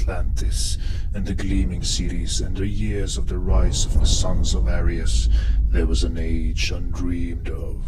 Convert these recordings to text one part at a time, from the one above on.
Atlantis, and the gleaming cities, and the years of the rise of the sons of Arius, there was an age undreamed of.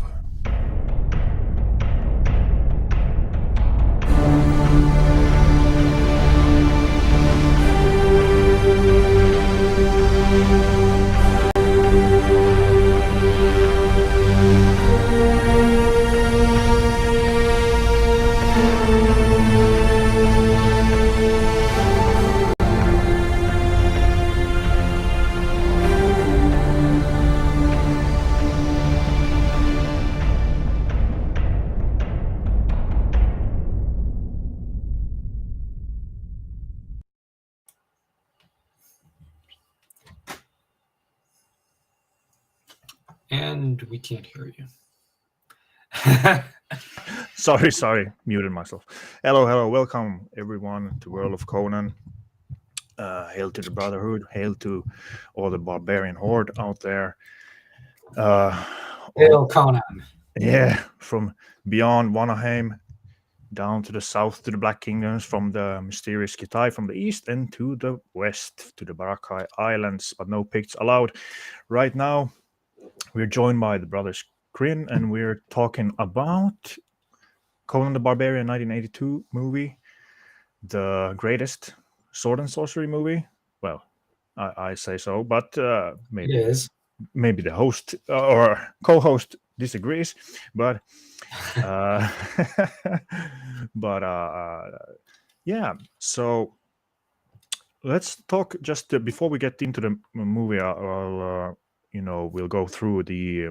And we can't hear you. Sorry, muted myself. Hello, welcome everyone to World of Conan. Hail to the Brotherhood, hail to all the barbarian horde out there. Hail Conan. Yeah, from beyond Vanaheim down to the south to the Black Kingdoms, from the mysterious Kitai from the east and to the west to the Barakai Islands, but no Picts allowed. Right now, we're joined by the Brothers Krynn, and we're talking about Conan the Barbarian 1982 movie, the greatest sword and sorcery movie. Well, I say so, but maybe It is. maybe the host or co-host disagrees, but but yeah. So let's talk just before we get into the movie. We'll go through the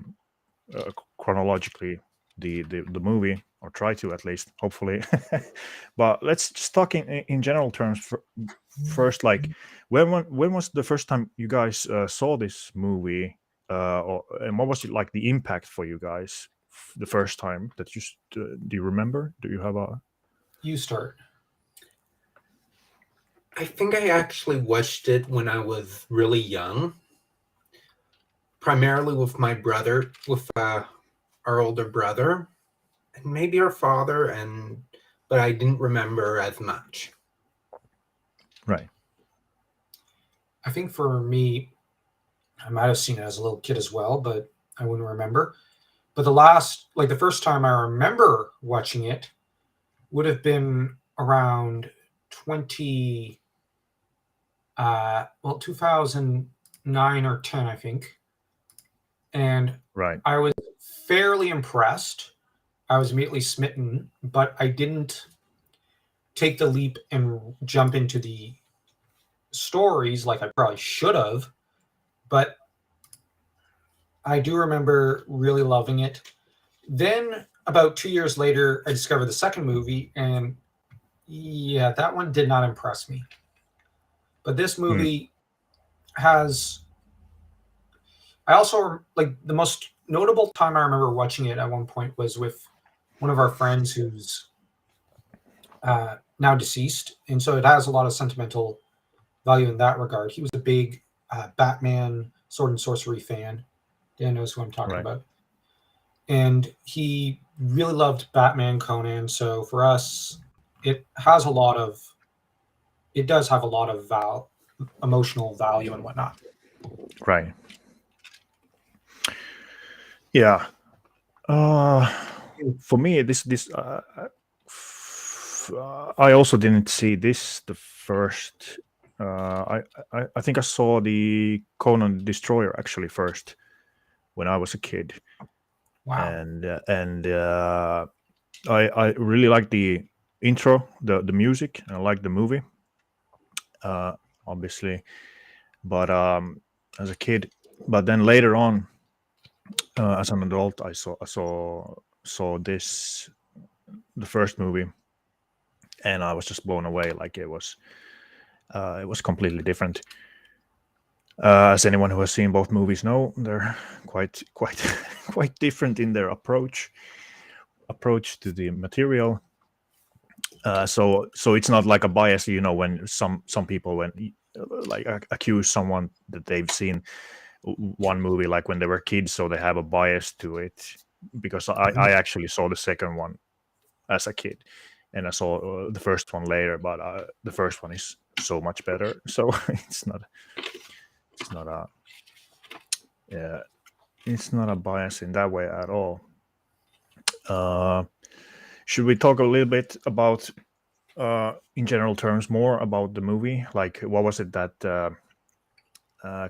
chronologically the movie, or try to at least, hopefully. But let's just talk in general terms first. Like, when was the first time you guys saw this movie, and what was it like, the impact for you guys the first time that you do you remember? Do you have a? You start. I think I actually watched it when I was really young, primarily with my brother, with our older brother, and maybe our father, but I didn't remember as much. Right. I think for me, I might have seen it as a little kid as well, but I wouldn't remember. But the first time I remember watching it would have been around 2009 or 10, I think. And Right. I was fairly impressed. I was immediately smitten, but I didn't take the leap and jump into the stories like I probably should have. But I do remember really loving it. Then about 2 years later, I discovered the second movie, and yeah, that one did not impress me. But this movie has... I also, like, the most notable time I remember watching it at one point was with one of our friends who's now deceased, and so it has a lot of sentimental value in that regard. He was a big Batman sword and sorcery fan. Dan knows who I'm talking about. And he really loved Batman, Conan, so for us, it does have a lot of emotional value and whatnot. Right. Yeah. For me, I also didn't see this the first. I think I saw the Conan Destroyer actually first when I was a kid. Wow. And I really liked the intro, the music. I liked the movie, obviously, but as a kid. But then later on, as an adult, I saw this, the first movie, and I was just blown away. Like, it was completely different. As anyone who has seen both movies know, they're quite different in their approach to the material. So it's not like a bias, when some people accuse someone that they've seen one movie like when they were kids, so they have a bias to it. Because I actually saw the second one as a kid, and I saw the first one later, but the first one is so much better. So it's not a yeah, it's not a bias in that way at all. Should we talk a little bit about, in general terms, more about the movie? Like, what was it that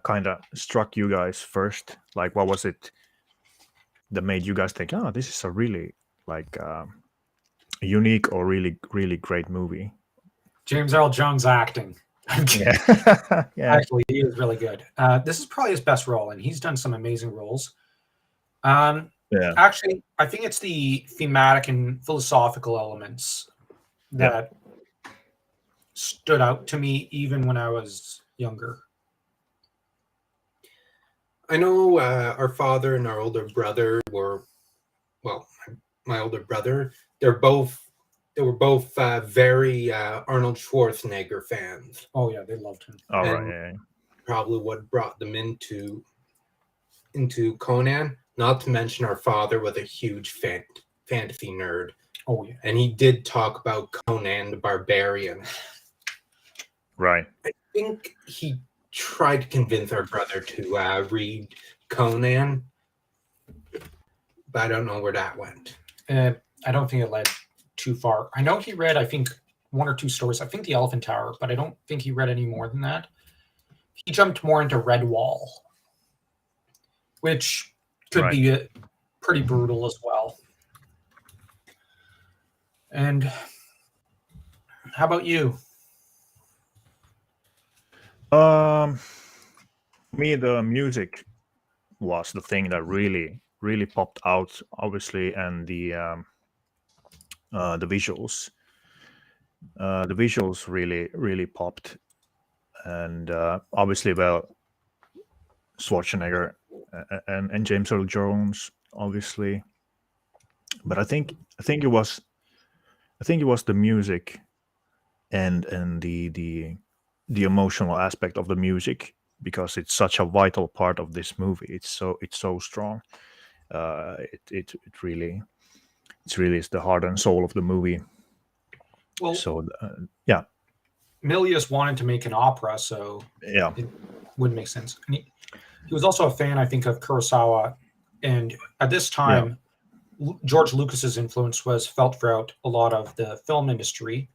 kind of struck you guys first? Like, what was it that made you guys think, "Oh, this is a really like unique or really really great movie"? James Earl Jones acting. I'm kidding. Yeah, yeah, Actually, he is really good. This is probably his best role, and he's done some amazing roles. yeah. Actually, I think it's the thematic and philosophical elements that stood out to me even when I was younger. I know our father and our older brother were, well, my older brother. They were both very Arnold Schwarzenegger fans. Oh yeah, they loved him. All right, And yeah. probably what brought them into Conan. Not to mention our father was a huge fantasy nerd, Oh yeah. and he did talk about Conan the Barbarian. Right. I think he tried to convince our brother to read Conan, but I don't know where that went. I don't think it led too far. I know he read, I think, one or two stories. I think The Elephant Tower, but I don't think he read any more than that. He jumped more into Redwall, which could Right. be pretty brutal as well. And how about you? Me, the music was the thing that really really popped out, obviously, and the visuals. The visuals really really popped, and obviously, well, Schwarzenegger and James Earl Jones, obviously. But I think it was the music and the emotional aspect of the music, because it's such a vital part of this movie. It's so strong. It really is the heart and soul of the movie. Well, So yeah, Milius wanted to make an opera, so yeah, it wouldn't make sense. And he was also a fan, I think, of Kurosawa. And at this time, George Lucas's influence was felt throughout a lot of the film industry,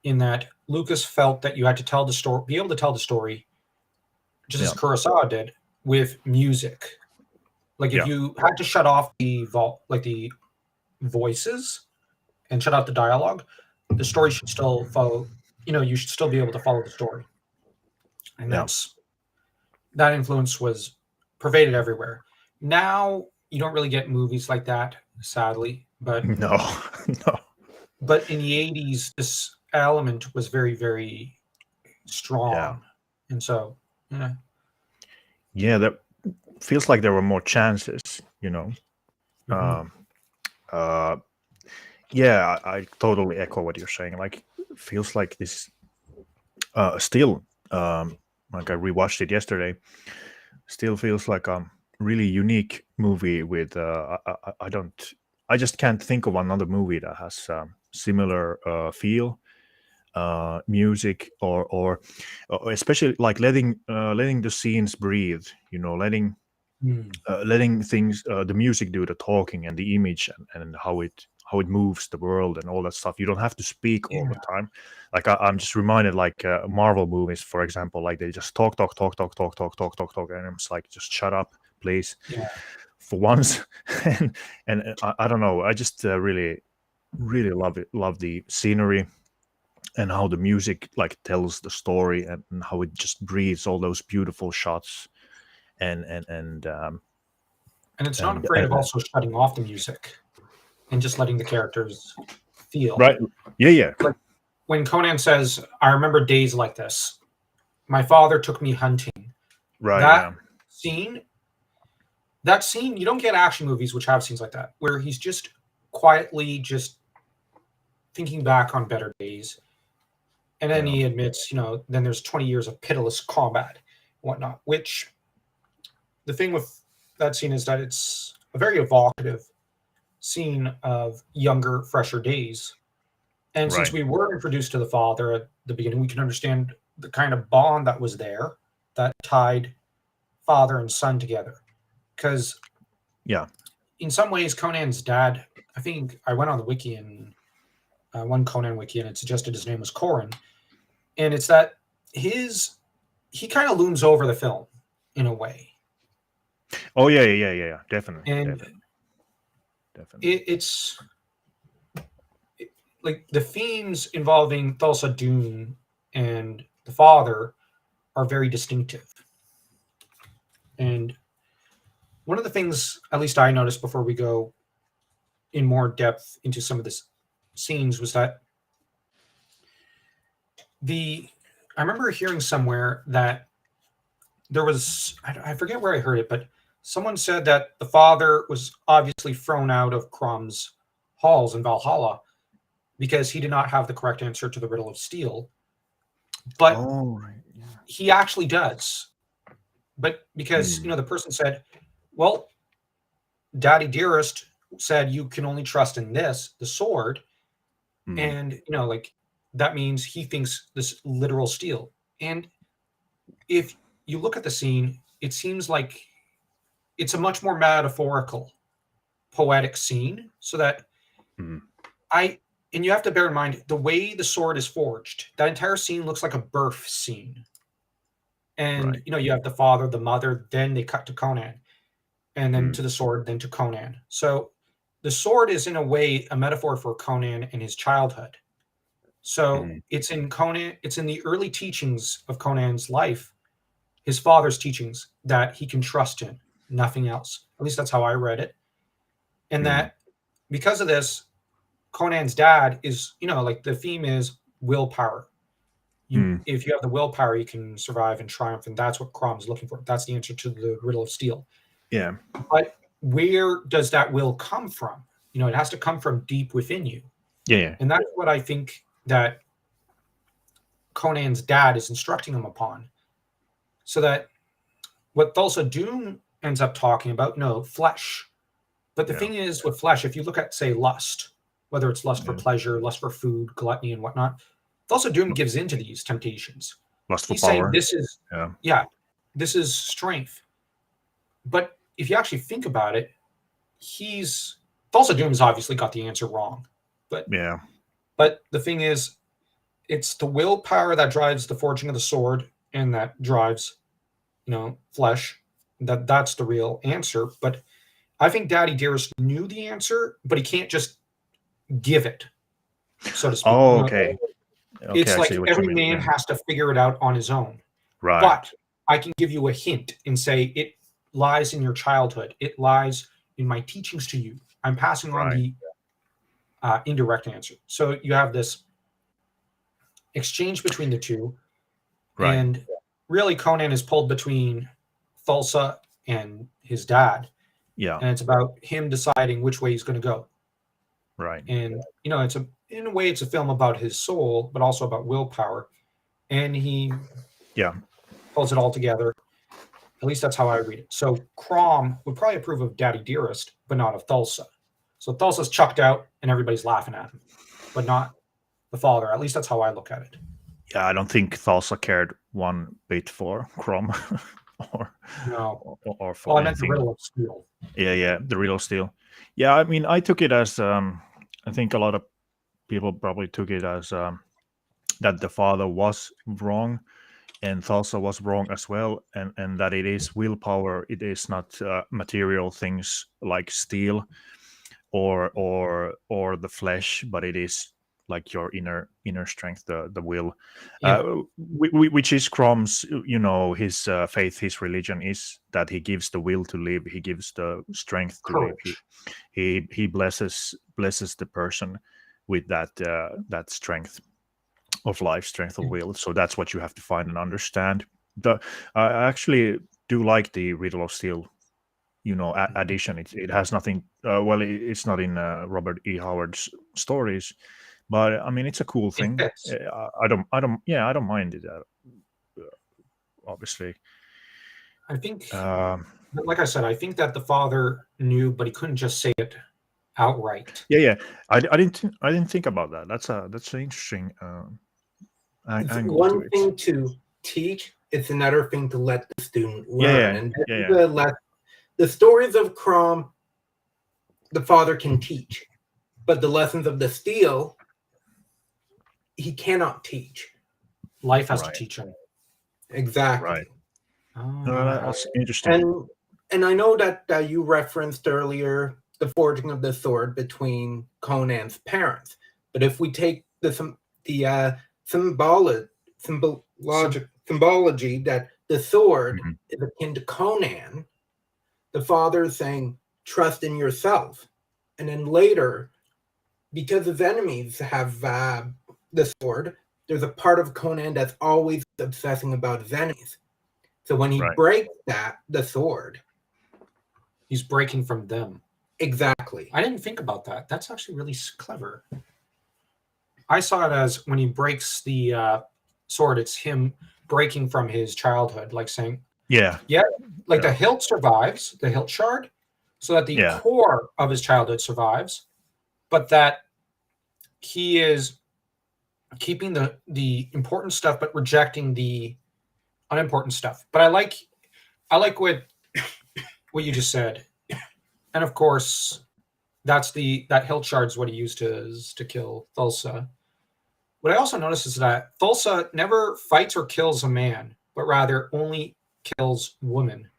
in that Lucas felt that you had to tell the story, be able to tell the story, just as Kurosawa did, with music. Like if you had to shut off the voices and shut out the dialogue, the story should still follow. You should still be able to follow the story. And that influence was pervaded everywhere. Now you don't really get movies like that, sadly. But no. But in the 80s, this element was very, very strong. Yeah. And so, Yeah, that feels like there were more chances, Mhm. Yeah, I totally echo what you're saying. Like, feels like this still, like I rewatched it yesterday, still feels like a really unique movie with I just can't think of another movie that has similar feel, music, or especially like letting the scenes breathe, letting things, the music, do the talking, and the image, and how it moves the world and all that stuff. You don't have to speak all the time. Like I'm just reminded, like Marvel movies, for example, like they just talk, and it's like, just shut up, please, for once. and I don't know, I just really love the scenery, and how the music like tells the story, and how it just breathes all those beautiful shots, and it's not afraid of also shutting off the music and just letting the characters feel. Right. Yeah. Like when Conan says, "I remember days like this. My father took me hunting." Right. That scene, you don't get action movies which have scenes like that, where he's just quietly just thinking back on better days. And then he admits, then there's 20 years of pitiless combat and whatnot, which the thing with that scene is that it's a very evocative scene of younger, fresher days. And since we were introduced to the father at the beginning, we can understand the kind of bond that was there that tied father and son together. Because Yeah. in some ways, Conan's dad, I think I went on the wiki and one Conan wiki, and it suggested his name was Corin. And it's that he kind of looms over the film in a way. Oh yeah. Definitely. And Definitely. it's like the themes involving Thulsa Doom and the father are very distinctive. And one of the things, at least I noticed before we go in more depth into some of the scenes, was that I remember hearing somewhere that there was, I forget where I heard it, but someone said that the father was obviously thrown out of Crom's halls in Valhalla because he did not have the correct answer to the riddle of steel. But he actually does. But because, the person said, well, Daddy Dearest said you can only trust in this, the sword. And, that means he thinks this literal steel. And if you look at the scene, it seems like it's a much more metaphorical, poetic scene. So that and you have to bear in mind the way the sword is forged. That entire scene looks like a birth scene. And, you have the father, the mother, then they cut to Conan, and then to the sword, then to Conan. So the sword is in a way a metaphor for Conan and his childhood. So it's in Conan, it's in the early teachings of Conan's life, his father's teachings, that he can trust in, nothing else. At least that's how I read it. And that because of this, Conan's dad is, the theme is willpower. If you have the willpower, you can survive and triumph, and that's what Crom's looking for. That's the answer to the riddle of steel. Yeah. But where does that will come from? It has to come from deep within you. Yeah. And that's what I think that Conan's dad is instructing him upon. So that what Thulsa Doom ends up talking about, flesh. But the thing is with flesh, if you look at, say, lust, whether it's lust for pleasure, lust for food, gluttony, and whatnot, Thulsa Doom gives into these temptations. Lust for He's power. saying this is, this is strength. But if you actually think about it, Thulsa Doom has obviously got the answer wrong. But the thing is, it's the willpower that drives the forging of the sword, and that drives, flesh. That's the real answer. But I think Daddy Dearest knew the answer, but he can't just give it, so to speak. Oh, okay. It's like every man has to figure it out on his own. Right. But I can give you a hint and say it lies in your childhood. It lies in my teachings to you. I'm passing on the indirect answer. So you have this exchange between the two. Right. And really Conan is pulled between Thulsa and his dad. Yeah. And it's about him deciding which way he's going to go. Right. And, in a way, it's a film about his soul, but also about willpower. And he pulls it all together. At least that's how I read it. So Crom would probably approve of Daddy Dearest, but not of Thulsa. So Thulsa's chucked out and everybody's laughing at him, but not the father. At least that's how I look at it. Yeah, I don't think Thulsa cared one bit for Crom or for I meant the riddle of steel. Yeah, the riddle of steel. Yeah, I mean, I took it as I think a lot of people probably took it as that the father was wrong and Thulsa was wrong as well, and that it is willpower. It is not material things like steel or the flesh, but it is like your inner strength, the will, which is Crom's. His faith, his religion is that he gives the will to live. He gives the strength to live. He blesses the person with that strength of life, strength of will. So that's what you have to find and understand. I actually do like the riddle of steel, addition. It has nothing. It's not in Robert E. Howard's stories, but I mean it's a cool thing. I don't mind it. Obviously, I think, like I said, I think that the father knew, but he couldn't just say it outright. Yeah. I didn't think about that. That's an interesting It's angle to one it. thing to teach, it's another thing to let the student Yeah, learn. yeah, And this yeah, is the stories of Crom, the father can teach, but the lessons of the steel, he cannot teach. Life has to Right. teach him. Exactly. Right. Oh, That's interesting. And I know that you referenced earlier the forging of the sword between Conan's parents, but if we take the symbology that the sword Mhm. is akin to Conan, the father is saying, trust in yourself. And then later, because his enemies have the sword, there's a part of Conan that's always obsessing about his enemies. So when he Right. breaks the sword, he's breaking from them. exactly. I didn't think about that. That's actually really clever. I saw it as when he breaks the sword, it's him breaking from his childhood, like saying, Yeah. like Yeah. the hilt survives, the hilt shard, so that the Yeah. core of his childhood survives, but that he is keeping the important stuff but rejecting the unimportant stuff. But I like what you just said. And of course, that hilt shard is what he used to kill Thulsa. What I also noticed is that Thulsa never fights or kills a man, but rather only kills women.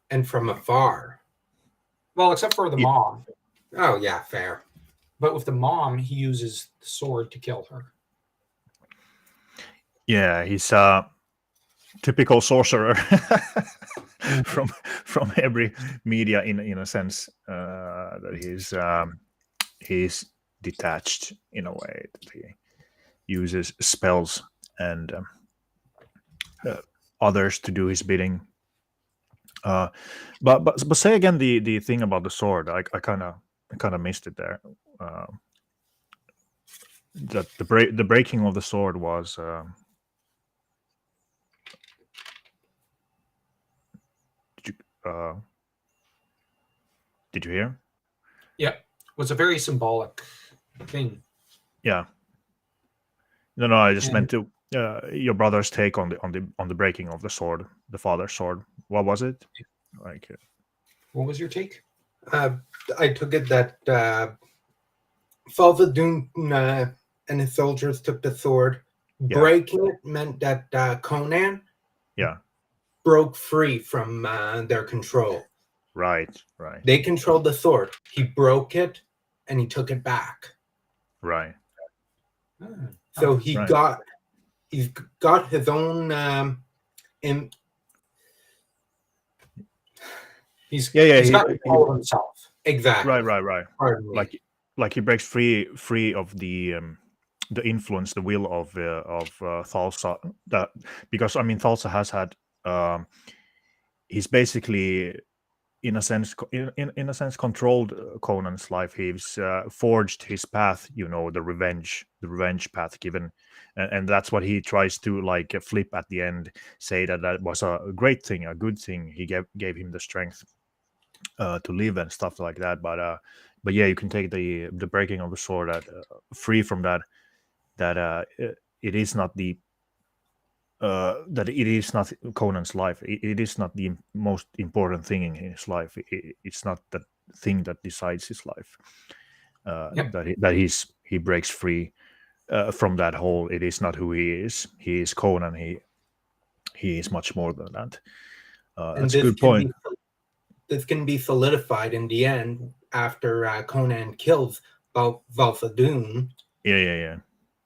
And from afar. Well, except for the Yeah. mom. Oh, yeah, fair. But with the mom, he uses the sword to kill her. Yeah, he's a typical sorcerer from every media in a sense, that he's detached in a way, that he uses spells and others to do his bidding. But say again the thing about the sword. I kind of missed it there. That the breaking of the sword was. Did you hear? Yeah, it was a very symbolic thing. Yeah. No. I just And meant to your brother's take on the breaking of the sword, the father's sword. What was it? Like, what was your take? I took it that Falzadoon and his soldiers took the sword. Yeah. Breaking it meant that Conan Yeah. broke free from their control. Right. They controlled the sword. He broke it and he took it back. Right. So Right. he's got his own He's He- got control of himself. exactly. Right. Pardon me. Like he breaks free of the influence, the will of Thulsa. That, because I mean, Thulsa has had he's basically in a sense in a sense controlled Conan's life. He's forged his path, the revenge path given, and that's what he tries to like flip at the end, say that was a great thing, a good thing. He gave him the strength to live and stuff like that. But yeah, you can take the breaking of the sword free from that it is not that it is not Conan's life. It is not the most important thing in his life. It's not the thing that decides his life. Yep. He breaks free from that whole. It is not who he is. He is Conan. He is much more than that. That's a good point. This can be solidified in the end after Conan kills Valsadoon, Yeah.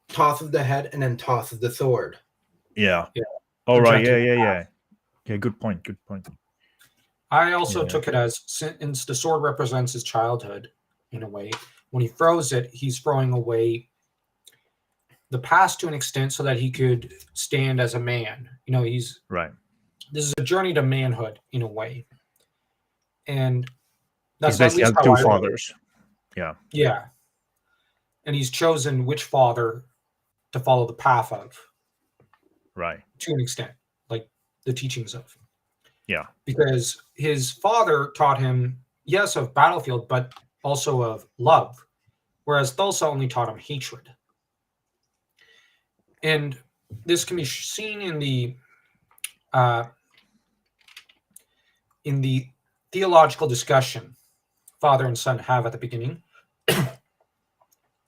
tosses the head, and then tosses the sword. Yeah. Yeah. All right. Projecting Yeah. Yeah. Good point. I also Yeah. took it as, since the sword represents his childhood in a way, when he throws it, he's throwing away the past to an extent so that he could stand as a man. He's Right. This is a journey to manhood in a way. And that's He's basically at least had how two I read it. fathers. Yeah. Yeah. And he's chosen which father to follow the path of. Right. To an extent, like the teachings of. Yeah. Because his father taught him, yes, of battlefield, but also of love. Whereas Thulsa only taught him hatred. And this can be seen in the theological discussion father and son have at the beginning.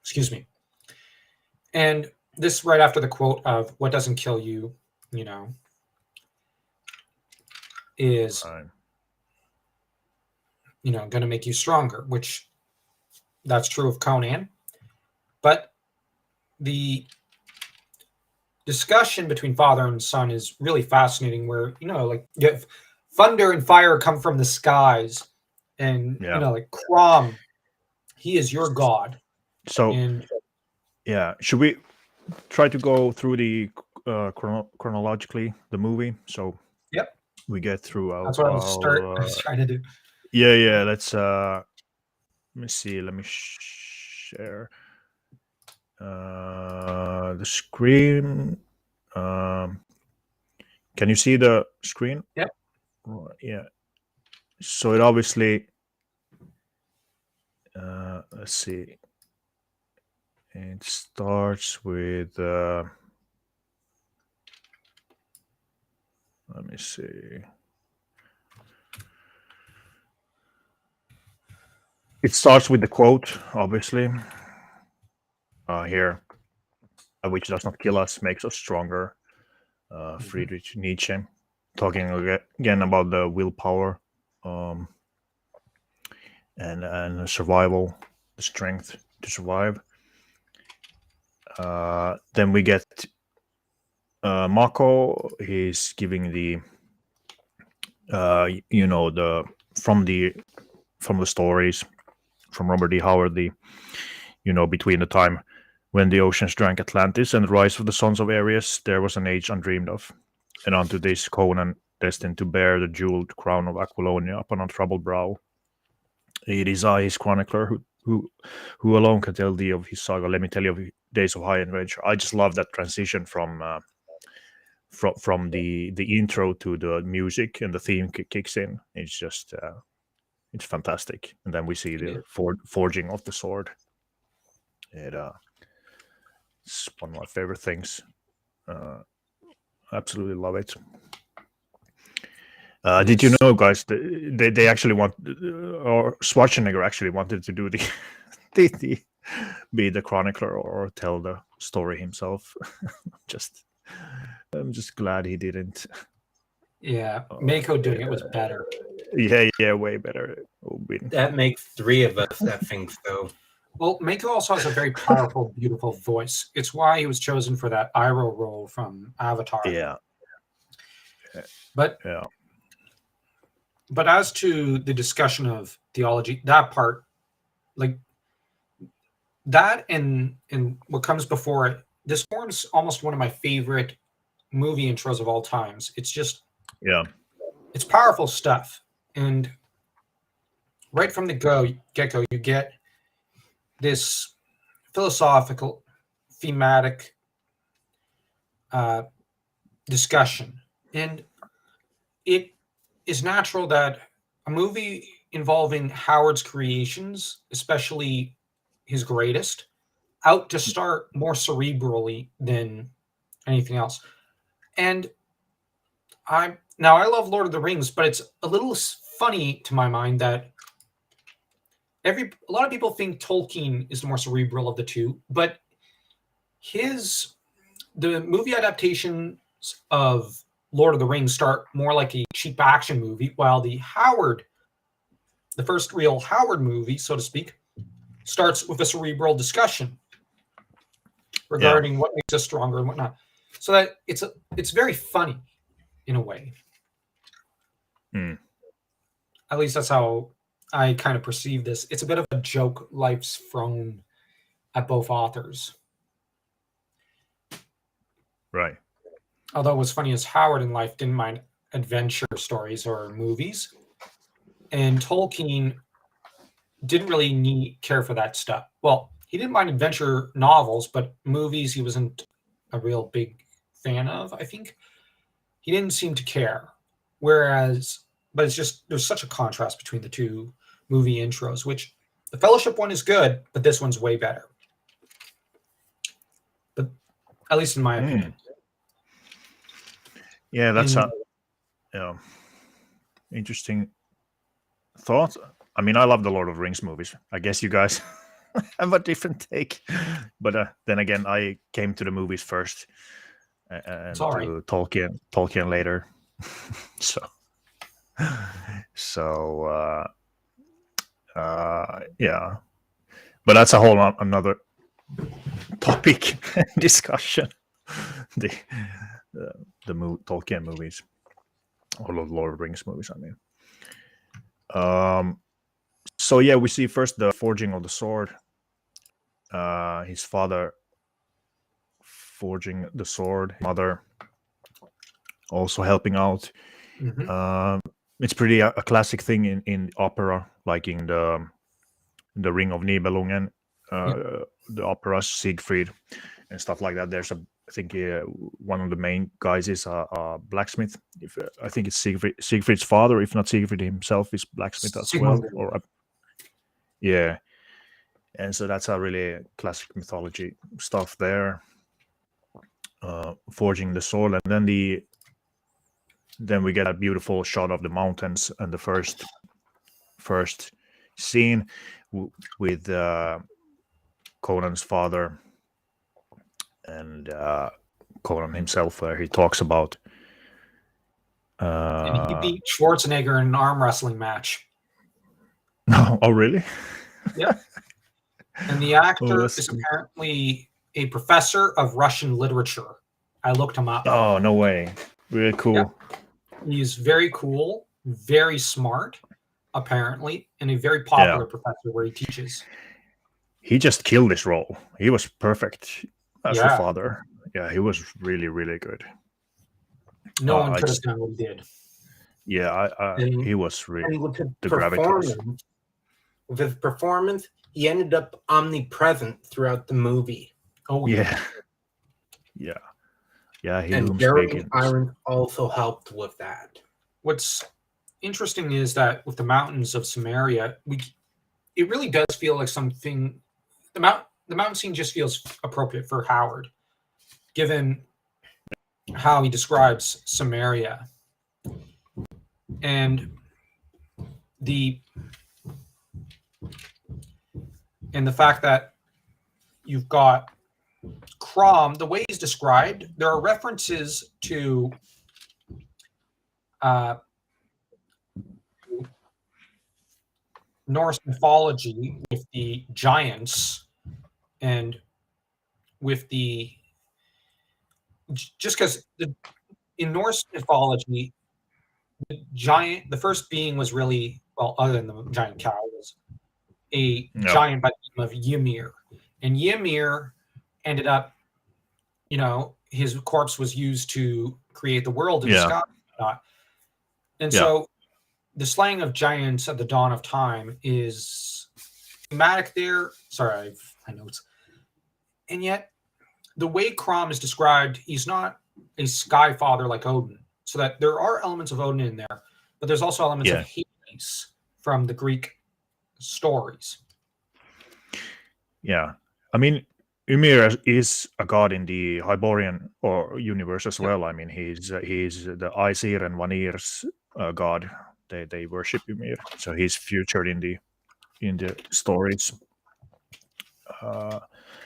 Excuse me. And this right after the quote of "What doesn't kill you, is Right. going to make you stronger," which that's true of Conan. But the discussion between father and son is really fascinating, where like you have thunder and fire come from the skies, and Yeah. like Crom, he is your god. So And yeah, should we try to go through the chronologically the movie? So yep, we get through that's what I was trying to do. Yeah. Let's let me see. Let me share the screen. Can you see the screen? Yep. Yeah. So it obviously. Let's see. It starts with. Let me see. It starts with the quote, obviously. Here, which does not kill us makes us stronger. Friedrich Nietzsche, talking again about the willpower, and survival, the strength to survive. Then we get Mako. He's giving the from the stories from Robert E. Howard, between the time when the oceans drank Atlantis and the rise of the sons of Ares, there was an age undreamed of. And unto this Conan, destined to bear the jeweled crown of Aquilonia upon untroubled brow. It is I, his chronicler, who alone can tell thee of his saga. Let me tell you of days of high adventure. I just love that transition from the intro to the music, and the theme kicks in. It's just it's fantastic. And then we see the forging of the sword. It's one of my favorite things. Absolutely love it. Did you know, guys? They actually want, or Schwarzenegger actually wanted to do the be the chronicler or tell the story himself. I'm just glad he didn't. Yeah, Mako doing it was better. Yeah, way better. That makes three of us that think so. Well, Mako also has a very powerful, beautiful voice. It's why he was chosen for that Iroh role from Avatar. Yeah. But as to the discussion of theology, that part, like that and what comes before it, this forms almost one of my favorite movie intros of all times. It's just, it's powerful stuff. And right from the get-go, you get this philosophical, thematic discussion. And it is natural that a movie involving Howard's creations, especially his greatest, out to start more cerebrally than anything else. And I love Lord of the Rings, but it's a little funny to my mind that a lot of people think Tolkien is the more cerebral of the two, but the movie adaptations of Lord of the Rings start more like a cheap action movie, while the first real Howard movie, so to speak, starts with a cerebral discussion regarding what makes us stronger and whatnot. So that it's very funny in a way. At least that's how I kind of perceive this. It's a bit of a joke life's thrown at both authors. Right. Although what's funny is Howard in life didn't mind adventure stories or movies, and Tolkien didn't really care for that stuff. Well, he didn't mind adventure novels, but movies he wasn't a real big fan of, I think. He didn't seem to care. But it's just, there's such a contrast between the two movie intros, which the Fellowship one is good, but this one's way better. But at least in my opinion. Yeah, that's And- a interesting thought. I mean, I love the Lord of the Rings movies. I guess you guys have a different take, but then again, I came to the movies first, and It's all right. to Tolkien later. so, yeah, but that's a whole another topic discussion. The Tolkien movies, or the Lord of the Rings movies. I mean. So yeah, we see first the forging of the sword. His father forging the sword, mother also helping out. Mhm. It's pretty a classic thing in opera, like in the Ring of Nibelungen, the operas Siegfried and stuff like that. There's I think one of the main guys is a blacksmith. If I think it's Siegfried's father, if not Siegfried himself, is blacksmith as Sigmund. well. Yeah, and so that's a really classic mythology stuff there. Forging the sword, and then we get a beautiful shot of the mountains and the first scene with Conan's father and Conan himself, where he talks about. And he beat Schwarzenegger in an arm wrestling match. Oh, really? Yep. And the actor is apparently a professor of Russian literature. I looked him up. Oh, no way. Really cool. Yep. He's very cool, very smart, apparently, and a very popular professor where he teaches. He just killed this role. He was perfect as the Yeah. father. Yeah, he was really, really good. No one could have done what he did. Yeah, he was really And with his the gravitas. performance, he ended up omnipresent throughout the movie. Oh, Yeah. He And looms Jeremy big. Irons also helped with that. What's interesting is that with the mountains of Samaria, it really does feel like something. The mountain scene just feels appropriate for Howard, given how he describes Samaria and the fact that you've got Crom, the way he's described, there are references to Norse mythology with the giants and with just because in Norse mythology, the first being was really, well, other than the giant cow, was a giant by the name of Ymir. And Ymir ended up, his corpse was used to create the world in the sky. And so the slaying of giants at the dawn of time is thematic there. Sorry, I have my notes. And yet, the way Crom is described, he's not a sky father like Odin. So that there are elements of Odin in there, but there's also elements of Hades from the Greek stories. Yeah. I mean, Ymir is a god in the Hyborian or universe as well. I mean, he's the Aesir and Vanir's god. They worship Ymir, so he's featured in the stories.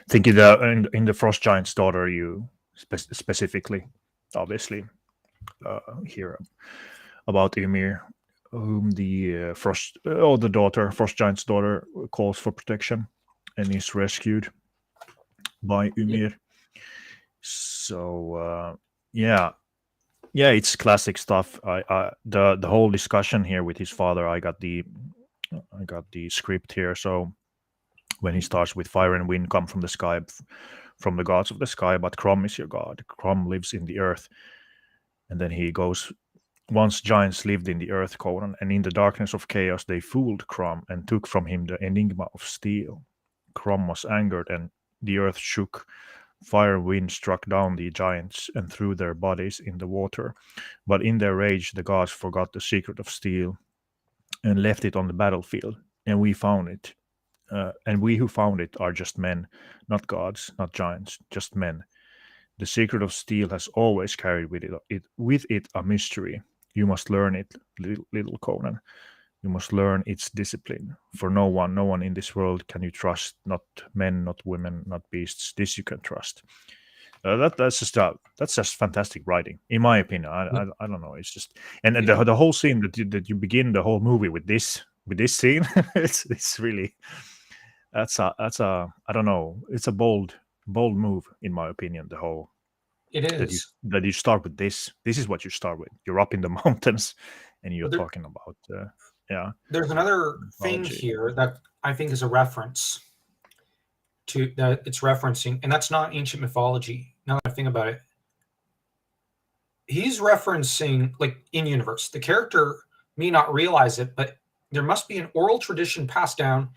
Think in the Frost Giant's daughter, you specifically, obviously, hear about Ymir, whom the Frost Giant's daughter calls for protection, and is rescued by Ymir. So it's classic stuff. The whole discussion here with his father, I got the script here. So when he starts with fire and wind come from the sky, from the gods of the sky, but Crom is your god. Crom lives in the earth. And then he goes, once giants lived in the earth, Conan, and in the darkness of chaos they fooled Crom and took from him the enigma of steel. Crom was angered and the earth shook. Fire and wind struck down the giants and threw their bodies in the water. But in their rage the gods forgot the secret of steel and left it on the battlefield. And we found it. And we who found it are just men, not gods, not giants, just men. The secret of steel has always carried with it a mystery. You must learn it, little Conan. You must learn its discipline. For no one in this world can you trust. Not men, not women, not beasts. This you can trust. That's just fantastic writing, in my opinion. I don't know. It's just and the whole scene that you begin the whole movie with this scene. it's really that's a I don't know. It's a bold move, in my opinion. The whole It is. that you start with this. This is what you start with. You're up in the mountains, and you're talking about yeah. There's another thing mythology. here that I think is a reference to that it's referencing, and that's not ancient mythology. Now that I think about it, he's referencing like in universe. The character may not realize it, but there must be an oral tradition passed down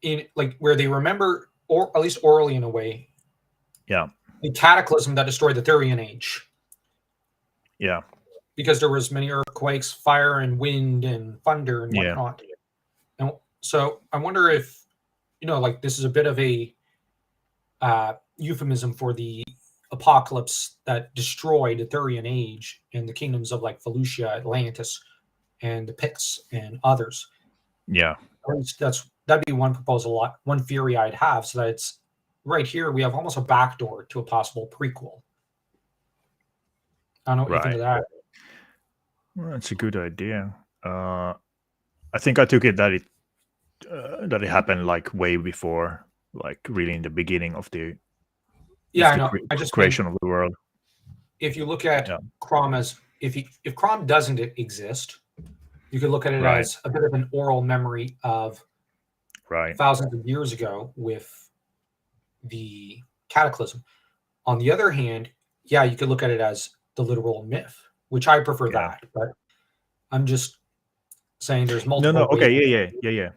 in like where they remember, or at least orally in a way, Yeah. the cataclysm that destroyed the Thurian age. Yeah. Because there was many earthquakes, fire and wind and thunder and Yeah. whatnot. And so I wonder if, like this is a bit of a euphemism for the apocalypse that destroyed the Thurian age and the kingdoms of like Felucia, Atlantis, and the Picts and others. Yeah. At least that'd be one proposal, one theory I'd have, so that it's right here we have almost a backdoor to a possible prequel. I don't know what you think of that. Well, that's a good idea. I think I took it that it happened like way before, like really in the beginning of the I know. I just creation of the world. If you look at Crom as if Crom doesn't exist, you could look at it as a bit of an oral memory of thousands of years ago with the cataclysm. On the other hand, you could look at it as the literal myth, which I prefer that. But I'm just saying there's multiple. No. Okay. Yeah.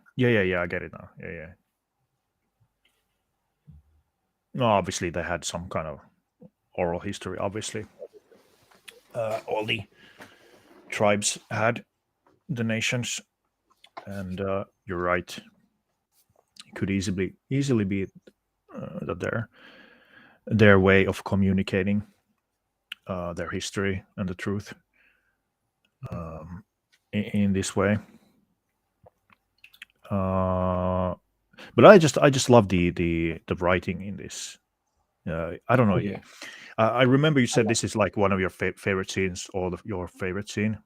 I get it now. Yeah. No, obviously they had some kind of oral history. Obviously, all the tribes had, the nations, and you're right. It could easily be that their way of communicating their history and the truth in this way. But I just love the writing in this. I don't know. Yeah. I remember you said this is like one of your favorite scenes, or your favorite scene.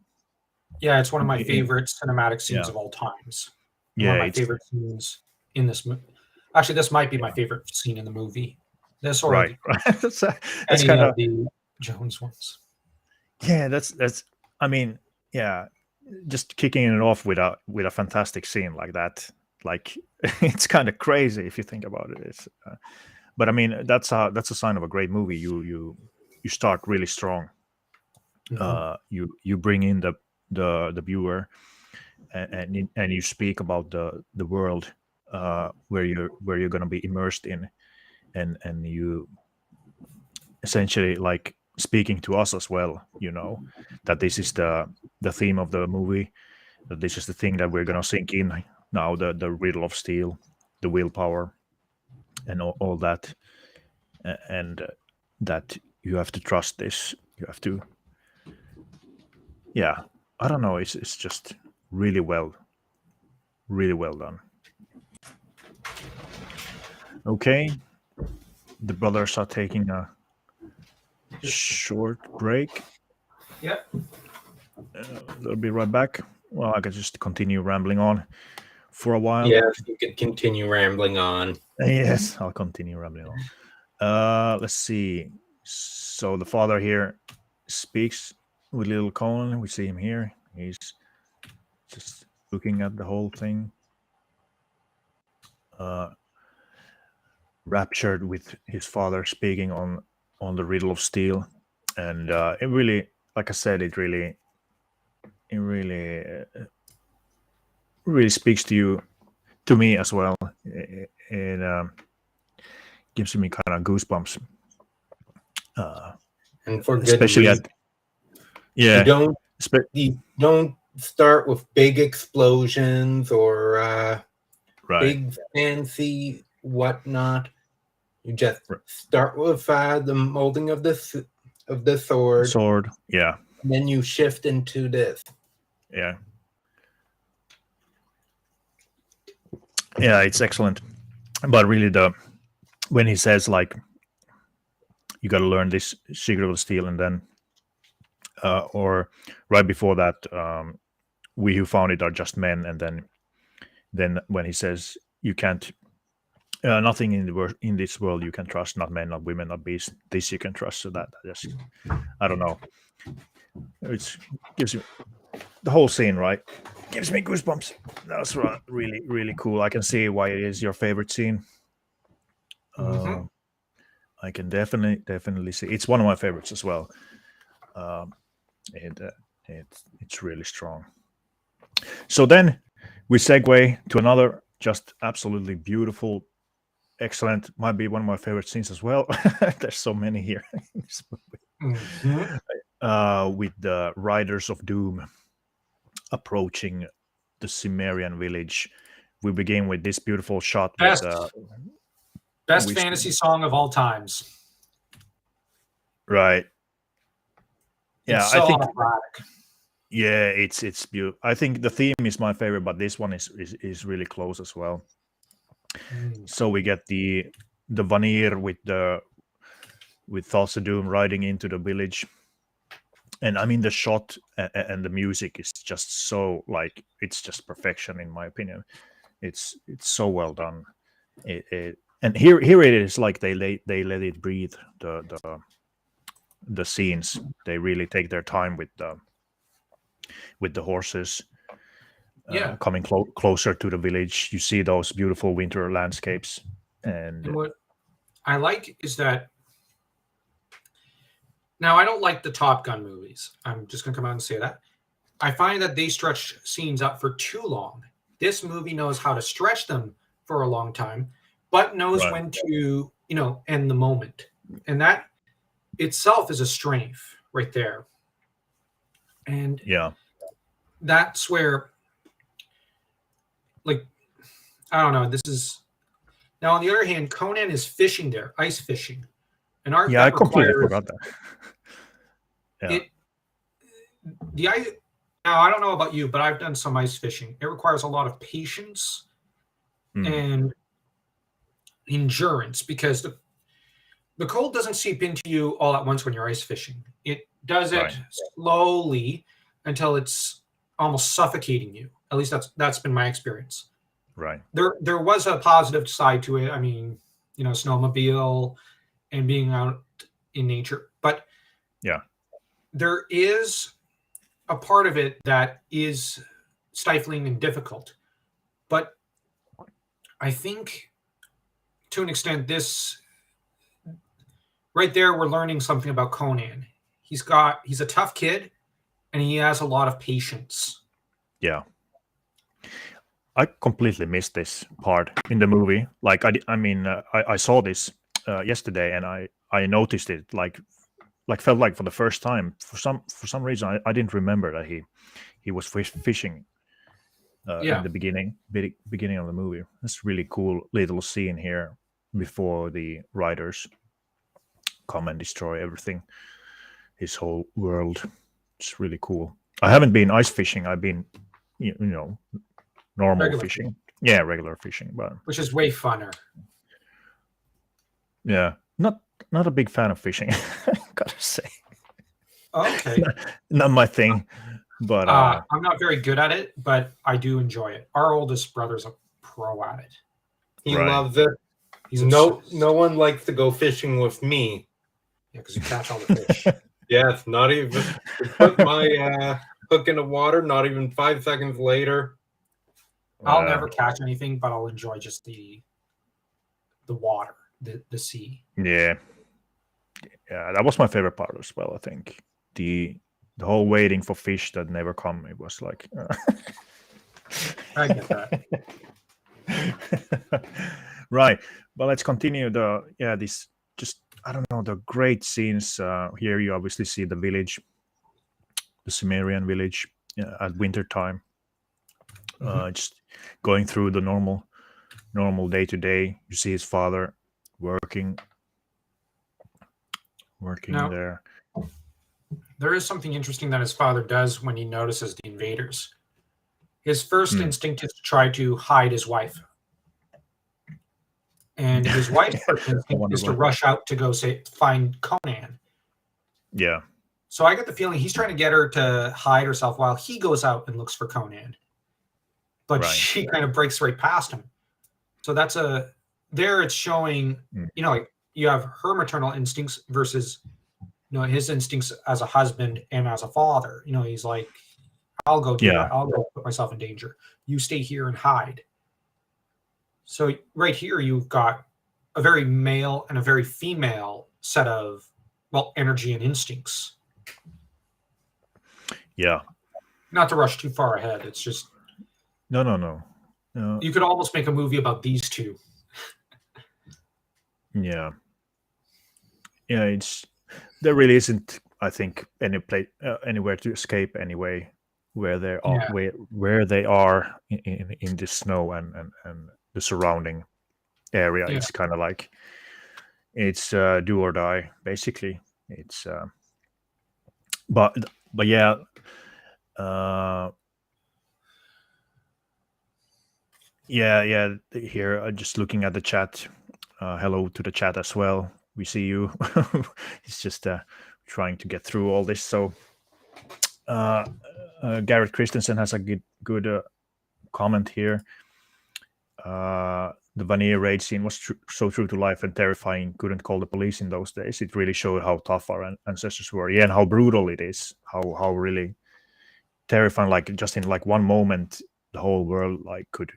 Yeah, it's one of my favorite cinematic scenes of all times. One of my favorite scenes in this movie. Actually, this might be my favorite scene in the movie. This or right. That's any kind of the Jones ones. Yeah, that's. I mean, yeah, just kicking it off with a fantastic scene like that. Like it's kind of crazy if you think about it. It's, but I mean, that's a sign of a great movie. You start really strong. Mm-hmm. You bring in the viewer, and you speak about the world where you're going to be immersed in, and you essentially like speaking to us as well. That this is the theme of the movie. That this is the thing that we're going to sink in now. The riddle of steel, the willpower, and all that, and that you have to trust this. You have to. Yeah, I don't know. It's just really well done. Okay, the brothers are taking a short break. Yep. They'll be right back. Well, I can just continue rambling on for a while. Yes, you can continue rambling on. Yes, I'll continue rambling on. Let's see. So the father here speaks with little Conan. We see him here. He's just looking at the whole thing, raptured with his father speaking on the riddle of steel, and it really, like I said, it really speaks to me as well. It gives me kind of goosebumps, and for good especially reason. You don't start with big explosions or big fancy whatnot. You just Right. start with the molding of the sword, Sword. Yeah. and then you shift into this. Yeah. Yeah, it's excellent. But really, when he says like you got to learn this secret of steel, and then or right before that, we who found it are just men, and then when he says you can't nothing in this world you can trust, not men, not women, not beasts, this you can trust. So that I don't know, it gives you the whole scene, right? Gives me goosebumps. That's really, really cool. I can see why it is your favorite scene. Mhm. I can definitely see it's one of my favorites as well. It, it's really strong. So then we segue to another just absolutely beautiful, excellent, might be one of my favorite scenes as well. There's so many here in this movie. Mhm. With the Riders of Doom approaching the Cimmerian village. We begin with this beautiful shot with Best we- fantasy song of all times. right. Yeah, It's so I think operatic. yeah, it's beautiful. I think the theme is my favorite, but this one is really close as well. So we get the Vanir with Thulsa Doom riding into the village, and I mean the shot and the music is just so like it's just perfection in my opinion. It's so well done. And here it is like they let it breathe, the scenes. They really take their time with the horses. Yeah. Coming closer to the village, you see those beautiful winter landscapes. And And what I like is that now I don't like the Top Gun movies. I'm just gonna come out and say that. I find that they stretch scenes out for too long. This movie knows how to stretch them for a long time, but knows Right. when to, end the moment. And that itself is a strength right there. And yeah, that's where, like, I don't know, this is now on the other hand, Conan is fishing there, ice fishing. An art I that completely requires forgot that. Yeah. it the ice. Now I don't know about you, but I've done some ice fishing. It requires a lot of patience Mm, and endurance because the cold doesn't seep into you all at once when you're ice fishing. It does it Right. slowly until it's almost suffocating you. At least that's been my experience. right. There was a positive side to it. I mean, snowmobile and being out in nature, but Yeah. there is a part of it that is stifling and difficult. But I think to an extent, this right there, we're learning something about Conan. He's a tough kid and he has a lot of patience. Yeah. I completely missed this part in the movie. Like I saw this yesterday, and I noticed it like felt like for the first time. For some reason, I didn't remember that he was fishing Yeah. in the beginning of the movie. It's really cool little scene here before the riders come and destroy everything, his whole world. It's really cool. I haven't been ice fishing. I've been, normal Regular fishing. Yeah, regular fishing, but which is way funner. yeah, not a big fan of fishing. Gotta say, Okay. not my thing. But I'm not very good at it, but I do enjoy it. Our oldest brother's a pro at it. He Right. loves it. He's No obsessed. one likes to go fishing with me. Yeah, because you catch all the fish. Yes, not even to put my hook in the water. Not even 5 seconds later. I'll never catch anything, but I'll enjoy just the water, the sea. Yeah, that was my favorite part as well. I think the whole waiting for fish that never come. It was like, I get that. right. But let's continue this just I don't know, the great scenes. Here you obviously see the village, the Cimmerian village at winter time. Just going through the normal day to day. You see his father working Now, there. there is something interesting that his father does when he notices the invaders. His first instinct is to try to hide his wife. And his wife's first instinct is to rush out to go find Conan. Yeah. So I get the feeling he's trying to get her to hide herself while he goes out and looks for Conan. But she kind of breaks right past him. So there it's showing, like you have her maternal instincts versus, his instincts as a husband and as a father. He's like, I'll go do that. I'll go put myself in danger. You stay here and hide. So right here, you've got a very male and a very female set of, energy and instincts. Yeah. Not to rush too far ahead. It's just... No. You could almost make a movie about these two. Yeah. Yeah, there really isn't, I think, anywhere to escape anyway, where they are, where they are in the snow and the surrounding area. It's kind of like it's do or die, basically. It's but yeah. Yeah. Here, just looking at the chat. Hello to the chat as well. We see you. It's just trying to get through all this. So, Garrett Christensen has a good comment here. The Vanir raid scene was so true to life and terrifying. Couldn't call the police in those days. It really showed how tough our ancestors were. Yeah, and how brutal it is. How really terrifying. Like just in like one moment, the whole world like could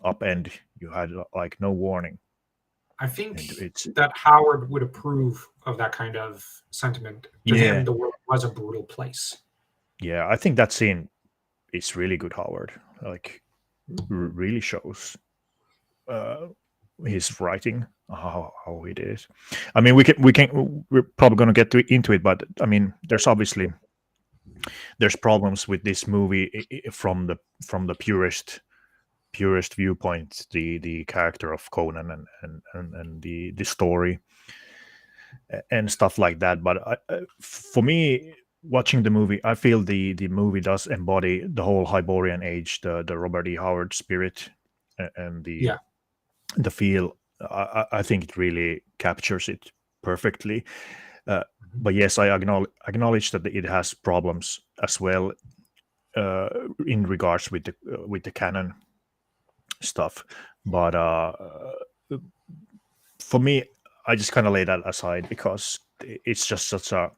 upend. You had like no warning. I think that Howard would approve of that kind of sentiment. To him, the world was a brutal place. Yeah, I think that scene is really good, Howard. Like, really shows his writing, how it is. I mean, we're probably going to get into it, but I mean, there's problems with this movie from the purest viewpoint, the character of Conan and the story and stuff like that. But for me, watching the movie, I feel the movie does embody the whole Hyborian age, the Robert E. Howard spirit, and the feel. I think it really captures it perfectly. But yes, I acknowledge that it has problems as well in regards with the canon stuff, but for me, I just kind of lay that aside because it's just such a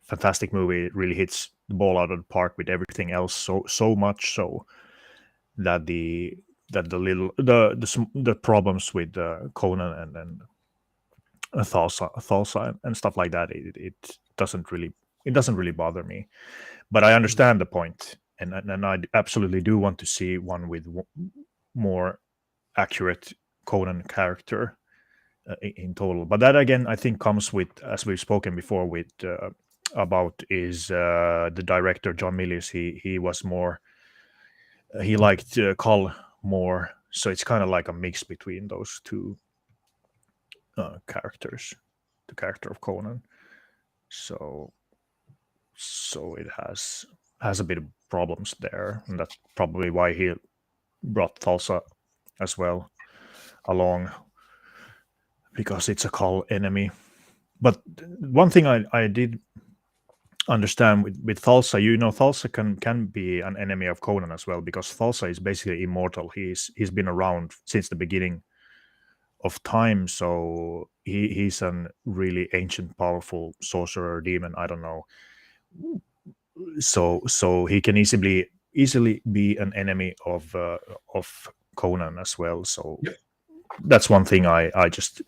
fantastic movie. It really hits the ball out of the park with everything else, so much so that the problems with Conan and Thulsa and stuff like that, it doesn't really bother me, but I understand the point. And I absolutely do want to see one with more accurate Conan character in total. But that again, I think comes with, as we've spoken before, with about is the director John Milius. He was more. He liked Cull more, so it's kind of like a mix between those two characters. The character of Conan, so it has a bit of problems there, and that's probably why he brought Thulsa as well along, because it's a Cull enemy. But one thing I did understand with Thulsa, Thulsa can be an enemy of Conan as well, because Thulsa is basically immortal. He's been around since the beginning of time, so he's a really ancient, powerful sorcerer, demon, I don't know. So he can easily be an enemy of Conan as well. So that's one thing I just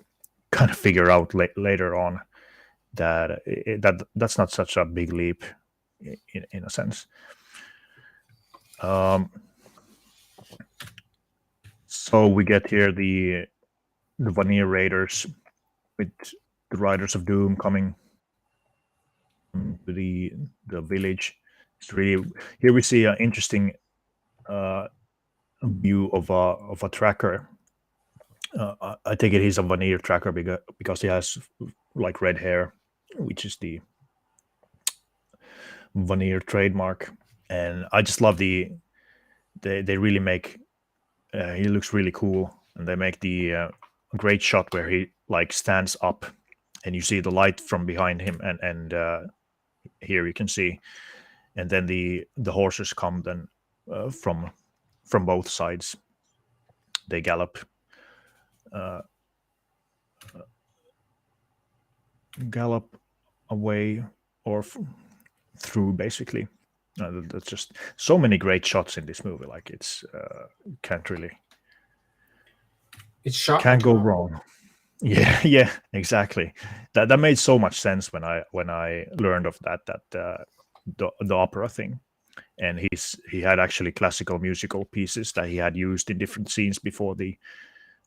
kind of figure out later on, that that's not such a big leap in a sense. So we get here the Vanir raiders with the Riders of Doom coming to the village. It's really, here we see an interesting view of a tracker I take it he's a Vanir tracker because he has like red hair, which is the Vanir trademark. And I just love they really make he looks really cool, and they make the great shot where he like stands up and you see the light from behind him, and here you can see, and then the horses come then from both sides. They gallop away or through, basically. That's just so many great shots in this movie. Like it's It's shot. can't go wrong. Yeah, exactly. That made so much sense when I learned of that the opera thing, and he had actually classical musical pieces that he had used in different scenes before the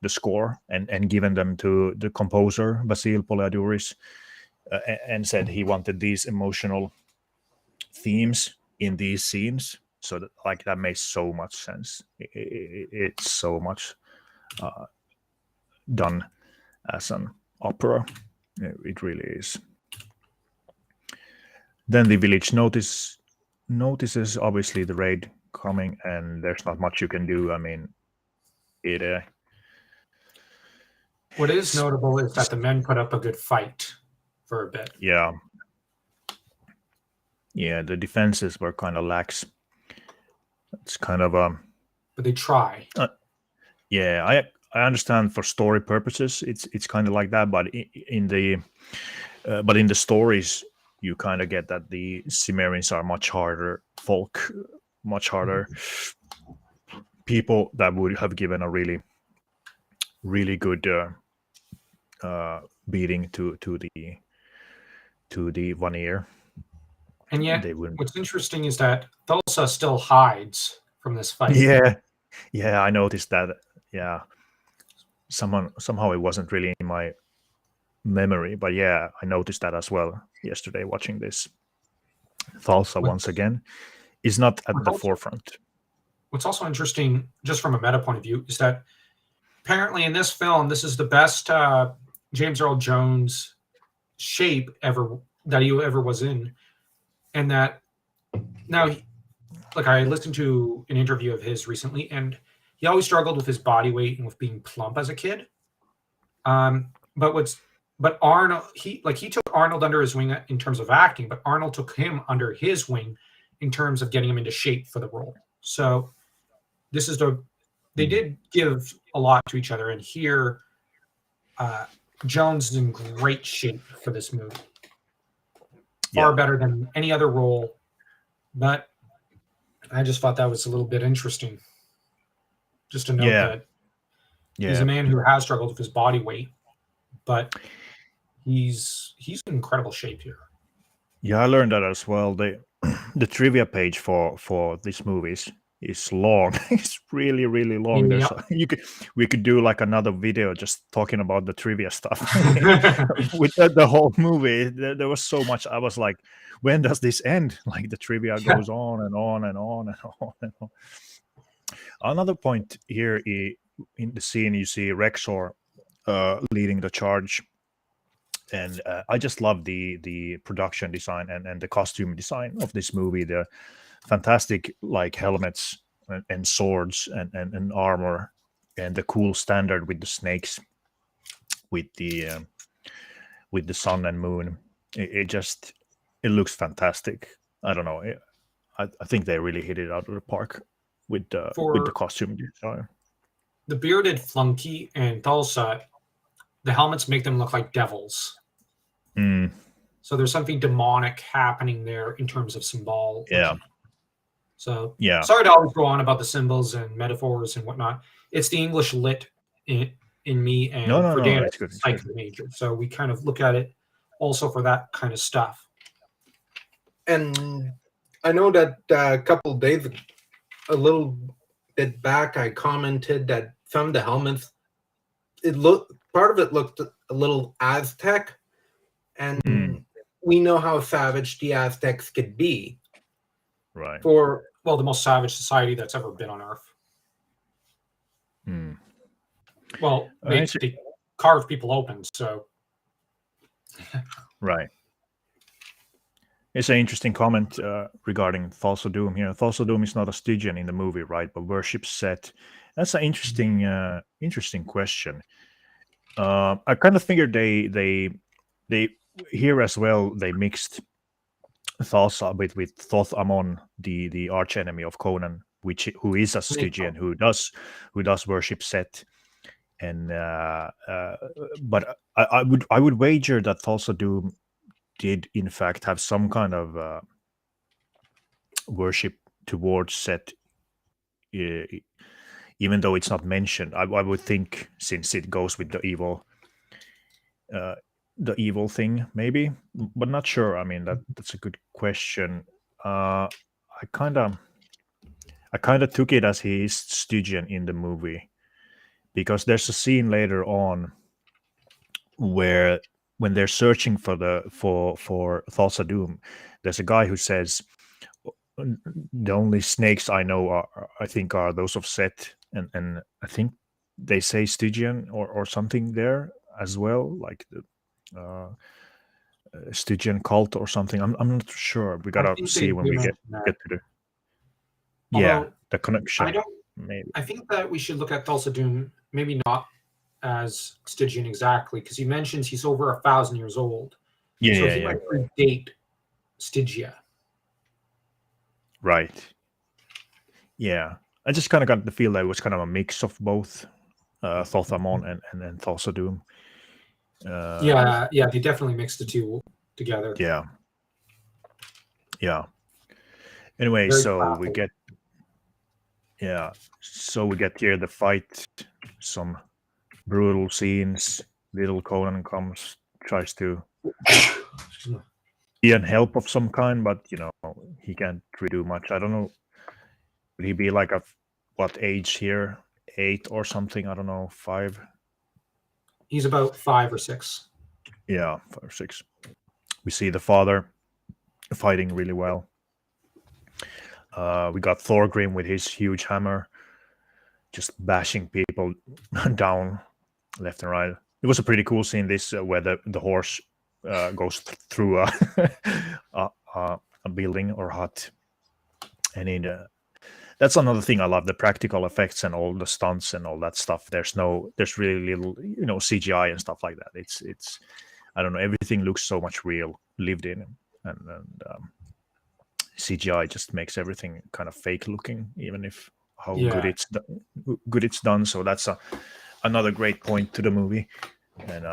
score, and given them to the composer Vasil Poliadouris, and said he wanted these emotional themes in these scenes. So that makes so much sense. It's so much done as an opera. It really is. Then the village notices obviously the raid coming, and there's not much you can do. I mean, it. What is notable is that the men put up a good fight for a bit. Yeah. The defenses were kind of lax. It's kind of But they try. I understand for story purposes it's kind of like that, but in the stories you kind of get that the Cimmerians are much harder folk, much harder people that would have given a really, really good beating to the Vanir. And yet, They wouldn't. what's interesting is that Thulsa still hides from this fight. Yeah, I noticed that. Yeah, somehow it wasn't really in my memory, but yeah, I noticed that as well yesterday watching this. Thulsa once again is not at the forefront. What's also interesting, just from a meta point of view, is that apparently in this film, this is the best James Earl Jones shape that he ever was in, and that now, like I listened to an interview of his recently, and he always struggled with his body weight and with being plump as a kid. But Arnold, he took Arnold under his wing in terms of acting, but Arnold took him under his wing in terms of getting him into shape for the role. So this is they did give a lot to each other, and here Jones is in great shape for this movie. Far better than any other role, but I just thought that was a little bit interesting. Just to note that he's a man who has struggled with his body weight, but he's in incredible shape here. Yeah, I learned that as well. The trivia page for these movies is long. It's really, really long. We could do like another video just talking about the trivia stuff. With the whole movie, there was so much. I was like, when does this end? Like the trivia goes on and on and on and on and on. Another point here in the scene, you see Rexor leading the charge, and I just love the production design and the costume design of this movie. The fantastic like helmets and swords and armor, and the cool standard with the snakes, with the sun and moon. It looks fantastic. I don't know. I think they really hit it out of the park with the costume design. The bearded flunky and Thulsa, the helmets make them look like devils. So there's something demonic happening there in terms of symbol. Yeah. So yeah. Sorry to always go on about the symbols and metaphors and whatnot. It's the English lit in me, and for Dan, it's good. Psych major. So we kind of look at it also for that kind of stuff. And I know that a little bit back, I commented that some of the helmets, part of it looked a little Aztec, and we know how savage the Aztecs could be. Right. The most savage society that's ever been on Earth. Well, they carve people open, so Right. It's an interesting comment regarding Thulsa Doom here. Thulsa Doom is not a Stygian in the movie, right? But worships Set. That's an interesting question. I kind of figured they here as well they mixed Thulsa with Thoth Amon, the arch enemy of Conan, who is a Stygian who does worship Set. And but I would wager that Thulsa Doom did in fact have some kind of worship towards Set, even though it's not mentioned. I would think, since it goes with the evil thing, maybe, but not sure. I mean, that's a good question. I kind of took it as he is Stygian in the movie, because there's a scene later on where, when they're searching for Thulsa Doom, there's a guy who says, "The only snakes I know are those of Set," and I think they say Stygian or something there as well, like the Stygian cult or something. I'm not sure. We gotta see when we get to the the connection. Maybe. I think that we should look at Thulsa Doom, maybe not as Stygian exactly, because he mentions he's over 1,000 years old. So he might predate Stygia. Right. Yeah. I just kind of got the feel that it was kind of a mix of both Thoth Amon and Thulsa Doom. Yeah, they definitely mixed the two together. Yeah. Anyway, Very so powerful. we get here the fight, some brutal scenes. Little Conan tries to be an help of some kind, but he can't really do much. I don't know. Would he be like what age here? 8 or something? I don't know. 5. He's about 5 or 6. Yeah, 5 or 6. We see the father fighting really well. We got Thorgrim with his huge hammer, just bashing people down left and right. It was a pretty cool scene, this where the horse goes through a building or hut, and that's another thing I love, the practical effects and all the stunts and all that stuff. There's really little CGI and stuff like that. It's I don't know, everything looks so much real, lived in, and CGI just makes everything kind of fake looking, even if good it's done. So that's another great point to the movie. And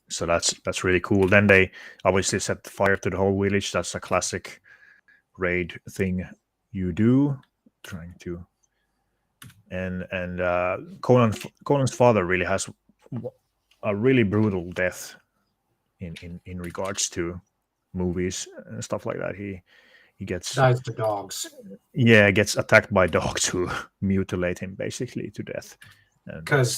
so that's really cool. Then they obviously set fire to the whole village. That's a classic raid thing you do, trying to. And Conan's father really has a really brutal death in regards to movies and stuff like that. He dies to dogs. Yeah, gets attacked by dogs who mutilate him basically to death. Because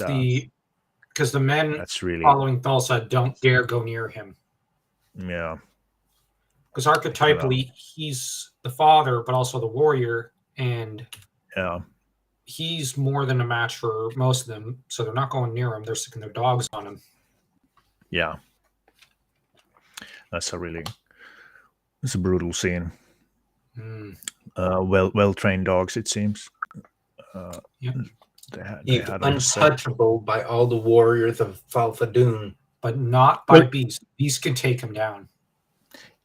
the men really following Thulsa don't dare go near him. Yeah. Because archetypally, he's the father, but also the warrior, and he's more than a match for most of them. So they're not going near him; they're sticking their dogs on him. Yeah, it's a brutal scene. Well trained dogs, it seems. He's untouchable by all the warriors of Thulsa Doom, but not by Beast. Beast can take him down.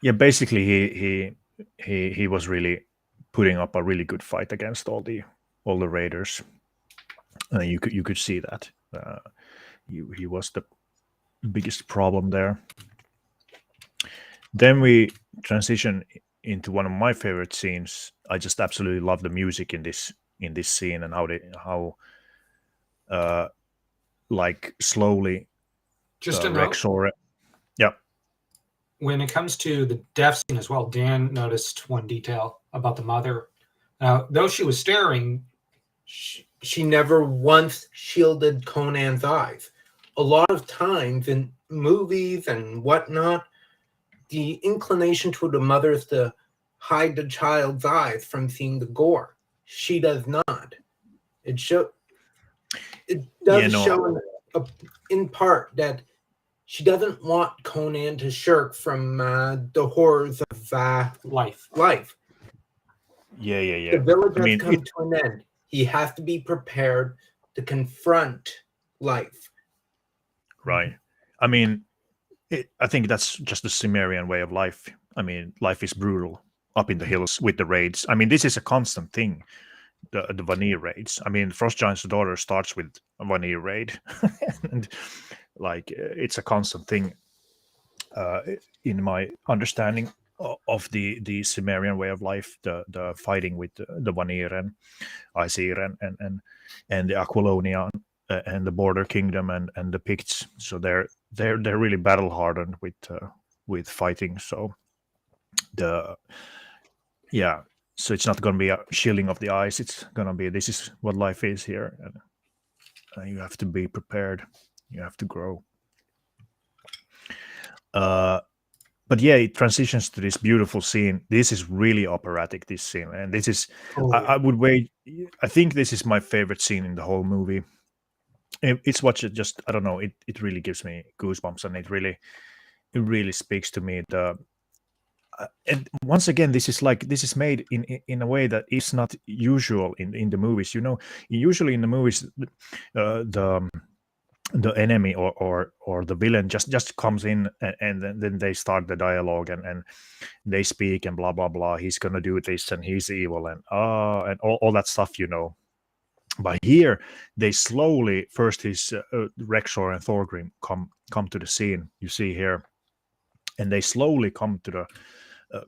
Yeah, basically, he was really putting up a really good fight against all the raiders. You could see that he was the biggest problem there. Then we transition into one of my favorite scenes. I just absolutely love the music in this scene, and how like slowly just a Rexor. Yeah. When it comes to the death scene as well, Dan noticed one detail about the mother. Now, though she was staring, she never once shielded Conan's eyes. A lot of times in movies and whatnot, the inclination to the mother is to hide the child's eyes from seeing the gore. she does not. It does show in part that she doesn't want Conan to shirk from the horrors of Life. Yeah. The village I has mean, come to an end. He has to be prepared to confront life. right. I mean, I think that's just the Sumerian way of life. I mean, life is brutal up in the hills with the raids. I mean, this is a constant thing. The Vanir raids. I mean, Frost Giant's daughter starts with a Vanir raid, and like it's a constant thing. In my understanding of the Sumerian way of life, the fighting with the Vanir and Aesir and the Aquilonia and the Border Kingdom and the Picts. So they're really battle hardened with fighting. So so it's not going to be a shilling of the ice. It's going to be, this is what life is here, and you have to be prepared. You have to grow. But yeah, it transitions to this beautiful scene. This is really operatic, this scene, and this is I would wait. I think this is my favorite scene in the whole movie. It's what you just, I don't know. It really gives me goosebumps, and it really speaks to me. And once again, this is made in a way that is not usual in the movies. You know, usually in the movies, the enemy or the villain just comes in, and then they start the dialogue, and they speak and blah blah blah. He's gonna do this, and he's evil, and all that stuff, you know. But here they slowly, first his Rexor and Thorgrim come to the scene. You see here, and they slowly come to the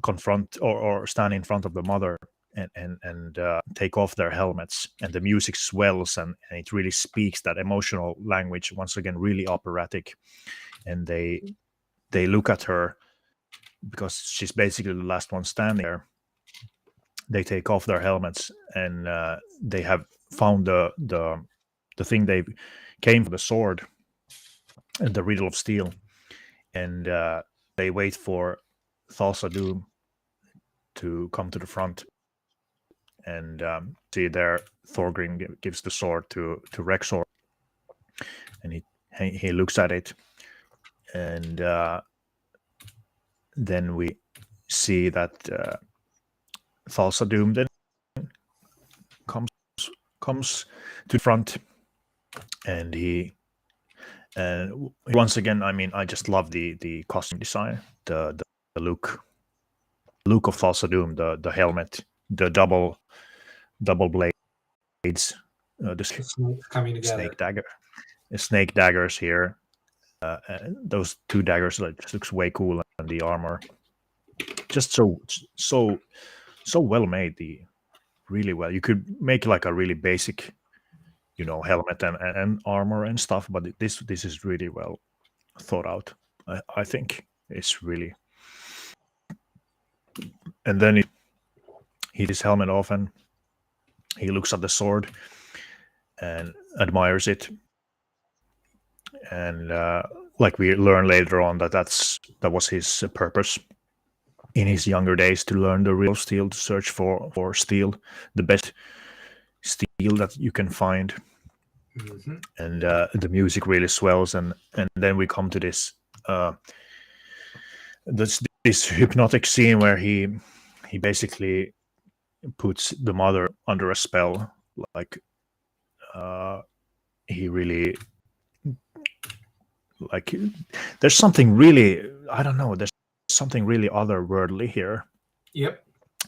confront or stand in front of the mother and take off their helmets, and the music swells, and it really speaks that emotional language, once again really operatic. And they look at her because she's basically the last one standing there. They take off their helmets, and they have found the thing they came for, the sword and the riddle of steel, and they wait for Thulsa Doom to come to the front. And see there, Thorgrim gives the sword to Rexor, and he looks at it, and then we see that Thulsa Doom then comes to the front, and he once again, I mean, I just love the costume design, the look of Thulsa Doom, the helmet, the double blades, the Coming together. snake daggers here. Those two daggers, like, just looks way cool, and the armor, just so well made. Really well. You could make like a really basic, you know, helmet and armor and stuff, but this is really well thought out. I think it's really. And then he takes his helmet off, and he looks at the sword and admires it. And like we learn later on, that was his purpose in his younger days, to learn the real steel, to search for steel, the best steel that you can find. Mm-hmm. And the music really swells, and then we come to this this hypnotic scene where he basically puts the mother under a spell. Like he really, like, there's something really, I don't know, there's something really otherworldly here. Yep.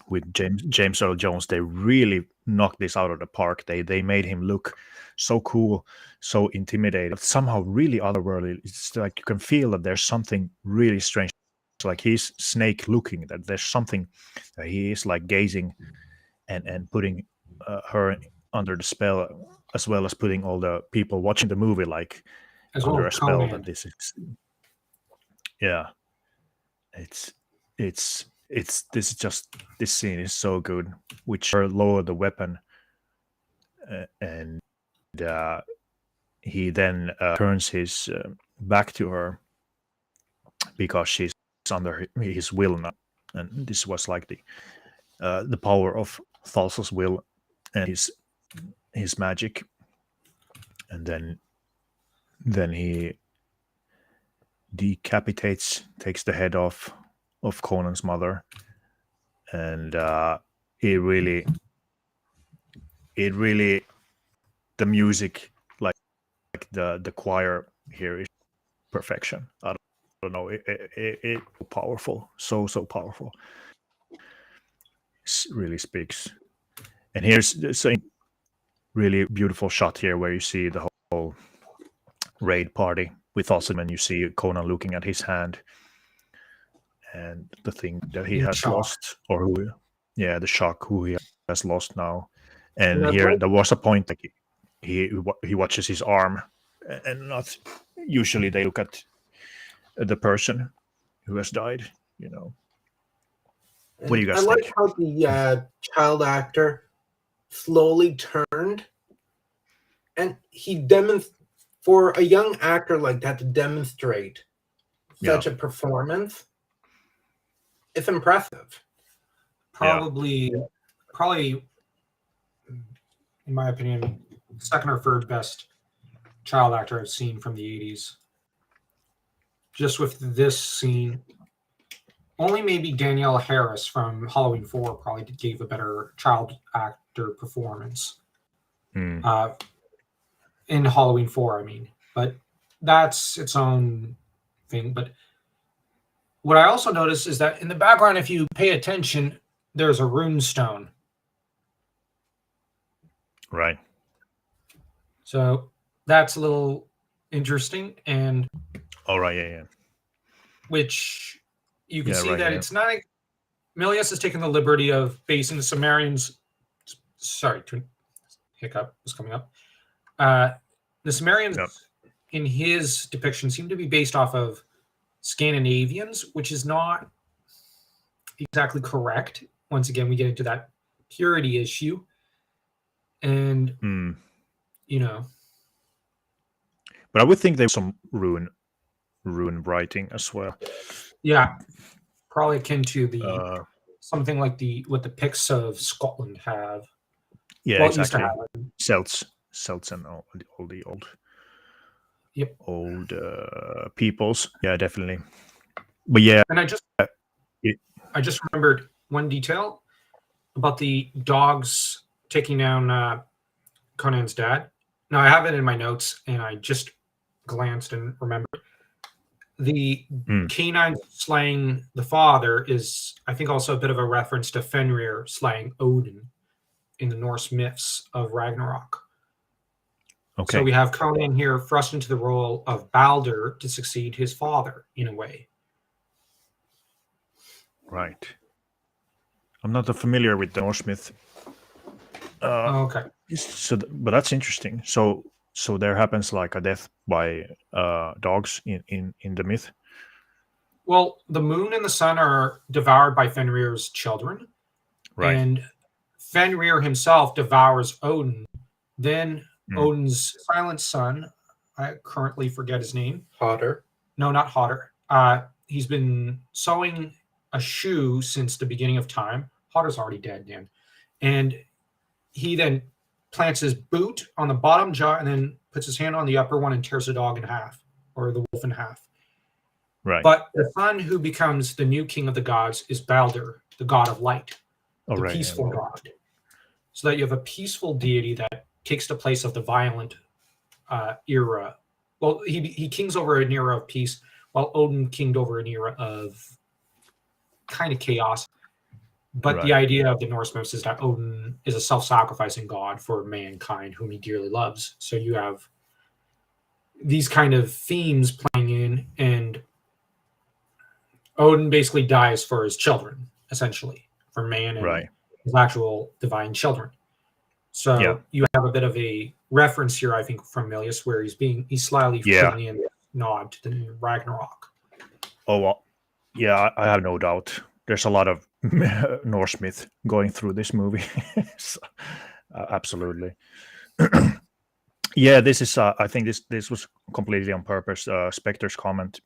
With James Earl Jones, they really knocked this out of the park. They made him look so cool, so intimidating, somehow really otherworldly. It's like you can feel that there's something really strange. It's like he's snake looking, that there's something that he is like gazing and putting her under the spell, as well as putting all the people watching the movie like As under well a as spell. Conan. That this is, yeah, it's this scene is so good. Which her lower the weapon, and he then turns his back to her because she's under his will now. And this was like the power of Thulsa's will and his magic, and then he decapitates, takes the head off of Conan's mother, and it really, the music, like the choir here is perfection. I don't know, it powerful, so powerful. It really speaks. And here's a really beautiful shot here where you see the whole raid party with also when you see Conan looking at his hand and the thing that he In has shock. lost, or the shock who he has lost now. And And that's here right. there was a point like he watches his arm, and not usually they look at the person who has died. What do you I guys like think? how the child actor slowly turned, and he for a young actor like that to demonstrate such a performance. It's impressive. Probably, in my opinion, second or third best child actor I've seen from the 80s. Just with this scene, only maybe Danielle Harris from Halloween 4 probably gave a better child actor performance. Hmm. In Halloween 4, I mean. But that's its own thing. But what I also noticed is that in the background, if you pay attention, there's a rune stone. Right. So that's a little interesting, and All right. Yeah. which you can Yeah, see right, that yeah. it's not. Milius has taken the liberty of basing the Sumerians. Sorry, hiccup was coming up. The Sumerians, Yep. in his depiction, seem to be based off of Scandinavians, which is not exactly correct. Once again, we get into that purity issue, and Hmm. But I would think there was some rune writing as well. Yeah, probably akin to the something like what the Picts of Scotland have. Yeah, Well, exactly. Used to have Celts and all the old. Yep. Old peoples. Yeah, definitely. But yeah, and I just remembered one detail about the dogs taking down Conan's dad. Now I have it in my notes, and I just glanced and remembered. The canine slaying the father is, I think, also a bit of a reference to Fenrir slaying Odin in the Norse myths of Ragnarok. Okay. So we have Conan here thrust into the role of Balder to succeed his father in a way. Right. I'm not familiar with the Norse myth. Okay. But that's interesting. So there happens like a death by dogs in the myth. Well, the moon and the sun are devoured by Fenrir's children. Right. And Fenrir himself devours Odin. Then Odin's silent son, I currently forget his name. Hotter. No, not Hotter. He's been sewing a shoe since the beginning of time. Hotter's already dead, Dan. And he then plants his boot on the bottom jaw and then puts his hand on the upper one and tears the dog in half, or the wolf in half. Right. But the son who becomes the new king of the gods is Balder, the god of light, the peaceful god. So that you have a peaceful deity that takes the place of the violent era. Well, he kings over an era of peace, while Odin kinged over an era of kind of chaos. But the idea of the Norse myths is that Odin is a self-sacrificing god for mankind whom he dearly loves. So you have these kind of themes playing in, and Odin basically dies for his children, essentially, for man and his actual divine children. So you have a bit of a reference here, I think, from Milius, where he's slyly putting in a nod to the Ragnarok. Oh, well, yeah, I have no doubt. There's a lot of Norse myth going through this movie. So, absolutely. Yeah, this is. I think this was completely on purpose. Spectre's comment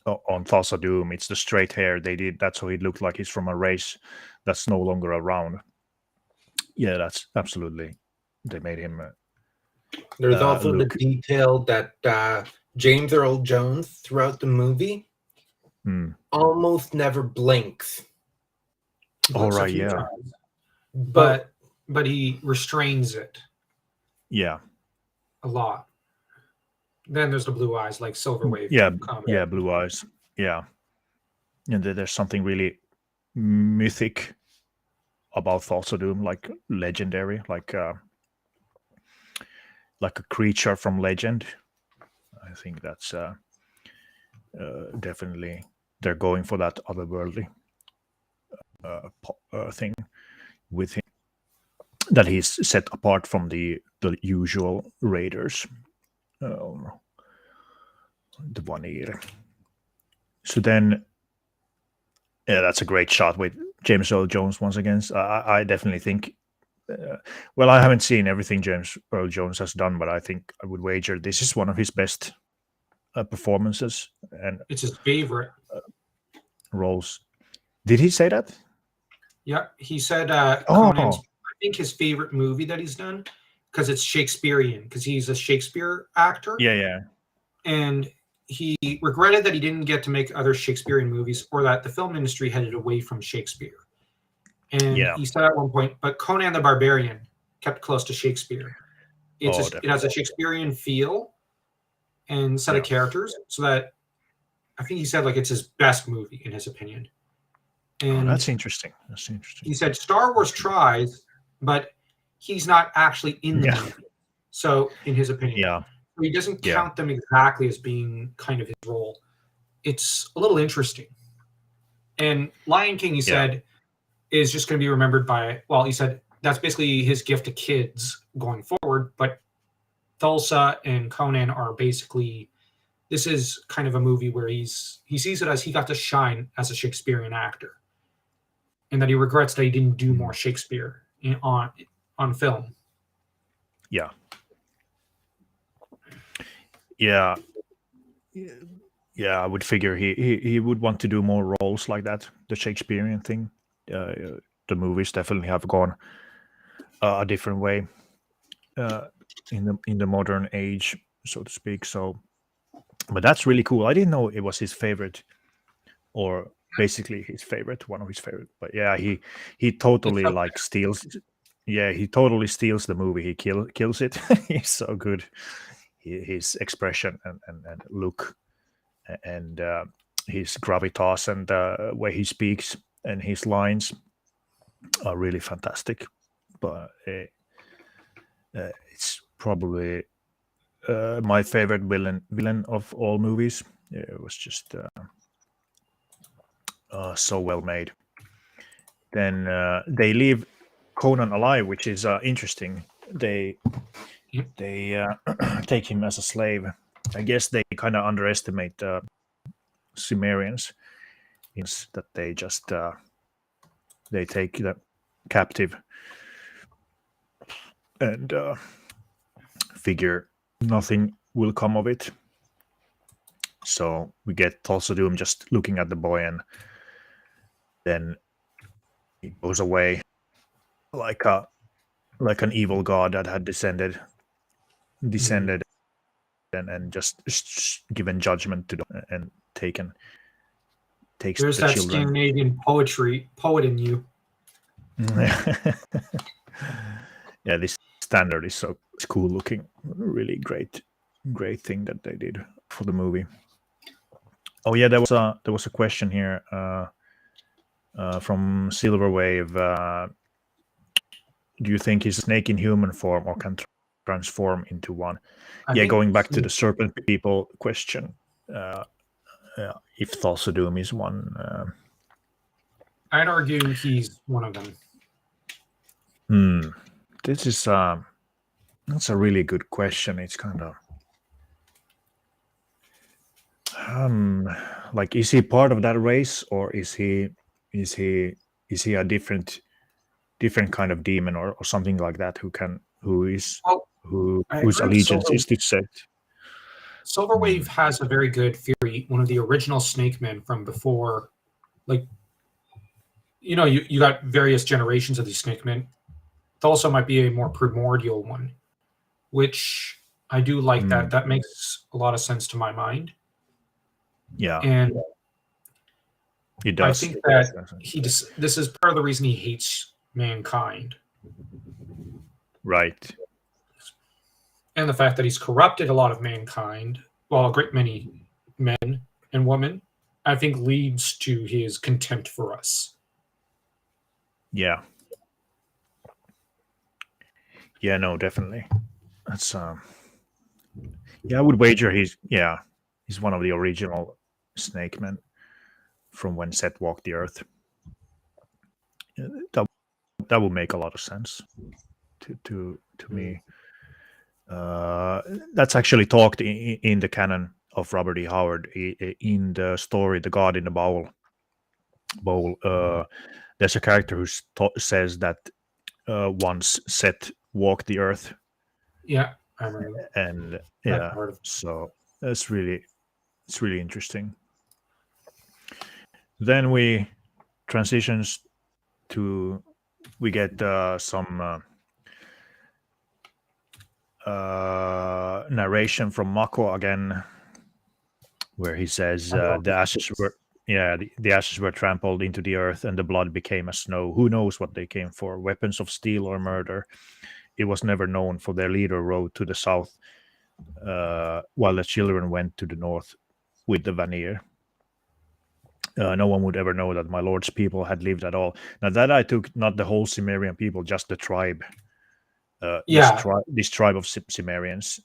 on Thassa Doom. It's the straight hair they did. That's how he looked like. He's from a race that's no longer around. Yeah, that's absolutely. They made him. There's also Luke. the detail that James Earl Jones throughout the movie almost never blinks. He Oh blinks a right, few yeah, times, But but he restrains it yeah, a lot. Then there's the blue eyes, like Silver Wave yeah, combat. yeah. Blue eyes. Yeah, and there's something really mythic about Thoughts of Doom, like legendary, like a creature from legend. I think that's definitely they're going for that otherworldly thing with him, that he's set apart from the usual raiders. The Vanir. So then, yeah, that's a great shot with James Earl Jones once again. I definitely think. Well, I haven't seen everything James Earl Jones has done, but I think I would wager this is one of his best performances and It's his favorite. roles. Did he say that? Yeah, he said Oh, Conan's, I think, his favorite movie that he's done because it's Shakespearean, because he's a Shakespeare actor. yeah. And he regretted that he didn't get to make other Shakespearean movies, or that the film industry headed away from Shakespeare. And Yeah. he said at one point, but Conan the Barbarian kept close to Shakespeare. It has a Shakespearean feel and set of characters, so that I think he said like it's his best movie in his opinion. And that's interesting. he said Star Wars tries, but he's not actually in the movie. So in his opinion, he doesn't count them exactly as being kind of his role. It's a little interesting. And Lion King, he said, is just going to be remembered by, well, he said that's basically his gift to kids going forward. But Thulsa and Conan are basically, this is kind of a movie where he sees it as he got to shine as a Shakespearean actor, and that he regrets that he didn't do more Shakespeare on film. Yeah. I would figure he would want to do more roles like that. The Shakespearean thing. The movies definitely have gone a different way in the modern age, so to speak. So, but that's really cool. I didn't know it was his favorite, or basically his favorite, one of his favorite. But yeah, he totally like steals. Yeah, he totally steals the movie. He kills it. He's so good. His expression and look and his gravitas and the way he speaks and his lines are really fantastic. But it's probably my favorite villain of all movies. It was just so well made. Then they leave Conan alive, which is interesting. They take him as a slave. I guess they kind of underestimate Cimmerians, in that they just they take the captive and figure nothing will come of it. So we get Tulsa Doom just looking at the boy, and then he goes away like an evil god that had descended and just given judgment to them and takes There's the that children. Scandinavian poet in you. Yeah, this standard is so cool looking. Really great thing that they did for the movie. Oh yeah, there was a question here from Silver Wave. Do you think he's a snake in human form or can transform into one? Going back to the serpent people question, if Thulsa Doom is one. I'd argue he's one of them. This is that's a really good question. It's kind of like, is he part of that race, or is he a different kind of demon or something like that whose allegiance is to set? Silverwave has a very good theory. One of the original Snake Men from before, like, you got various generations of these Snake Men. Thulsa might be a more primordial one, which I do like. That makes a lot of sense to my mind. Yeah, And it I does. think that this is part of the reason he hates mankind. Right. And the fact that he's corrupted a lot of mankind, well, a great many men and women, I think leads to his contempt for us. Yeah. Yeah, no, definitely. That's yeah, I would wager he's one of the original snake men from when Seth walked the earth. That would make a lot of sense to me. That's actually talked in the canon of Robert E. Howard in the story "The God in the Bowl." There's a character who says that once Seth walked the earth. Yeah, I remember. And yeah, so it's really interesting. Then we transitions to we get some narration from Mako again, where he says the ashes were trampled into the earth and the blood became as snow. Who knows what they came for? Weapons of steel or murder? It was never known, for their leader rode to the south, while the children went to the north with the Vanir. No one would ever know that my lord's people had lived at all. Now that I took not the whole Cimmerian people, just the tribe. This tribe of Cimmerians.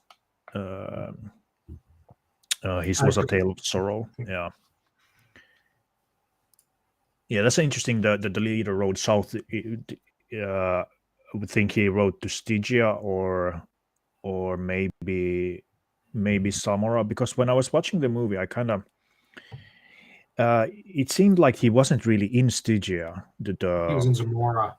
His was a tale of sorrow. Yeah. Yeah, that's interesting. The leader rode south. I would think he rode to Stygia or maybe Samora, because when I was watching the movie, I kind of it seemed like he wasn't really in Stygia. He was in Zamora.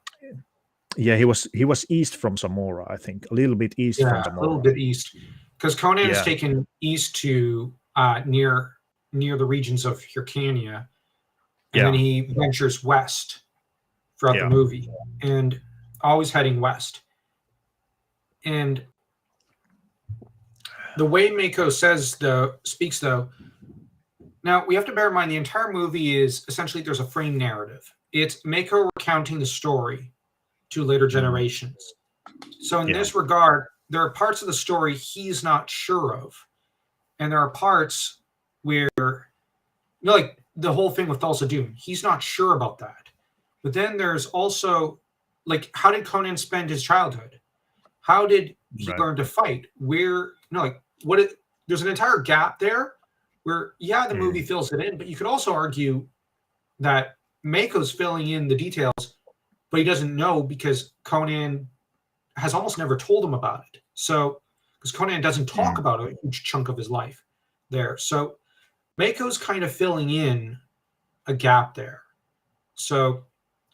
Yeah, he was east from Zamora, I think, a little bit east from Zamora. A little bit east, because Conan is taken east to near the regions of Hyrcania, and then he ventures west throughout the movie, and always heading west. And the way Mako speaks though, now we have to bear in mind the entire movie is essentially there's a frame narrative. It's Mako recounting the story to later generations. So in this regard, there are parts of the story he's not sure of, and there are parts where, like the whole thing with Thulsa Doom, he's not sure about that. But then there's also, like, how did Conan spend his childhood? How did he learn to fight? There's an entire gap there where, the movie fills it in, but you could also argue that Mako's filling in the details, but he doesn't know because Conan has almost never told him about it. So, because Conan doesn't talk about a huge chunk of his life there. So, Mako's kind of filling in a gap there. So,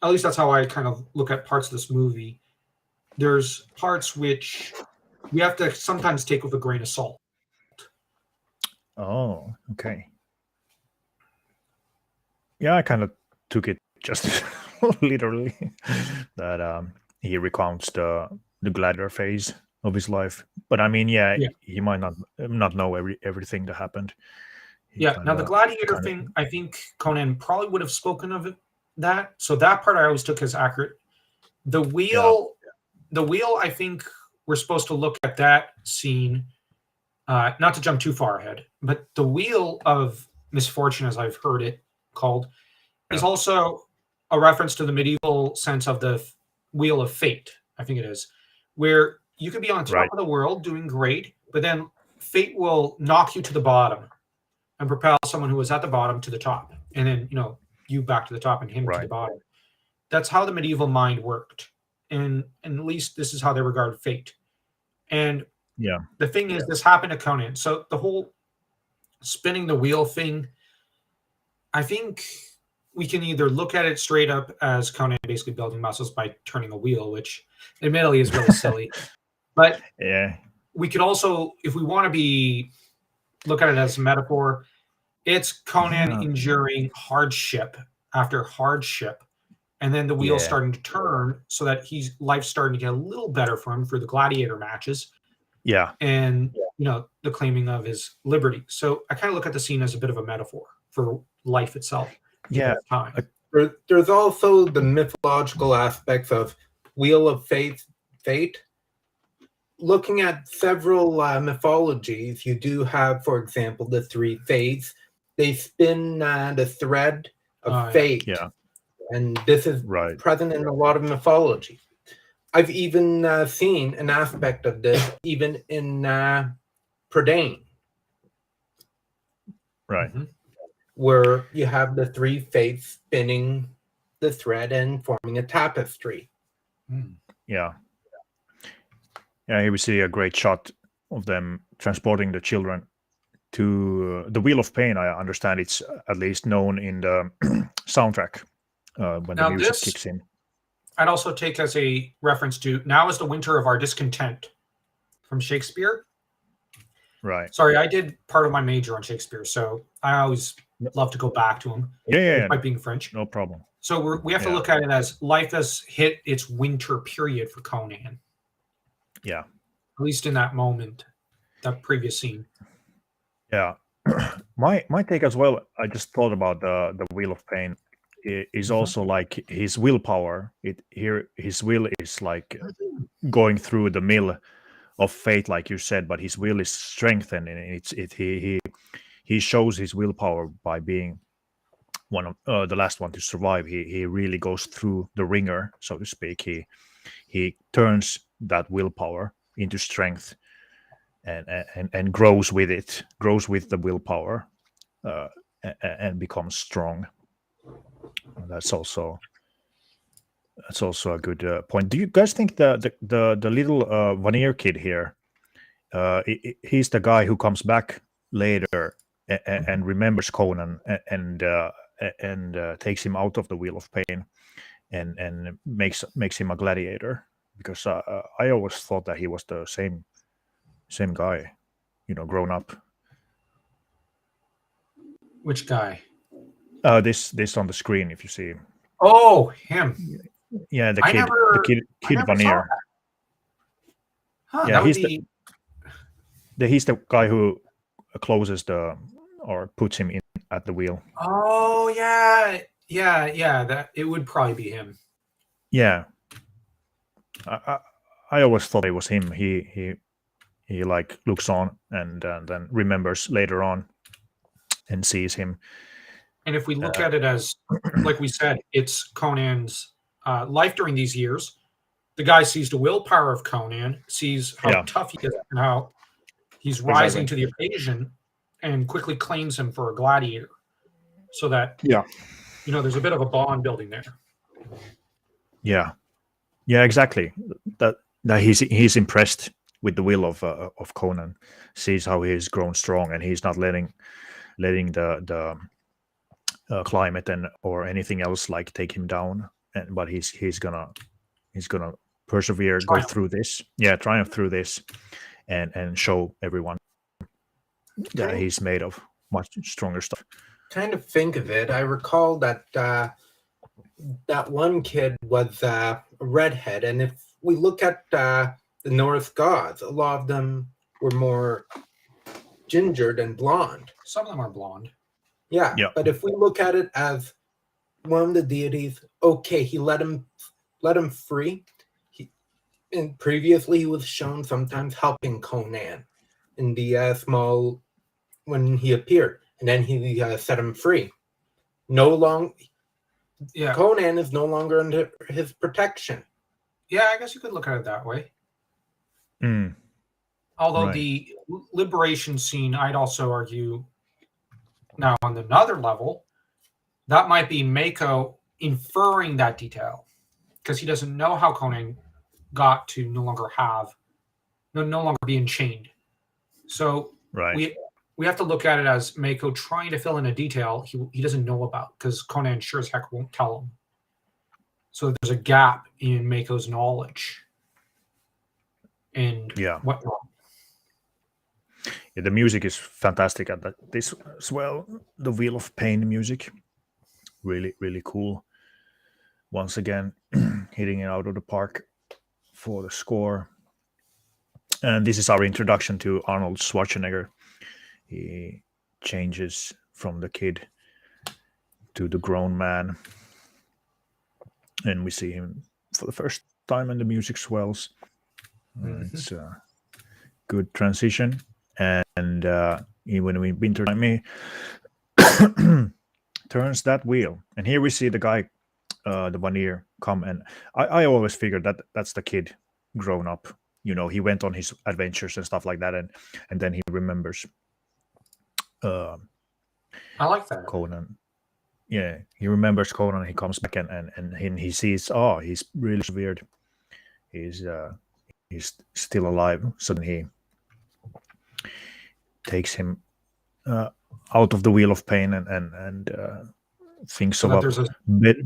at least that's how I kind of look at parts of this movie. There's parts which we have to sometimes take with a grain of salt. Oh, okay. Yeah, I kind of took it just literally that he recounts the gladiator phase of his life. But I mean, he might not know everything that happened. Now the gladiator thing, I think Conan probably would have spoken of it, that. So that part I always took as accurate. The wheel, I think we're supposed to look at that scene, not to jump too far ahead, but the wheel of misfortune, as I've heard it called, is also a reference to the medieval sense of the wheel of fate, I think it is, where you could be on top of the world doing great, but then fate will knock you to the bottom and propel someone who was at the bottom to the top, and then you back to the top and him to the bottom. That's how the medieval mind worked, and at least this is how they regard fate. And the thing is, this happened to Conan. So the whole spinning the wheel thing, I think we can either look at it straight up as Conan basically building muscles by turning a wheel, which admittedly is really silly. But we could also, if we want to look at it as a metaphor, it's Conan enduring hardship after hardship and then the wheel's Yeah. starting to turn, so that life's starting to get a little better for him through the gladiator matches Yeah. and the claiming of his liberty. So I kind of look at the scene as a bit of a metaphor for life itself. Yeah. Time. There's also the mythological aspects of Wheel of Fate. Looking at several mythologies, you do have, for example, the three fates. They spin the thread of fate, Yeah. and this is Right. present in a lot of mythology. I've even seen an aspect of this even in Prydain, Right. where you have the three fates spinning the thread and forming a tapestry. Yeah. Yeah, here we see a great shot of them transporting the children to the Wheel of Pain. I understand it's at least known in the soundtrack when Now the music this- kicks in. I'd also take as a reference to "Now is the winter of our discontent" from Shakespeare. Right. Sorry, I did part of my major on Shakespeare, so I always love to go back to him, Yeah. despite being French. No problem. So we have to Yeah. look at it as life has hit its winter period for Conan, Yeah. at least in that moment, that previous scene. Yeah. my take as well, I just thought about the Wheel of Pain is also like his willpower. His will is like going through the mill of fate, like you said, but his will is strengthened, and he shows his willpower by being one of the last one to survive. He really goes through the ringer, so to speak. He turns that willpower into strength and grows with it, grows with the willpower, and becomes strong. That's also a good point. Do you guys think the little Vanir kid here, he's the guy who comes back later and remembers Conan and takes him out of the Wheel of Pain and makes him a gladiator? Because I always thought that he was the same guy, grown up. Which guy? This on the screen, if you see. Oh, him. Yeah, the I kid, never- the kid, I kid never saw Vanir. that. Huh, Yeah, that would he's be. he's the guy who closes or puts him in at the wheel. Oh yeah. That it would probably be him. Yeah, I always thought it was him. He like looks on and then remembers later on and sees him. And if we look at it as, like we said, it's Conan's life during these years. The guy sees the willpower of Conan, sees how Yeah. tough he is and how he's rising to the occasion, and quickly claims him for a gladiator. So that there's a bit of a bond building there. Yeah, exactly. That he's impressed with the will of Conan, sees how he's grown strong, and he's not letting the climate or anything else like take him down. But he's gonna persevere, Triumph. go through this, triumph through this, and show everyone that he's made of much stronger stuff. Kind of think of it, I recall that that one kid was a redhead, and if we look at the Norse gods, a lot of them were more gingered and blonde. Some of them are blonde. Yeah, Yeah. but if we look at it as one of the deities, okay, he let him free. And previously he was shown sometimes helping Conan in the small when he appeared, and then he set him free. Yeah. Conan is no longer under his protection. Yeah, I guess you could look at it that way. Mm. Although Right. the liberation scene, I'd also argue, now on another level, that might be Mako inferring that detail, because he doesn't know how Conan got to no longer be enchained. So Right. we have to look at it as Mako trying to fill in a detail he doesn't know about, because Conan sure as heck won't tell him. So there's a gap in Mako's knowledge and whatnot. Yeah, the music is fantastic at this as well. The Wheel of Pain music, really, really cool. once again hitting it out of the park for the score. And this is our introduction to Arnold Schwarzenegger. He changes from the kid to the grown man, and we see him for the first time, and the music swells. It's a good transition, and when we winter time, he turns that wheel, and here we see the guy, the Vanir, come, and I always figured that that's the kid grown up. You know, he went on his adventures and stuff like that, and then he remembers I like that. Conan. Yeah, he remembers Conan. He comes back and he sees, oh, he's really weird. He's still alive. So then he takes him out of the wheel of pain and thinks So that about there's bit.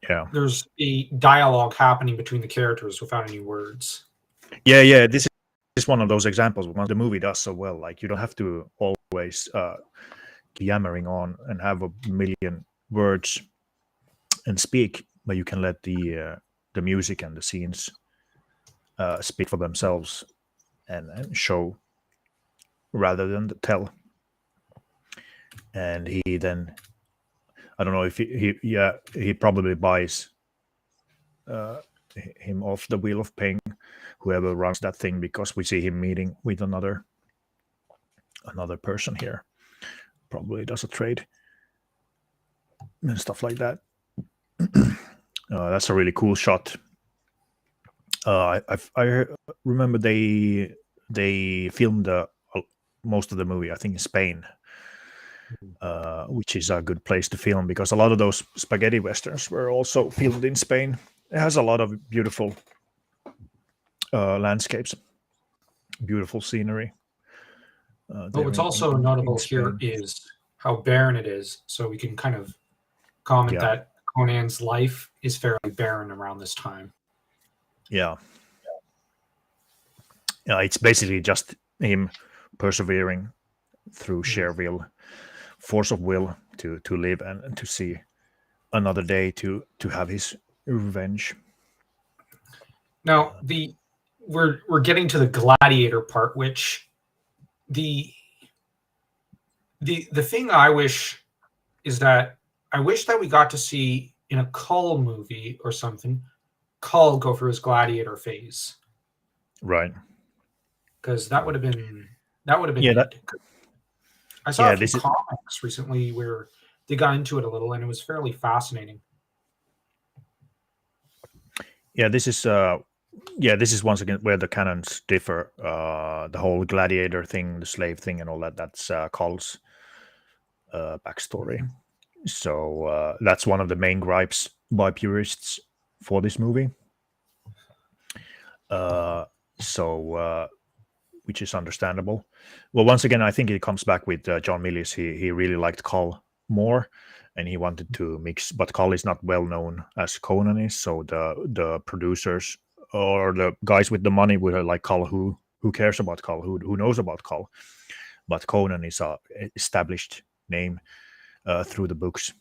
Yeah, there's a dialogue happening between the characters without any words. yeah. This is one of those examples when the movie does so well. Like, you don't have to always yammering on and have a million words and speak, but you can let the music and the scenes speak for themselves and show rather than tell. And he then, I don't know if he probably buys him off the wheel of pain, whoever runs that thing, because we see him meeting with another person here. Probably does a trade and stuff like that. That's a really cool shot. I remember they filmed most of the movie, I think, in Spain, which is a good place to film because a lot of those spaghetti westerns were also filmed in Spain. It has a lot of beautiful landscapes, beautiful scenery. But what's also notable here is how barren it is. So we can kind of comment that Conan's life is fairly barren around this time. Yeah, it's basically just him persevering through sheer will, force of will to live and to see another day to have his revenge. Now we're getting to the gladiator part, which the thing I wish is that I wish that we got to see in a Kull movie or something, Kull go through his gladiator phase. Right. Because that would have been Yeah, neat. I saw a few comics recently where they got into it a little, and it was fairly fascinating. Yeah, this is once again where the canons differ. The whole gladiator thing, the slave thing, and all that. That's Kull's backstory. So that's one of the main gripes by purists for this movie. Which is understandable. Well, once again, I think it comes back with John Milius. He really liked Kull more, and he wanted to mix. But Kull is not well known as Conan is, so the producers or the guys with the money were like, Kull, who cares about Kull? Who knows about Kull? But Conan is a established name through the books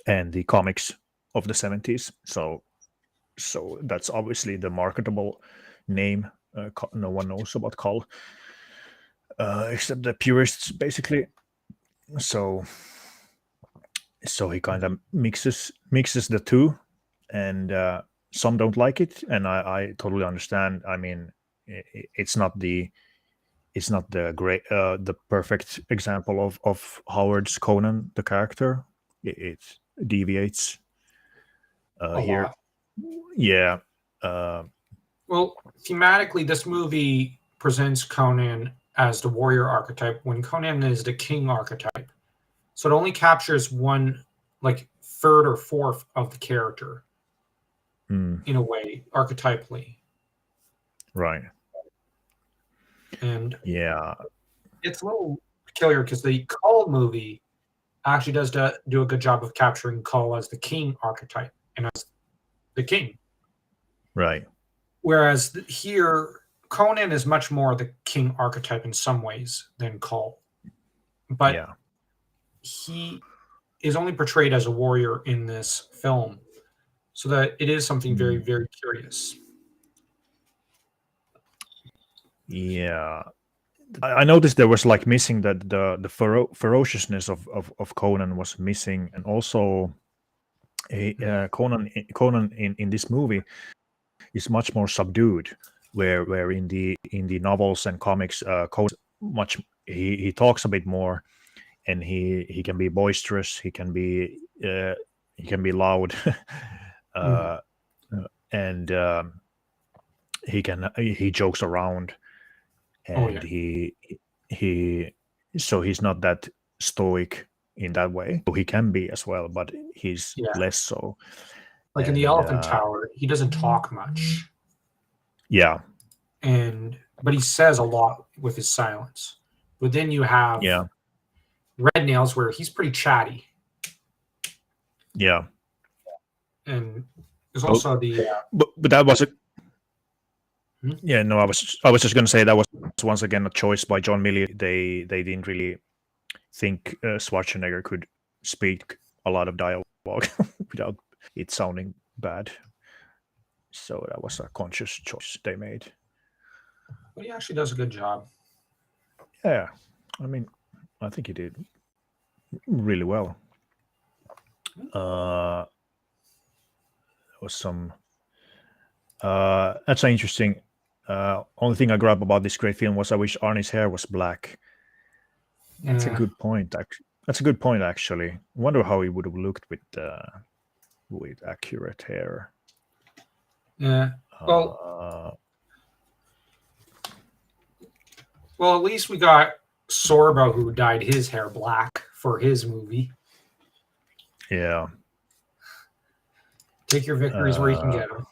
and the comics of the 70s. So that's obviously the marketable name. No one knows about Kull except the purists, basically. So he kind of mixes the two, and some don't like it, and I totally understand. I mean, it's not the great the perfect example of Howard's Conan, the character. It deviates here. Lot. Yeah. Well, thematically, this movie presents Conan as the warrior archetype when Conan is the king archetype. So it only captures one, like, third or fourth of the character in a way, archetypally. Right. And yeah, it's a little peculiar because the Kull movie actually does do a good job of capturing Kull as the king archetype and as the king. Right. Whereas here, Conan is much more the king archetype in some ways than Kull. But he is only portrayed as a warrior in this film, so that it is something very, very curious. Yeah, I noticed there was like missing that the ferociousness of Conan was missing, and also Conan in this movie is much more subdued. Where in the novels and comics, Conan much he talks a bit more, and he can be boisterous. He can be loud, and he jokes around, and he's not that stoic in that way. He can be as well, but he's less so. Like in the Elephant Tower, he doesn't talk much. Yeah. But he says a lot with his silence. But then you have Red Nails, where he's pretty chatty. Yeah. And there's also but that was a yeah, no, I was just going to say that was once again a choice by John Milius. They didn't really think Schwarzenegger could speak a lot of dialogue without it sounding bad. So that was a conscious choice they made. But he actually does a good job. Yeah, I mean, I think he did really well. There was some. That's interesting. Only thing I grabbed about this great film was I wish Arnie's hair was black. That's a good point. That's a good point, actually. I wonder how he would have looked with accurate hair. Yeah. Well, at least we got Sorbo, who dyed his hair black for his movie. Yeah. Take your victories where you can get them.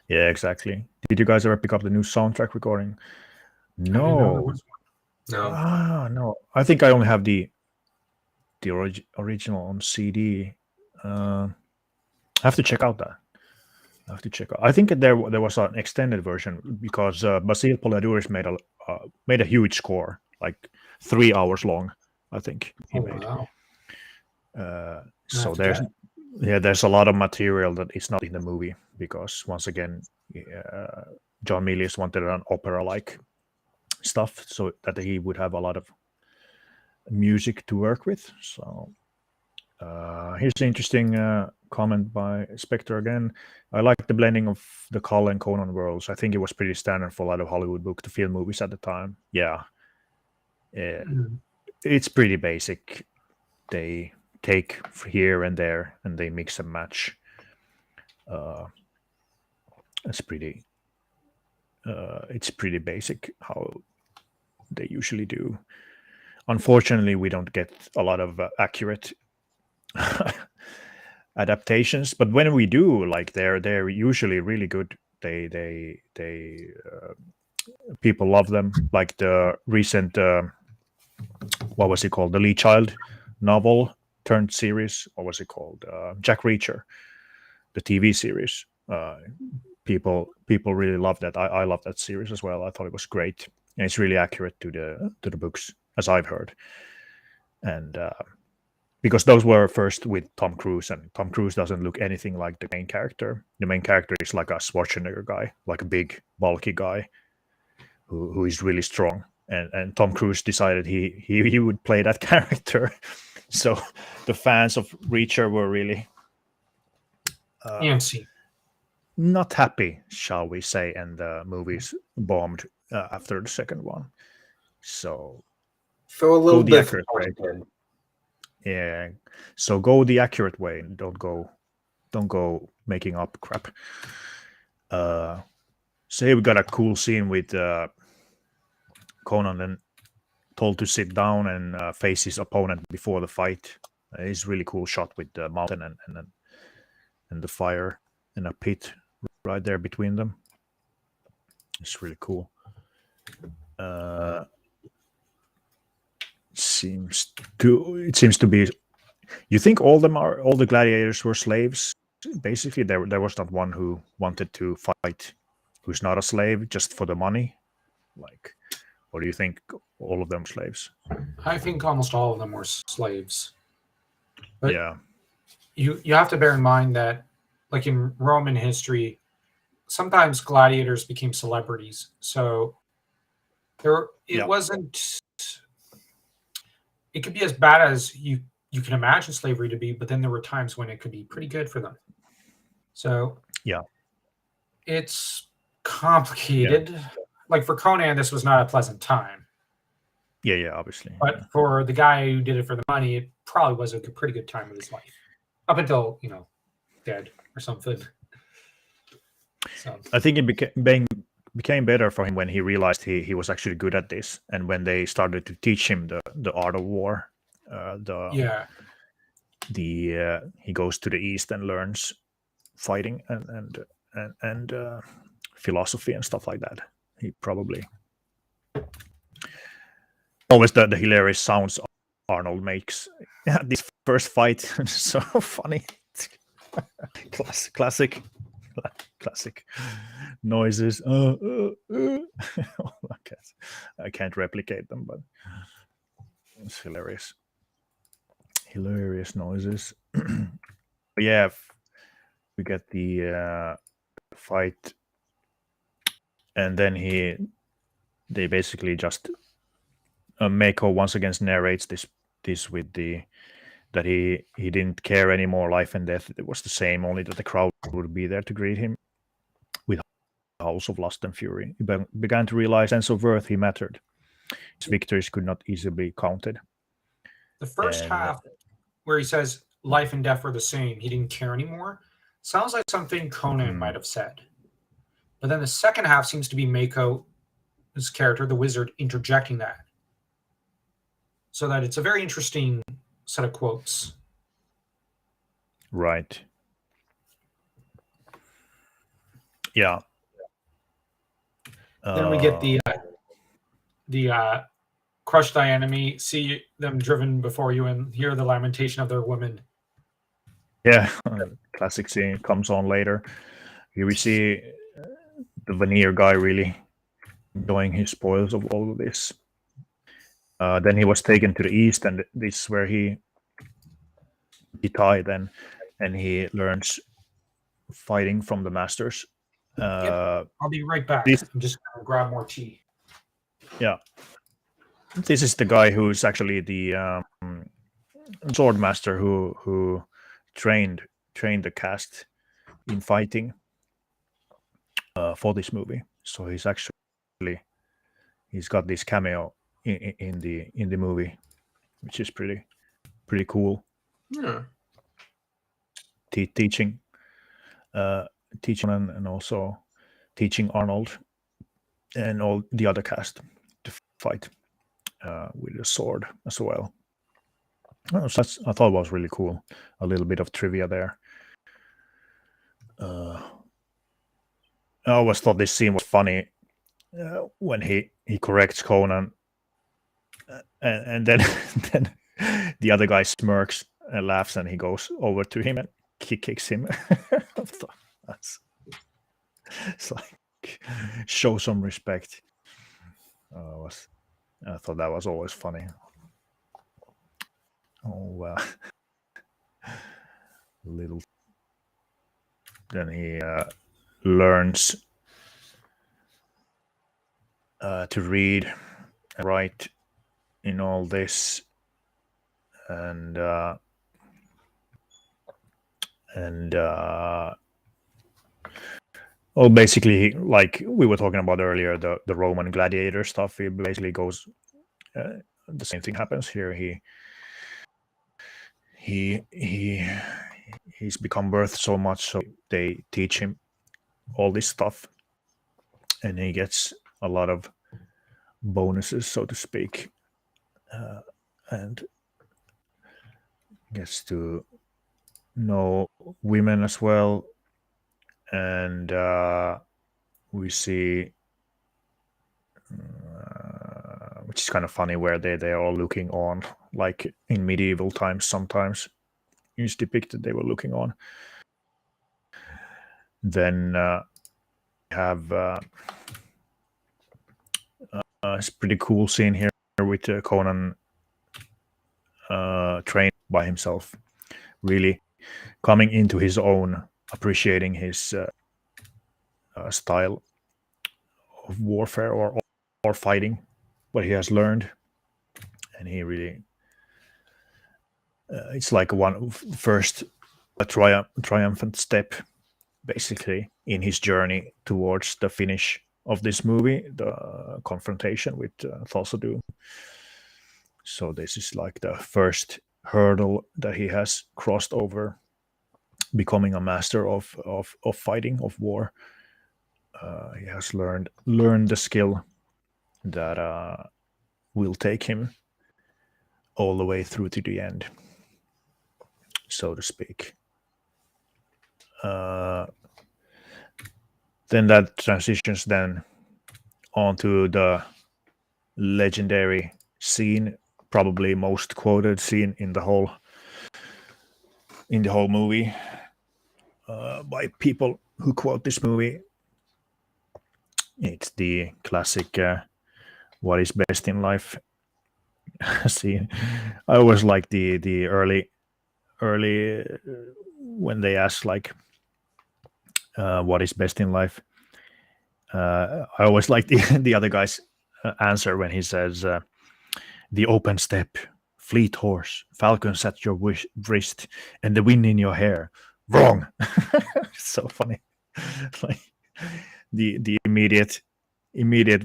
Yeah, exactly. Did you guys ever pick up the new soundtrack recording? No. No. I think I only have the original on CD. I have to check out that. I think there was an extended version because Basile Poledouris made a huge score, like 3 hours long. I think he made. Wow. So there's a lot of material that is not in the movie because once again, John Milius wanted an opera-like stuff so that he would have a lot of music to work with. So here's an interesting comment by Spectre again. I like the blending of the Cull and Conan worlds. I think it was pretty standard for a lot of Hollywood book to film movies at the time. Yeah. It's pretty basic. They take here and there and they mix and match. It's pretty basic how they usually do. Unfortunately, we don't get a lot of accurate adaptations, but when we do, like they're usually really good. They people love them. Like the recent what was it called? The Lee Child novel turned series. What was it called? Jack Reacher, the TV series. People really love that. I love that series as well. I thought it was great, and it's really accurate to the books, as I've heard. And because those were first with Tom Cruise, and Tom Cruise doesn't look anything like the main character. The main character is like a Schwarzenegger guy, like a big, bulky guy who is really strong. And Tom Cruise decided he would play that character. So the fans of Reacher were really antsy, not happy, shall we say, and the movies bombed after the second one. So a little bit accurate way. Yeah. So go the accurate way and don't go making up crap. Say we got a cool scene with Conan and told to sit down and face his opponent before the fight. It's really cool shot with the mountain and the fire and a pit right there between them. It's really cool. It seems to be. You think all the gladiators were slaves? Basically, there was not one who wanted to fight who's not a slave just for the money. Like, or do you think all of them slaves? I think almost all of them were slaves. But yeah, you have to bear in mind that, like in Roman history, sometimes gladiators became celebrities. So it yeah, wasn't. It could be as bad as you can imagine slavery to be, but then there were times when it could be pretty good for them. So yeah, it's complicated. Like for Conan, this was not a pleasant time. yeah. Obviously, But for the guy who did it for the money, it probably was a pretty good time of his life. Up until, dead or something. So I think it became better for him when he realized he was actually good at this, and when they started to teach him the art of war. yeah. He goes to the east and learns fighting and philosophy and stuff like that. He probably always the hilarious sounds Arnold makes. Yeah, this first fight is so funny. Classic noises. I can't replicate them, but it's hilarious. Hilarious noises. But yeah, we get the fight, and then they basically just Mako once again narrates this with that he didn't care anymore. Life and death, it was the same, only that the crowd would be there to greet him with howls of lust and fury. He began to realize sense of worth he mattered. His victories could not easily be counted. The first And, half where he says life and death were the same, he didn't care anymore, sounds like something Conan might have said. But then the second half seems to be Mako's character, the wizard, interjecting that. So that it's a very interesting set of quotes. Right. Yeah. Then we get the crush thy enemy, see them driven before you, and hear the lamentation of their women. Yeah, classic scene comes on later. Here we see the veneer guy really enjoying his spoils of all of this. Then he was taken to the east, and this is where he died and he learns fighting from the masters. I'll be right back. I'm just going to grab more tea. Yeah. This is the guy who's actually the sword master who trained the cast in fighting for this movie. So he's got this cameo in the movie, which is pretty cool. Yeah. Teaching and also teaching Arnold and all the other cast to fight with a sword as well. So I thought it was really cool. A little bit of trivia there. I always thought this scene was funny when he corrects Conan, and then then the other guy smirks and laughs, and he goes over to him and kicks him. It's like, show some respect. I thought that was always funny. Oh, little. Then he learns to read and write in all this, and basically, like we were talking about earlier, the Roman gladiator stuff. He basically goes. The same thing happens here. He's become worth so much, so they teach him all this stuff, and he gets a lot of bonuses, so to speak, and gets to know women as well. And we see, which is kind of funny, where they're all looking on, like in medieval times. Sometimes it's depicted they were looking on. Then have it's a pretty cool scene here with Conan trained by himself really coming into his own, appreciating his style of warfare or fighting, what he has learned, and he really it's like first a triumphant step basically in his journey towards the finish of this movie, the confrontation with Thulsa Doom. So this is like the first hurdle that he has crossed over, becoming a master of fighting, of war. He has learned the skill that will take him all the way through to the end, so to speak. Then that transitions then onto the legendary scene, probably most quoted scene in the whole movie by people who quote this movie. It's the classic "What is best in life" scene. I always like the early when they ask like what is best in life. I always like the other guy's answer when he says the open steppe, fleet horse, falcons at your wrist, and the wind in your hair. Wrong. So funny. Like the immediate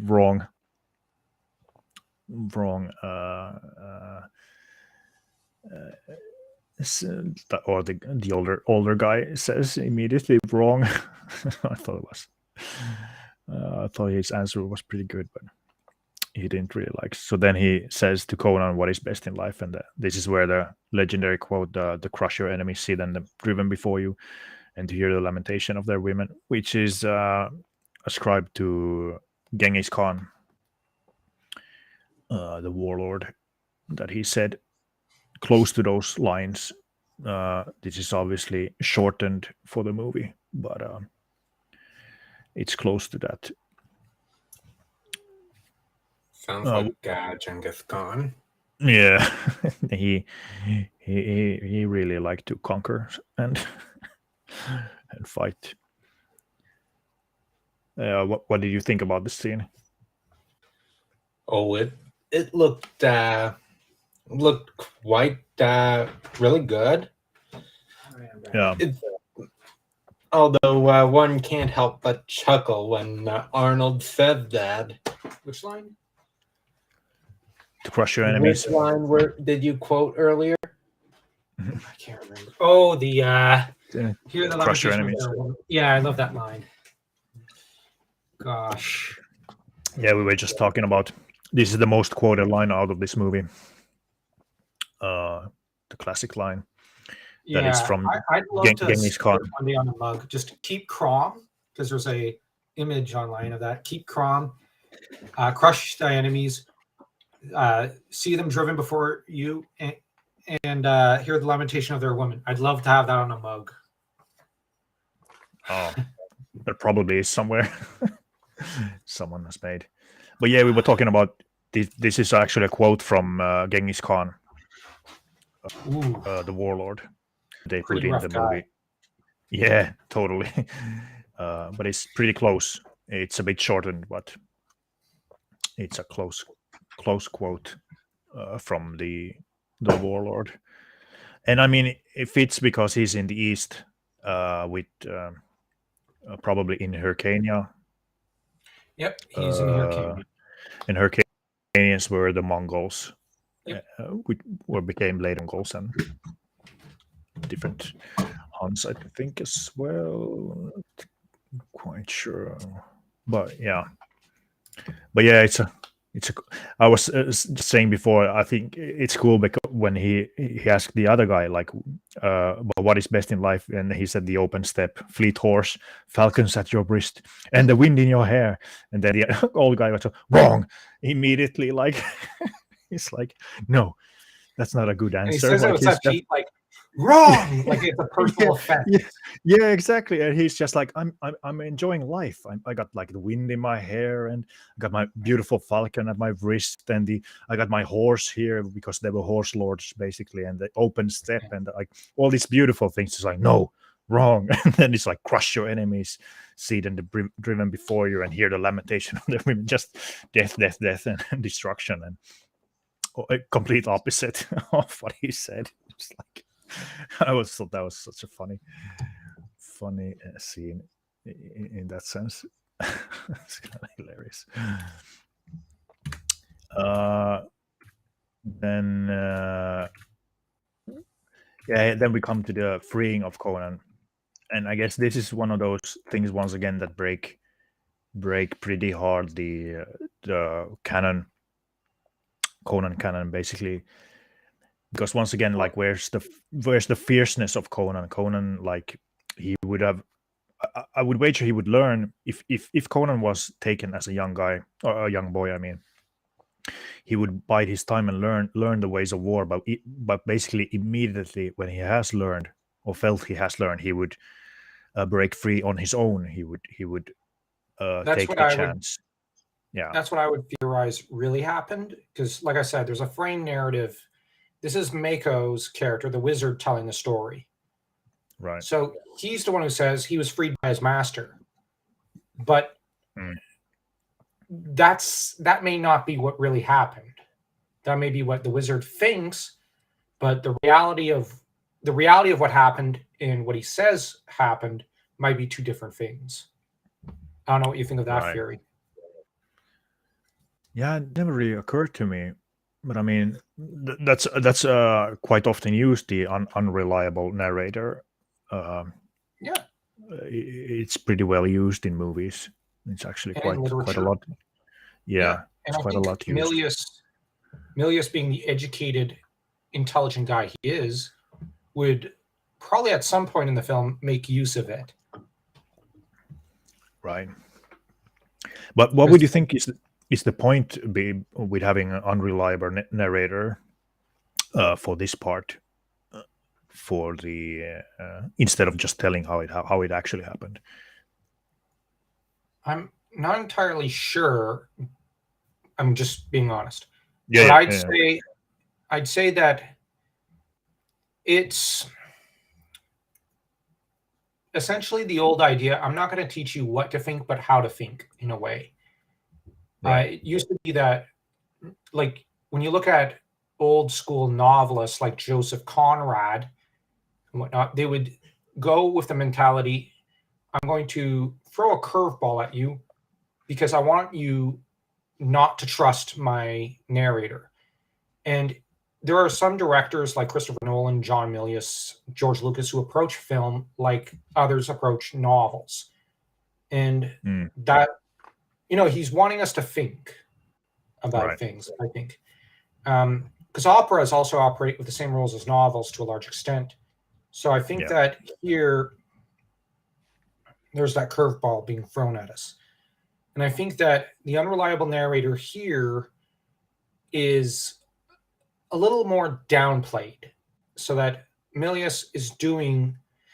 wrong or the older guy says immediately wrong. I thought his answer was pretty good, but he didn't really like. So then he says to Conan, "What is best in life?" And this is where the legendary quote, "The crush your enemies, see them driven before you, and to hear the lamentation of their women," which is ascribed to Genghis Khan, the warlord, that he said close to those lines. This is obviously shortened for the movie, but it's close to that. Sounds like Genghis Khan. Yeah, he really liked to conquer and fight. What did you think about the scene? Oh, it looked quite really good. Yeah, Although one can't help but chuckle when Arnold said that. Which line? to crush your enemies. Which line did you quote earlier? I can't remember. Oh, the hear the Crush your lamentation of enemies. their woman. Yeah, I love that line. Gosh. Yeah, we were just talking about this is the most quoted line out of this movie. The classic line. That is from I'd love to Genghis Khan. one day on a mug. Just keep Crom, because there's a image online of that. Keep Crom, crush thy enemies, see them driven before you, and hear the lamentation of their women. I'd love to have that on a mug. Oh, there probably is somewhere. Someone has made. But yeah, we were talking about this. This is actually a quote from Genghis Khan, the warlord. They Pretty put in rough the guy. movie. Yeah, totally. But it's pretty close. It's a bit shortened, but it's a close quote from the warlord. And I mean, it fits because he's in the east with probably in Hyrcania. Yep, he's in Hurricane. And Hyrcanians were the Mongols, Yep. which became later Mongols and different Huns, I think, as well. Not quite sure, but yeah, it's a. I was just saying before. I think it's cool because when he asked the other guy like, "But what is best in life?" and he said the open steppe, fleet horse, falcons at your wrist, and the wind in your hair. And then the old guy was wrong immediately. Like he's like, "No, that's not a good And he answer." says it Like, with he's such heat, like wrong. Like it's a personal offense. Yeah, exactly. And he's just like, I'm enjoying life. I got like the wind in my hair, and I got my beautiful falcon at my wrist, and I got my horse here because they were horse lords basically, and the open step, and like all these beautiful things. It's like, no, wrong. And then it's like, crush your enemies, see them driven before you, and hear the lamentation of the women, just death, death, death, and destruction, and a complete opposite of what he said. It's like, I always thought that was such a funny scene in that sense. It's kind of hilarious. Then then we come to the freeing of Conan, and I guess this is one of those things once again that break pretty hard the canon, Conan canon, basically, because once again, like, where's the fierceness of Conan? Conan, like, he would have, I would wager he would learn if Conan was taken as a young guy, or a young boy, I mean, he would bide his time and learn the ways of war, but basically immediately when he has learned, or felt he has learned, he would break free on his own. He would take the chance. Yeah, that's what I would theorize really happened, because like I said, there's a frame narrative. This is Mako's character, the wizard, telling the story. right. So he's the one who says he was freed by his master. But that may not be what really happened. That may be what the wizard thinks, but the reality of what happened and what he says happened might be two different things. I don't know what you think of that theory. Yeah, it never really occurred to me. But I mean, that's quite often used, the unreliable narrator. It's pretty well used in movies. It's actually quite a lot. Yeah, and it's quite a lot used. Milius, being the educated, intelligent guy he is, would probably at some point in the film make use of it. Right. But what would you think is the point with having an unreliable narrator for this part, for the instead of just telling how it actually happened? I'm not entirely sure. I'm just being honest. Yeah, but I'd say that it's essentially the old idea. I'm not going to teach you what to think, but how to think, in a way. Right. It used to be that, like, when you look at old school novelists like Joseph Conrad and whatnot, they would go with the mentality, I'm going to throw a curveball at you because I want you not to trust my narrator. And there are some directors like Christopher Nolan, John Milius, George Lucas, who approach film like others approach novels. And that, he's wanting us to think about things, I think. Because operas also operate with the same rules as novels to a large extent. So I think that here, there's that curveball being thrown at us. And I think that the unreliable narrator here is a little more downplayed, so that Milius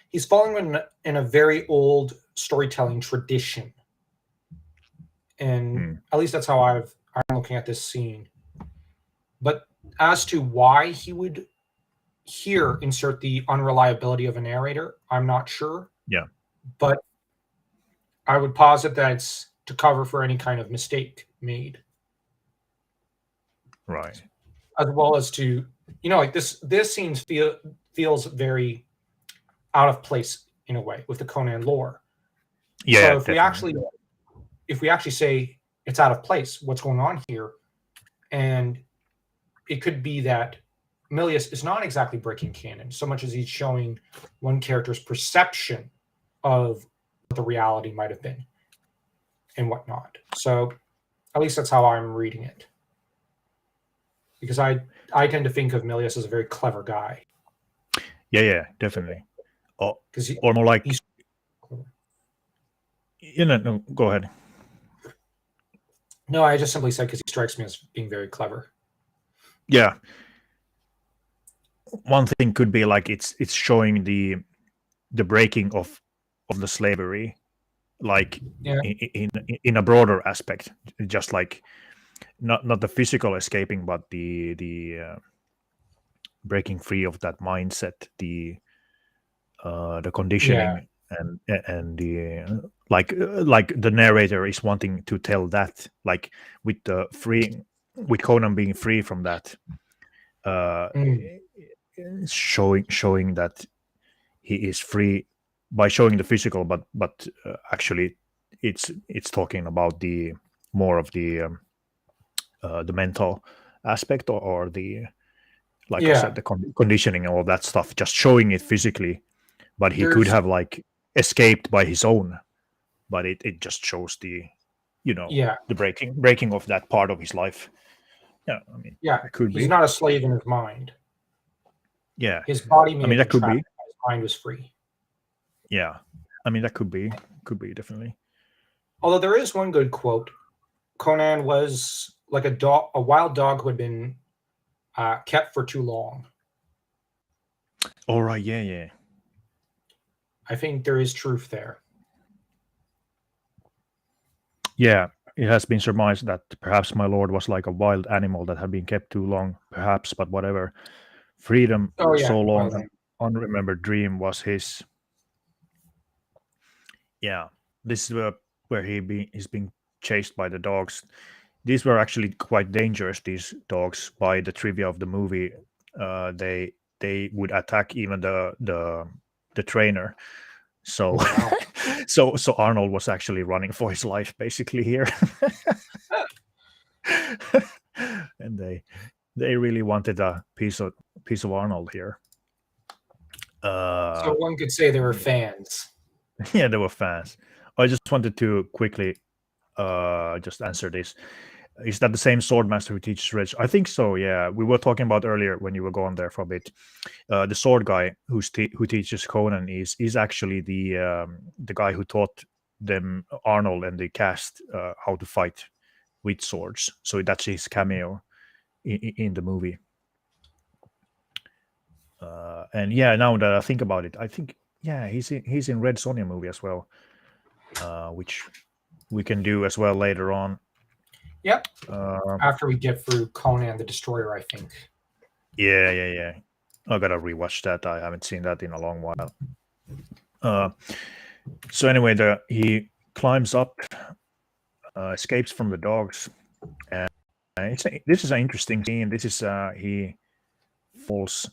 he's following in a very old storytelling tradition. And at least that's how I'm looking at this scene. But as to why he would here insert the unreliability of a narrator, I'm not sure. Yeah. But I would posit that it's to cover for any kind of mistake made. Right. As well as to, like this scene feels very out of place in a way with the Conan lore. Yeah. So if we actually say it's out of place, what's going on here? And it could be that Milius is not exactly breaking canon so much as he's showing one character's perception of what the reality might have been and whatnot. So at least that's how I'm reading it. Because I tend to think of Milius as a very clever guy. Yeah, definitely. Or more like, no, go ahead. No, I just simply said because he strikes me as being very clever. Yeah. one thing could be like it's showing the breaking of the slavery, like Yeah. in a broader aspect, just like not the physical escaping, but the breaking free of that mindset, the Yeah. conditioning, and the like the narrator is wanting to tell that, like with the free, with Conan being free from that, uh Mm. showing that he is free by showing the physical, but actually it's talking about the more of the mental aspect, or the, like I Yeah. said, the conditioning and all that stuff, just showing it physically. But he could There's have like escaped by his own, but it just shows the, yeah. the breaking of that part of his life. Yeah, I mean, Yeah. it could He's be. not a slave in his mind. Yeah, His body I may mean, have that been could trapped, be. but his mind was free. Yeah, I mean, that could be definitely. Although there is one good quote. Conan was like a dog, a wild dog who had been kept for too long. All right, yeah. I think there is truth there. Yeah, it has been surmised that perhaps my lord was like a wild animal that had been kept too long, perhaps, but whatever. Freedom, Oh yeah. so long, Well, an unremembered dream was his. Yeah, this is where he's being chased by the dogs. These were actually quite dangerous, these dogs. By the trivia of the movie, they would attack even the trainer. So wow. so Arnold was actually running for his life basically here. And they really wanted a piece of Arnold here. So one could say they were fans. Yeah, they were fans. I just wanted to quickly just answer this. Is that the same swordmaster who teaches Reg? I think so. Yeah, we were talking about earlier when you were gone there for a bit. The sword guy who teaches Conan is actually the guy who taught them, Arnold and the cast, how to fight with swords. So that's his cameo in the movie. And yeah, now that I think about it, I think he's in Red Sonja movie as well, which we can do as well later on. Yep. After we get through Conan the Destroyer, I think. Yeah. I gotta rewatch that. I haven't seen that in a long while. So anyway, he climbs up, escapes from the dogs, and this is an interesting scene. This is he falls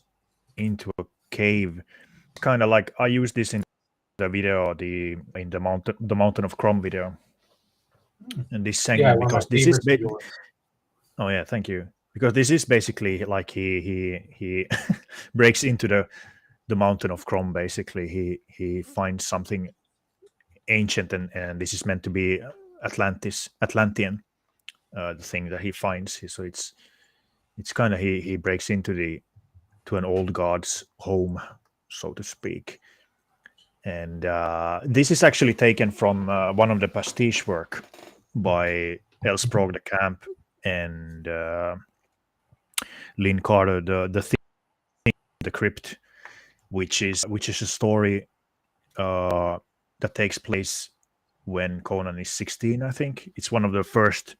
into a cave, kind of like I used this in the video, in the mountain of Crom video, and this segment, one of my because this is favorites of yours. oh yeah, thank you, because this is basically like he breaks into the mountain of Crom. Basically, he finds something ancient, and this is meant to be Atlantean, the thing that he finds. So it's kind of he breaks into an old god's home, so to speak. And this is actually taken from one of the pastiche work by Elsprog the Camp and Lynn Carter, the thing, the crypt, which is a story that takes place when Conan is 16. I think it's one of the first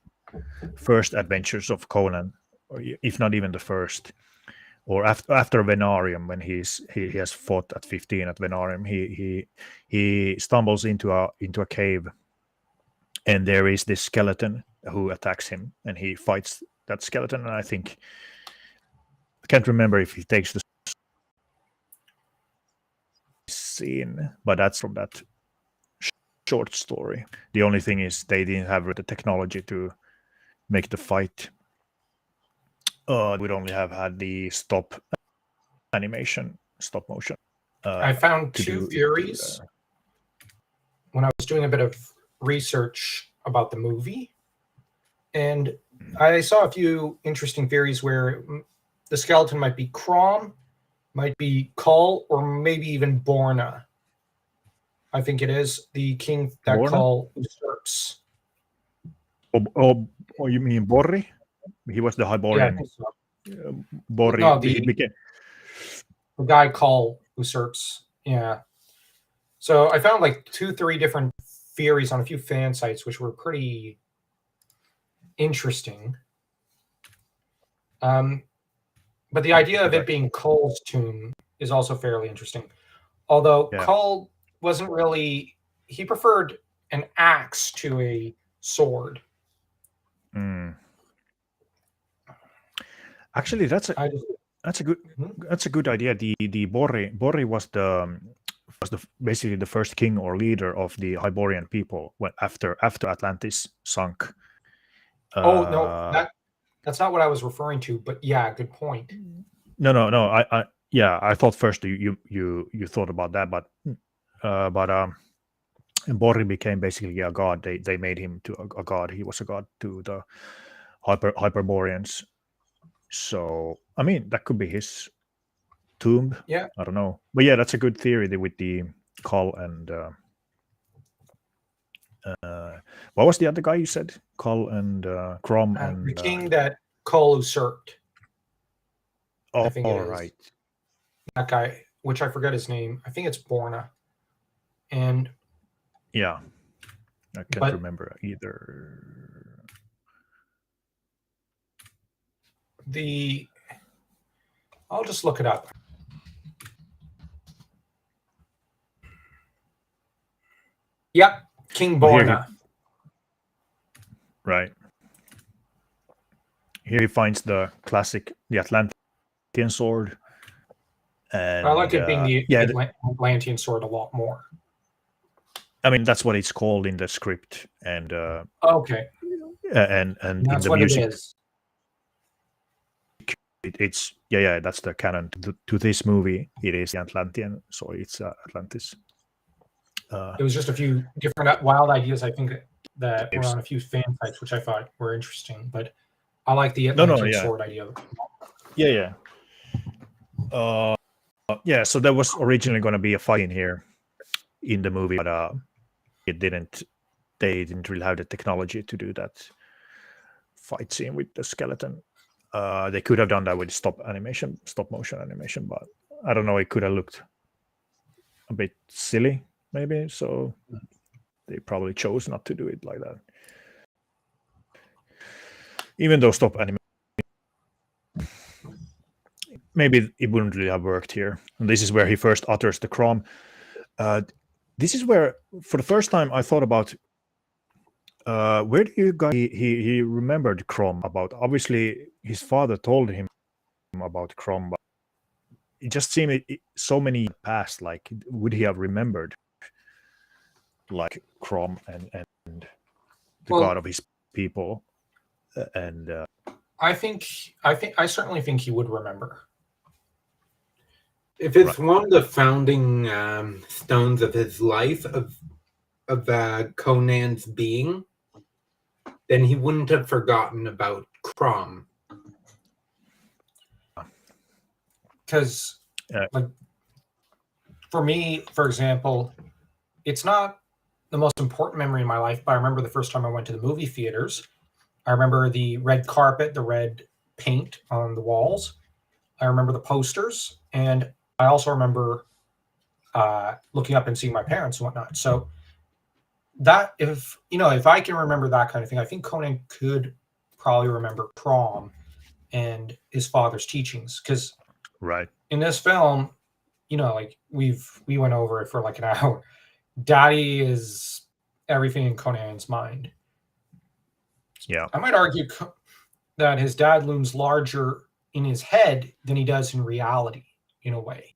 adventures of Conan, or if not even the first. Or after Venarium, when he has fought at 15 at Venarium, he stumbles into a cave, and there is this skeleton who attacks him, and he fights that skeleton. And I can't remember if he takes the scene, but that's from that short story. The only thing is they didn't have the technology to make the fight. We'd only have had the stop motion. I found two theories when I was doing a bit of research about the movie, and I saw a few interesting theories where the skeleton might be Crom, might be Kull, or maybe even Borna. I think it is the king that Borna? Kull usurps. Oh, you mean Borri? He was the Yeah, I Hyborian. think so. Borri. No, he became. The guy Call usurps. Yeah. So I found like 2-3 different theories on a few fan sites, which were pretty interesting. But the idea of it being Cull's tomb is also fairly interesting. Although Cull wasn't really, he preferred an axe to a sword. Actually, that's a good idea. The Bori was basically the first king or leader of the Hyborian people after Atlantis sunk. No, that's not what I was referring to. But yeah, good point. No. I thought first you thought about that, but Bori became basically a god. They made him to a god. He was a god to the Hyperboreans. So I mean, that could be his tomb. Yeah, I don't know, but yeah, that's a good theory with the Cull and what was the other guy you said? Cull and Crom and the king that Cull usurped. Oh, I think it is. Right. That guy, which I forget his name. I think it's Borna. And yeah, I can't remember either. I'll just look it up. Yep, King Borna. Right. Here he finds the Atlantean sword. And, I like it being the Atlantean sword a lot more. I mean, that's what it's called in the script, and okay, and that's in the what music, it is. It's that's the canon to this movie. It is the Atlantean, so it's Atlantis. It was just a few different wild ideas, I think, that were on a few fan sites, which I thought were interesting. But I like the Atlantean sword idea. Yeah. So there was originally going to be a fight in here in the movie, but it didn't. They didn't really have the technology to do that fight scene with the skeleton. They could have done that with stop motion animation, but I don't know. It could have looked a bit silly, maybe. So they probably chose not to do it like that. Even though stop animation, maybe it wouldn't really have worked here. And this is where he first utters the Crom. This is where, for the first time, I thought about where do you guys he remembered Crom about? Obviously, his father told him about Crom, but it just seemed so many past. Like, would he have remembered like Crom and the god of his people? And I certainly think he would remember. If it's one of the founding stones of his life, of Conan's being, then he wouldn't have forgotten about Crom. Because, like, for me, for example, it's not the most important memory in my life, but I remember the first time I went to the movie theaters. I remember the red carpet, the red paint on the walls. I remember the posters, and I also remember looking up and seeing my parents and whatnot. So that, if I can remember that kind of thing, I think Conan could probably remember Crom and his father's teachings. Because in this film, like we went over it for like an hour. Daddy is everything in Conan's mind. Yeah, I might argue that his dad looms larger in his head than he does in reality, in a way.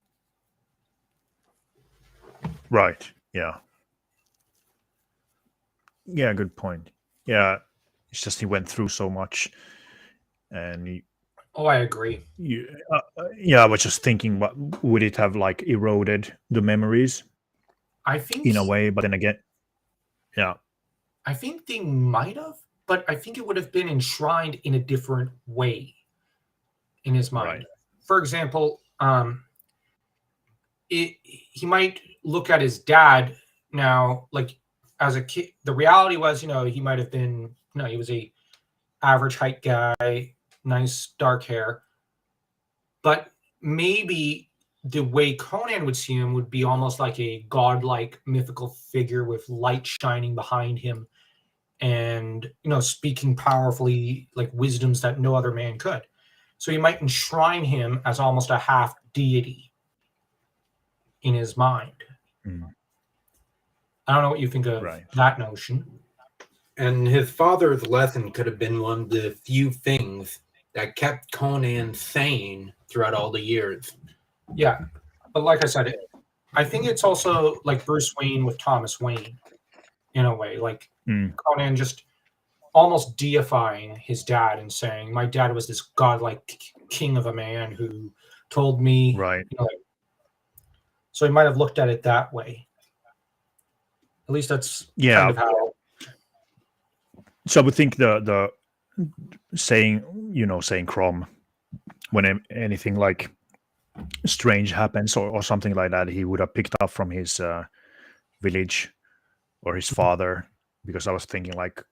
Right. Yeah. Yeah, good point. Yeah, it's just he went through so much, and I agree. I was just thinking, what would it have like eroded the memories? I think in a way, but then again, yeah, I think they might have, but I think it would have been enshrined in a different way in his mind. Right. For example, he might look at his dad now, like as a kid. The reality was, he might have been, he was a average height guy, nice dark hair, but maybe the way Conan would see him would be almost like a godlike mythical figure with light shining behind him and, speaking powerfully, like wisdoms that no other man could. So he might enshrine him as almost a half deity in his mind. Mm. I don't know what you think of Right. that notion. And his father's lesson could have been one of the few things that kept Conan sane throughout all the years. Yeah. But like I said, I think it's also like Bruce Wayne with Thomas Wayne in a way. Like Conan just almost deifying his dad and saying, my dad was this godlike king of a man who told me. Right. So he might have looked at it that way. At least that's kind of how. So I would think the saying Crom when anything like strange happens or something like that, he would have picked up from his village or his father, because I was thinking like,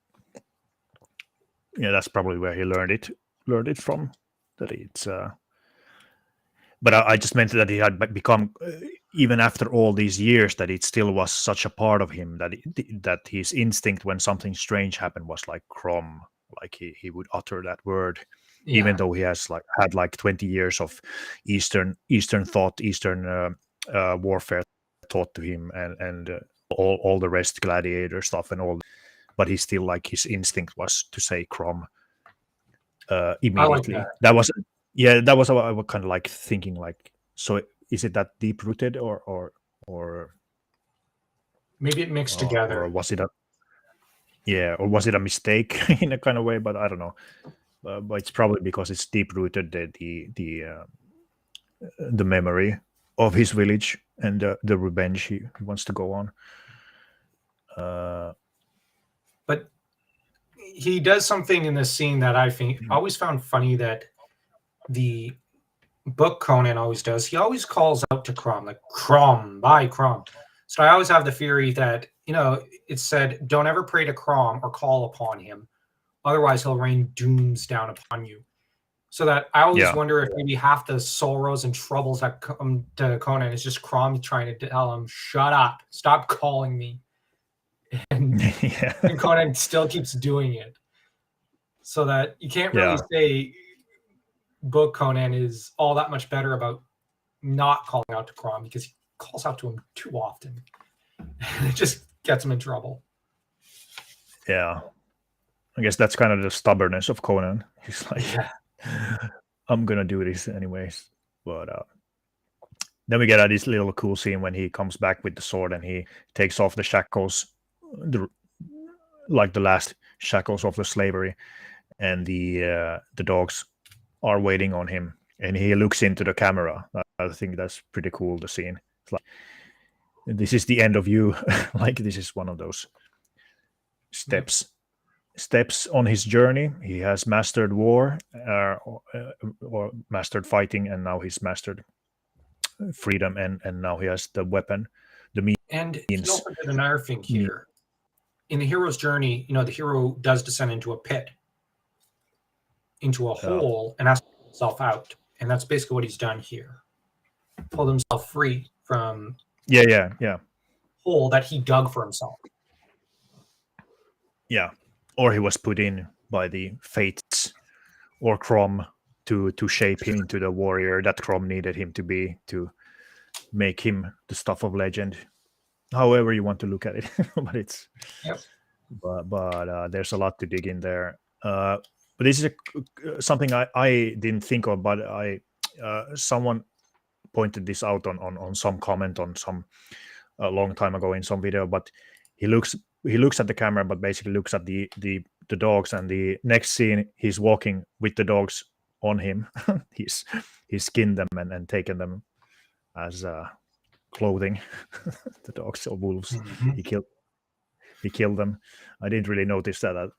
that's probably where he learned it from. That it's but I just meant that he had become, even after all these years, that it still was such a part of him that his instinct when something strange happened was like Crom, like he would utter that word, even though he has had 20 years of Eastern thought, Eastern warfare taught to him, and all the rest, gladiator stuff and all, but he still, like, his instinct was to say Crom immediately. That was what I was kind of like thinking, like, so is it that deep rooted or maybe it mixed together, or was it a mistake in a kind of way? But I don't know. But it's probably because it's deep rooted, the memory of his village and the revenge he wants to go on. But he does something in this scene that I think always found funny, that the book Conan always does. He always calls out to Crom, like, Crom, by Crom. So I always have the theory that, it said, don't ever pray to Crom or call upon him. Otherwise, he'll rain dooms down upon you. So that I always wonder if maybe half the sorrows and troubles that come to Conan is just Crom trying to tell him, shut up, stop calling me. And, and Conan still keeps doing it. So that you can't really say book Conan is all that much better about not calling out to Crom, because he calls out to him too often. And it just gets him in trouble. Yeah. I guess that's kind of the stubbornness of Conan. He's like, I'm going to do this anyways. But then we get this little cool scene when he comes back with the sword and he takes off the shackles, the last shackles of the slavery, and the dogs are waiting on him, and he looks into the camera. I think that's pretty cool, the scene. It's like, this is the end of you. Like, this is one of those steps on his journey. He has mastered war or mastered fighting, and now he's mastered freedom, and now he has the weapon, the means. And he also did another thing here. In the hero's journey, the hero does descend into a pit, into a hole, and has to pull himself out. And that's basically what he's done here. Pulled himself free from hole that he dug for himself. Yeah. Or he was put in by the fates or Crom to shape him into the warrior that Crom needed him to be, to make him the stuff of legend. However you want to look at it. But it's but there's a lot to dig in there. But this is something I didn't think of, but someone pointed this out on some comment on some a long time ago in some video. But he looks at the camera, but basically looks at the dogs, and the next scene he's walking with the dogs on him. he's skinned them and taken them as clothing. The dogs or wolves. Mm-hmm. He killed them. I didn't really notice that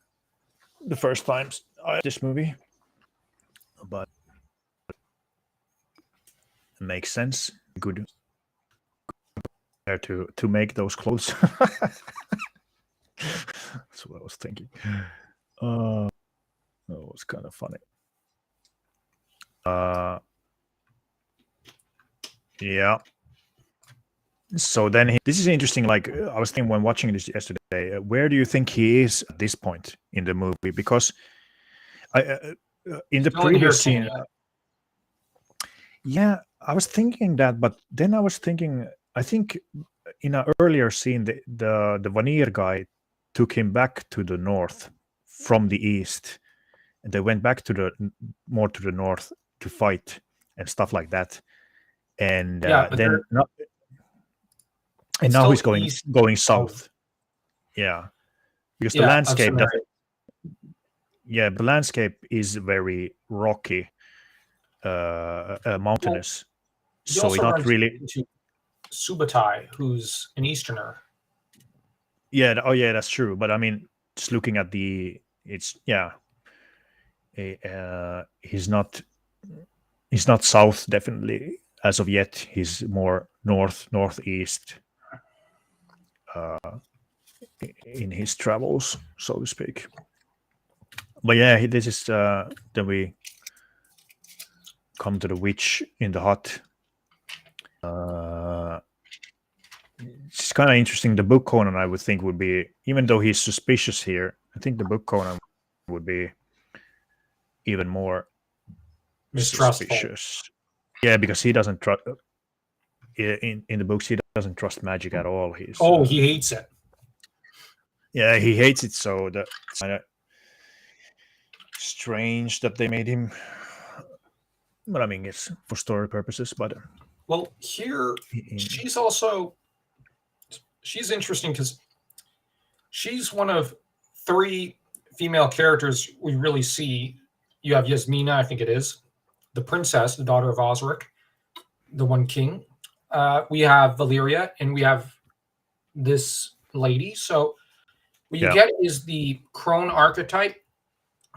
the first times I this movie, but it makes sense. Good to make those clothes. That's what I was thinking. That was kind of funny. Yeah. So then this is interesting. Like I was thinking when watching this yesterday, where do you think he is at this point in the movie? Because in the Still in previous scene, Hyrcania. yeah, I was thinking that, but then I was thinking, I think in an earlier scene, the Vanir guy took him back to the north from the east, and they went back to the more to the north to fight and stuff like that. And Yeah, but then and it's now still he's going east. south. Yeah, because the Yeah, of landscape Samaria. doesn't. Yeah, the landscape is very rocky, mountainous. He So it's also not runs really. into Subutai, who's an Easterner. Yeah. Oh, yeah. That's true. But I mean, just looking at it's he's not. He's not south, definitely as of yet. He's more northeast in his travels, so to speak. But yeah, this is then we come to the witch in the hut. It's kind of interesting. The book Conan, I would think, would be, even though he's suspicious here, I think the book Conan would be even more Mistrustful. suspicious. Yeah, because he doesn't trust. In the books, he doesn't trust magic at all. He hates it. Yeah, he hates it. So that's kind of strange that they made him. But I mean, it's for story purposes. But Well, here she's interesting because she's one of 3 female characters we really see. You have Yasmina, I think it is, the princess, the daughter of Osric, the one king. We have Valeria, and we have this lady. So what you get is the crone archetype,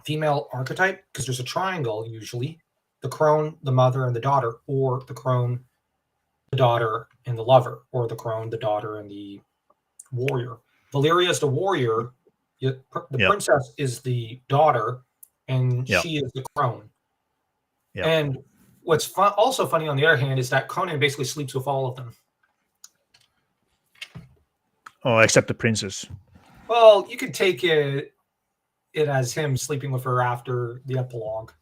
female archetype, because there's a triangle usually. The crone, the mother, and the daughter, or the crone, the daughter, and the lover, or the crone, the daughter, and the warrior. Valeria is the warrior. The princess is the daughter, and she is the crone. Yeah. And what's also funny, on the other hand, is that Conan basically sleeps with all of them. Oh, except the princess. Well, you could take it as him sleeping with her after the epilogue.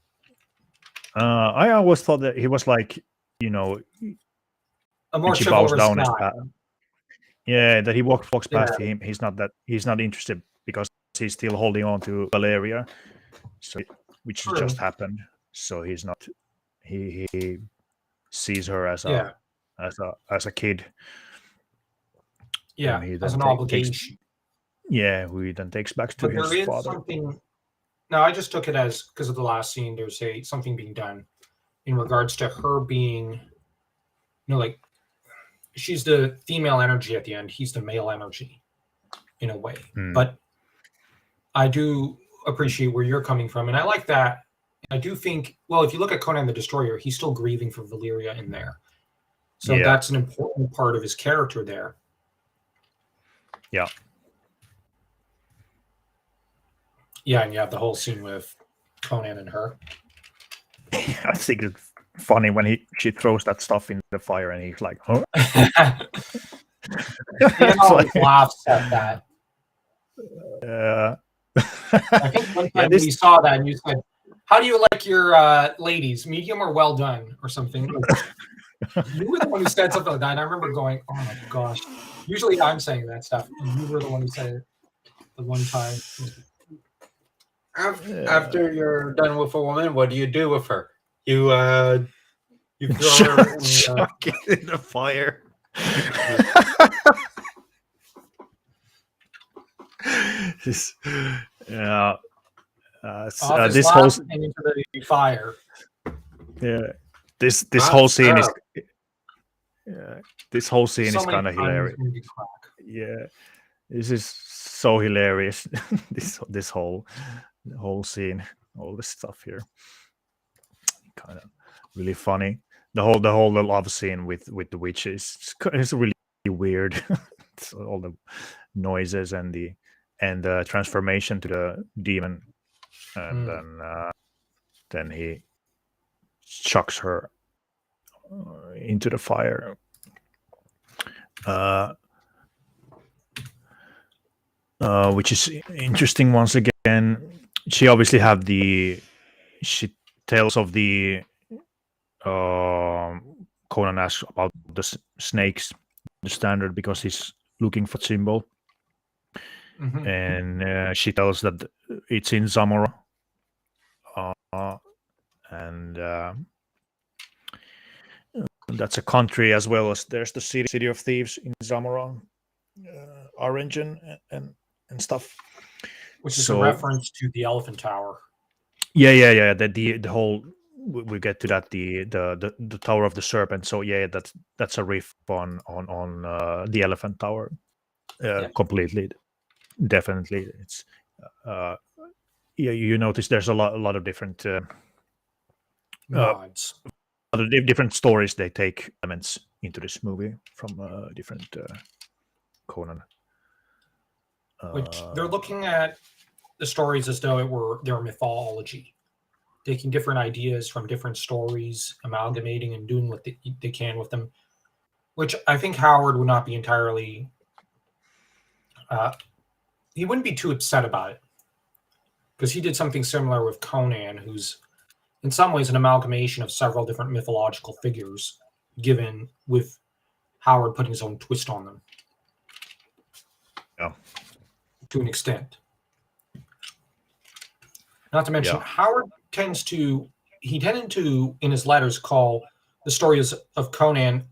I always thought that he was like, a more she bows chivalrous down guy. that he walks past him. He's not interested because he's still holding on to Valeria, so which just happened. So he's not. He sees her as a kid. Yeah, as an obligation. Who he then takes back to his father. Something. No, I just took it as, because of the last scene, there's something being done in regards to her being, like, she's the female energy at the end. He's the male energy, in a way. But I do appreciate where you're coming from, and I like that. I do think, well, if you look at Conan the Destroyer, he's still grieving for Valeria in there. So that's an important part of his character there. Yeah. Yeah, and you have the whole scene with Conan and her. I think it's funny when she throws that stuff in the fire and he's like, huh? He always laughs at that. I think one time we saw that and you said, how do you like your ladies, medium or well done, or something? You were the one who said something like that, and I remember going, oh my gosh. Usually I'm saying that stuff, and you were the one who said it the one time. After you're done with a woman, what do you do with her? You throw her in the fire. This whole into the fire. Yeah, this whole scene is. This whole scene is kind of hilarious. Yeah, this is so hilarious. this whole scene, all this stuff here, kind of really funny. The whole love scene with the witches is really weird. So all the noises and the transformation to the demon, and then he chucks her into the fire. Which is interesting. Once again, she obviously have she tells of the Conan asks about the snakes, the standard, because he's looking for symbol, Mhm. and she tells that it's in Zamora, and that's a country, as well as there's the city of thieves in Zamora, Orange and stuff. Which is a So reference to the Elephant Tower. yeah. The whole, we get to that, the Tower of the Serpent. So yeah, that's a riff on the Elephant Tower, Yeah. completely, definitely. It's yeah, you notice there's a lot of different Nods. different stories. They take elements into this movie from different Conan. Which they're looking at the stories as though their mythology, taking different ideas from different stories, amalgamating and doing what they can with them. Which I think Howard would not be entirely. He wouldn't be too upset about it, because he did something similar with Conan, who's in some ways an amalgamation of several different mythological figures, given with Howard putting his own twist on them. Yeah. To an extent. Not to mention, Yeah. Howard tended to, in his letters, call the stories of Conan's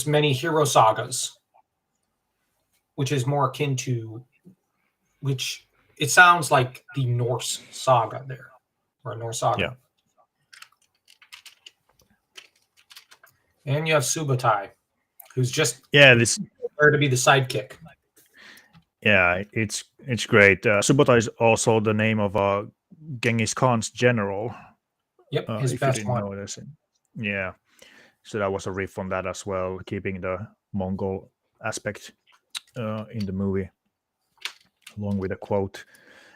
many hero sagas, which is more akin to, which it sounds like the Norse saga there, or a Norse saga. Yeah. And you have Subotai, who's just Yeah, there to be the sidekick. Yeah, it's great. Subota is also the name of Genghis Khan's general. Yep, his if best you didn't one. notice it. Yeah, so that was a riff on that as well, keeping the Mongol aspect in the movie, along with a quote.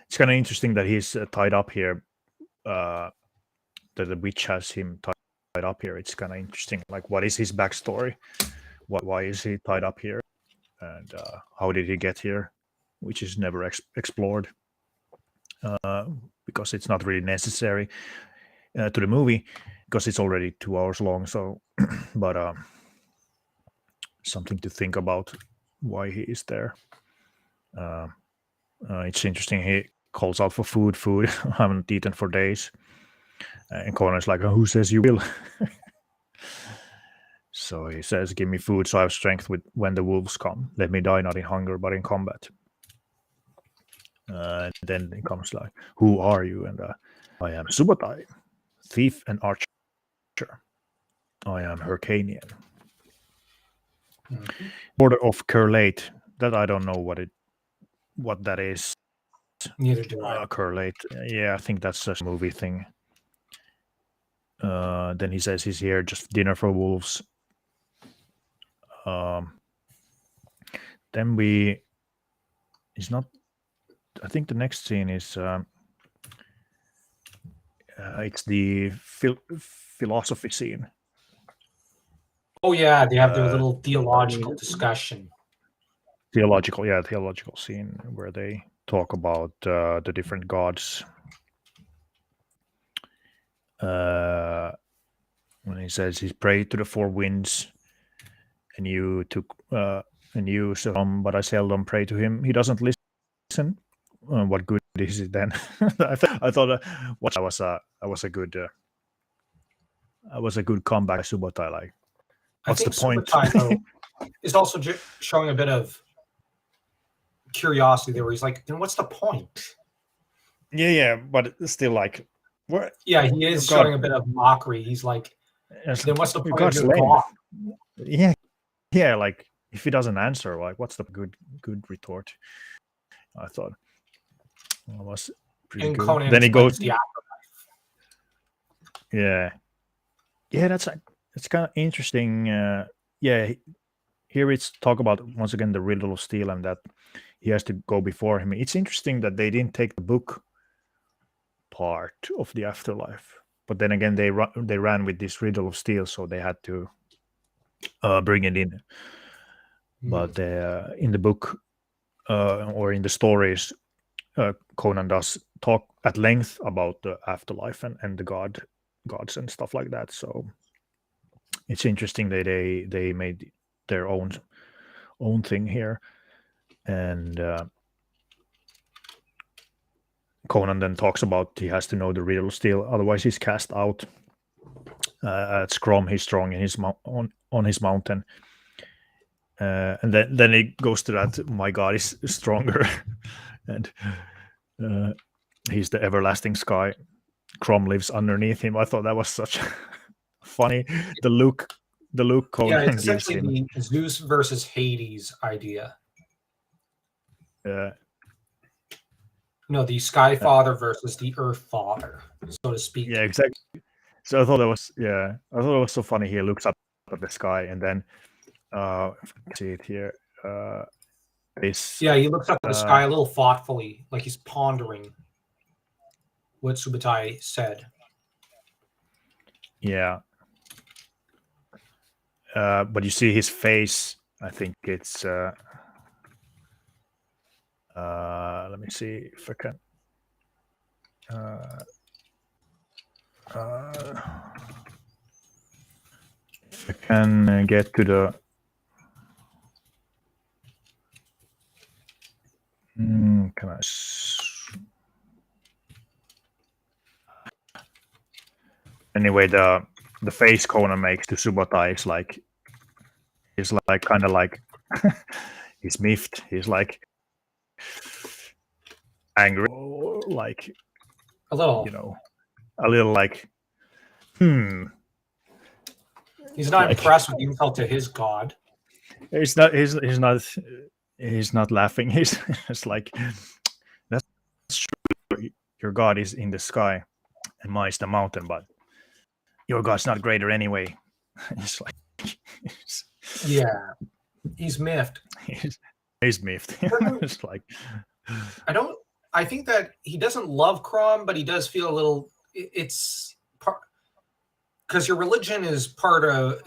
It's kind of interesting that he's tied up here. That the witch has him tied up here. It's kind of interesting. Like, what is his backstory? Why is he tied up here? And how did he get here, which is never explored, because it's not really necessary to the movie, because it's already 2 hours long. So, but something to think about, why he is there. It's interesting. He calls out for food. I haven't eaten for days, and Conan's like, "Who says you will?" So he says, "Give me food, so I have strength when the wolves come. Let me die not in hunger, but in combat." And then it comes like, "Who are you?" And I am Subotai, thief and archer. I am Hyrcanian. Mm-hmm. Order of Curlate. That I don't know what that is. Neither do I. Curlate. Yeah, I think that's a movie thing. Then he says he's here just dinner for wolves. Then he's not. I think the next scene is it's the philosophy scene. Oh yeah, they have their little theological discussion. Theological scene where they talk about the different gods. When he says he's prayed to the four winds, and you seldom, but I seldom pray to him. He doesn't listen. What good is it then? I thought that was a good comeback by Subotai. Like, what's the point? Subotai, though, is also showing a bit of curiosity there, where he's like, then what's the point? Yeah, but still, like, what? Yeah, he is showing a bit of mockery. He's like, then what's the point of your God? Yeah, like, if he doesn't answer, like, what's the good retort? I thought it was pretty And good. Conan Then he goes, the afterlife. Yeah, that's kind of interesting. Here it's talk about once again the riddle of steel, and that he has to go before him. It's interesting that they didn't take the book part of the afterlife. but then again they ran with this riddle of steel, so they had to bring it in. But in the book or in the stories, Conan does talk at length about the afterlife and the gods and stuff like that. So it's interesting that they made their own thing here. And Conan then talks about he has to know the riddle still, otherwise he's cast out. At Crom, he's strong in his on his mountain. And then it goes to that, my god is stronger. And he's the everlasting sky. Crom lives underneath him. I thought that was such funny. The look Conan Yeah, it's gives him. essentially the Zeus versus Hades idea. No, the Sky Father versus the Earth Father, so to speak. Yeah, exactly. So I thought it was so funny. He looks up at the sky, and then see it here. He looks up at the sky a little thoughtfully, like he's pondering what Subutai said. Yeah. But you see his face. I think it's. Let me see if I can. If I can get to the. Can I? Anyway, the face Conan makes to Subutai is like, kind of like he's miffed. He's like angry, like A little. A little like, He's not like, impressed with the insult to his god. He's not laughing. He's just like, that's true. Your god is in the sky, and mine is the mountain, but your god's not greater anyway. It's like, yeah, he's miffed. He's miffed. It's like, I think that he doesn't love Crom, but he does feel a little. It's part because your religion is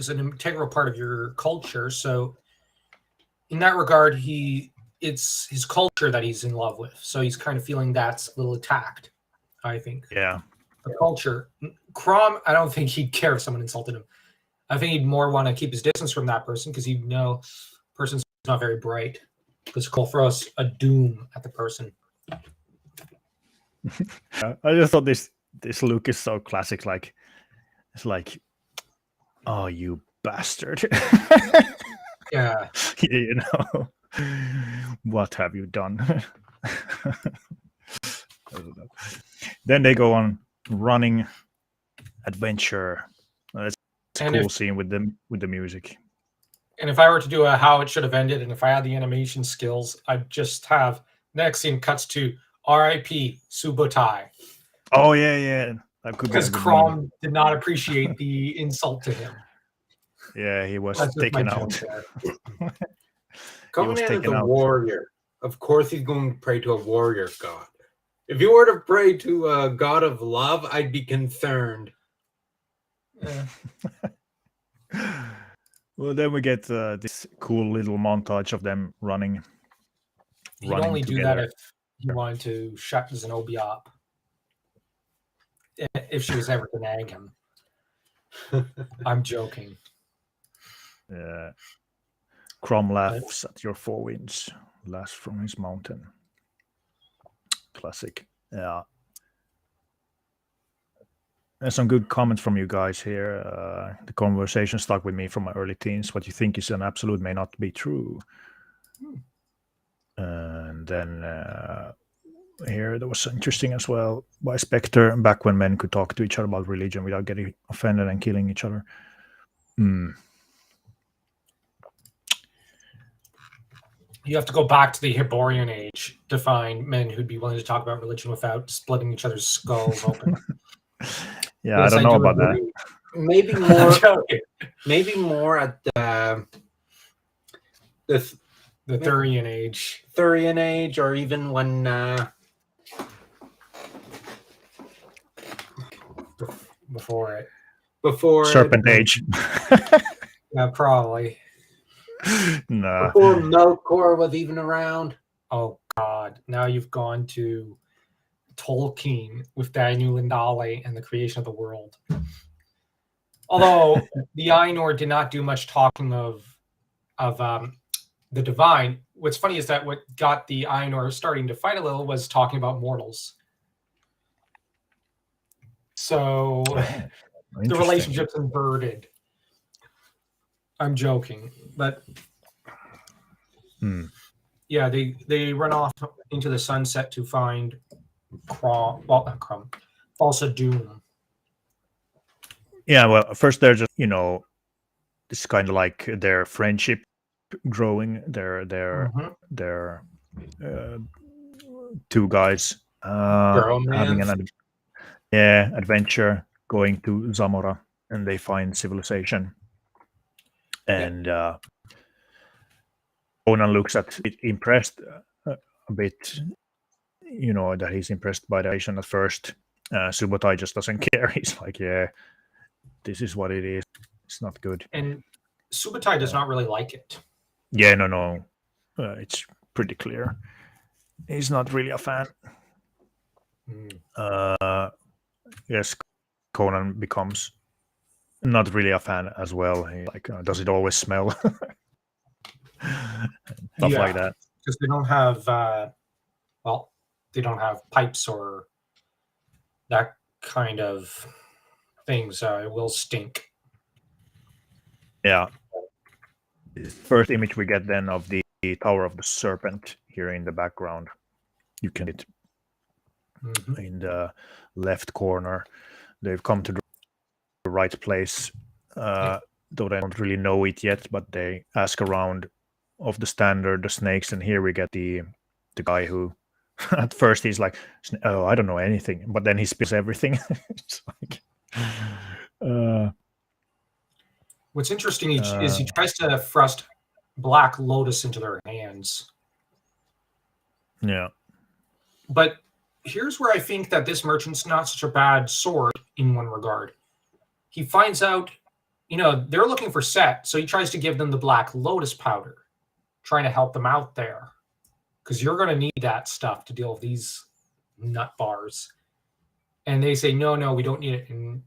an integral part of your culture. So, in that regard, it's his culture that he's in love with. So he's kind of feeling that's a little attacked. I think. Yeah. The culture. Crom, I don't think he'd care if someone insulted him. I think he'd more want to keep his distance from that person because he'd know the person's not very bright. Because he'll throw us a doom at the person. I just thought this look is so classic. Like, it's like, oh, you bastard. Yeah. What have you done? I don't know. Then they go on running adventure. It's a cool scene with the music. And if I were to do how it should have ended, and if I had the animation skills, I'd just have next scene cuts to R.I.P. Subutai. Oh yeah. Because Crom did not appreciate the insult to him. Yeah, he was taken out. Conan is a warrior. Of course he's going to pray to a warrior god. If you were to pray to a god of love, I'd be concerned. Yeah. Well, then we get this cool little montage of them running. He'd only do that if he wanted to shut Zenobia up. If she was ever to nag him. I'm joking. Yeah. Crom laughs at your four winds, laughs from his mountain. Classic. Yeah. There's some good comments from you guys here. The conversation stuck with me from my early teens. What you think is an absolute may not be true. And then here there was interesting as well by Spectre. Back when men could talk to each other about religion without getting offended and killing each other. You have to go back to the Hyborian age to find men who'd be willing to talk about religion without splitting each other's skulls open. Yeah, yes, I don't know about that. Maybe more. Maybe more at the Thurian age. Thurian age, or even before it. Serpent Age. Yeah, probably. Nah. Before Melkor was even around. Oh God! Now you've gone to Tolkien with Daniel Lindale and the creation of the world. Although the Ainur did not do much talking of the divine. What's funny is that what got the Ainur starting to fight a little was talking about mortals. So the Interesting. relationship's inverted. I'm joking, but yeah, they run off into the sunset to find Crom. Well, not Crom. Falsa Doom. Yeah, well, first they're just, it's kind of like their friendship growing. They're two guys having an adventure, going to Zamora, and they find civilization. And Conan looks at it impressed a bit, that he's impressed by the nation at first. Subotai just doesn't care. He's like, yeah, this is what it is. It's not good. And Subotai does not really like it. Yeah, no. It's pretty clear. He's not really a fan. Yes, Conan becomes not really a fan as well. He, like, does it always smell? Stuff like that. Because they don't have, they don't have pipes or that kind of things. It will stink. Yeah. First image we get then of the Tower of the Serpent here in the background. You can see it in the left corner. They've come to the right place, though they don't really know it yet, but they ask around of the standard, the snakes, and here we get the guy who at first he's like, oh, I don't know anything, but then he spills everything. It's like, what's interesting is he tries to thrust Black Lotus into their hands. Yeah. But here's where I think that this merchant's not such a bad sword in one regard. He finds out, they're looking for Set, so he tries to give them the Black Lotus powder, trying to help them out there. Because you're going to need that stuff to deal with these nut bars. And they say, no, we don't need it. And,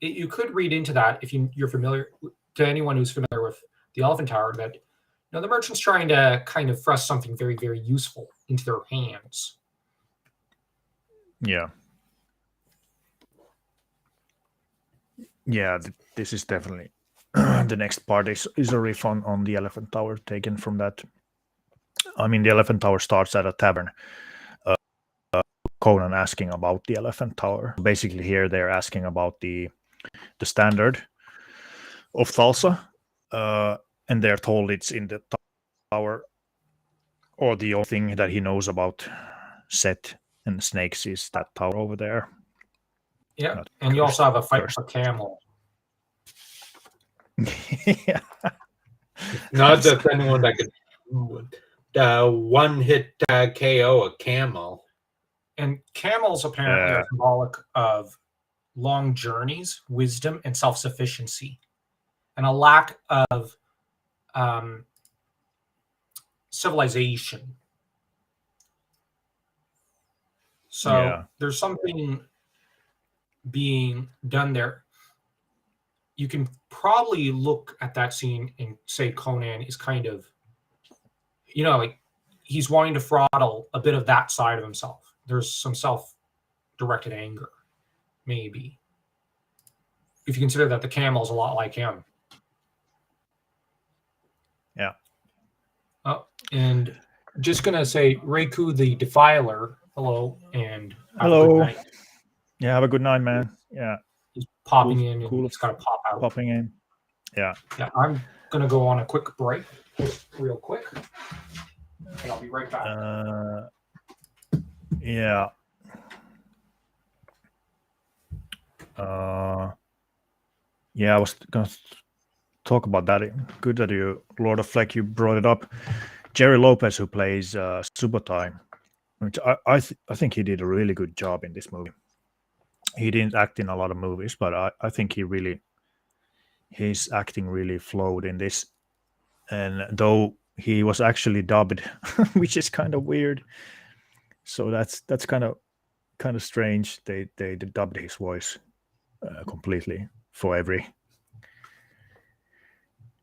you could read into that if you're familiar, to anyone who's familiar with the Elephant Tower, that the merchant's trying to kind of thrust something very, very useful into their hands. Yeah. Yeah, this is definitely the next part is a riff on the Elephant Tower taken from that. I mean, the Elephant Tower starts at a tavern. Conan asking about the Elephant Tower. Basically, here they're asking about the standard of Thalsa, and they're told it's in the tower, or the only thing that he knows about Set and snakes is that tower over there. Yeah, and you also have a fight for Camel. Yeah. Not just anyone that could one-hit KO a camel. And camels apparently are symbolic of long journeys, wisdom, and self-sufficiency, and a lack of civilization. So there's something being done there. You can probably look at that scene and say Conan is kind of, he's wanting to throttle a bit of that side of himself. There's some self-directed anger, maybe. If you consider that the camel's a lot like him. Yeah. Oh, and just going to say, Reiku the Defiler, hello, and hello. Have a good night. Yeah, have a good night, man. Yeah. He's popping in and it's got to pop out. Popping in. Yeah. Yeah, I'm going to go on a quick break, real quick, and I'll be right back. Yeah. Yeah, I was going to talk about that. Good that you, Lord of Fleck, you brought it up. Jerry Lopez, who plays Subotai, which I think he did a really good job in this movie. he didn't act in a lot of movies, but I think his acting really flowed in this. And though he was actually dubbed, which is kind of weird, so that's kind of strange. They dubbed his voice completely for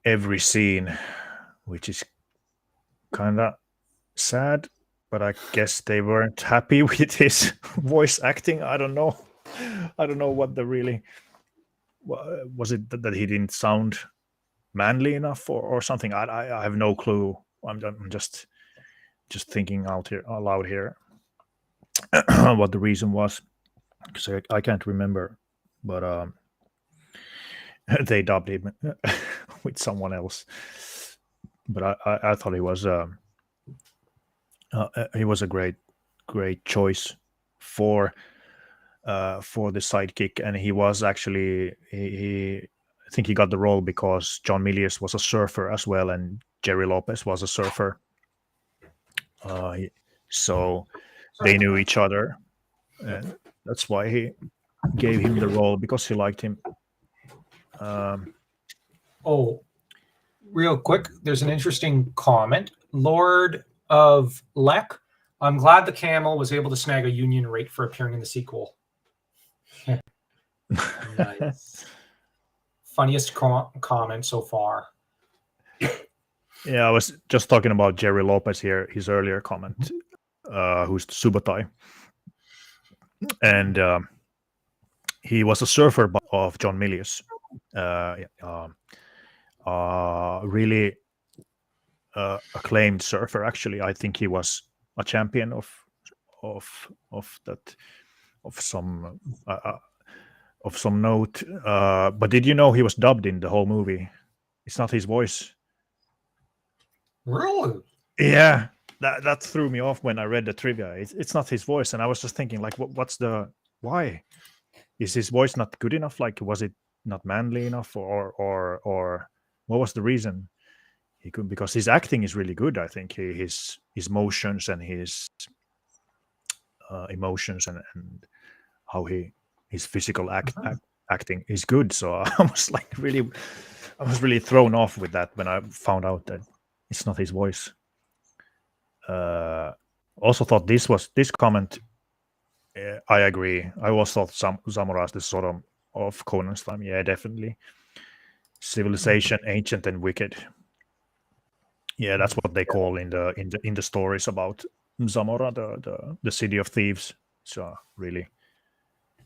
every scene, which is kind of sad. But I guess they weren't happy with his voice acting. I don't know. I don't know what the really was it that he didn't sound manly enough or something. I have no clue. I'm just thinking out loud here what the reason was, because I can't remember. But they dubbed him with someone else. But I thought he was a great choice for the sidekick, and he was actually he I think he got the role because John Milius was a surfer as well, and Jerry Lopez was a surfer. So they knew each other, and that's why he gave him the role, because he liked him. Oh, real quick, there's an interesting comment. Lord of Lek, I'm glad the camel was able to snag a union rate for appearing in the sequel. Nice. Funniest comment so far. Yeah, I was just talking about Jerry Lopez here, his earlier comment, who's Subotai. And he was a surfer of John Milius. Really acclaimed surfer, actually. I think he was a champion of some note. But did you know he was dubbed in the whole movie? It's not his voice. Really? Yeah, that threw me off when I read the trivia. It's not his voice, and I was just thinking, like, why is his voice not good enough? Like, was it not manly enough, or what was the reason? He could, because his acting is really good. I think his motions and his emotions and how his physical acting is good. So I was really thrown off with that when I found out that it's not his voice. Also thought this comment. I agree. I also thought Zamora is the sort of Conan's time. Yeah, definitely. Civilization, ancient and wicked. Yeah, that's what they call in the stories about Zamora, the city of thieves. So really,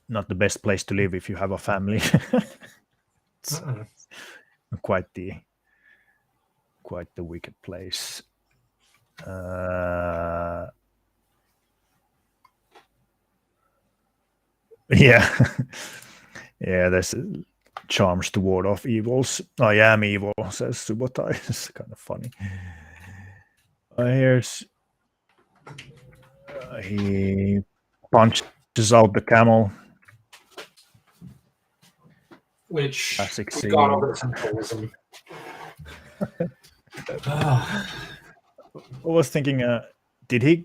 not the best place to live if you have a family. It's quite the wicked place. Yeah, yeah. There's charms to ward off evils. I am evil, says Subotai. It's kind of funny. Here's he punches out the camel. Which Classic we scene. got over symbolism. I was thinking, did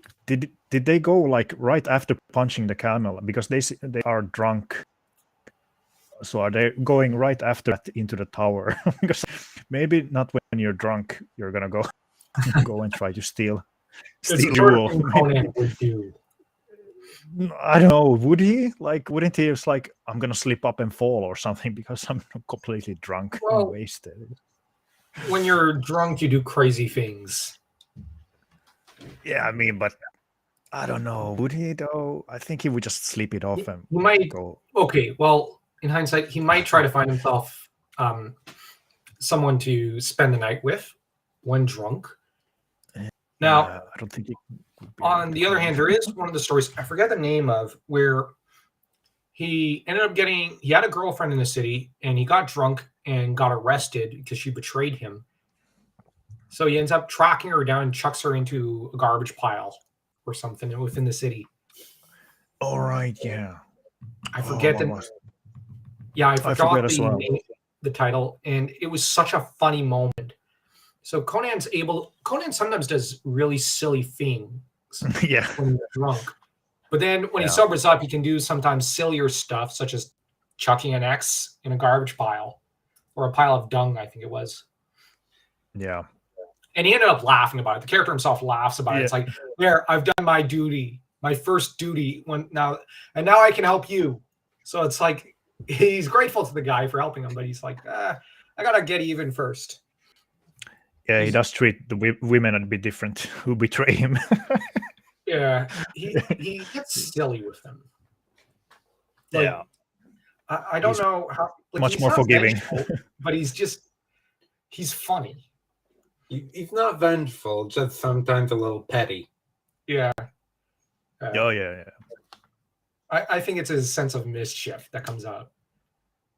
they go like right after punching the camel, because they are drunk? So are they going right after that into the tower? Because maybe not when you're drunk, you're gonna go and try to steal It's the the sort of wool. thing Conan would do. I don't know. Would he? Like, wouldn't he just like, I'm gonna slip up and fall or something because I'm completely drunk Well, and wasted? When you're drunk, you do crazy things. Yeah, I mean, but I don't know. Would he though? I think he would just sleep it off and He might. go. Okay, well, in hindsight, he might try to find himself someone to spend the night with when drunk. Now, I don't think he would be on the other hand, there is one of the stories, I forget the name of, where he ended up he had a girlfriend in the city, and he got drunk and got arrested because she betrayed him. So he ends up tracking her down and chucks her into a garbage pile or something within the city. All right, yeah. I forget what was- Yeah, I forgot as well. the title, and it was such a funny moment. So Conan sometimes does really silly things Yeah. when he's drunk. But then when he sobers up, he can do sometimes sillier stuff, such as chucking an X in a garbage pile or a pile of dung, I think it was. Yeah. And he ended up laughing about it. The character himself laughs about it. It's like, there, I've done my duty, my first duty, now I can help you. So it's like he's grateful to the guy for helping him, but he's like, I gotta get even first. Yeah, he does treat the women a bit different who betray him. Yeah, he gets silly with them. Like, yeah, I don't know how. Like, much he's more not forgiving. vengeful, but he's funny. He's not vengeful, just sometimes a little petty. Yeah. yeah. I think it's his sense of mischief that comes out.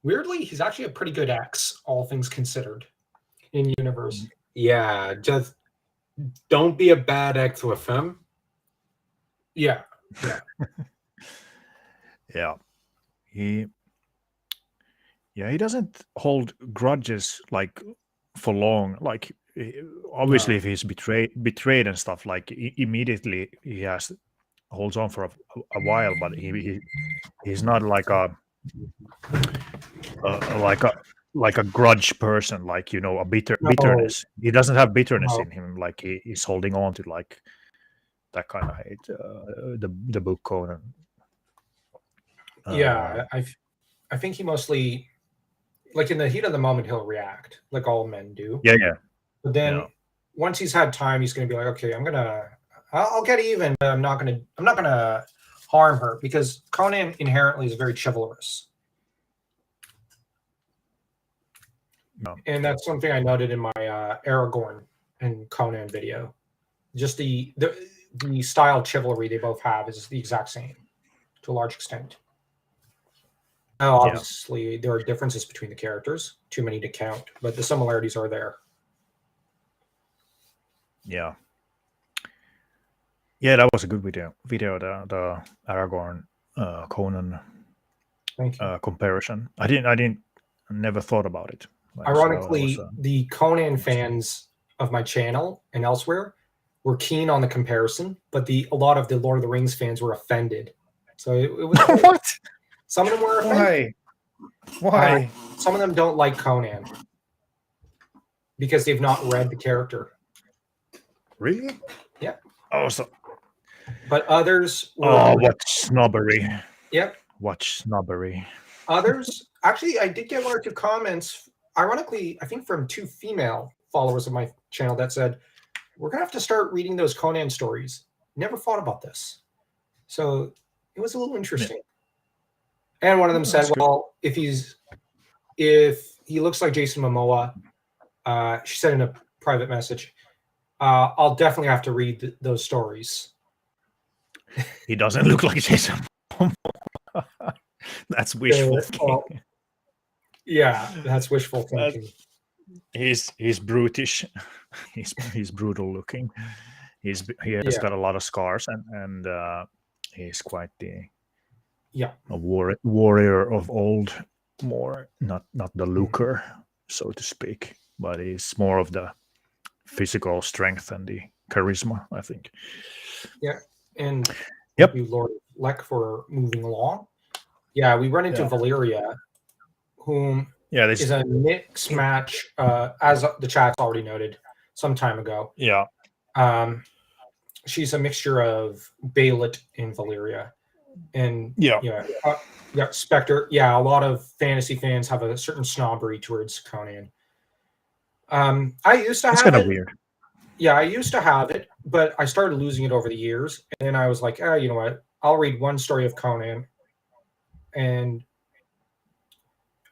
Weirdly, he's actually a pretty good ex, all things considered, in universe. Yeah, just don't be a bad ex with him. Yeah. Yeah. He doesn't hold grudges like for long. Like obviously, if he's betrayed and stuff, like immediately he holds on for a while, but he's not like a grudge person, like a bitterness. He doesn't have bitterness in him, like he's holding on to like that kind of hate. The book Conan. Yeah, I think he mostly, like in the heat of the moment, he'll react like all men do. Yeah. But then once he's had time, he's going to be like, okay, I'll get even, but I'm not gonna harm her, because Conan inherently is very chivalrous. No. And that's something I noted in my Aragorn and Conan video. Just the style chivalry they both have is the exact same to a large extent. Now, obviously, there are differences between the characters, too many to count, but the similarities are there. Yeah. Yeah, that was a good video. The Aragorn Conan comparison. I never thought about it. Ironically, the Conan fans of my channel and elsewhere were keen on the comparison, but a lot of the Lord of the Rings fans were offended. So it was what? Some of them were offended. Why? Some of them don't like Conan because they've not read the character. Really? Yeah. Oh, so. But others were. Oh, what snobbery! Yep. What snobbery! Others, actually, I did get one or two comments. Ironically, I think from two female followers of my channel that said, "We're gonna have to start reading those Conan stories." Never thought about this, so it was a little interesting. Yeah. And one of them said, "Well, if he looks like Jason Momoa," she said in a private message, "I'll definitely have to read those stories." He doesn't look like Jason Momoa. That's wishful thinking. Yeah, that's wishful thinking. He's brutish. He's brutal looking. He has got a lot of scars, and he's quite a warrior of old, more not the looker, so to speak, but he's more of the physical strength and the charisma, I think. Yeah, and thank you, Lord Leck, for moving along. Yeah, we run into Valeria, whom is a mix match, as the chat's already noted some time ago. Yeah. She's a mixture of Baelit and Valeria. And Spectre. Yeah, a lot of fantasy fans have a certain snobbery towards Conan. I used to have it. It's kind of weird. Yeah, I used to have it, but I started losing it over the years. And then I was like, you know what? I'll read one story of Conan. And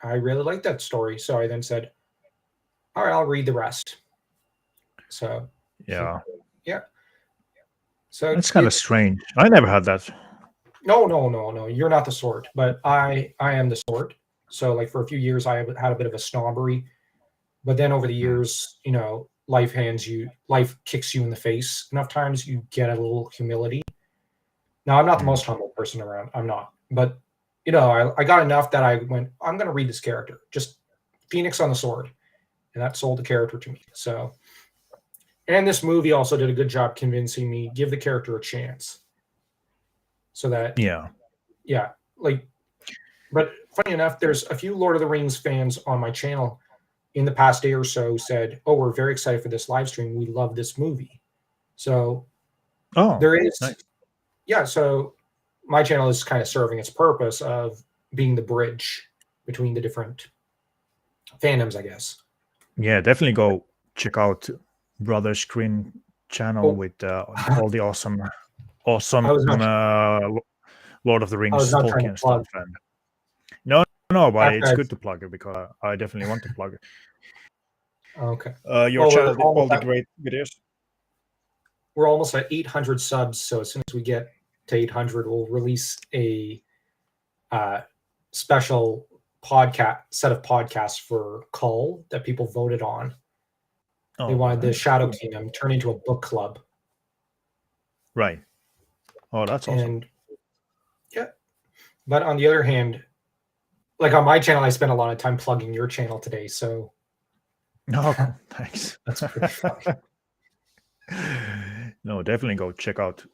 I really liked that story. So I then said, all right, I'll read the rest. So yeah. So it's kind of strange. I never had that. No. You're not the sort, but I am the sort. So like for a few years, I had a bit of a snobbery, but then over the years, life kicks you in the face enough times, you get a little humility. Now, I'm not the most humble person around. I'm not, but I got enough that I went, I'm going to read this character, just Phoenix on the sword, and that sold the character to me. So, and this movie also did a good job convincing me, give the character a chance. so that Yeah. But funny enough, there's a few Lord of the Rings fans on my channel in the past day or so said, "Oh, we're very excited for this live stream. We love this movie." So Oh, there is, nice. yeah. So my channel is kind of serving its purpose of being the bridge between the different fandoms, I guess. Yeah, definitely go check out Brothers Krynn channel Oh. with all the awesome I was not, Lord of the I Rings was not trying to Tolkien plug. stuff. And no, but After it's I've- good to plug it because I definitely want to plug it. Okay. Your Well, channel we're did all almost the at- great videos. We're almost at 800 subs, so as soon as we get to 800, we'll release a special set of podcasts for Cull that people voted on. They wanted the nice. Shadow Kingdom turn into a book club. Right. Oh, that's awesome. And yeah, but on the other hand, like on my channel, I spent a lot of time plugging your channel today, so No, thanks. that's pretty funny. No, definitely go check out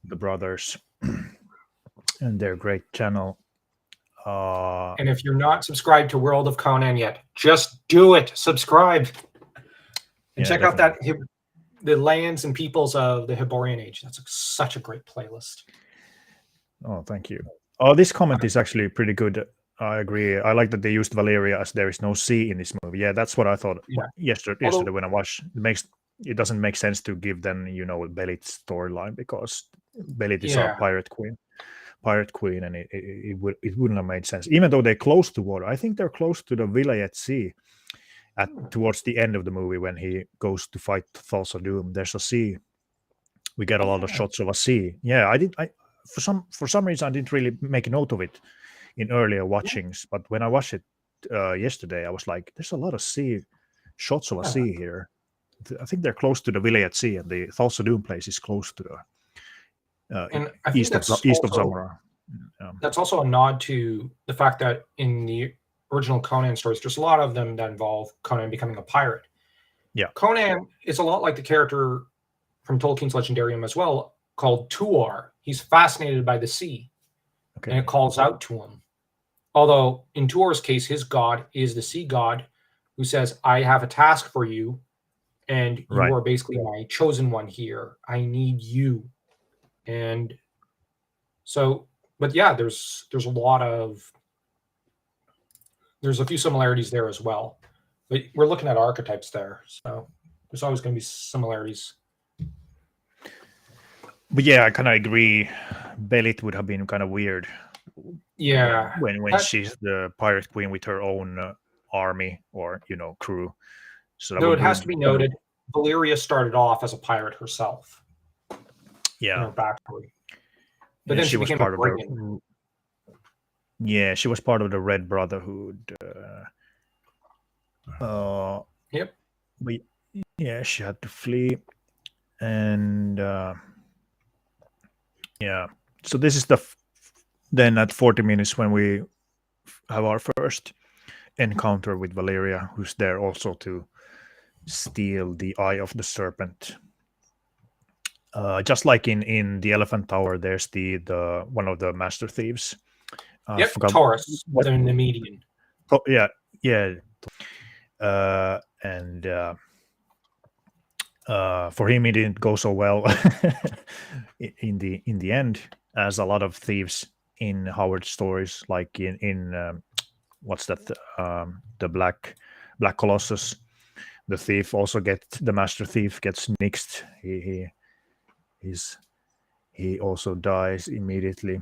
the brothers and their great channel. And if you're not subscribed to World of Conan yet, just do it. Subscribe and Yeah, check out that the lands and peoples of the Hyborian Age. That's such a great playlist. Oh, thank you. Oh, this comment is actually pretty good. I agree. I like that they used Valeria as there is no sea in this movie. Yeah, that's what I thought yesterday when I watched. It doesn't make sense to give them, Belit's storyline because Belit is a pirate queen, and it wouldn't have made sense. Even though they're close to water, I think they're close to the villa at sea. Towards the end of the movie, when he goes to fight Thulsa Doom, there's a sea. We get a lot of shots of a sea. Yeah, for some reason I didn't really make a note of it in earlier watchings, but when I watched it yesterday, I was like, "There's a lot of shots of a sea here." I think they're close to the village at sea, and the Thulsa Doom place is close to the east of Zamora. That's also a nod to the fact that in the original Conan stories, there's a lot of them that involve Conan becoming a pirate. Yeah, Conan is a lot like the character from Tolkien's Legendarium as well, called Tuor. He's fascinated by the sea, and it calls out to him. Although in Tuor's case, his god is the sea god, who says, "I have a task for you, and you are basically my chosen one here. I need you." And so, but yeah, there's a few similarities there as well. But we're looking at archetypes there, so there's always going to be similarities. But yeah, I kind of agree. Belit would have been kind of weird. Yeah, when she's the pirate queen with her own army or crew. So though it has to be noted, Valeria started off as a pirate herself. Yeah, backstory. But then she became a brigand. She was part of the Red Brotherhood. Yep. But yeah, she had to flee, and so this is then at 40 minutes when we have our first encounter with Valeria, who's there also to steal the eye of the serpent. Just like in the Elephant Tower, there's the one of the master thieves. Taurus, the Nemedian. Oh, yeah. For him, it didn't go so well in the end, as a lot of thieves in Howard's stories, like in what's that? The Black Colossus. The master thief gets nixed. He also dies immediately.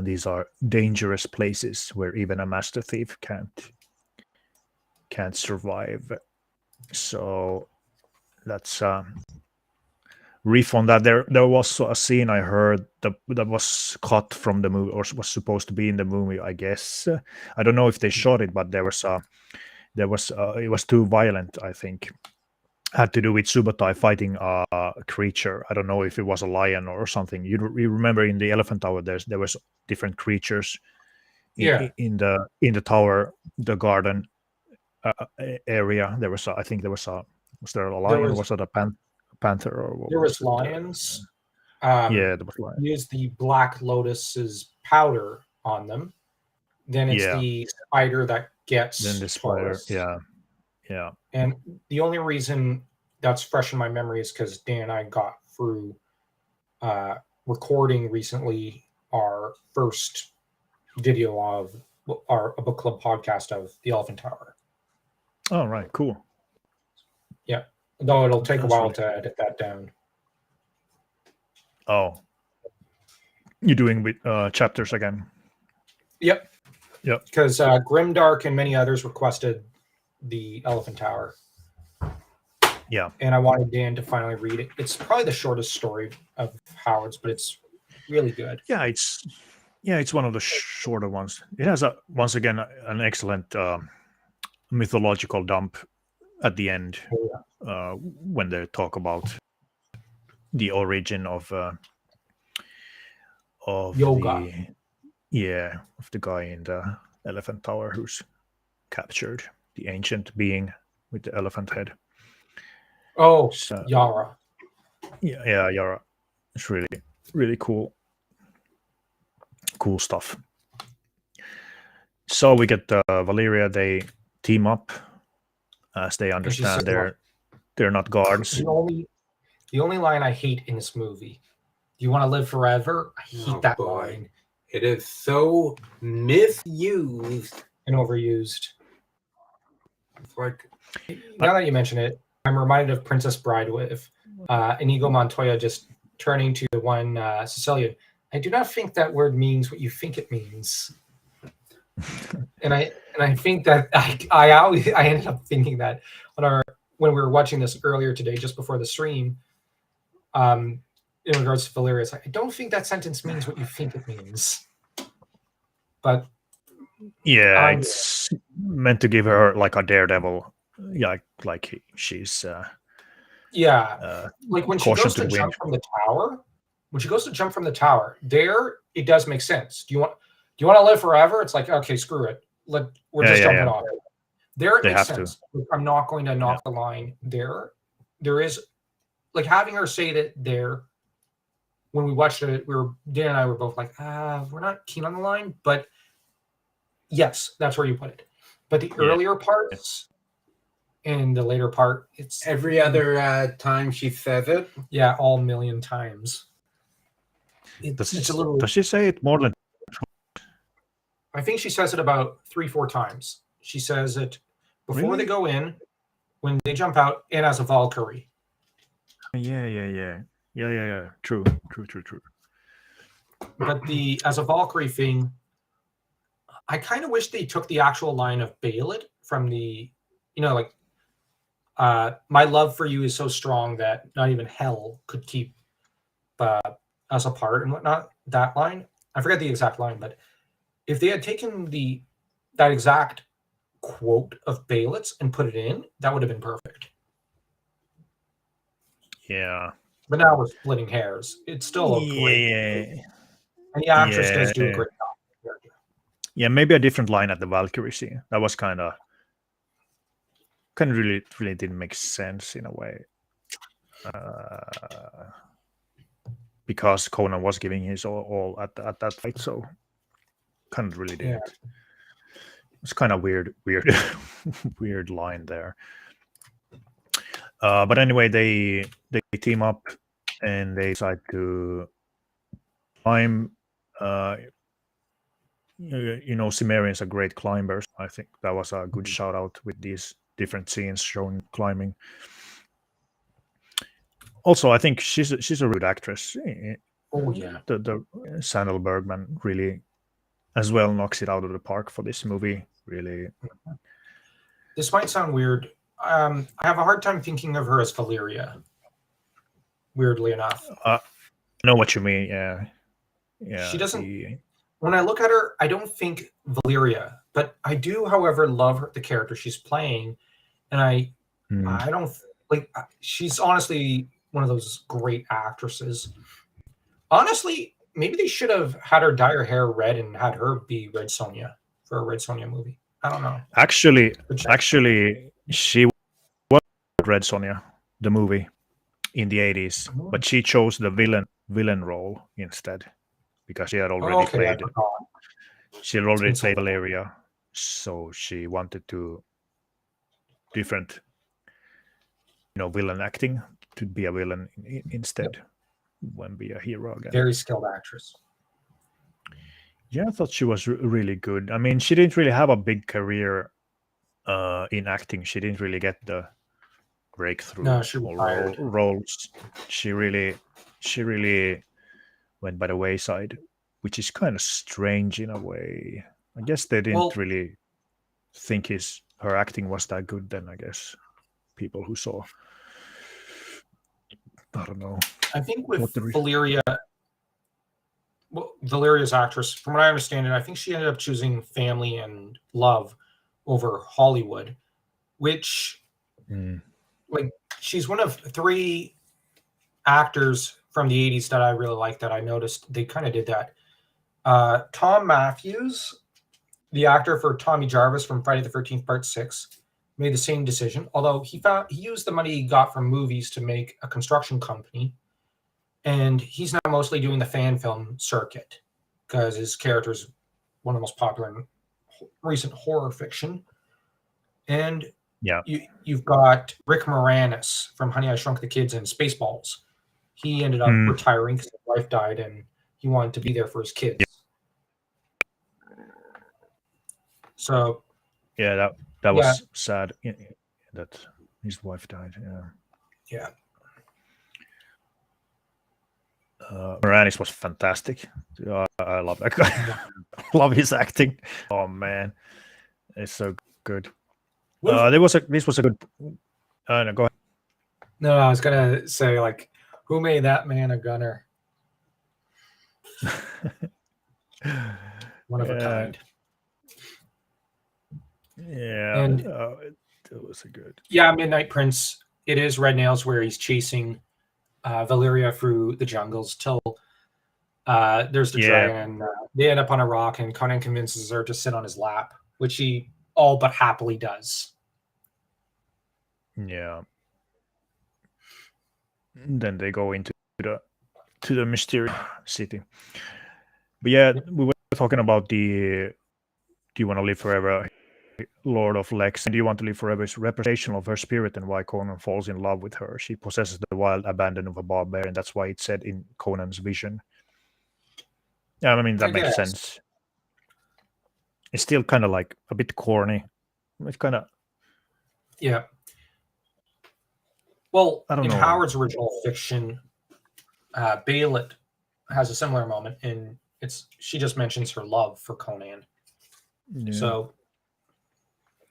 These are dangerous places where even a master thief can't survive. So that's riff on that. There was a scene I heard that was cut from the movie, or was supposed to be in the movie, I guess. I don't know if they shot it, but it was too violent, I think. Had to do with Subotai fighting a creature. I don't know if it was a lion or something. You remember in the Elephant Tower, there was different creatures in the tower, the garden area. There was there a lion? Was it a panther? Or there was lions. Yeah, that was like, use the Black Lotus's powder on them. Then it's Yeah. the spider that gets then the spider. Taurus. Yeah. And the only reason that's fresh in my memory is because Dan and I got through recording recently our first video of a book club podcast of The Elephant Tower. Oh, right, cool. Yeah, though it'll take a That's while really- to edit that down. Oh, you're doing with chapters again? Yep. Yep. Because Grimdark and many others requested The Elephant Tower. Yeah. And I wanted Dan to finally read it. It's probably the shortest story of Howard's, but it's really good. Yeah, it's one of the shorter ones. It has once again an excellent mythological dump at the end when they talk about the origin of Yoga. of the guy in the elephant tower who's captured, the ancient being with the elephant head. Oh, So, Yara. yeah, Yara. It's really, really cool stuff. So we get Valeria. They team up as they understand they're not guards. The only line I hate in this movie. Do you want to live forever? I hate that line. It is so misused. And overused. It's like, Now that you mention it, I'm reminded of Princess Bride with Inigo Montoya just turning to the one Cecilia. I do not think that word means what you think it means. and I think that I ended up thinking that when we were watching this earlier today, just before the stream, in regards to Valeria, it's like, I don't think that sentence means what you think it means. But yeah, it's meant to give her like a daredevil, like she's like when she goes to jump from the tower. When she goes to jump from the tower, there it does make sense. Do you want to live forever? It's like, okay, screw it. We're just jumping off. There it makes sense. I'm not going to knock the line there. There is like having her say that there. When we watched it, Dan and I were both like, we're not keen on the line, but yes, that's where you put it. But the earlier parts and the later part, it's every other time she says it. Yeah, all million times. It's a little. Does she say it more than? I think she says it about 3-4 times. She says it before they go in, when they jump out, and as a Valkyrie. Yeah. True. But as a Valkyrie thing, I kind of wish they took the actual line of Baalit from the, my love for you is so strong that not even hell could keep us apart and whatnot. That line, I forget the exact line, but if they had taken that exact quote of Baalit's and put it in, that would have been perfect. Yeah. But now we're splitting hairs. It's still a great. And the actress does do a great job. Yeah, maybe a different line at the Valkyrie scene. That was kind of really didn't make sense in a way. Because Conan was giving his all at that fight, so kind of really didn't. Yeah. It's kind of weird weird line there. But anyway, they team up and they decide to climb. Cimmerians are great climbers. I think that was a good shout out with these different scenes showing climbing. Also, I think she's a good actress. Oh yeah, the Sandal Bergman really as well knocks it out of the park for this movie. Really, this might sound weird. I have a hard time thinking of her as Valeria. Weirdly enough, I know what you mean. Yeah. She doesn't. When I look at her, I don't think Valeria, but I do, however, love the character she's playing, and I don't like. She's honestly one of those great actresses. Honestly, maybe they should have had her dye her hair red and had her be Red Sonja for a Red Sonja movie. I don't know. Actually, she was Red Sonja, the movie, in the 80s, but she chose the villain role instead because she had already Okay, I played. forgot. She had already It's been so played Valeria, so she wanted to different, villain acting to be a villain instead when be a hero again. Very skilled actress. Yeah, I thought she was really good. I mean, she didn't really have a big career in acting. She didn't really get the breakthrough No, she or retired. roles. She really went by the wayside, which is kind of strange in a way. I guess they didn't Well, really think her acting was that good. Then I guess people who saw, I don't know. I think with What the Valeria, Valeria's actress, from what I understand it, I think she ended up choosing family and love over Hollywood, which, like, she's one of 3 actors from the 80s that I really like that I noticed they kind of did that. Tom Matthews, the actor for Tommy Jarvis from Friday the 13th Part 6, made the same decision, although he used the money he got from movies to make a construction company, and he's now mostly doing the fan film circuit because his character is one of the most popular in recent horror fiction. And Yeah. you've got Rick Moranis from Honey, I Shrunk the Kids and Spaceballs. He ended up retiring because his wife died and he wanted to be there for his kids. So yeah, that was sad that his wife died. Yeah. Moranis was fantastic. I love that guy. Love his acting. Oh man, it's so good. This was a good. No, go ahead. No, I was gonna say, like, who made that man a gunner? One of a kind. Yeah, and it was a good. Yeah, Midnight Prince. It is Red Nails where he's chasing Valeria through the jungles till there's the dragon, and they end up on a rock, and Conan convinces her to sit on his lap, which he all but happily does. Yeah. Then they go into the mysterious city. But yeah, we were talking about the "Do you want to live forever?" Lord of Lex, and "Do you want to live forever?" is representation of her spirit and why Conan falls in love with her. She possesses the wild abandon of a barbarian. That's why it's said in Conan's vision. Yeah, I mean that makes sense. It's still kind of like a bit corny. It's kind of Well, I don't in know. Howard's original fiction, Baelit has a similar moment, and she just mentions her love for Conan. Yeah. So,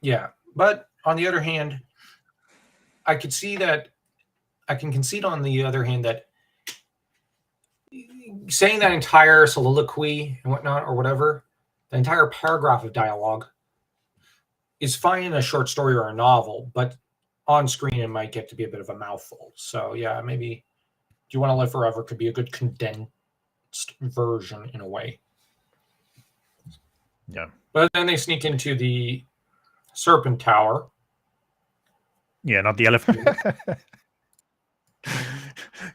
yeah. But on the other hand, I could see that I can concede on the other hand that saying that entire soliloquy and whatnot or whatever, the entire paragraph of dialogue is fine in a short story or a novel, but on screen it might get to be a bit of a mouthful. So yeah, maybe "Do you want to live forever" could be a good condensed version in a way. Yeah. But then they sneak into the Serpent Tower. Yeah, not the elephant.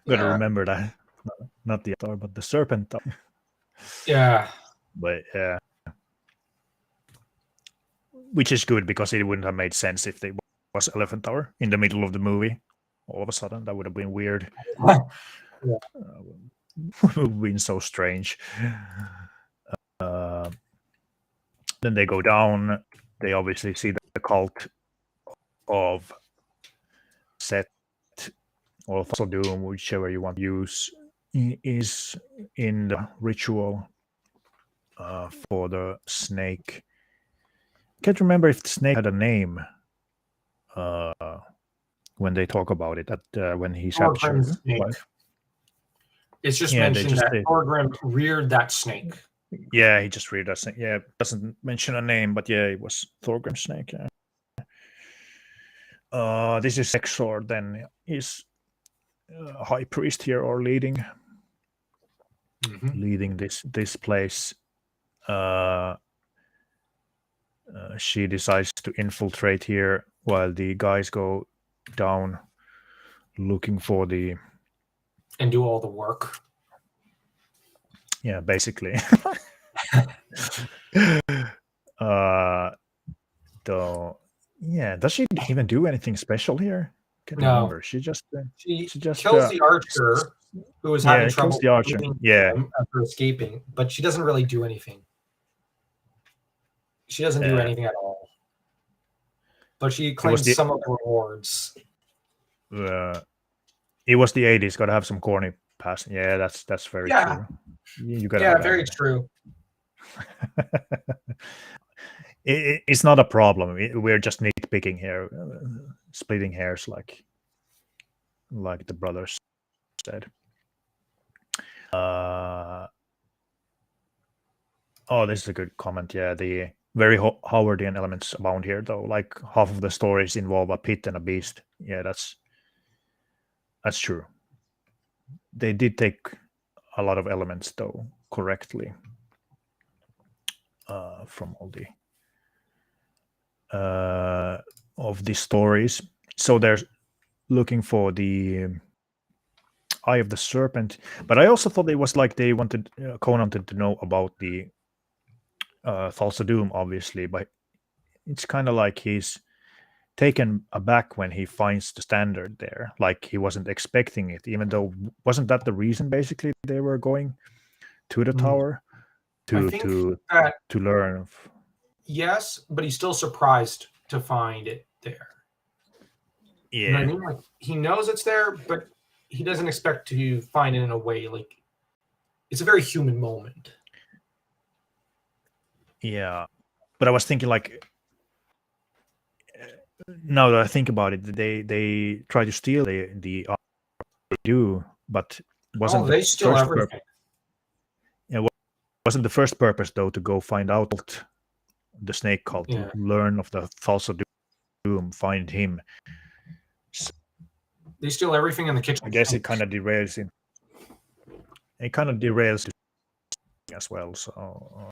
Gotta remember that. Not the tower, but the serpent tower. Yeah. But yeah. Which is good because it wouldn't have made sense if there was Elephant Tower in the middle of the movie. All of a sudden, that would have been weird. Would have been so strange. Then they go down. They obviously see the cult of Set or also Doom, whichever you want to use, is in the ritual for the snake. Can't remember if the snake had a name when they talk about it when he's captured. It's just mentioned that Thorgrim reared that snake. Yeah, he just reared that snake. Yeah, doesn't mention a name, but yeah, it was Thorgrim's snake. Yeah. This is Exor, then is high priest here or leading this place. She decides to infiltrate here while the guys go down looking for the and do all the work. yeah, basically. Though, yeah, does she even do anything special here? Can't No. remember. She just She kills the archer who was having yeah, kills trouble the archer. beating Yeah, him after escaping, but she doesn't really do anything. She doesn't do anything at all. But she claims some of the rewards. It was the 80s. Got to have some corny passing. Yeah, that's very true. You got yeah, very true. It's not a problem. We're just nitpicking here, splitting hairs, like the brothers said. Oh, this is a good comment. Yeah, the very Howardian elements abound here, though. Like half of the stories involve a pit and a beast. Yeah, that's true. They did take a lot of elements, though, correctly from all the of the stories. So they're looking for the Eye of the Serpent, but I also thought it was like they wanted Conan to know about the Thulsa Doom, obviously, but it's kind of like he's taken aback when he finds the standard there, like he wasn't expecting it, even though wasn't that the reason basically they were going to the tower to learn? Yes, but he's still surprised to find it there. Yeah, you know what I mean? Like, he knows it's there, but he doesn't expect to find it in a way like it's a very human moment. Yeah, but I was thinking like, now that I think about it, they try to steal the do, but wasn't they steal everything. Wasn't the first purpose though to go find out the snake cult, learn of the Thulsa Doom, find him? They steal everything in the kitchen. I guess it kind of derails him. It kind of derails as well. So,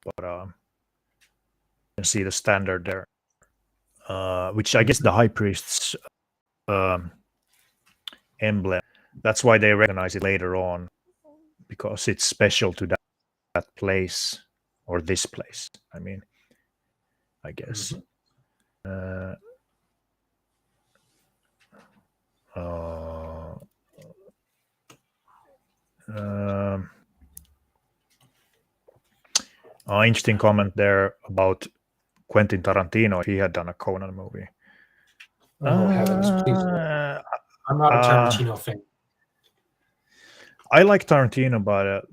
but you can see the standard there, which I guess the high priest's emblem. That's why they recognize it later on, because it's special to that place or this place. I mean, I guess. Interesting comment there about Quentin Tarantino. If he had done a Conan movie. Oh heavens! Please. I'm not a Tarantino fan. I like Tarantino, but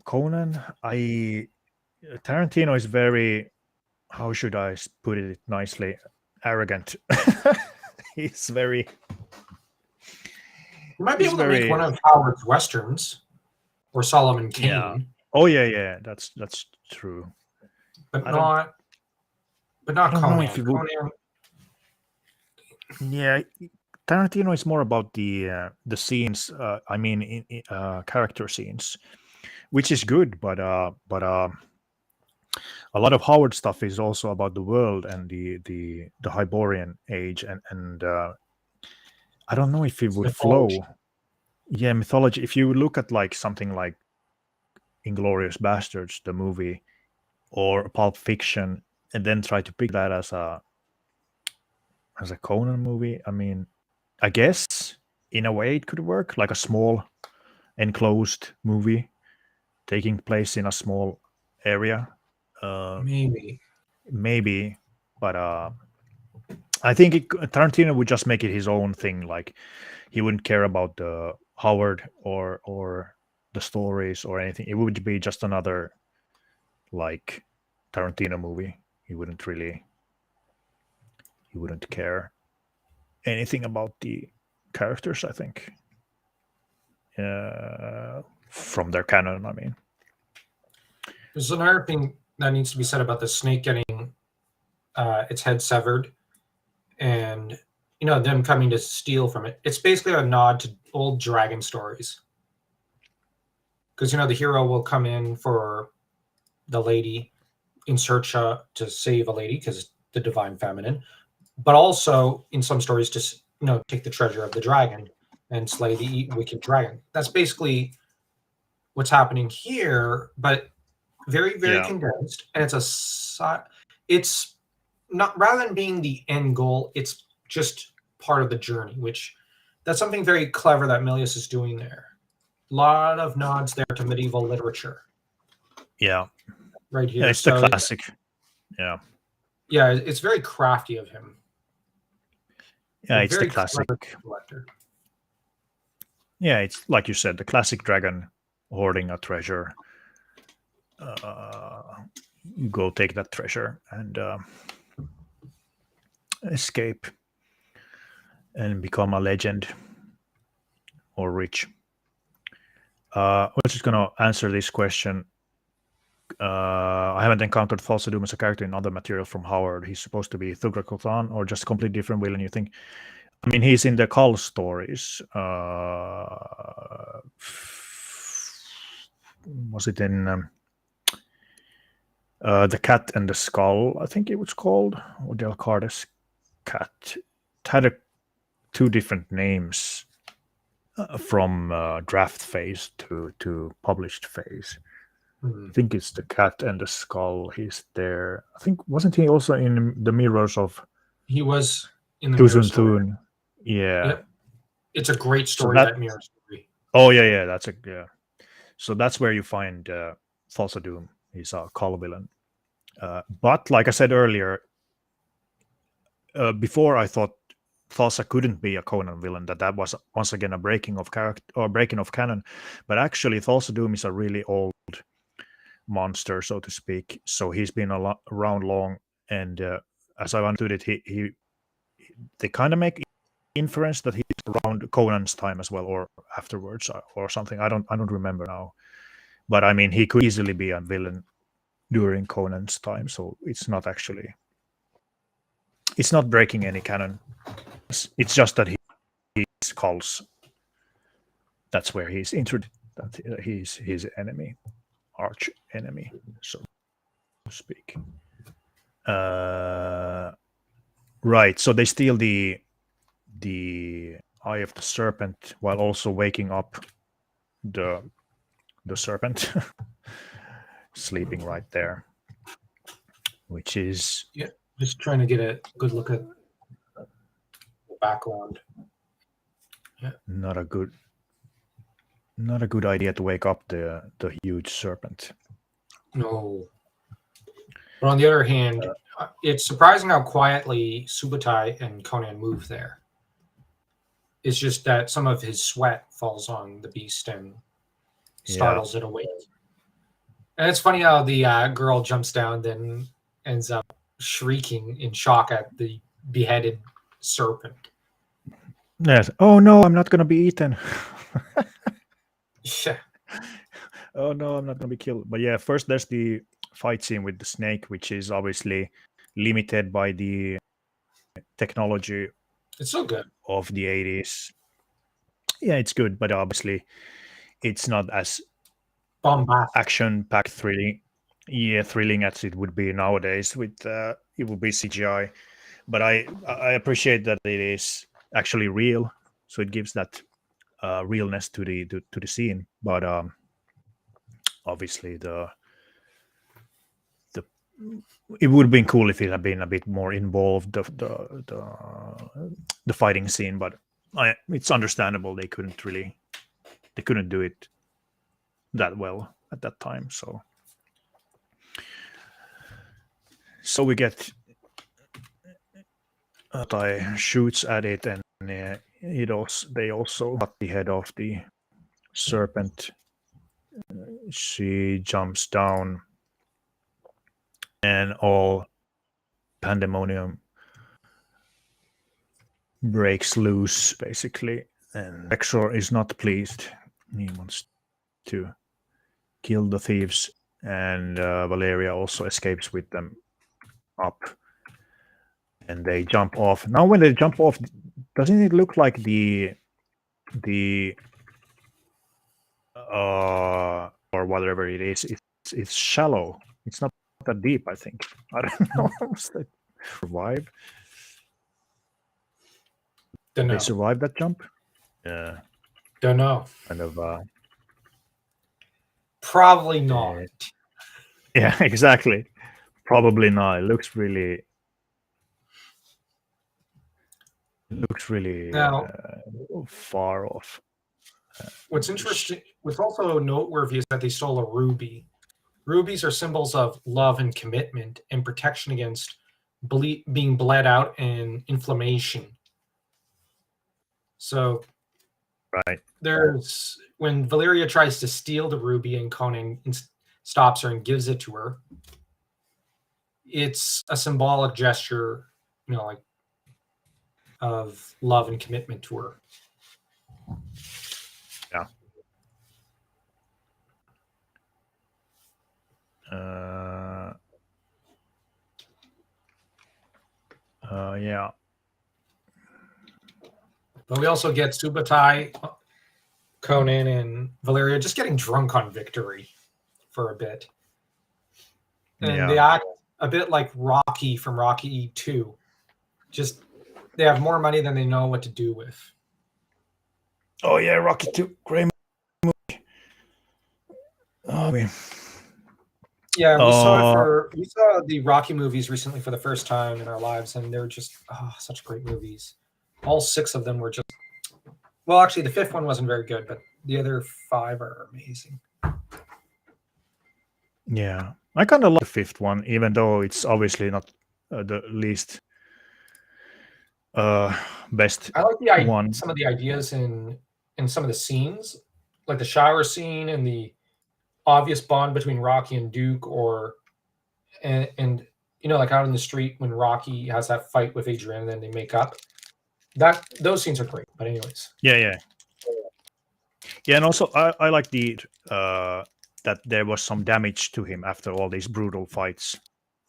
Conan, Tarantino is very, how should I put it nicely, arrogant. He's very. You might be able to make one of Howard's westerns, or Solomon Kane. Yeah. Oh yeah, that's true. But not Conan. Yeah, Tarantino is more about the scenes. I mean, character scenes, which is good. But a lot of Howard stuff is also about the world and the Hyborian age, and I don't know if it would flow. Yeah, mythology. If you look at like something like Inglourious Bastards, the movie, or Pulp Fiction, and then try to pick that as a Conan movie, I mean, I guess in a way it could work, like a small enclosed movie taking place in a small area. Maybe, but I think Tarantino would just make it his own thing. Like he wouldn't care about the Howard or the stories or anything. It would be just another like Tarantino movie. He wouldn't care anything about the characters, I think, from their canon. I mean, there's another thing that needs to be said about the snake getting its head severed, and them coming to steal from it. It's basically a nod to old dragon stories, because the hero will come in for the lady in search to save a lady because the divine feminine, but also in some stories to take the treasure of the dragon. and slay the wicked dragon. That's basically what's happening here, but very, very condensed. And it's not, rather than being the end goal, it's just part of the journey, which that's something very clever that Milius is doing there. A lot of nods there to medieval literature. Yeah. Right here. Yeah, it's the classic. Yeah. Yeah, it's very crafty of him. Yeah, it's the classic. Yeah, it's like you said, the classic dragon hoarding a treasure. You go take that treasure and escape and become a legend or rich. I was just gonna answer this question. I haven't encountered Falsa Doom as a character in other material from Howard. He's supposed to be Thugra Kotan or just completely different villain, you think? I mean, he's in the Cull stories. Was it in The Cat and the Skull, I think it was called, or Del Cardes Cat? It had two different names from draft phase to published phase. I think it's The Cat and the Skull. He's there. I think, wasn't he also in the Mirrors of... He was in the Tuzun Mirror Thun. Yeah. Yep. It's a great story, So that Mirror story. Oh, yeah. That's So that's where you find Falsa Doom. He's a Cull villain. But like I said earlier, before I thought Falsa couldn't be a Conan villain, that was once again a breaking of character or breaking of canon. But actually, Falsa Doom is a really old monster, so to speak. So he's been around long, and as I understood it, they kind of make inference that he's around Conan's time as well, or afterwards, or something. I don't remember now. But I mean, he could easily be a villain during Conan's time, so it's not breaking any canon. It's just that he's Cull's. That's where he's introduced. That he's his enemy, arch enemy, so to speak. Right. So they steal the Eye of the Serpent while also waking up the serpent sleeping right there, which is just trying to get a good look at the background. Yeah. Not a good idea to wake up the huge serpent. No. But on the other hand, it's surprising how quietly Subutai and Conan move there. It's just that some of his sweat falls on the beast and startles it awake. And it's funny how the girl jumps down, then ends up shrieking in shock at the beheaded serpent. Yes. Oh no, I'm not going to be eaten. Yeah. Oh no, I'm not going to be killed. But yeah, first there's the fight scene with the snake, which is obviously limited by the technology. It's so good. Of the 80s. Yeah, it's good, but obviously it's not as bombastic, action-packed, thrilling as it would be nowadays. With it would be CGI, but I appreciate that it is actually real, so it gives that realness to the scene. But obviously it would have been cool if it had been a bit more involved, the fighting scene, but it's understandable they couldn't do it that well at that time. So we get Tai shoots at it, and they also cut the head off the serpent. She jumps down, and all pandemonium breaks loose, basically. And Exor is not pleased. He wants to kill the thieves, and Valeria also escapes with them up. And they jump off. Now, when they jump off, doesn't it look like the or whatever it is? It's shallow. It's not that deep, I think. I don't know. They survive. They survive that jump. Yeah, Don't know. kind of. Probably not. Yeah, exactly. Probably not. It looks really. Now, Far off. what's interesting, what's also noteworthy is that they stole a ruby. Rubies are symbols of love and commitment and protection against being bled out and inflammation. So Right. there's when Valeria tries to steal the ruby and Conan stops her and gives it to her. It's a symbolic gesture, like of love and commitment to her. Yeah. Yeah. But we also get Subutai, Conan, and Valeria just getting drunk on victory for a bit. And they act a bit like Rocky from Rocky 2. Just they have more money than they know what to do with. Oh yeah, Rocky 2, great movie. Oh, yeah, we saw the Rocky movies recently for the first time in our lives, and they're just such great movies. All 6 of them were just well, actually, the 5th one wasn't very good, but the other 5 are amazing. Yeah, I kind of like the 5th one, even though it's obviously not the least best. I like one. Some of the ideas in some of the scenes, like the shower scene and the obvious bond between Rocky and Duke, and like out in the street when Rocky has that fight with Adrian and then they make up. Those scenes are great. But anyways. Yeah, and also I like the that there was some damage to him after all these brutal fights.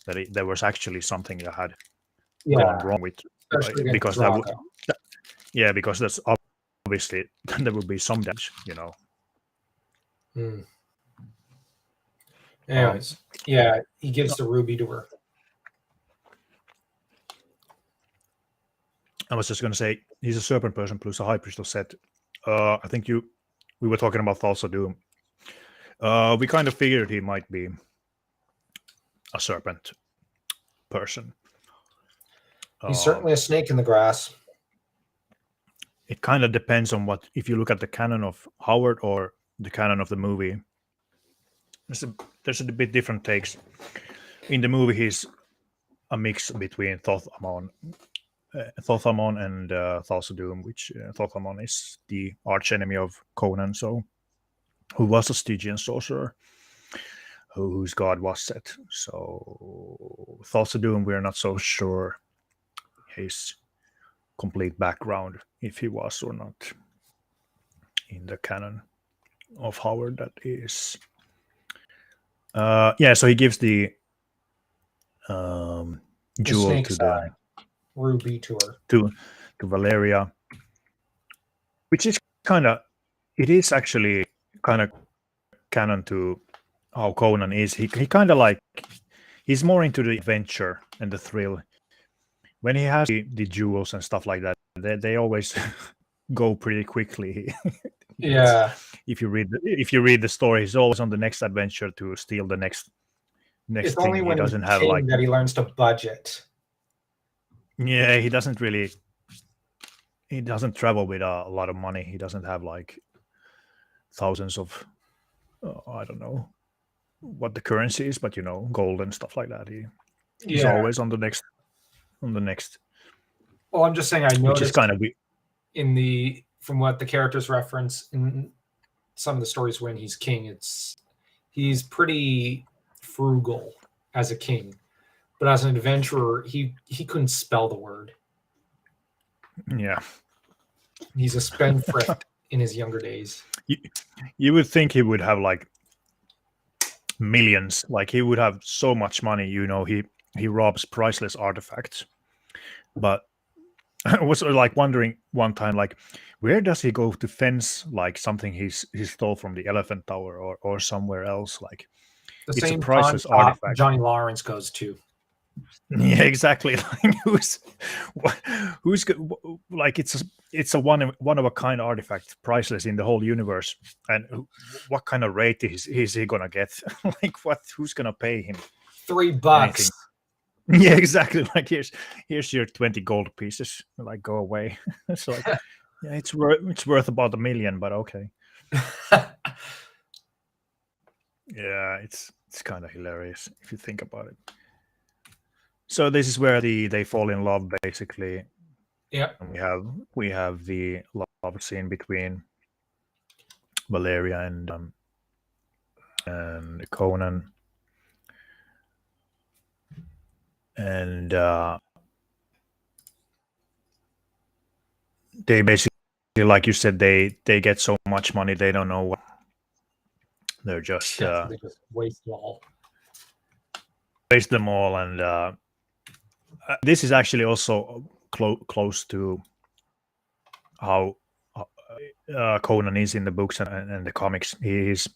That there was actually something that had gone wrong with because because that's obviously there would be some damage, Anyways, he gives the ruby to her. I was just going to say he's a serpent person plus a high priest of Set. I think we were talking about Thoughts of Doom. We kind of figured he might be a serpent person. He's certainly a snake in the grass. It kind of depends on if you look at the canon of Howard or the canon of the movie. There's a bit different takes. In the movie, he's a mix between Thothamon and Thoughts of Doom, which Thothamon is the archenemy of Conan, who was a Stygian sorcerer, whose god was Set. So Thoughts of Doom, we're not so sure his complete background, if he was or not. In the canon of Howard, that is. So he gives the jewel to the ruby to her to Valeria, which is it is actually kind of canon to how Conan is. He kind of he's more into the adventure and the thrill. When he has the jewels and stuff like that, they always go pretty quickly. Yeah. If you read the story, he's always on the next adventure to steal the next it's thing. Only when he doesn't have that he learns to budget. Yeah, he doesn't travel with a lot of money. He doesn't have thousands of I don't know what the currency is, but gold and stuff like that. He's always on the next. Well, I'm just saying I noticed which is kind of from what the characters reference in some of the stories when he's king, he's pretty frugal as a king, but as an adventurer, he couldn't spell the word. Yeah, he's a spendthrift in his younger days. You would think he would have millions, he would have so much money. He robs priceless artifacts, but I was wondering one time, where does he go to fence something he stole from the Elephant Tower or somewhere else? The it's same a priceless pawn shop artifact. Johnny Lawrence goes to. Yeah, exactly. Like who's like it's a one of a kind artifact, priceless in the whole universe. And what kind of rate is he gonna get? Like who's gonna pay him $3. anything? Yeah, exactly. Like here's your 20 gold pieces. Like go away. It's like yeah, it's worth about 1 million, but okay. Yeah, it's kind of hilarious if you think about it. So this is where they fall in love basically. Yeah. And we have the love scene between Valeria and Conan, and they basically, like you said, they get so much money they don't know what they're just They just waste it all. waste them all, and this is actually also close to how Conan is in the books and the comics. He's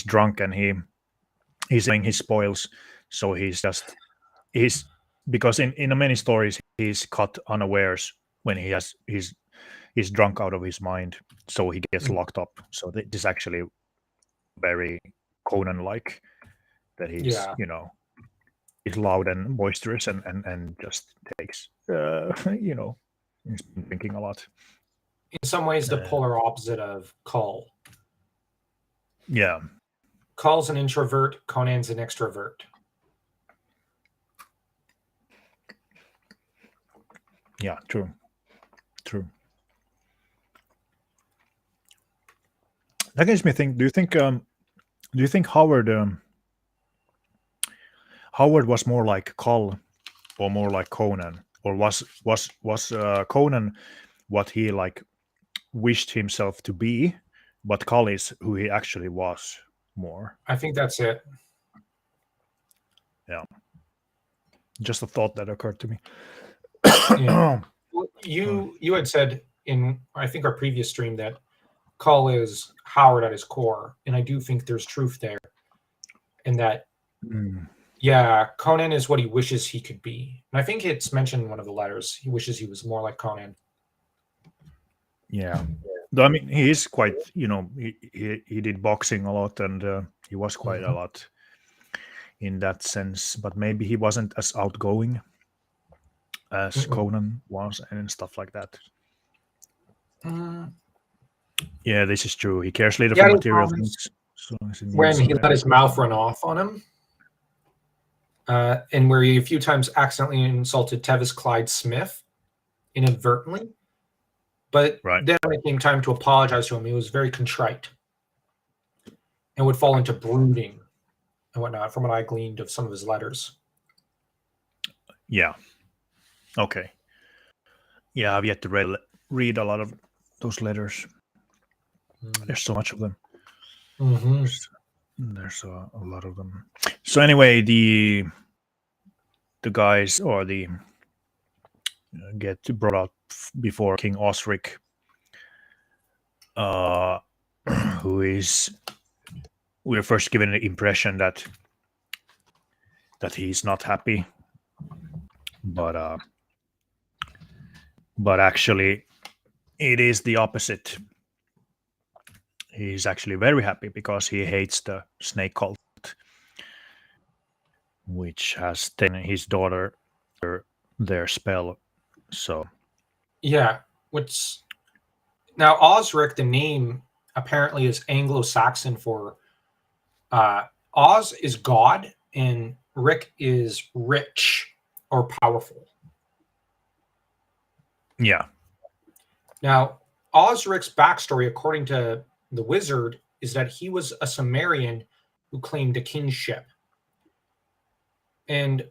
drunk and he's having his spoils, so he's because in many stories he's caught unawares when he's drunk out of his mind, so he gets locked up. So this is actually very Conan like, that he's he's loud and boisterous and just takes he's been drinking a lot. In some ways, the polar opposite of Kull. Yeah. Kull's an introvert, Conan's an extrovert. Yeah, true. That makes me think. Do you think Howard was more like Kull or more like Conan, or was Conan what he like wished himself to be, but Kull is who he actually was more? I think that's it. Yeah. Just a thought that occurred to me. Yeah. You had said in, I think, our previous stream that Kull is Howard at his core, and I do think there's truth there, and that yeah, Conan is what he wishes he could be, and I think it's mentioned in one of the letters. He wishes he was more like Conan. Yeah, though I mean he is quite, he did boxing a lot, and he was quite a lot in that sense, but maybe he wasn't as outgoing as Conan was and stuff like that. Yeah, this is true. He cares little for material things. So when he let his mouth run off on him, and where he a few times accidentally insulted Tevis Clyde Smith inadvertently, but then when it came time to apologize to him, he was very contrite and would fall into brooding and whatnot, from what I gleaned of some of his letters. Yeah. Okay. Yeah, I've yet to read a lot of those letters. There's so much of them. There's a lot of them. So anyway, the guys, or the get brought up before King Osric, who is, we're first given the impression that he's not happy, but actually it is the opposite. He's actually very happy because he hates the snake cult, which has taken his daughter their spell. So yeah, now Osric, the name apparently is Anglo-Saxon for Oz is God and Rick is rich or powerful. Yeah. Now Osric's backstory, according to the wizard, is that he was a Sumerian who claimed a kinship. And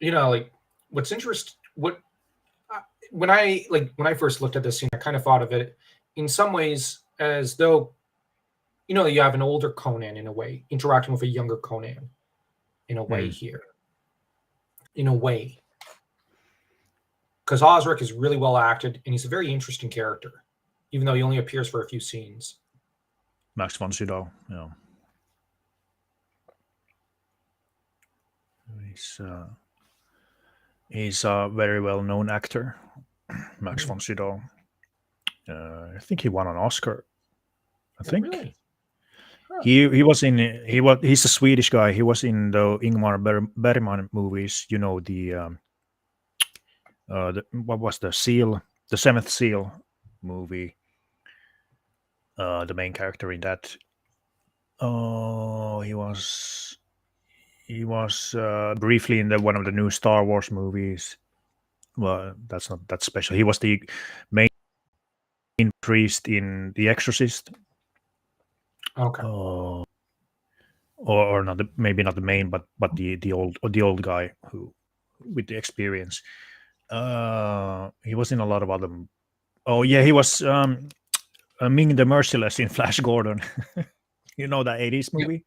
like, what's interesting, when I first looked at this scene, I kind of thought of it in some ways as though, you have an older Conan in a way interacting with a younger Conan in a way here. In a way. Because Osric is really well acted and he's a very interesting character, even though he only appears for a few scenes. Max von Sydow, He's a very well-known actor, Max von Sydow. I think he won an Oscar. I think Really? he's a Swedish guy. He was in the Ingmar Bergman movies. You know what was the Seventh Seal movie. The main character in that. Oh, he was briefly in one of the new Star Wars movies. Well, that's not that special. He was the main priest in The Exorcist. Okay. Or not maybe not the main, but the old guy who with the experience. He was in a lot of other. Oh yeah, he was Ming the Merciless in Flash Gordon. You know that 80s movie?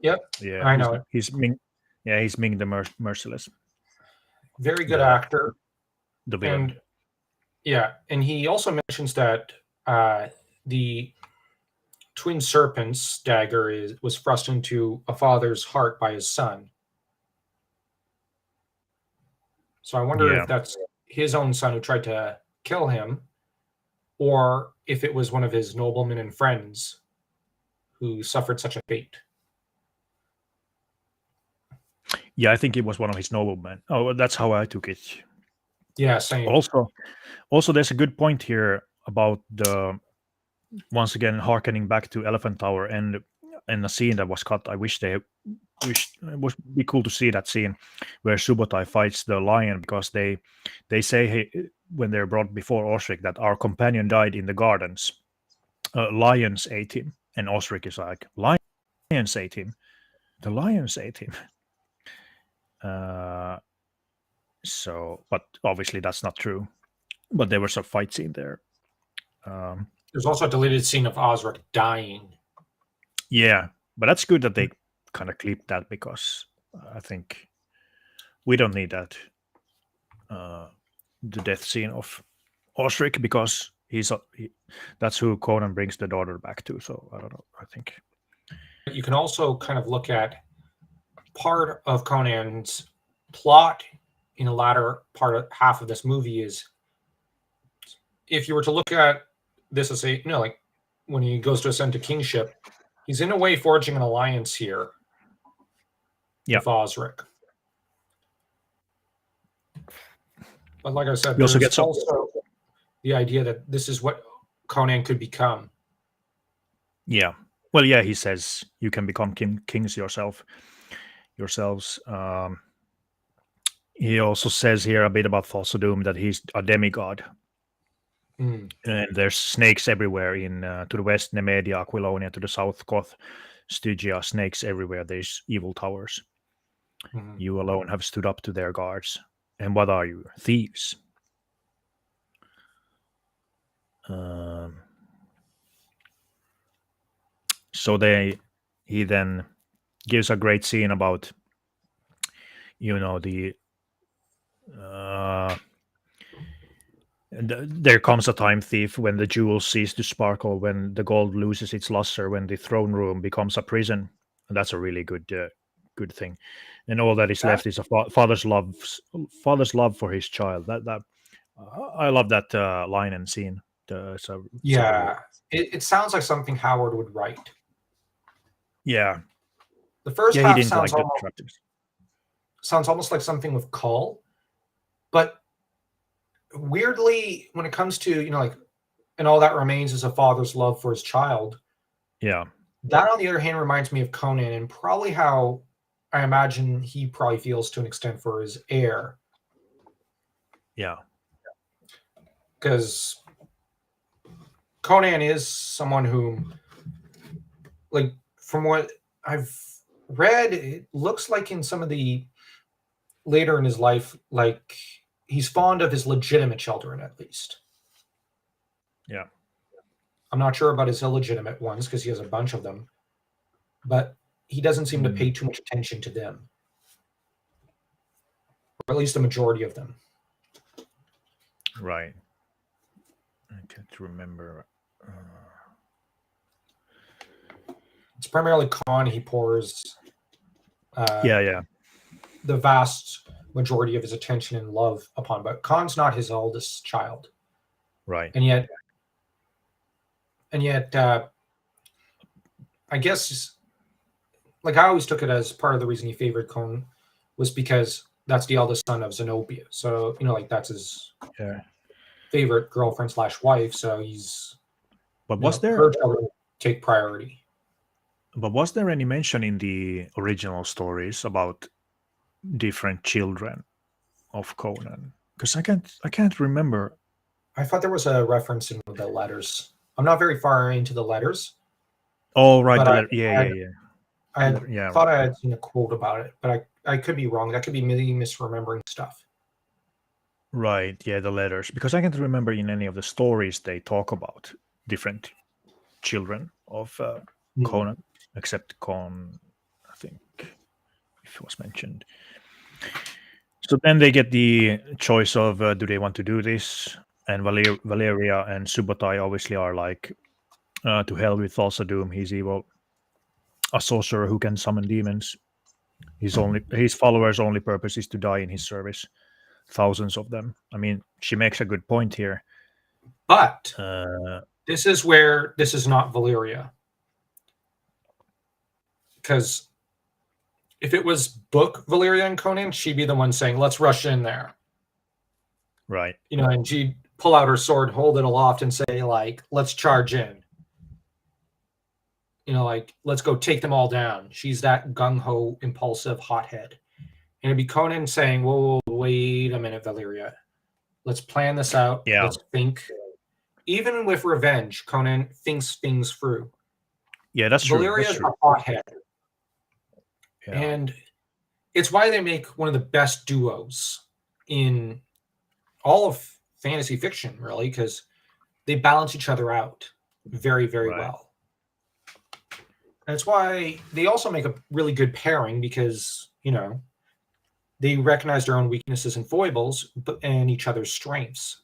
Yep. Yeah, I know it. He's Ming. Yeah, he's Ming the Merciless. Very good actor. The villain. And he also mentions that the twin serpent's dagger was thrust into a father's heart by his son. So I wonder if that's his own son who tried to kill him, or if it was one of his noblemen and friends who suffered such a fate. Yeah, I think it was one of his noblemen. Oh, that's how I took it. Yeah, same. Also, there's a good point here about the once again harkening back to Elephant Tower and a scene that was cut. I wish it would be cool to see that scene where Subotai fights the lion, because they say when they're brought before Osric that our companion died in the gardens. Lions ate him, and Osric is like, lions ate him. The lions ate him. So, but obviously that's not true. But there was a fight scene there. There's also a deleted scene of Osric dying. Yeah, but that's good that they kind of clipped that, because I think we don't need that. The death scene of Osric, because that's who Conan brings the daughter back to. So I don't know. I think you can also kind of look at part of Conan's plot in the latter half of this movie is, if you were to look at this as like when he goes to ascend to kingship, he's in a way forging an alliance here with Osric. But like I said, there's also the idea that this is what Conan could become. Yeah. Well, yeah, he says you can become kings yourselves. He also says here a bit about Thassadum that he's a demigod. And there's snakes everywhere to the west, Nemedia, Aquilonia, to the south, Koth, Stygia, snakes everywhere. There's evil towers. You alone have stood up to their guards. And what are you? Thieves. So he then gives a great scene about, there comes a time, thief, when the jewels cease to sparkle, when the gold loses its luster, when the throne room becomes a prison. And that's a really good thing. And all that is left is a father's love for his child. That I love that line and scene. It sounds like something Howard would write. Yeah. The first half sounds almost like something with Cull, but weirdly, when it comes to, and all that remains is a father's love for his child. Yeah. That, on the other hand, reminds me of Conan, and probably how I imagine he probably feels to an extent for his heir. Yeah. Because Conan is someone whom, from what I've read, it looks like in some of the later in his life, he's fond of his legitimate children, at least. Yeah. I'm not sure about his illegitimate ones because he has a bunch of them, but he doesn't seem to pay too much attention to them, or at least the majority of them. Right. I can't remember. It's primarily Khan he pours. Yeah. the vast majority of his attention and love upon. But Khan's not his eldest child, Right. and yet, I guess, like, I always took it as part of the reason he favored Conan was because that's the eldest son of Zenobia. So, like, that's his favorite girlfriend / wife. So he's, But was there her children take priority. But was there any mention in the original stories about different children of Conan? Because I can't remember. I thought there was a reference in the letters. I'm not very far into the letters. Oh, right. But yeah. I thought right. I had seen a quote about it, but I could be wrong. That could be me misremembering stuff. Right. Yeah, the letters. Because I can't remember in any of the stories they talk about different children of Conan, except Con, I think, if it was mentioned. So then they get the choice of do they want to do this? And Valeria and Subotai obviously are like, to hell with Thulsa he's evil. A sorcerer who can summon demons. His followers' only purpose is to die in his service. Thousands of them. I mean, she makes a good point here. But this is where this is not Valeria. Because if it was book Valeria and Conan, she'd be the one saying, let's rush in there. Right. And she'd pull out her sword, hold it aloft, and say, like, let's charge in. Like, let's go take them all down. She's that gung-ho, impulsive hothead. And it'd be Conan saying, whoa, wait a minute, Valeria. Let's plan this out. Yeah. Let's think. Even with revenge, Conan thinks things through. Yeah, that's true. Valeria's That's true. a hothead. Yeah. And it's why they make one of the best duos in all of fantasy fiction, really, because they balance each other out very, very well. That's why they also make a really good pairing because, they recognize their own weaknesses and foibles and each other's strengths.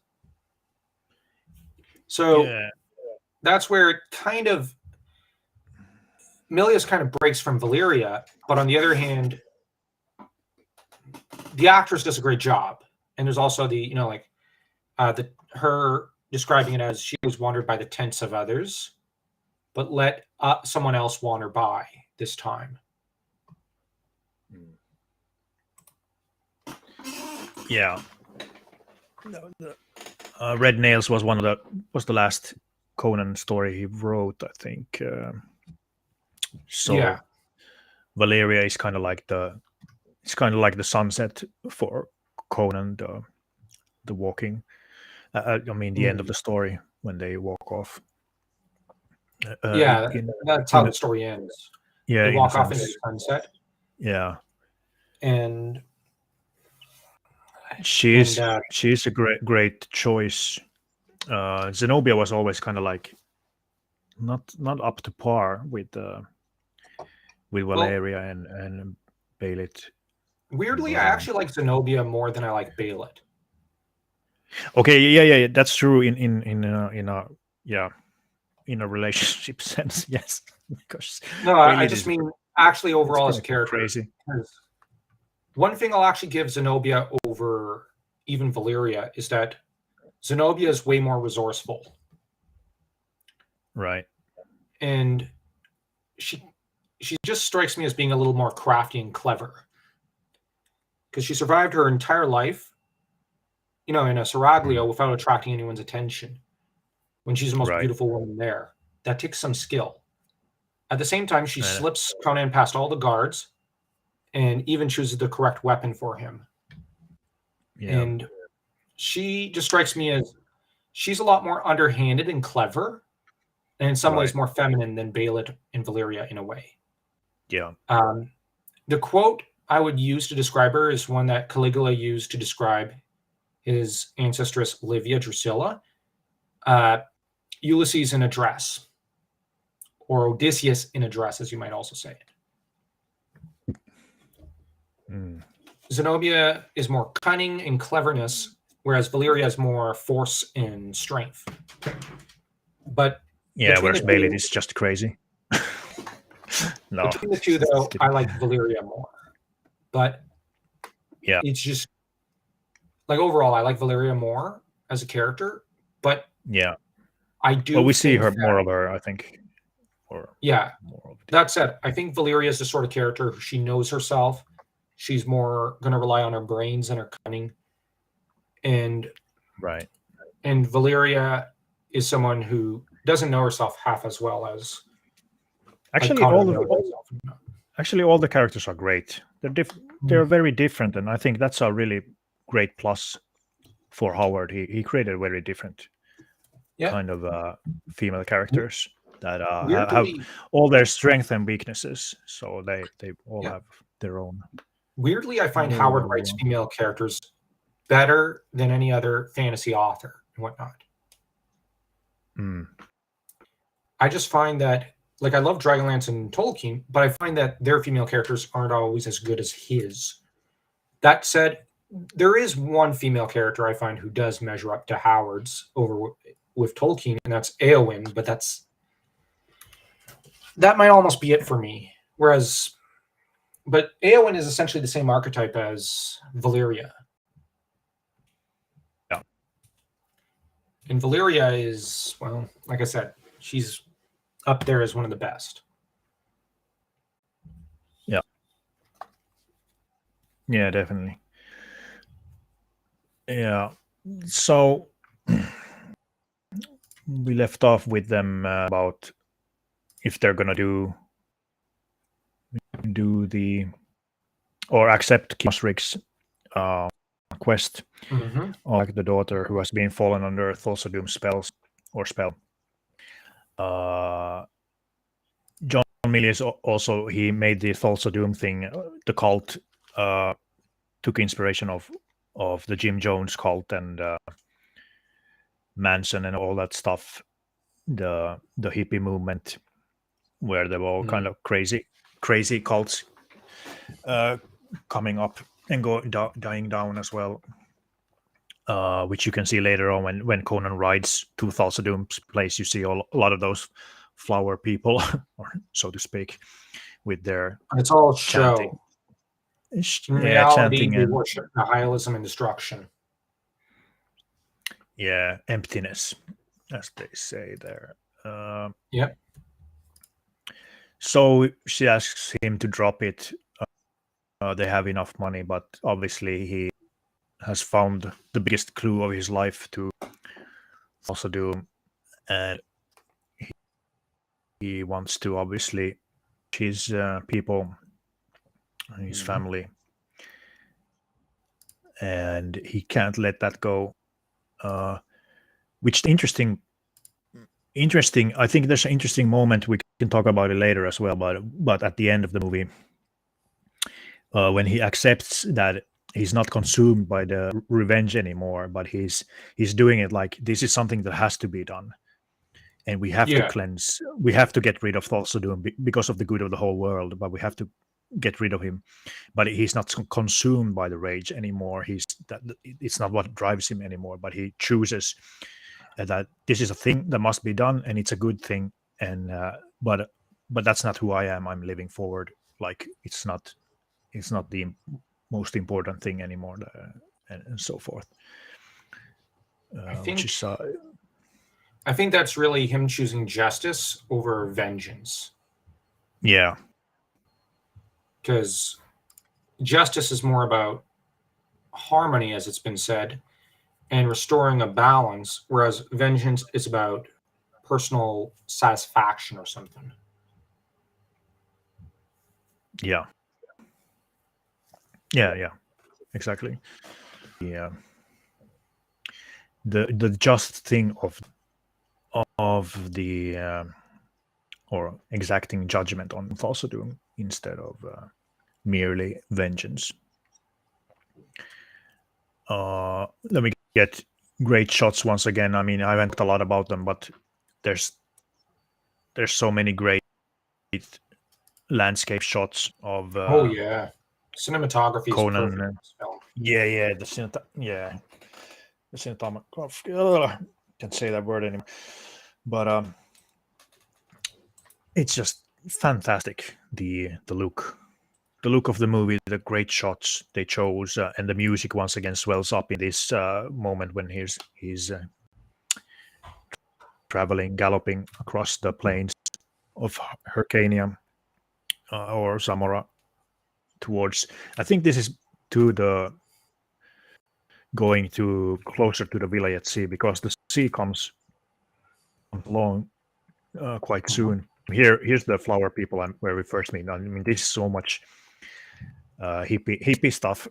So that's where it kind of, Milius kind of breaks from Valeria, but on the other hand, the actress does a great job. And there's also the, her describing it as she was wandered by the tents of others, but let someone else wander by this time. Yeah. Red Nails was the last Conan story he wrote, I think. So Valeria is kind of like the sunset for Conan, the walking. The end of the story when they walk off. That's how the story ends. Yeah, they walk off into the sunset. Yeah, and she's a great choice. Zenobia was always kind of like not up to par with Valeria and Baelit. Weirdly, I actually like Zenobia more than I like Baelit. Okay, yeah, that's true in a relationship sense, yes. Because I just mean actually overall as a character. Crazy. One thing I'll actually give Zenobia over even Valeria is that Zenobia is way more resourceful. Right. And she just strikes me as being a little more crafty and clever. Because she survived her entire life, in a seraglio without attracting anyone's attention. When she's the most beautiful woman there. That takes some skill. At the same time, she slips Conan past all the guards and even chooses the correct weapon for him. Yeah. And she just strikes me as she's a lot more underhanded and clever, and in some ways more feminine than Baelit and Valeria in a way. Yeah. The quote I would use to describe her is one that Caligula used to describe his ancestress Livia Drusilla. Ulysses in a dress, or Odysseus in a dress, as you might also say it. Zenobia is more cunning and cleverness, whereas Valeria is more force and strength. But whereas Baelit is just crazy. No. Between the two, though, I like Valeria more. But Yeah. It's just like overall, I like Valeria more as a character, but Yeah. I do. Well, we see think her that- more of her, I think. Or Yeah. more of the, That said, I think Valeria is the sort of character who she knows herself. She's more going to rely on her brains and her cunning. And right. Valeria is someone who doesn't know herself half as well as Actually, Conan all knows the himself. actually all the characters are great. They're very different, and I think that's a really great plus for Howard. He created very different Yeah. kind of female characters that have Weirdly, all their strengths and weaknesses. So they all Yeah. have their own. weirdly, I find Very, Howard very writes well. female characters better than any other fantasy author and whatnot. Mm, I just find that, like, I love Dragonlance and Tolkien, but I find that their female characters aren't always as good as his. That said, there is one female character I find who does measure up to Howard's over with Tolkien, and that's Éowyn, but that might almost be it for me. But Éowyn is essentially the same archetype as Valeria. Yeah. And Valeria is, well, like I said, she's up there as one of the best. yeah, definitely. Yeah. So we left off with them about if they're gonna do the or accept Masric's quest, like the daughter who has been fallen under Thulsa spells or spell. John Milius also he made the Thulsa Doom thing. The cult took inspiration of the Jim Jones cult and Manson and all that stuff. The hippie movement, where they were all kind of crazy cults coming up and dying down as well. Which you can see later on when Conan rides to Thulsa Doom's place. You see a lot of those flower people, or so to speak, with their It's all chanting. show. In Yeah, reality, chanting they and worship nihilism and destruction. yeah, emptiness, as they say there. Yep. So she asks him to drop it. They have enough money, but obviously he has found the biggest clue of his life to also do, and he wants to obviously his people, his family, and he can't let that go. Which interesting. I think there's an interesting moment we can talk about it later as well. But at the end of the movie, when he accepts that he's not consumed by the revenge anymore, but he's doing it like this is something that has to be done, and we have to cleanse. We have to get rid of Thulsa Doom because of the good of the whole world. But we have to get rid of him. But he's not consumed by the rage anymore. It's not what drives him anymore. But he chooses that this is a thing that must be done, and it's a good thing. And but that's not who I am. I'm living forward. Like it's not the most important thing anymore, and so forth. I think that's really him choosing justice over vengeance. Yeah, because justice is more about harmony, as it's been said, and restoring a balance, whereas vengeance is about personal satisfaction or something. Yeah, exactly. Yeah, the just thing of the or exacting judgment on Thulsa Doom instead of merely vengeance. Let me get great shots once again. I mean, I haven't talked a lot about them, but there's so many great landscape shots of cinematography Conan. is perfect in this film. The cinematography. Can't say that word anymore, but it's just fantastic. The look look of the movie, the great shots they chose, and the music once again swells up in this moment when he's traveling, galloping across the plains of Hyrcania or Samora towards. I think this is to the going to closer to the village at sea, because the sea comes along quite soon. Here's the flower people where we first meet. I mean, this is so much hippie stuff.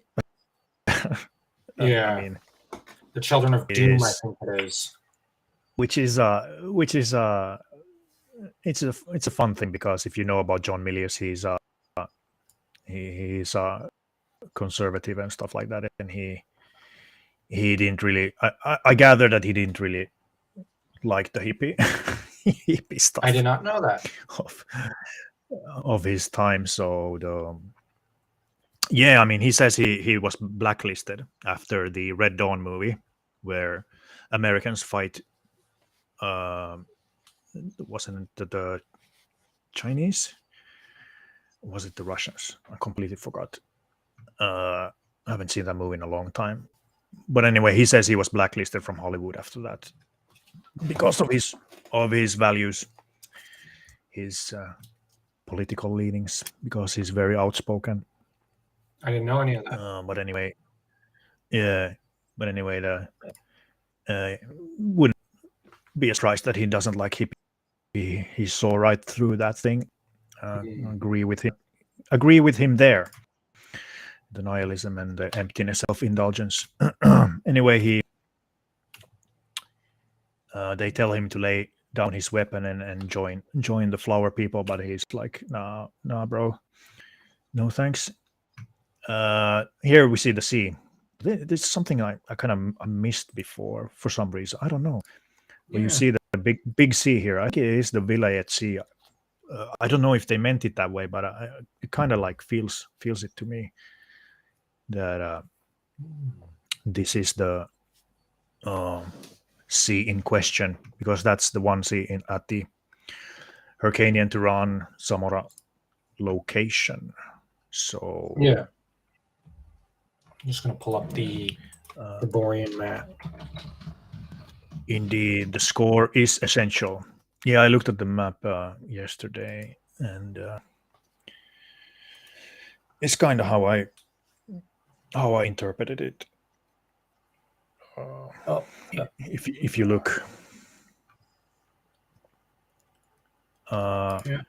Yeah. I mean, The Children of it Doom, I is. think it is. Which is it's a fun thing, because if you know about John Milius, he's conservative and stuff like that, and he didn't really. I gather that he didn't really like the hippie stuff I did not know that. of his time. So yeah, I mean, he says he was blacklisted after the Red Dawn movie, where Americans fight. Wasn't it the Chinese? Was it the Russians? I completely forgot. I haven't seen that movie in a long time. But anyway, he says he was blacklisted from Hollywood after that because of his values, his political leanings, because he's very outspoken. I didn't know any of that. But anyway, yeah. But anyway, wouldn't be a surprise that he doesn't like hippie. He saw right through that thing. Agree with him there. The nihilism and the emptiness, self-indulgence. Anyway, they tell him to lay down his weapon and join the flower people, but he's like, nah, bro, no thanks. Here we see the sea. There's something I kind of missed before for some reason. I don't know. But you see the big sea here. I think it is the village at sea. I don't know if they meant it that way, but it kind of like feels it to me that this is the sea in question, because that's the one sea at the Hyrcanian Turan Samora location. So Yeah. I'm just going to pull up the Borean map. Indeed, the score is essential. Yeah, I looked at the map yesterday, and it's kind of how I interpreted it. Yeah. If you look, Yeah.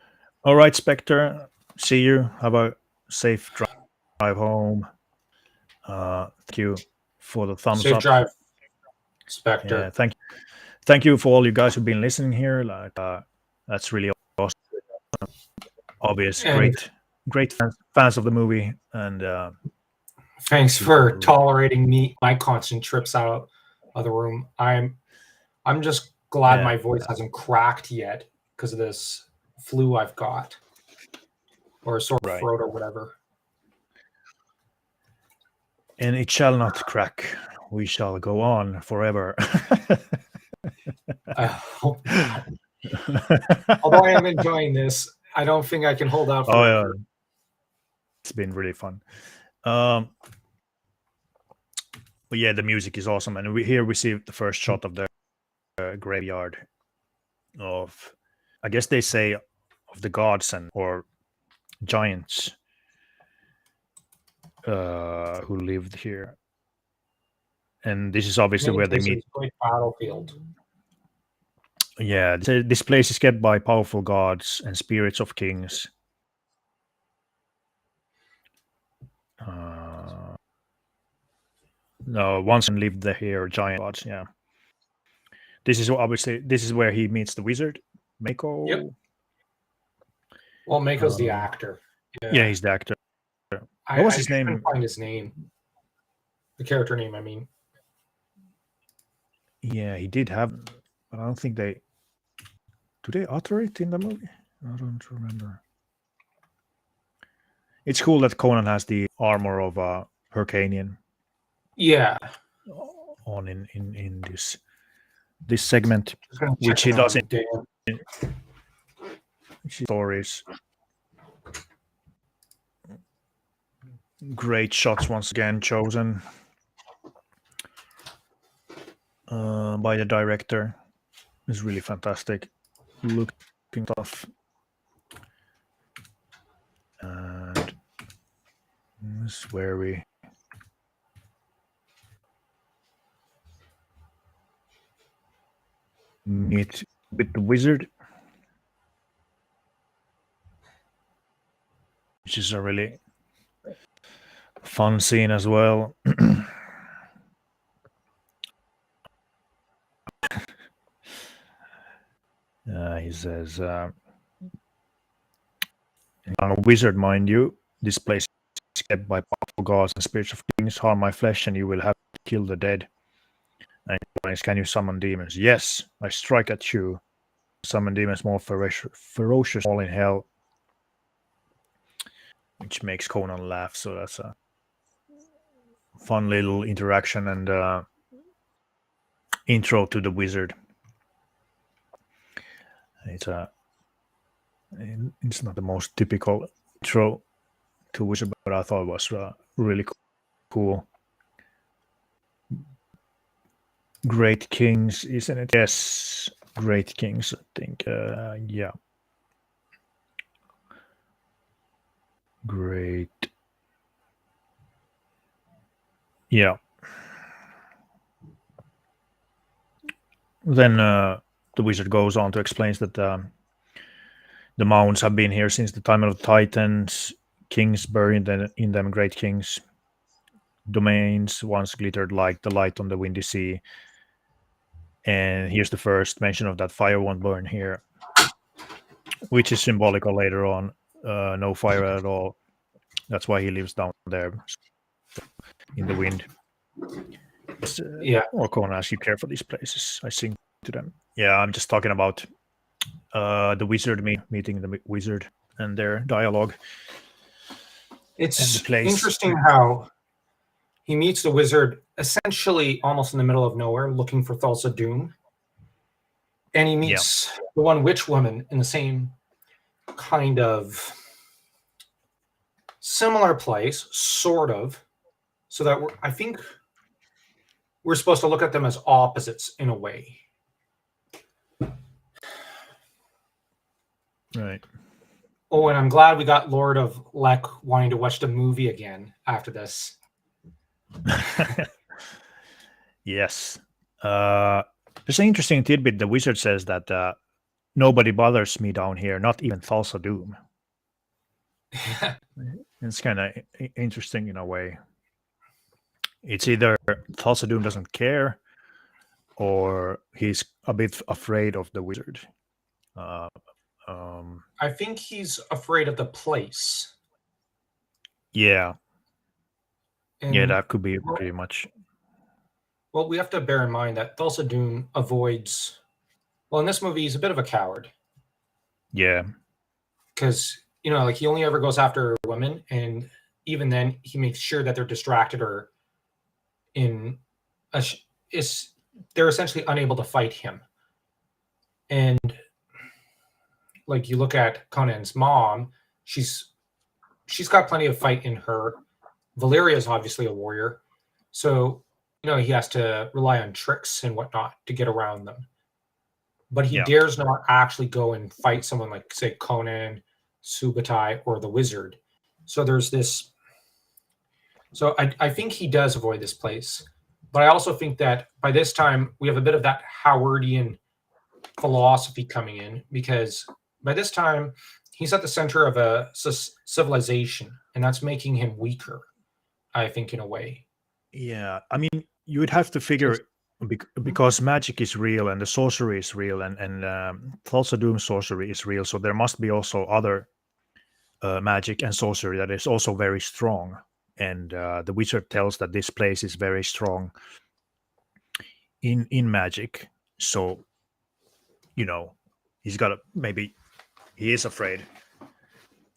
All right, Spectre. See you. Have a safe drive home. Thank you for the thumbs Safe up. drive, Spectre. Yeah, thank you for all you guys who've been listening here. Like that's really awesome. Obvious, And great fans of the movie, and thanks for tolerating my constant trips out of the room. I'm just glad my voice hasn't cracked yet because of this flu I've got, or a sore throat or whatever. And it shall not crack. We shall go on forever. I hope not. Although I am enjoying this, I don't think I can hold out forever. Yeah. It's been really fun. But yeah, the music is awesome, and we see the first shot of the graveyard of, I guess they say, of the gods or giants who lived here. And this is obviously where they meet. Great battlefield. Yeah, this place is kept by powerful gods and spirits of kings. No, once lived here, giant gods. Yeah, this is where he meets the wizard, Mako. Yep. Well, Mako's the actor. Yeah, he's the actor. What was his name? I couldn't find his name. The character name, I mean. Yeah, he did have, but I don't think do they utter it in the movie? I don't remember. It's cool that Conan has the armor of a Hyrcanian. Yeah. On in this segment, which he does in stories. Great shots once again chosen by the director. It's really fantastic looking stuff. And this is where we meet with the wizard, which is a really fun scene as well. He says, I'm a wizard, mind you. This place is kept by powerful gods and spirits of kings. Harm my flesh, and you will have to kill the dead. And can you summon demons? Yes, I strike at you. Summon demons more ferocious, all in hell. Which makes Conan laugh, so that's a fun little interaction and intro to the wizard. It's not the most typical intro to wizard, but I thought it was really cool. Great Kings, isn't it? Yes, Great Kings, I think. Yeah. Great. Yeah. Then the wizard goes on to explain that the mounds have been here since the time of the Titans. Kings buried in them, great kings. Domains once glittered like the light on the windy sea. And here's the first mention of that fire won't burn here, which is symbolical later on. No fire at all. That's why he lives down there in the wind. Yeah. Or Conan, as you care for these places, I sing to them. Yeah, I'm just talking about the wizard meeting the wizard and their dialogue. It's interesting how he meets the wizard essentially almost in the middle of nowhere looking for Thulsa Doom. And he meets the one witch woman in the same kind of similar place, sort of. So that I think we're supposed to look at them as opposites in a way. Right. Oh, and I'm glad we got Lord of Lek wanting to watch the movie again after this. Yes. There's an interesting tidbit. The wizard says that nobody bothers me down here, not even Thulsa Doom. It's kind of interesting in a way. It's either Thulsa Doom doesn't care or he's a bit afraid of the wizard. I think he's afraid of the place. Yeah. And, yeah, that could be pretty much. Well, we have to bear in mind that Thulsa Doom avoids... Well, in this movie, he's a bit of a coward. Yeah. Because, like he only ever goes after women, and even then, he makes sure that they're distracted or they're essentially unable to fight him. And like you look at Conan's mom, she's got plenty of fight in her. Valeria is obviously a warrior, so he has to rely on tricks and whatnot to get around them. But he dares not actually go and fight someone like, say, Conan, Subutai, or the wizard. So there's this. So I think he does avoid this place, but I also think that by this time we have a bit of that Howardian philosophy coming in, because by this time he's at the center of a civilization, and that's making him weaker, I think, in a way. Yeah, I mean, you would have to figure, because magic is real and the sorcery is real, and Thulsa Doom sorcery is real, so there must be also other magic and sorcery that is also very strong. And the wizard tells that this place is very strong in magic. So, he's got maybe he is afraid,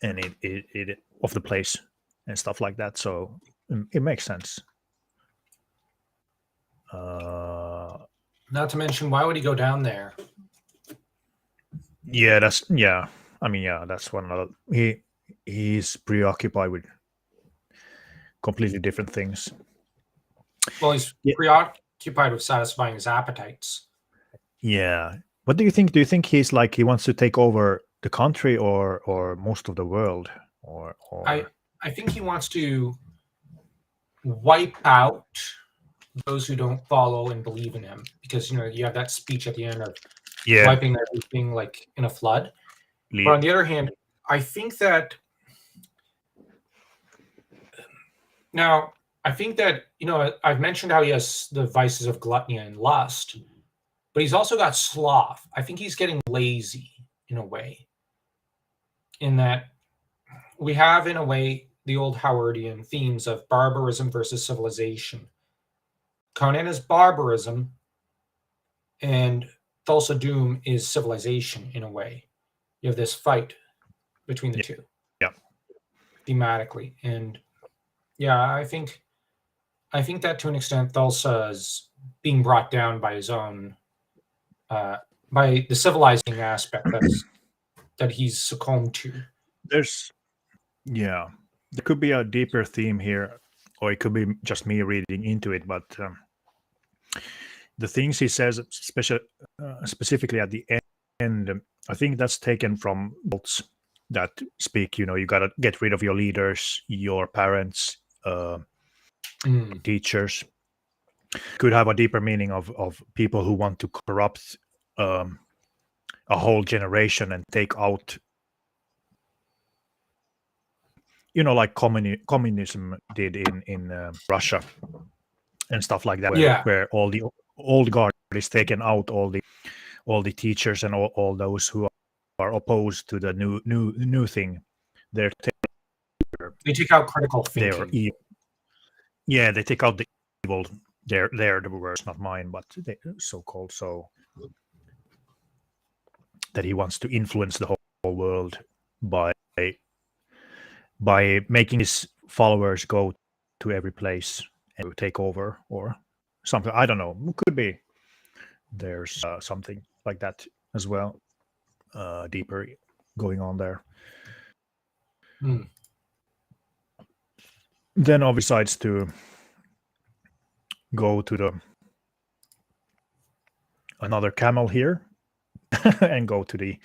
and it of the place and stuff like that. So it makes sense. Not to mention, why would he go down there? Yeah, that's I mean, that's one other. He's preoccupied with completely different things. Well, he's Yeah. preoccupied with satisfying his appetites. Yeah. What do you think? Do you think he's like he wants to take over the country or most of the world? Or I think he wants to wipe out those who don't follow and believe in him, because you have that speech at the end of wiping everything like in a flood. But on the other hand, I think that I've mentioned how he has the vices of gluttony and lust, but he's also got sloth. I think he's getting lazy in a way, in that we have, in a way, the old Howardian themes of barbarism versus civilization. Conan is barbarism, and Thulsa Doom is civilization in a way. You have this fight between the two. Yeah. Thematically. And yeah, I think that to an extent Thulsa is being brought down by his own by the civilizing aspect that he's succumbed to. there could be a deeper theme here, or it could be just me reading into it, but the things he says specifically at the end, I think that's taken from books that speak, you gotta get rid of your leaders, your parents, teachers. Could have a deeper meaning of people who want to corrupt a whole generation and take out, like communism did in Russia and stuff like that, where all the old guard is taken out, all the teachers and all those who are opposed to the new thing. They take out critical thinking. They take out the evil. They're the words, not mine, but they so-called, so that he wants to influence the whole world by making his followers go to every place and take over or something. I don't know. Could be there's something like that as well, deeper going on there. Then, besides to go to another camel here and go to the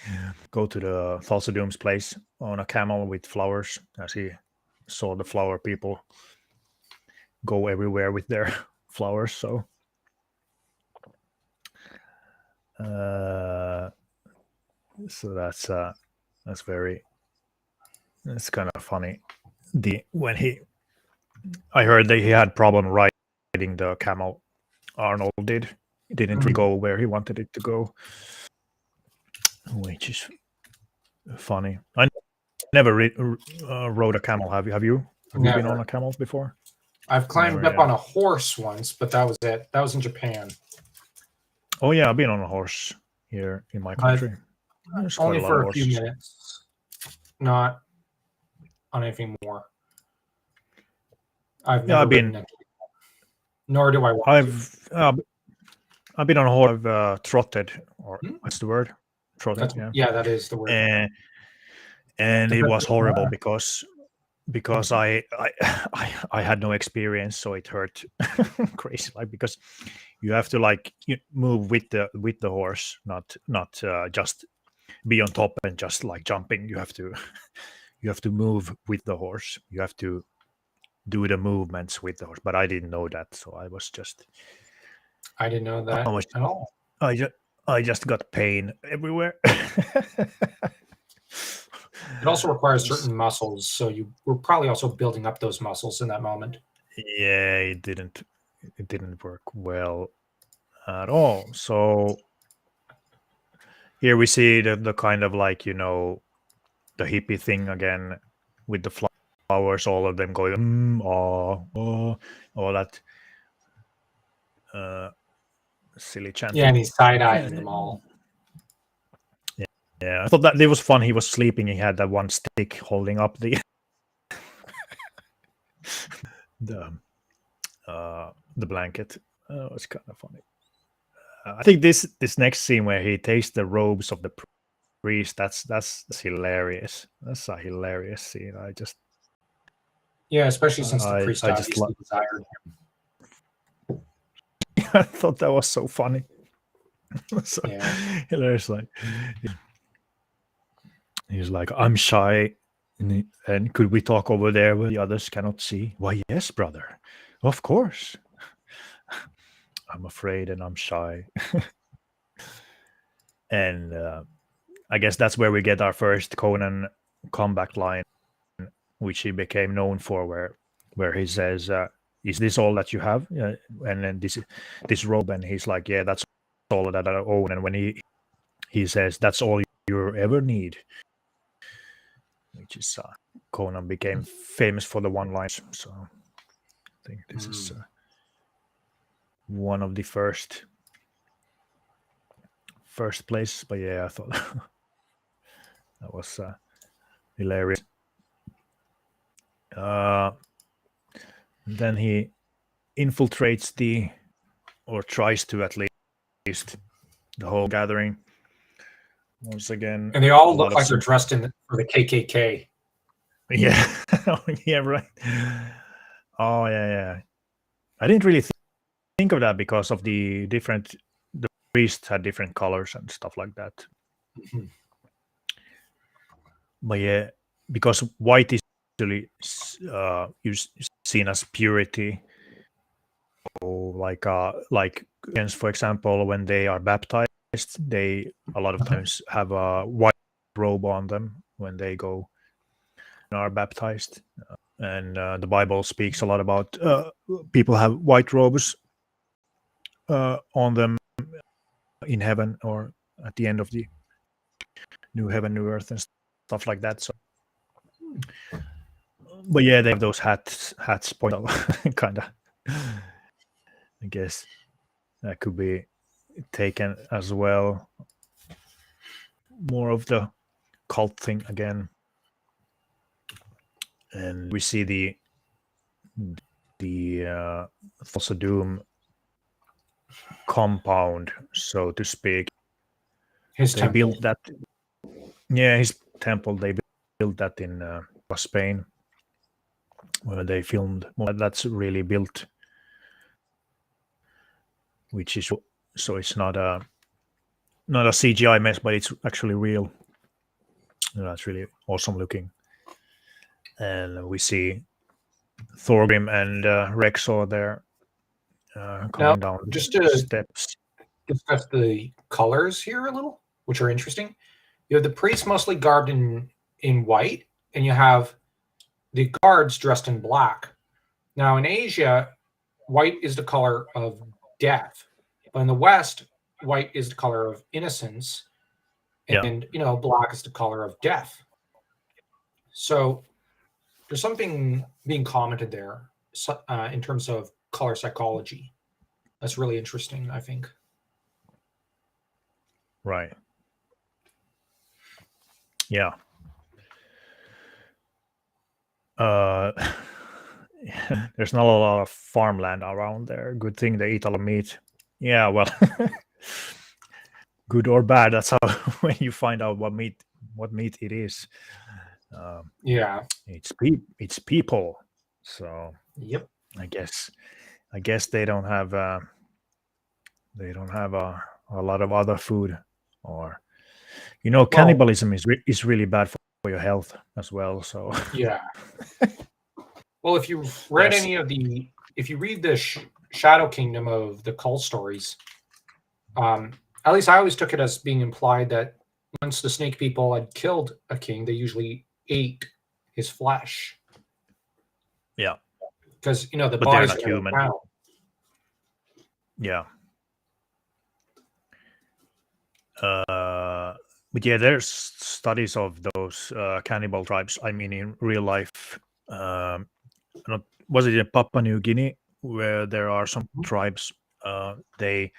Thulsa Doom's place on a camel with flowers, as he saw the flower people go everywhere with their flowers. So that's kind of funny. I heard that he had problem riding the camel. Arnold didn't go where he wanted it to go, which is funny. I never rode a camel. Have you? Have you been on a camel before? I've climbed up on a horse once, but that was it. That was in Japan. Oh yeah, I've been on a horse here in my country. Only for a few minutes, not on anything more. I've never been. Nor do I want to. I've been on a horse. I've trotted, or what's the word? Trotted. Yeah, that is the word. And it was horrible because I had no experience, so it hurt crazy. Like, because you have to move with the horse, not just be on top and just like jumping. You have to move with the horse. You have to do the movements with the horse. But I didn't know that, so I didn't know that at all. I just got pain everywhere. It also requires certain muscles, so you were probably also building up those muscles in that moment. Yeah, it didn't work well at all. So here we see the kind of the hippie thing again with the flowers, all of them going all that silly chanting. Yeah, and he's side-eyeing them all. Yeah, I thought that it was fun. He was sleeping. He had that one stick holding up the blanket. It's kind of funny. I think this next scene where he takes the robes of the priest, that's hilarious. That's a hilarious scene. Yeah, especially since the I priest I just obviously desired him. I thought that was so funny. So Yeah. hilarious. Like he's like, I'm shy, and could we talk over there where the others cannot see? Why, yes, brother. Of course. I'm afraid and I'm shy. And I guess that's where we get our first Conan comeback line, which he became known for, where he says, "Is this all that you have?" And then this robe, and he's like, "Yeah, that's all that I own." And when he says, "That's all you ever need," which is Conan became famous for the one-liners. So I think this is one of the first places. But yeah, I thought that was hilarious. Then he infiltrates or tries to at least, the whole gathering. Once again, And they all a look lot like of they're dressed for the KKK. yeah, yeah, right. Oh yeah. I didn't really think of that because of the priests had different colors and stuff like that. Mhm. But yeah, because white is usually seen as purity. So like for example, when they are baptized, they a lot of times have a white robe on them when they go and are baptized. And the Bible speaks a lot about people have white robes on them in heaven or at the end of the new heaven, new earth, and stuff like that. So, but yeah, they have those hats point out, kind of. I guess that could be taken as well. More of the cult thing again, and we see the Thulsa Doom compound, so to speak. His They temple. built that. Yeah, his temple. They built that in Spain, where they filmed. Well, that's really built, which is so it's not a CGI mess, but it's actually real. That's really awesome looking. And we see Thorgrim and Rexor there Now, coming down just the to steps. discuss the colors here a little, which are interesting. You have the priests mostly garbed in white, and you have the guards dressed in black. Now, in Asia, white is the color of death, but in the West, white is the color of innocence, Yeah. and black is the color of death. So there's something being commented there in terms of color psychology. That's really interesting, I think. Right. Yeah. There's not a lot of farmland around there. Good thing they eat a lot of meat. Yeah, well, good or bad. That's how when you find out what meat it is. Yeah. It's people. So Yep. I guess they don't have a lot of other food, or cannibalism is really bad for your health as well. So Yeah. Well, if you've read if you read the Shadow Kingdom of the cult stories, at least I always took it as being implied that once the snake people had killed a king, they usually ate his flesh. Yeah. Because the But they're bodies not are never human. found. Yeah. But yeah, there's studies of those cannibal tribes. I mean, in real life, was it in Papua New Guinea where there are some tribes? There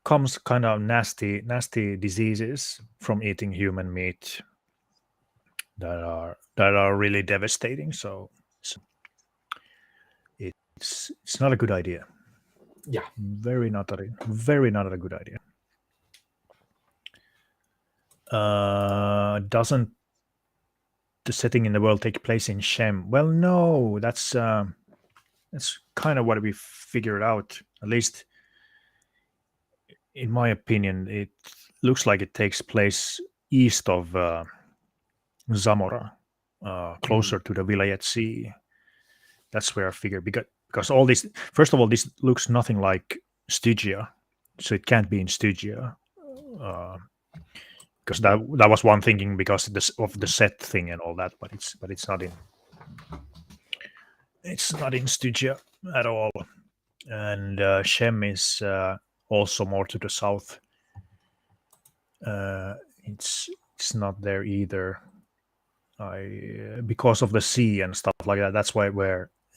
comes kind of nasty diseases from eating human meat that are really devastating. So it's not a good idea. Yeah. Very not a good idea. Doesn't the setting in the world take place in Shem. Well, no, that's kind of what we figured out. At least, in my opinion, it looks like it takes place east of Zamora, closer to the Vilayet Sea. That's where I figured, because all this, first of all, this looks nothing like Stygia, so it can't be in Stygia. Because that was one thinking because of the set thing and all that, but it's not in Stygia at all. And Shem is also more to the south. It's not there either. Because of the sea and stuff like that. That's why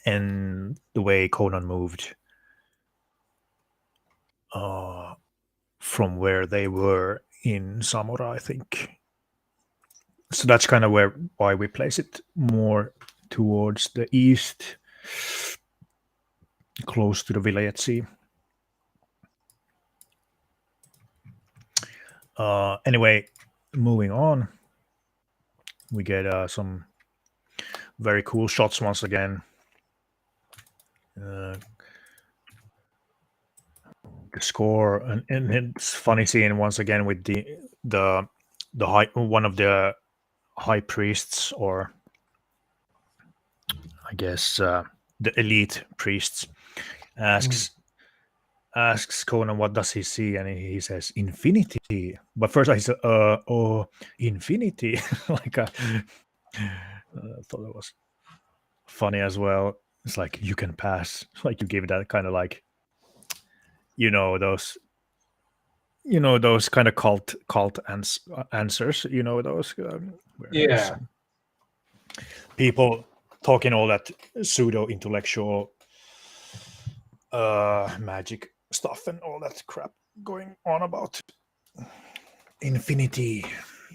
and the way Conan moved from where they were in Zamora, I think. So that's kind of why we place it more towards the east, close to the Vilayet Sea. Anyway, moving on, we get some very cool shots once again. The score, and it's funny seeing once again with the high, one of the high priests, or I guess the elite priests, asks Conan what does he see, and he says infinity. But first I said, oh, infinity. Like I thought it was funny as well. It's like you can pass, like you give that kind of like, those kind of cult answers, those Yeah. people talking all that pseudo intellectual magic stuff and all that crap going on about infinity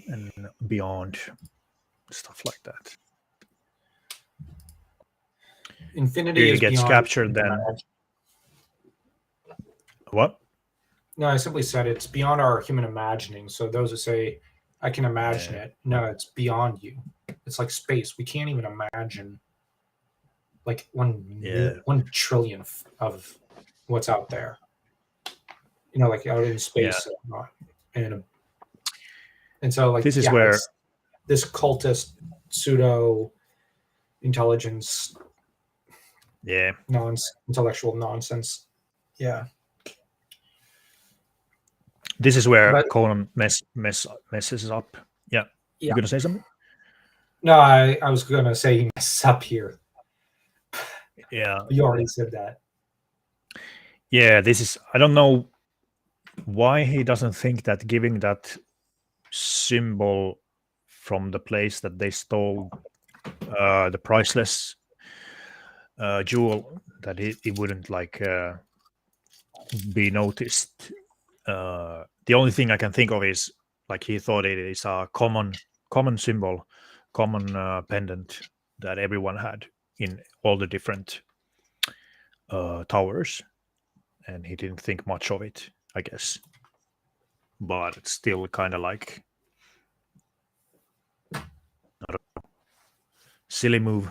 and beyond, stuff like that. Infinity is gets beyond captured then. What? No, I simply said it's beyond our human imagining. So those who say, I can imagine it, no, it's beyond you. It's like space. We can't even imagine like 1 trillion of what's out there. Like out in space. And so like this is where this cultist pseudo intelligence, intellectual nonsense. Yeah. This is where Conan messes up. Yeah. You gonna say something? No, I was gonna say he messes up here. Yeah. You already said that. Yeah, this is, I don't know why he doesn't think that giving that symbol from the place that they stole the priceless jewel, that it wouldn't like be noticed. The only thing I can think of is like he thought it is a common symbol, common pendant that everyone had in all the different towers, and he didn't think much of it, I guess. But it's still kind of like silly move.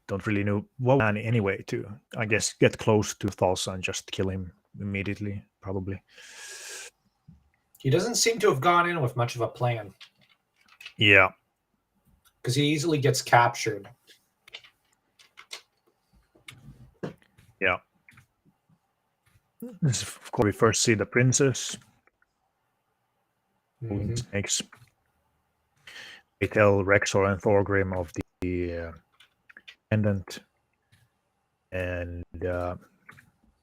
Don't really know what plan anyway to, I guess, get close to Thulsa and just kill him immediately, probably. He doesn't seem to have gone in with much of a plan. Yeah. Because he easily gets captured. Yeah. This is, of course, we first see the princess. Who makes. They tell Rexor and Thorgrim of the pendant, and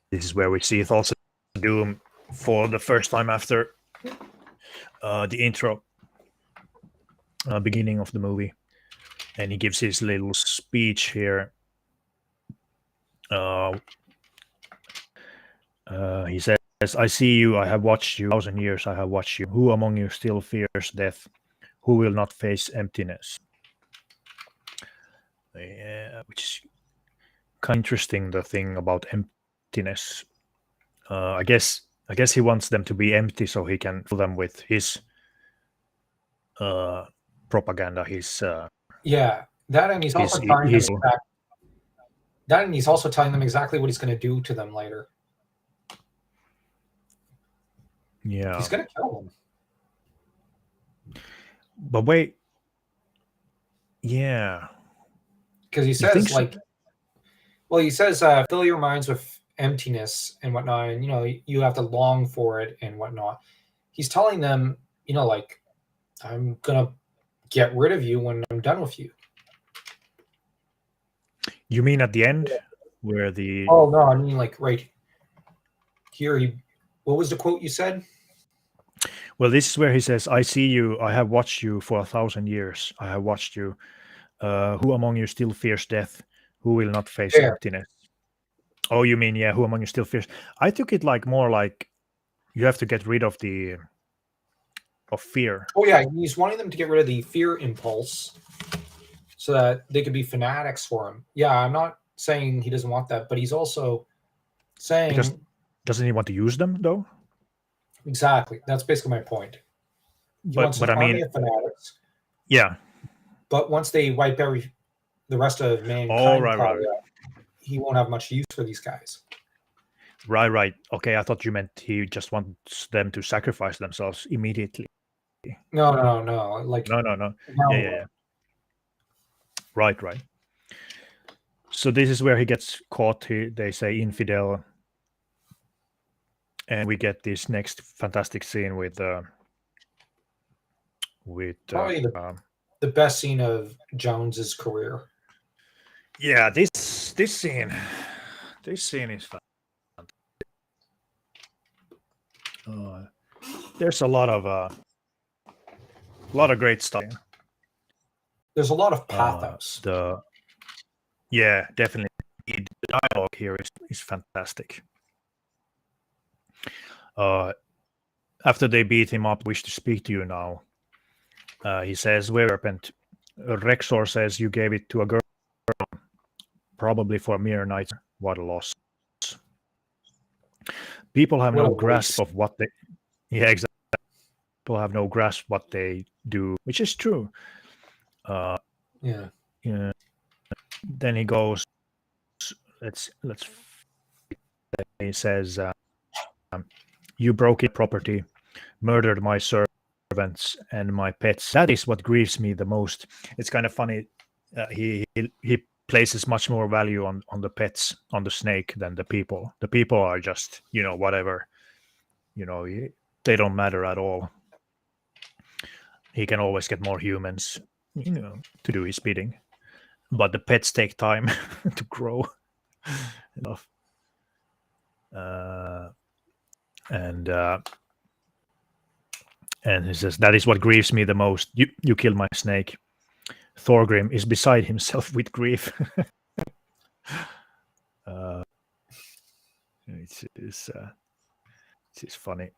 this is where we see Thulsa Doom for the first time after the intro, beginning of the movie, and he gives his little speech here. He says, I see you, I have watched you, 1,000 years I have watched you. Who among you still fears death? Who will not face emptiness? Yeah, which is kind of interesting, the thing about emptiness. I guess he wants them to be empty so he can fill them with his propaganda. He's Yeah, that and he's also telling them that, and he's also telling them exactly what he's going to do to them later. yeah. He's going to kill them. But wait, yeah. Because he think says, so? like, well, he says, fill your minds with emptiness and whatnot, and, you know, you have to long for it and whatnot. He's telling them, you know, like, I'm going to get rid of you when I'm done with you. You mean at the end, where the Oh, no, I mean, like, right here. What was the quote you said? well, this is where he says, "I see you. I have watched you for 1,000 years. I have watched you. Who among you still fears death? Who will not face There. emptiness?" Oh, you mean, yeah, who among you still fears? I took it like more like you have to get rid of fear. Oh, yeah, he's wanting them to get rid of the fear impulse so that they could be fanatics for him. Yeah, I'm not saying he doesn't want that, but he's also saying... Because doesn't he want to use them, though? Exactly. That's basically my point. He wants an army of fanatics. Yeah. But once they wipe the rest of mankind, right. he won't have much use for these guys. Right. Okay, I thought you meant he just wants them to sacrifice themselves immediately. No. Like No. Yeah. Right. So this is where he gets caught. They say infidel, and we get this next fantastic scene with probably the best scene of Jones's career. Yeah, this scene is fantastic. There's a lot of great stuff. There's a lot of pathos. Yeah, definitely. The dialogue here is fantastic. After they beat him up, wish to speak to you now. He says, "Where serpent?" Rexor says, "You gave it to a girl, probably for a mere night. What a loss." People have no grasp of what they... Yeah, exactly. People have no grasp what they do, which is true. Yeah. Then he goes, let's he says, "You broke your property, murdered my servants and my pets. That is what grieves me the most." It's kind of funny. He places much more value on the pets, on the snake, than the people. The people are just, whatever. They don't matter at all. He can always get more humans, to do his bidding. But the pets take time to grow enough. And he says, "That is what grieves me the most. You killed my snake." Thorgrim is beside himself with grief. It's funny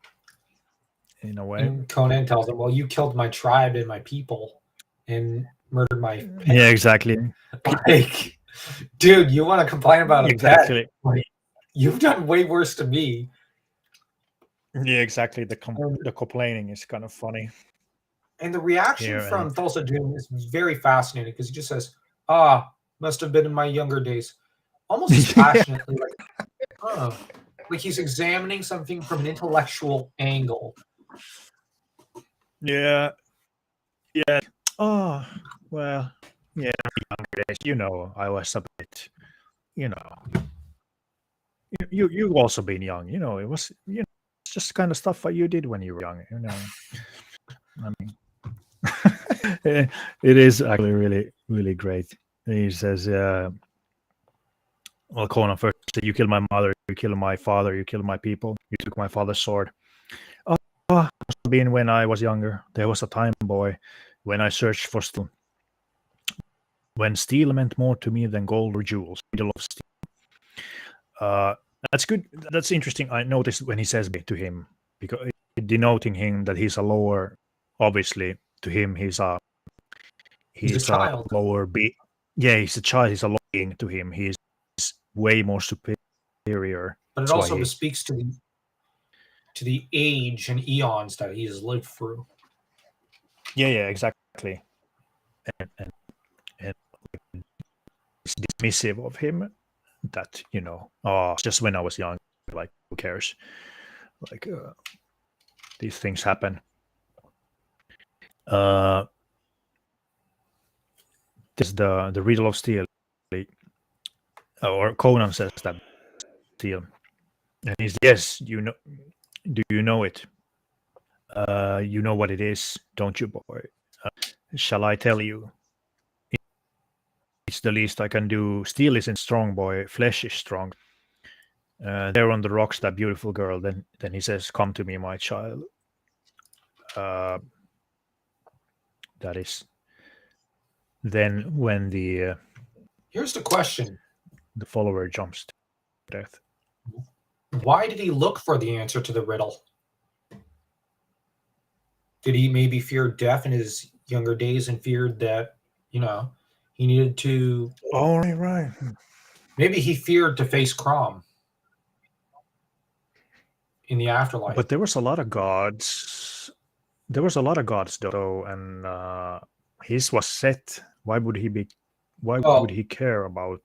in a way. And Conan tells him, "Well, you killed my tribe and my people and murdered my pet." Yeah, exactly. Like, dude, you want to complain about a Exactly. pet? Like, you've done way worse to me. Yeah, exactly. The complaining is kind of funny. And the reaction Here, from Thulsa Doom is very fascinating because he just says, must have been in my younger days. Almost dispassionately, like he's examining something from an intellectual angle. Yeah. Oh, well, yeah. Younger days, I was a bit, you've also been young, it was, it's just kind of stuff that you did when you were young, I mean, it is actually really, really great. He says, well, Conan first said, "You killed my mother, you killed my father, you killed my people, you took my father's sword." Must have been when I was younger. There was a time, boy, when I searched for steel. When steel meant more to me than gold or jewels. Riddle of steel. That's good. That's interesting. I noticed when he says to him, because denoting him that he's a lower. Obviously, to him, he's a child. Lower being. Yeah, he's a child. He's a lower being to him. He's way more superior. But it also speaks to the age and eons that he has lived through. Yeah, exactly. and it's dismissive of him that oh, just when I was young, like who cares, like these things happen. There's the riddle of steel, or Conan says that steel, and he's yes, do you know it? You know what it is, don't you, boy? Shall I tell you? It's the least I can do. Steel isn't strong, boy. Flesh is strong. There on the rocks, that beautiful girl. Then he says, "Come to me, my child." That is. Then when Here's the question: the follower jumps to death. why did he look for the answer to the riddle? Did he maybe fear death in his younger days and feared that, he needed to... Oh, right. Maybe he feared to face Crom in the afterlife. But there was a lot of gods. There was a lot of gods, though, and his was set. Why would he be? Why would he care about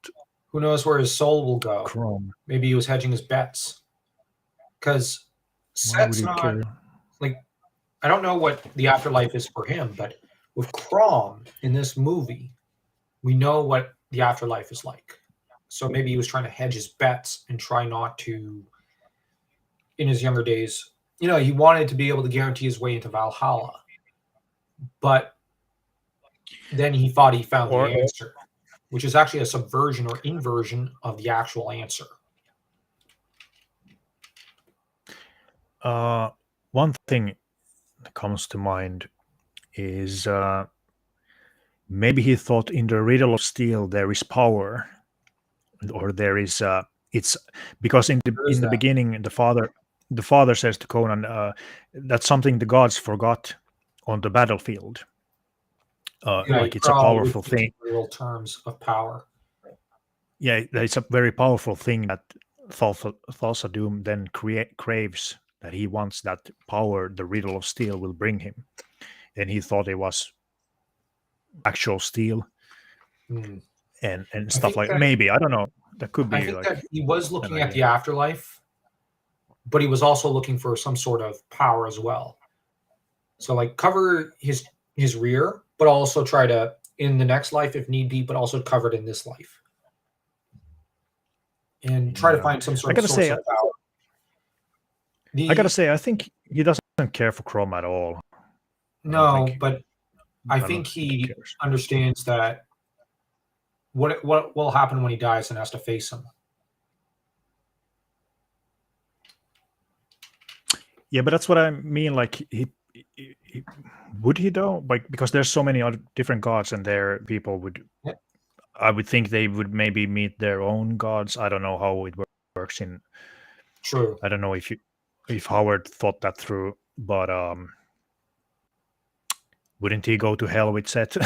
Who knows where his soul will go? Crom? Maybe he was hedging his bets. Because Why would Set's he not... care? Like, I don't know what the afterlife is for him, but with Crom in this movie, we know what the afterlife is like. So maybe he was trying to hedge his bets and try not to, in his younger days, he wanted to be able to guarantee his way into Valhalla. But then he thought he found the answer, which is actually a subversion or inversion of the actual answer. One thing that comes to mind is maybe he thought in the riddle of steel there is power, or there is it's because in the beginning the father says to Conan that's something the gods forgot on the battlefield. Like it's a powerful thing. Real terms of power. Yeah, it's a very powerful thing that Thulsa Doom then craves, that he wants that power the riddle of steel will bring him, and he thought it was actual steel and stuff like that. Maybe, I don't know, that could be. I think that he was looking at the afterlife, but he was also looking for some sort of power as well. So like cover his rear, but also try to in the next life if need be, but also cover it in this life. And try to find some sort of source of power. I gotta say, I think he doesn't care for Crom at all. No, but I think he understands that what will happen when he dies and has to face him. Yeah, but that's what I mean. Like, he would he though? Like, because there's so many other different gods, and there people would. Yeah. I would think they would maybe meet their own gods. I don't know how it works in. True. I don't know if Howard thought that through, but wouldn't he go to hell with Set?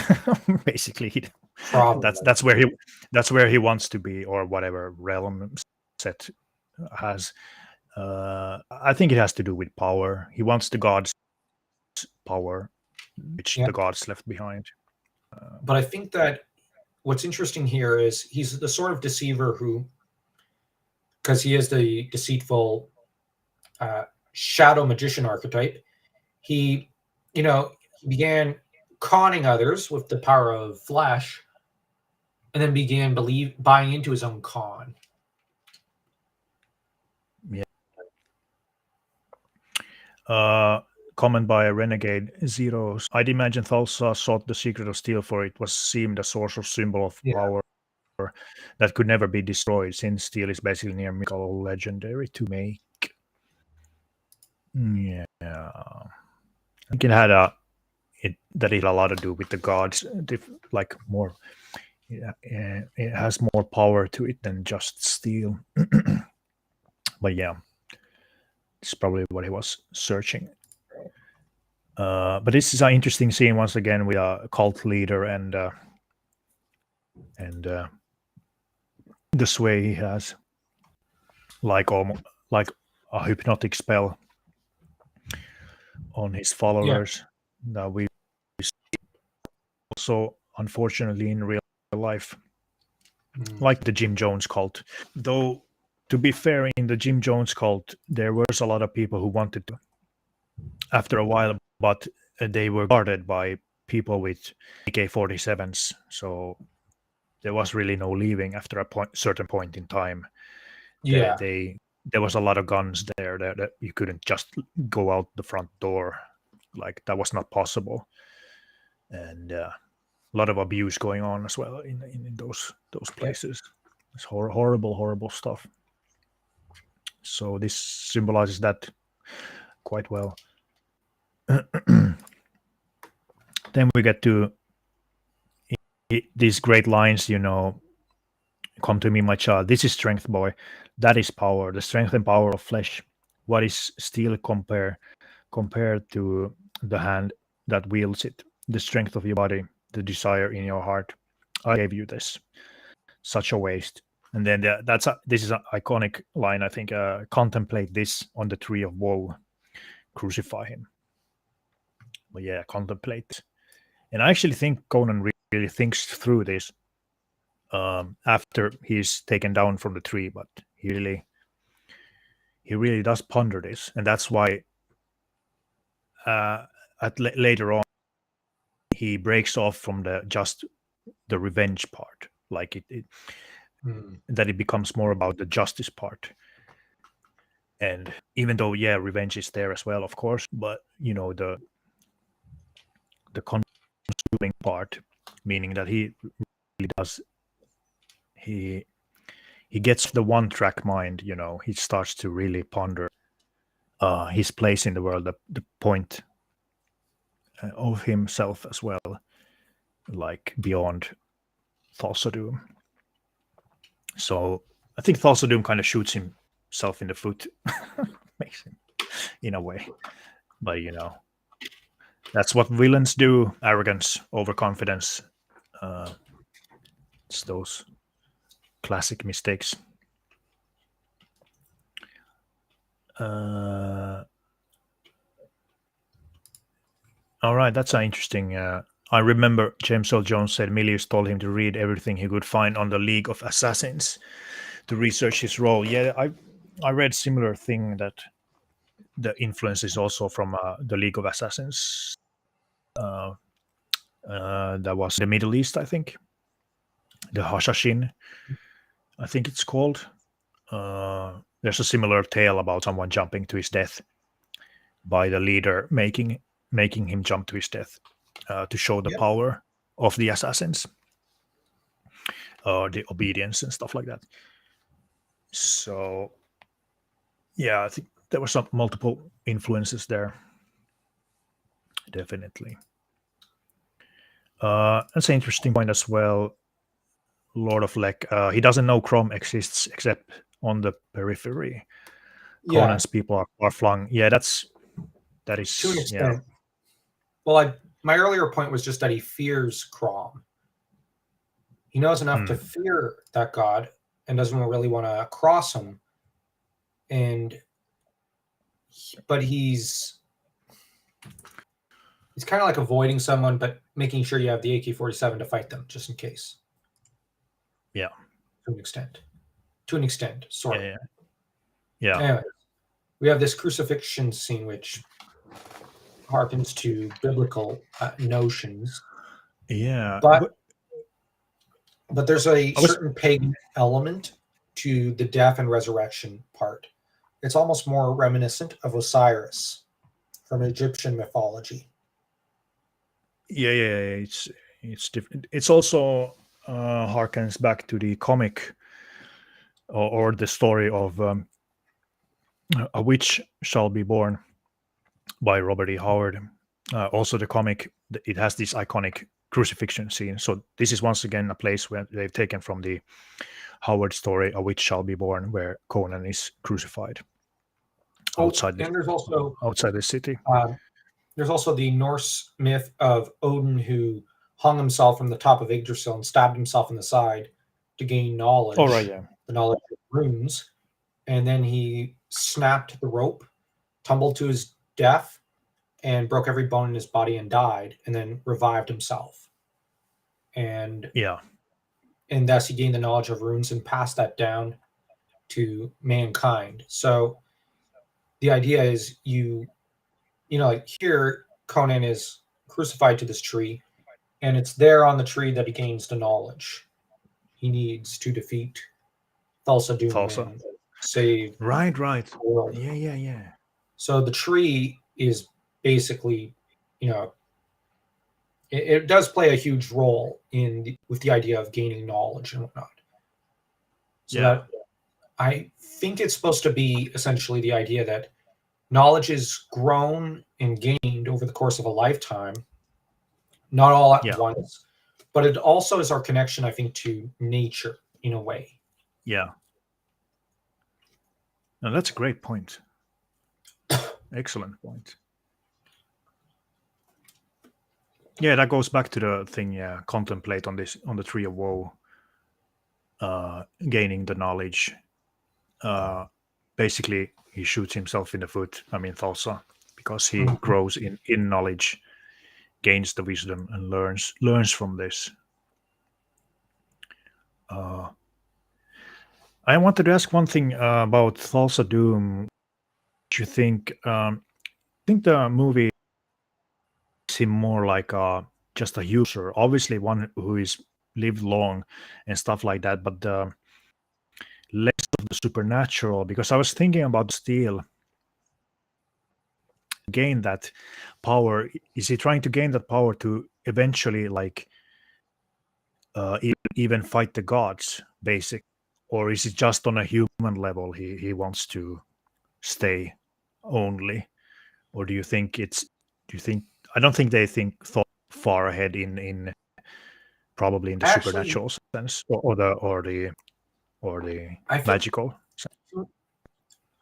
Basically, that's where he wants to be, or whatever realm Set has. I think it has to do with power. He wants the gods' power, which the gods left behind. But I think that what's interesting here is he's the sort of deceiver who, because he is the deceitful shadow magician archetype, he began conning others with the power of flesh, and then began buying into his own con. Yeah. Comment by Renegade Zeros. I'd imagine Thulsa sought the secret of steel, for it was seemed a source or symbol of power that could never be destroyed, since steel is basically near mythical or legendary to make. Yeah, I think it had a lot to do with the gods, like more. Yeah, it has more power to it than just steel. But yeah, it's probably what he was searching. But this is an interesting scene once again with a cult leader and the sway he has, like a hypnotic spell on his followers. That we also unfortunately, in real life, Mm. like the Jim Jones cult. Though, to be fair, in the Jim Jones cult, there was a lot of people who wanted to after a while, but they were guarded by people with AK-47s. So there was really no leaving after a certain point in time. Yeah. There was a lot of guns there that you couldn't just go out the front door. Like that was not possible. And a lot of abuse going on as well in those places. It's horrible stuff. So this symbolizes that quite well. Then we get to these great lines, come to me, my child. This is strength, boy. That is power, the strength and power of flesh. What is steel compared to the hand that wields it? The strength of your body, the desire in your heart. I gave you this. Such a waste. And then this is an iconic line, I think. Contemplate this on the tree of woe. Crucify him. But yeah, contemplate. And I actually think Conan really thinks through this after he's taken down from the tree, but he really does ponder this, and that's why later on he breaks off from the revenge part, like that it becomes more about the justice part. And even though revenge is there as well, of course, but the consuming part, meaning that he really does he gets the one track mind. He starts to really ponder his place in the world, the point of himself as well, like beyond Thulsa Doom. So I think Thulsa Doom kind of shoots himself in the foot, makes him in a way. But that's what villains do: arrogance, overconfidence. It's those classic mistakes. All right, that's interesting. I remember James Earl Jones said Milius told him to read everything he could find on the League of Assassins to research his role. Yeah, I read similar thing, that the influence is also from the League of Assassins. That was the Middle East, I think. The Hashashin, I think it's called. There's a similar tale about someone jumping to his death by the leader making him jump to his death to show the power of the assassins, the obedience and stuff like that. So I think there were some multiple influences there, definitely. That's an interesting point as well. Lord of Lek, he doesn't know Crom exists except on the periphery. Conan's people are flung. Yeah, that is to an extent. Well, my earlier point was just that he fears Crom. He knows enough to fear that god and doesn't really want to cross him. But he's kind of like avoiding someone, but making sure you have the AK-47 to fight them, just in case. Yeah. To an extent, sort of. Yeah. Anyway, we have this crucifixion scene, which harkens to biblical notions. Yeah. But there's a certain pagan element to the death and resurrection part. It's almost more reminiscent of Osiris from Egyptian mythology. Yeah. It's different. It's also harkens back to the comic or the story of A Witch Shall Be Born by Robert E. Howard. Also the comic, it has this iconic crucifixion scene. So this is once again a place where they've taken from the Howard story, A Witch Shall Be Born, where Conan is crucified outside the city. There's also the Norse myth of Odin, who hung himself from the top of Yggdrasil and stabbed himself in the side to gain knowledge. Oh, right, yeah. The knowledge of runes. And then he snapped the rope, tumbled to his death, and broke every bone in his body and died, and then revived himself. and Yeah. thus he gained the knowledge of runes and passed that down to mankind. So the idea is like here Conan is crucified to this tree, and it's there on the tree that he gains the knowledge he needs to defeat Thulsa Doom Thulsa. and save Right. the world. Yeah. So the tree is basically, it does play a huge role with the idea of gaining knowledge and whatnot. So that I think it's supposed to be essentially the idea that knowledge is grown and gained over the course of a lifetime, not all at once, but it also is our connection, I think, to nature in a way. Yeah. No, that's a great point. Excellent point. Yeah, that goes back to the thing. Yeah, contemplate on the tree of woe, gaining the knowledge. Basically, he shoots himself in the foot. I mean, Thulsa, because he grows in knowledge, gains the wisdom, and learns from this. I wanted to ask one thing about Thulsa Doom. Do you think? Think the movie him more like just a user, obviously one who is lived long and stuff like that, but less of the supernatural. Because I was thinking about Steel gain that power. Is he trying to gain that power to eventually like even fight the gods, basic, or is it just on a human level he wants to stay only? Or do you think I don't think they thought far ahead in probably in the supernatural sense or the magical sense.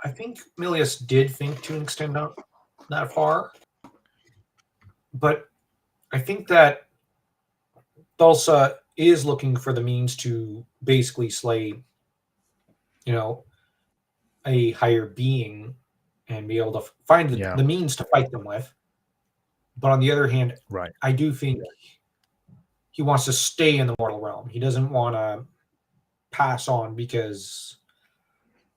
I think Milius did think to extend out that far, but I think that Thulsa is looking for the means to basically slay, a higher being and be able to find the means to fight them with. But on the other hand, right, I do think he wants to stay in the mortal realm. He doesn't want to pass on because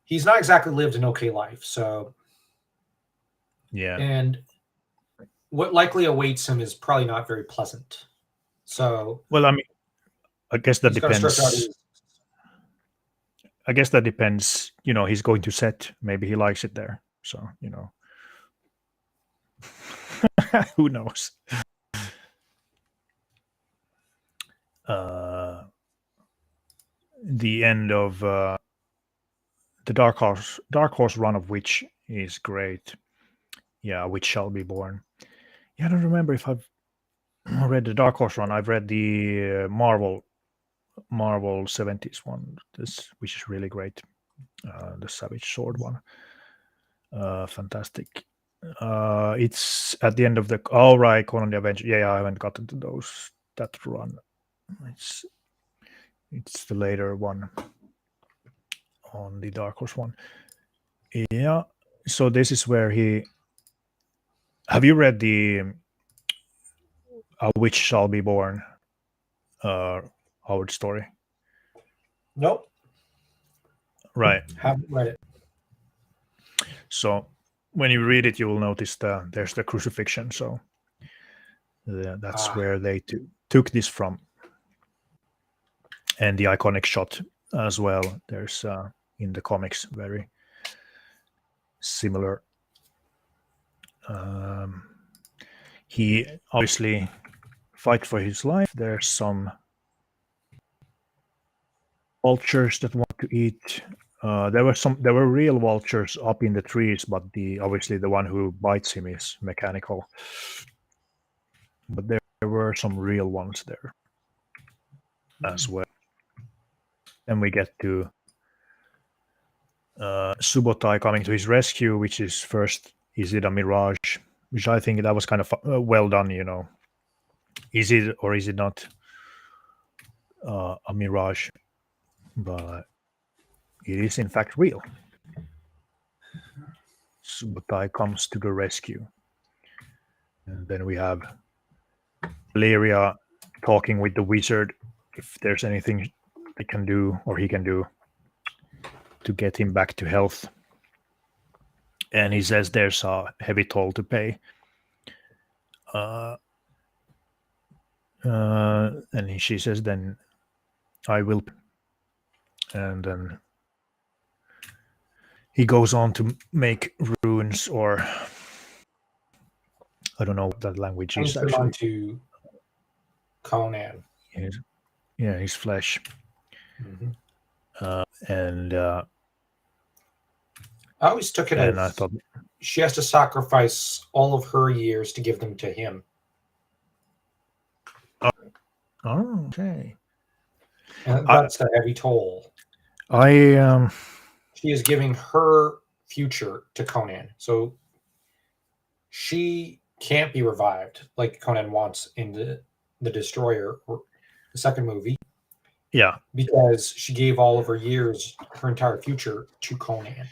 he's not exactly lived an okay life. So, and what likely awaits him is probably not very pleasant. So, well, I mean, I guess that depends. I guess that depends. He's going to set. Maybe he likes it there. So, who knows? The end of the Dark Horse run of Witch is great. Yeah, Witch Shall Be Born. Yeah, I don't remember if I've read the Dark Horse run. I've read the Marvel 70s one, which is really great. The Savage Sword one. Fantastic. It's at the end of the Conan the Avenger. Yeah, I haven't gotten to that run. It's the later one on the Dark Horse one. Yeah. So this is where he. Have you read the A Witch Shall Be Born? Howard story. Nope. Right. Haven't read it. So when you read it, you will notice there's the crucifixion. So that's where they took this from. And the iconic shot as well. There's in the comics very similar. He obviously fight for his life. There's some vultures that want to eat. There were real vultures up in the trees, but obviously the one who bites him is mechanical. But there were some real ones there as well. Then we get to Subotai coming to his rescue, which is first, is it a mirage? Which I think that was kind of well done, Is it or is it not a mirage? But it is in fact real. Subotai comes to the rescue. And then we have Valeria talking with the wizard if there's anything they can do or he can do to get him back to health. And he says there's a heavy toll to pay. And she says, then I will. And then he goes on to make runes, or I don't know what that language Turns is them actually. onto Conan. His flesh. Mhm. And I always took it and as I thought, she has to sacrifice all of her years to give them to him. oh, okay. And that's the heavy toll. I She is giving her future to Conan. So she can't be revived like Conan wants in the Destroyer, or the second movie, yeah, because she gave all of her years, her entire future, to Conan.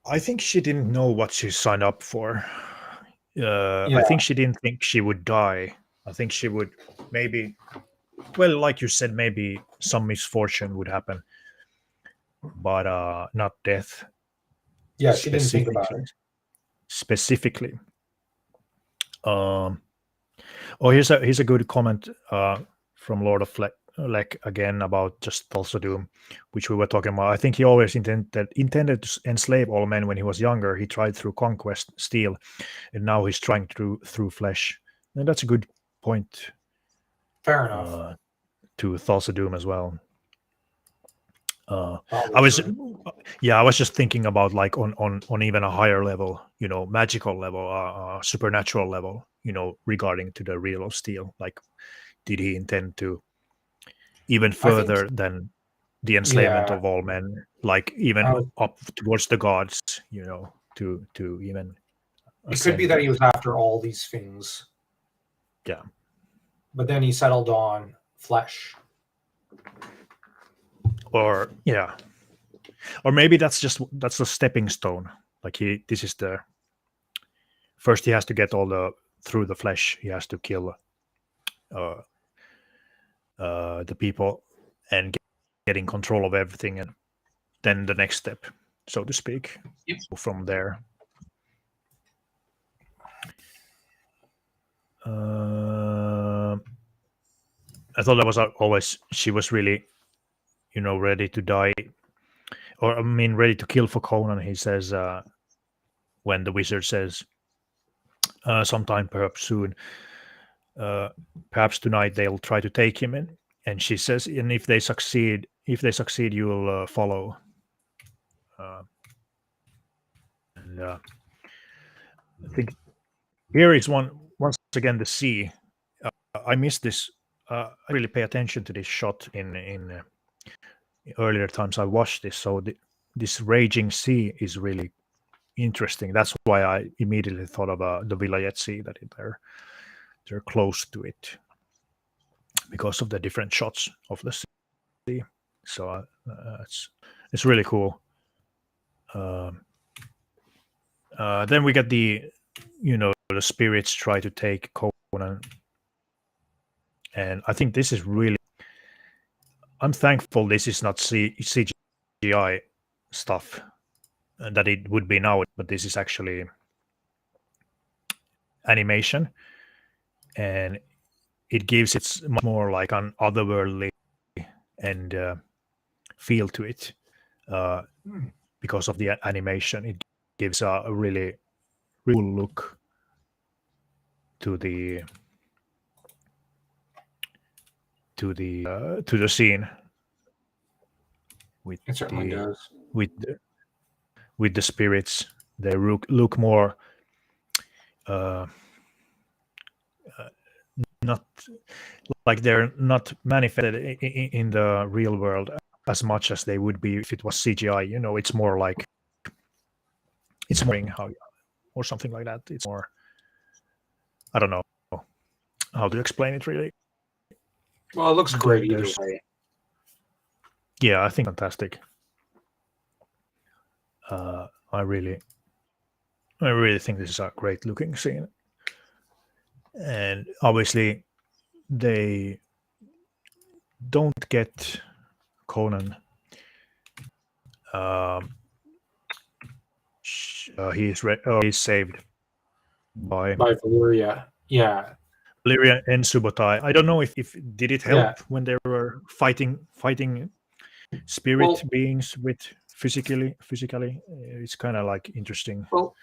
I think she didn't know what she signed up for. I Yeah. think she didn't think she would die. I think she would maybe, well, like you said, maybe some misfortune would happen, but not death. Yeah, she didn't think about it. Specifically. Here's a good comment from Lord of Lek again about just Thulsa Doom, which we were talking about. I think he always intended to enslave all men when he was younger. He tried through conquest, steel, and now he's trying through flesh. And that's a good point. Fair enough. To Thulsa Doom as well. Probably I was true. just thinking about like on even a higher level, magical level, supernatural level, regarding to the reel of steel. Like, did he intend to even further than the enslavement Yeah. of all men, like even I was- up towards the gods, to even It could be ascend that to- he was after all these things, yeah. but then he settled on flesh. Or maybe that's a stepping stone. Like this is the first he has to get through the flesh. He has to kill the people and getting control of everything, and then the next step, so to speak, Yep. from there. I thought that was always she was really, ready to die, or I mean, ready to kill for Conan. He says when the wizard says, "Sometime, perhaps soon, perhaps tonight they'll try to take him in," and she says, "And if they succeed, you'll follow." And I think here is once again the sea. I missed this. I really pay attention to this shot in earlier times I watched this. So this raging sea is really interesting. That's why I immediately thought of the Vilayet Sea, that they're close to it because of the different shots of the sea. So it's really cool. Then we get the spirits try to take Conan, and I think this is really. I'm thankful this is not CGI stuff that it would be now, but this is actually animation, and it gives it much more like an otherworldly and feel to it because of the animation. It gives a really cool look to the scene with It certainly does. with the spirits. They look more not like they're not manifested in the real world as much as they would be if it was CGI. It's more like it's more how or something like that. It's more, I don't know how to explain it really. Well, it looks great either There's- way. Yeah, I think fantastic. I really think this is a great looking scene, and obviously they don't get Conan. He's saved by Valeria. Yeah. Valeria and Subotai. I don't know if did it help Yeah. when they were fighting spirit Well- beings with physically. It's kind of like interesting. Well,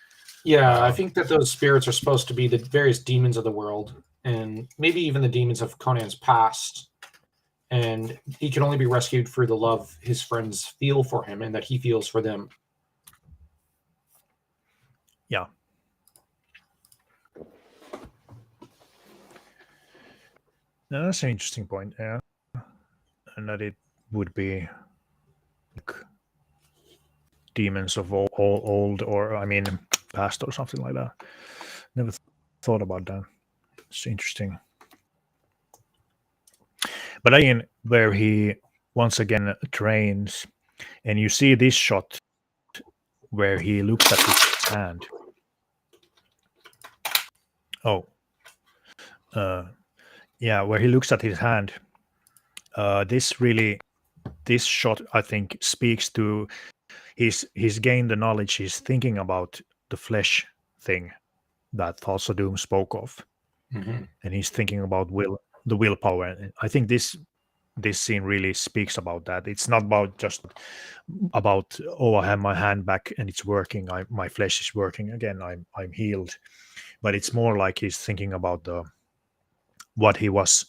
yeah, I think that those spirits are supposed to be the various demons of the world, and maybe even the demons of Conan's past. And he can only be rescued through the love his friends feel for him and that he feels for them. Yeah. No, that's an interesting point. Yeah, and that it would be like demons of all old, or I mean, past or something like that. Never thought about that. It's interesting. But again, where he once again trains, and you see this shot where he looks at his hand. Oh, yeah, where he looks at his hand. This shot, I think, speaks to he's gained the knowledge. He's thinking about the flesh thing that Thassa Doom spoke of, and he's thinking about the willpower. And I think this scene really speaks about that. It's not about just about, oh, I have my hand back and it's working. My flesh is working again. I'm healed. But it's more like he's thinking about what he was,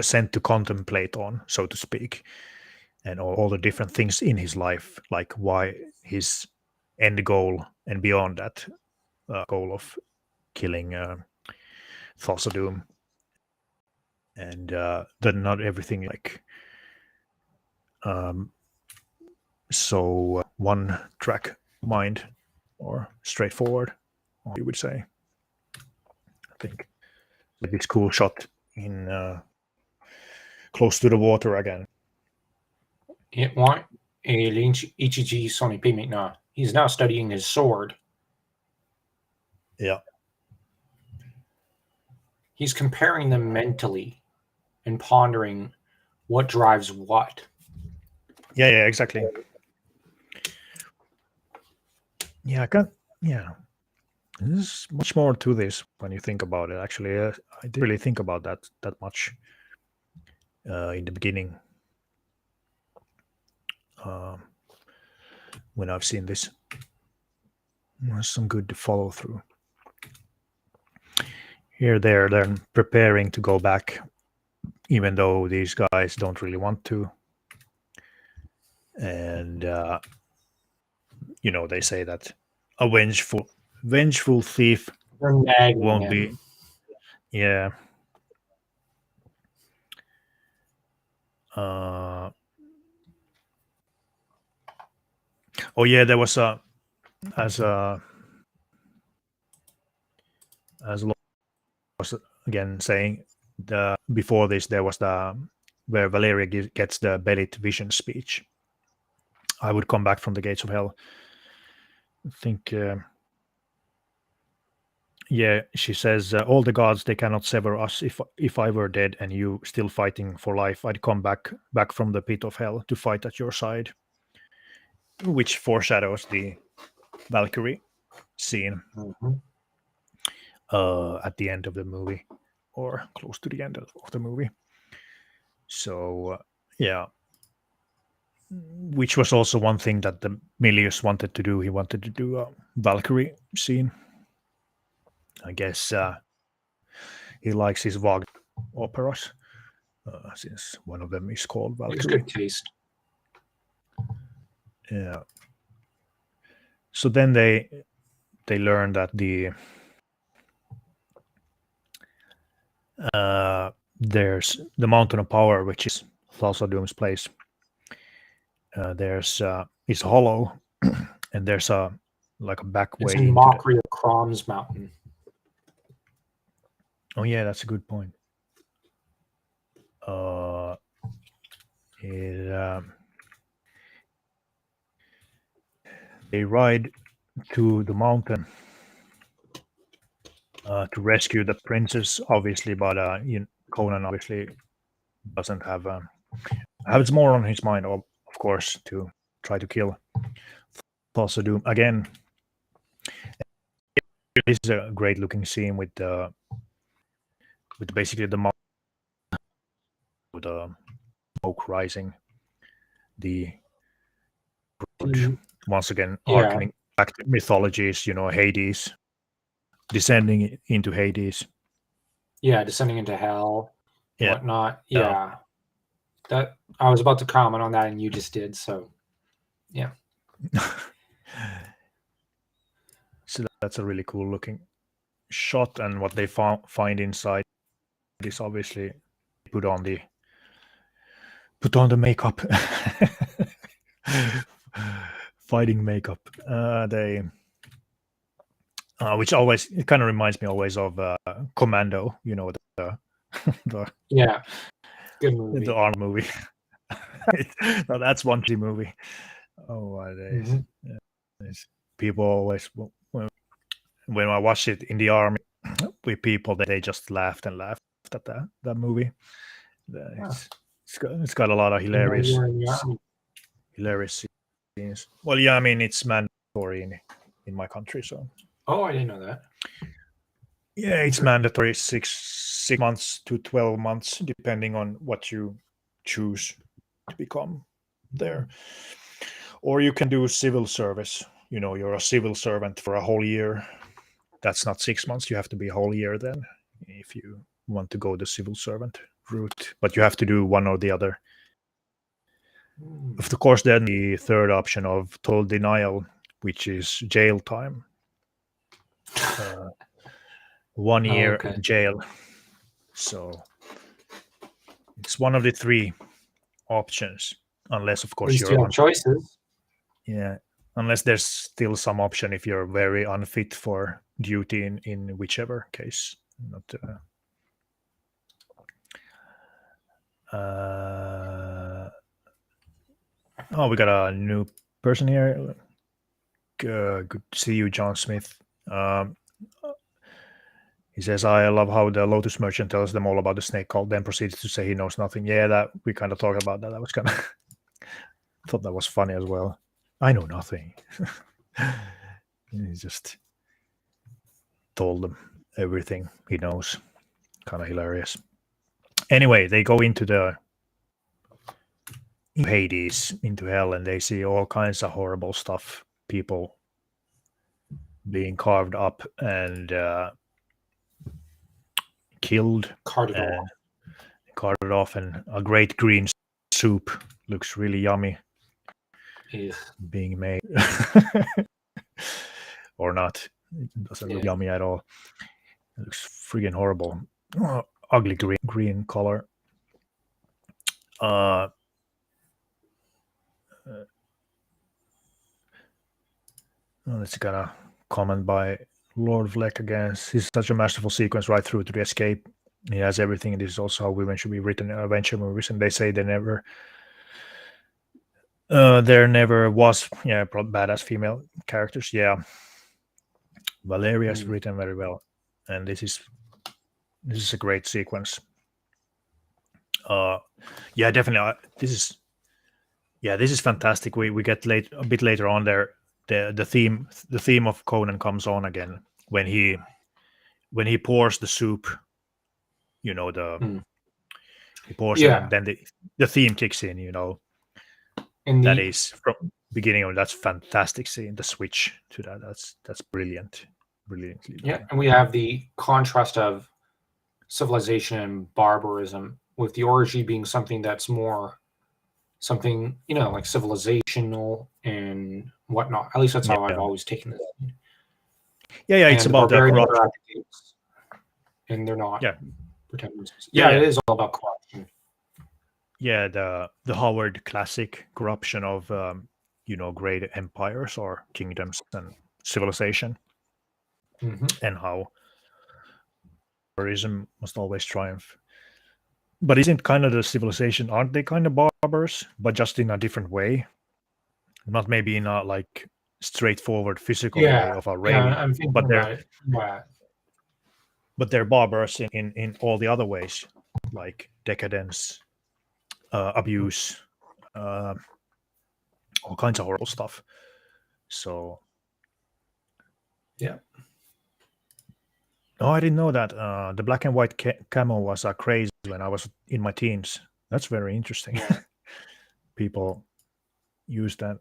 sent to contemplate on, so to speak, and all the different things in his life, like why his end goal and beyond that goal of killing Thassa Doom. And that not everything like so one track mind or straightforward, you would say. I think like this cool shot in close to the water again. Yeah, ouais. Et Ichiji son épée maintenant. He's now studying his sword. Yeah. He's comparing them mentally and pondering what drives what. Yeah, exactly. Yeah, there's much more to this when you think about it. Actually, I didn't really think about that much in the beginning when I've seen this. There's some good follow through. Here, they're preparing to go back, even though these guys don't really want to. And they say that a vengeful thief won't be. Yeah. Oh yeah, there was as was again saying before this, there was where Valeria gets the Belit vision speech. I would come back from the gates of hell. I think she says all the gods, they cannot sever us. If I were dead and you still fighting for life, I'd come back from the pit of hell to fight at your side, which foreshadows the Valkyrie scene at the end of the movie, or close to the end of the movie. So yeah, which was also one thing that the Milius wanted to do. He wanted to do a Valkyrie scene. I guess he likes his Wagner operas, since one of them is called Valkyrie. It's good taste. Yeah. So then they learn that there's the Mountain of Power, which is Thassa Doom's place. It's hollow, and there's a back way. It's in mockery of Crom's mountain. Oh yeah, that's a good point. They ride to the mountain to rescue the princess, obviously, but Conan obviously doesn't have more on his mind, of course, to try to kill Thulsa Doom again. This is a great looking scene with basically the with the smoke rising, the once again harkening back to mythologies, Hades, descending into Hades. Yeah, descending into hell, Yeah. whatnot. Yeah. That I was about to comment on that, and you just did. So, yeah. So that's a really cool looking shot, and what they find inside is obviously put on the makeup, fighting makeup. They which always, it kind of reminds me always of Commando, the Yeah. Good movie. the Arnold movie. No, that's one movie. Oh my days. People always, when I watch it in the army with people, they just laughed and laughed at that movie. It's got a lot of hilarious scenes. Well, yeah, I mean, it's mandatory in my country, so. Oh, I didn't know that. Yeah, it's mandatory 6 months to 12 months, depending on what you choose to become there. Or you can do civil service. You're a civil servant for a whole year. That's not 6 months. You have to be a whole year then if you want to go the civil servant route. But you have to do one or the other. Of course, then the third option of total denial, which is jail time. 1 year in jail. So it's one of the three options, unless, of course, you have choices. Yeah, unless there's still some option if you're very unfit for duty in whichever case. Not. We got a new person here. Good to see you, John Smith. He says, I love how the Lotus merchant tells them all about the snake cult, then proceeds to say he knows nothing. Yeah, that we kind of talked about that. That was kind of thought that was funny as well. I know nothing. He just told them everything he knows. Kind of hilarious. Anyway, they go into the Hades, into hell, and they see all kinds of horrible stuff. People being carved up and killed, carted off, and a great green soup looks really yummy. Yeah. Being made. Or not. It doesn't look yummy at all. It looks freaking horrible. Ugly green color. Let's get a comment by Lord Vleck again. He's such a masterful sequence right through to the escape. He has everything, and this is also how women should be written in adventure movies. And they say there never was badass female characters. Yeah, Valeria is written very well, and this is a great sequence. Definitely. This is fantastic. We get a bit later on there. The theme of Conan comes on again when he pours the soup. He pours it, and then the theme kicks in. That is from beginning of that's fantastic scene. The switch to that that's brilliant, brilliantly. Yeah, and we have the contrast of civilization and barbarism, with the orgy being something that's more something like civilizational and whatnot. At least that's how I've always taken it. Yeah, it's about the corruption, and they're not. Yeah, pretenders. Yeah, it is all about corruption. Yeah, the Howard classic corruption of great empires or kingdoms and civilization, and how barbarism must always triumph. But isn't kind of the civilization, aren't they kind of barbars, but just in a different way? Not maybe in a like straightforward physical way of a raid, I'm thinking but about it. Yeah. but they're barbarous in all the other ways, like decadence, abuse, all kinds of horrible stuff. So Yeah. oh, I didn't know that the black and white camo was crazy when I was in my teens. That's very interesting. People use that.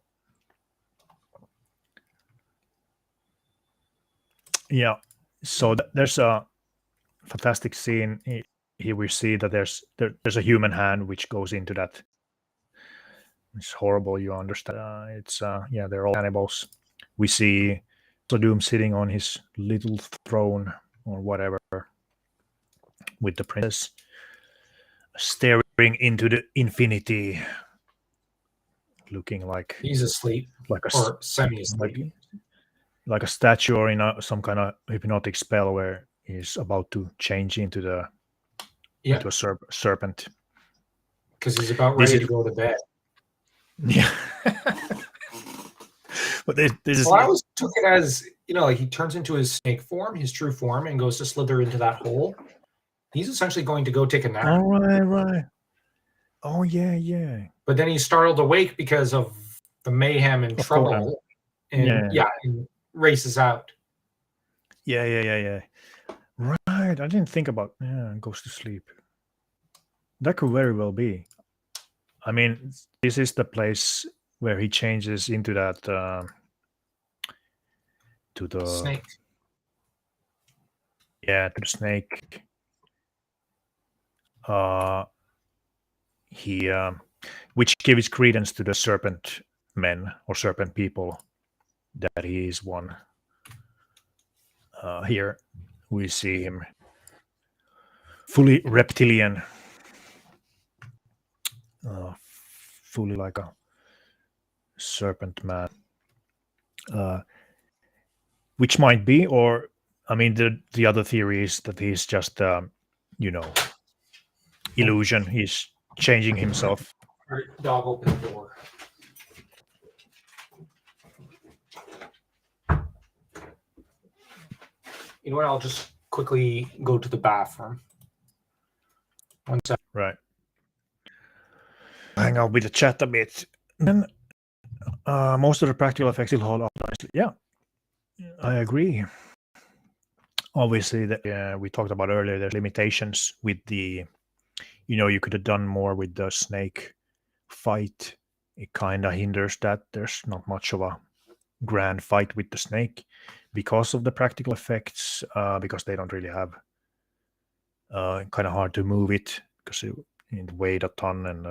Yeah. So there's a fantastic scene here. We see that there's a human hand which goes into that. It's horrible. You understand? It's yeah, they're all cannibals. We see Doom sitting on his little throne or whatever with the princess staring into the infinity, looking like He's asleep like a or semi-asleep. like a statue or in some kind of hypnotic spell where he's about to change into a serpent. Because he's about This ready is- to go to bed. Yeah. But this is Well, I always took it as, like he turns into his snake form, his true form, and goes to slither into that hole. He's essentially going to go take a nap. all right. Oh yeah. But then he's startled awake because of the mayhem and Of trouble. Conan. And and races out. Yeah. Right. I didn't think about goes to sleep. That could very well be. I mean, this is the place where he changes into that to the Snake. Yeah, to the snake. He which gives credence to the serpent men or serpent people that he is one. Here we see him fully reptilian, fully like a serpent man, which might be, or I mean, the other theory is that he's just illusion. He's changing himself. All right, dog, open the door. You know what? I'll just quickly go to the bathroom. One sec. Right. Hang out with the chat a bit. Then most of the practical effects will hold up nicely. Yeah, I agree. Obviously, that we talked about earlier, there's limitations with the, you could have done more with the snake fight. It kind of hinders that. There's not much of a grand fight with the snake because of the practical effects, because they don't really have kind of hard to move it because it weighed a ton and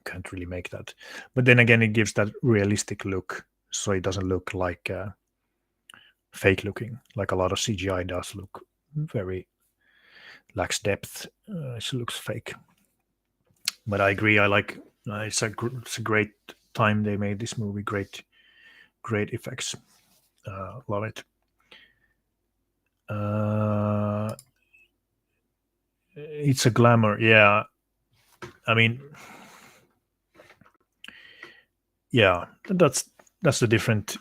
can't really make that. But then again, it gives that realistic look, so it doesn't look like fake looking, like a lot of CGI does look very lacks depth. It looks fake. But I agree. I like it's a great time they made this movie. Great effects. Love it. It's a glamour. Yeah. I mean, yeah, that's the different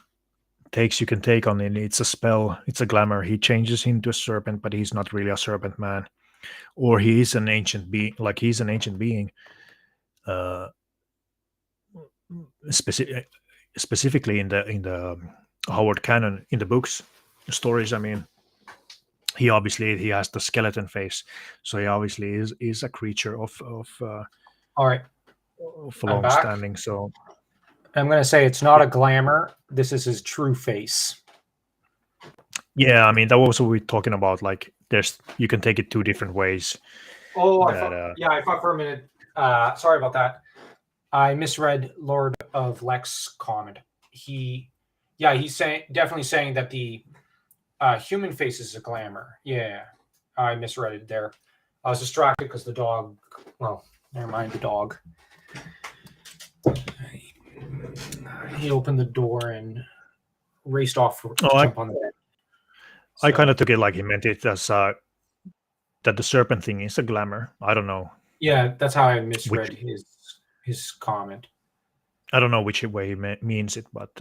takes you can take on it. It's a spell. It's a glamour. He changes into a serpent, but he's not really a serpent man, or he is an ancient being. Like he's an ancient being. Specifically in the Howard canon, in the books, the stories. I mean, he has the skeleton face, so he obviously is a creature of All right. of long standing. So I'm going to say it's not a glamour. This is his true face. yeah, I mean, that was what we're talking about. Like, you can take it two different ways. Oh, I thought for a minute. Sorry about that. I misread Lord of Lex comment. He's definitely saying that the human face is a glamour. Yeah, I misread it there. I was distracted because the dog. Well, never mind the dog. He opened the door and raced off to jump on the bed. So, I kind of took it like he meant it as that the serpent thing is a glamour. I don't know. Yeah, that's how I misread his comment. I don't know which way he means it, but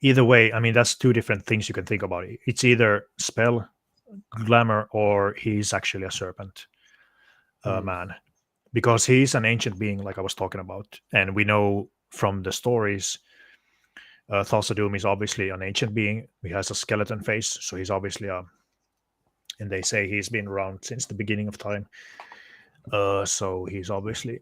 either way, I mean, that's two different things you can think about. It's either spell, glamour, or he's actually a serpent man, because he's an ancient being, like I was talking about, and we know from the stories, Thulsa Doom is obviously an ancient being. He has a skeleton face, so he's obviously a. And they say he's been around since the beginning of time. So he's obviously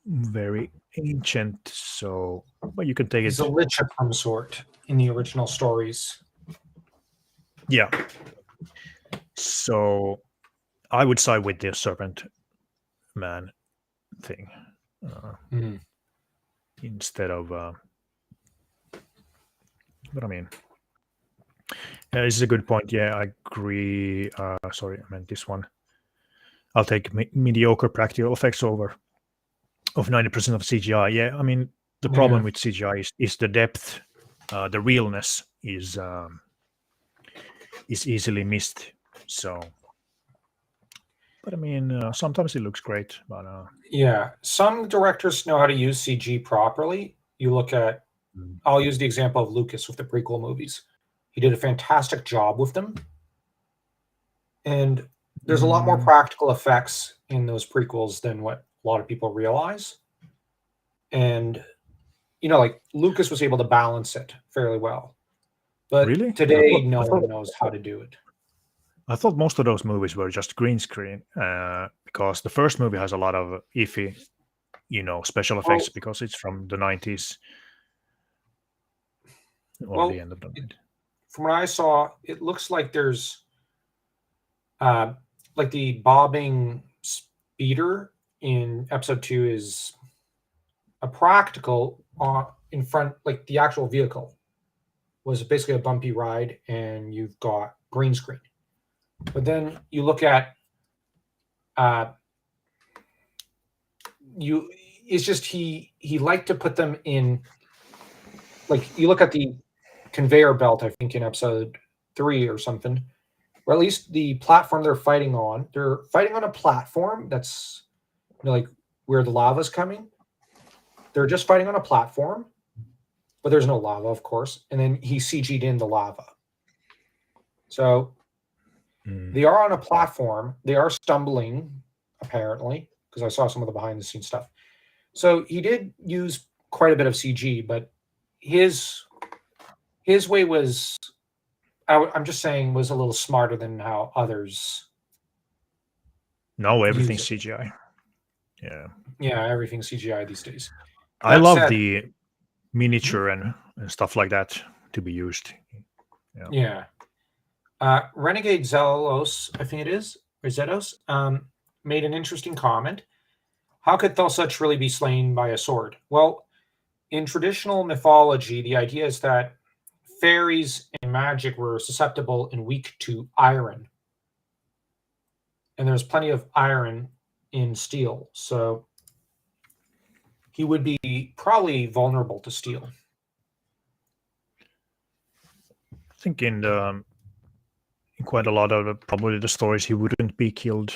very ancient. So, but you can take He's it. a lich of some sort in the original stories. Yeah. So I would side with the serpent man thing instead of. But I mean, this is a good point. Yeah, I agree. Sorry, I meant this one. I'll take mediocre practical effects over of 90% of CGI. Yeah, I mean, the problem with CGI is the depth. The realness is easily missed. So, but I mean, sometimes it looks great. But yeah, some directors know how to use CG properly. You look at, I'll use the example of Lucas with the prequel movies. He did a fantastic job with them, and there's a lot more practical effects in those prequels than what a lot of people realize. And like Lucas was able to balance it fairly well, but really, today no one knows how to do it. I thought most of those movies were just green screen because the first movie has a lot of iffy, special effects because it's from the 90s or the end of the 90s. From what I saw, it looks like there's like the bobbing speeder in episode 2 is a practical in front, like the actual vehicle was basically a bumpy ride and you've got green screen. But then you look at it's just he liked to put them in, like you look at the conveyor belt, I think in episode 3 or something, or at least the platform they're fighting on a platform that's like where the lava's coming. They're just fighting on a platform, but there's no lava, of course, and then he CG'd in the lava. So they are on a platform. They are stumbling, apparently, because I saw some of the behind-the-scenes stuff. So he did use quite a bit of CG, but his way was, I'm just saying, was a little smarter than how others. No, everything's CGI. Yeah, everything's CGI these days. I love the miniature and stuff like that to be used. Yeah. Renegade Zelos, I think it is, or Zetos, made an interesting comment. How could Thulsa really be slain by a sword? Well, in traditional mythology, the idea is that fairies and magic were susceptible and weak to iron. And there's plenty of iron in steel. So he would be probably vulnerable to steel. I think in quite a lot of probably the stories, he wouldn't be killed.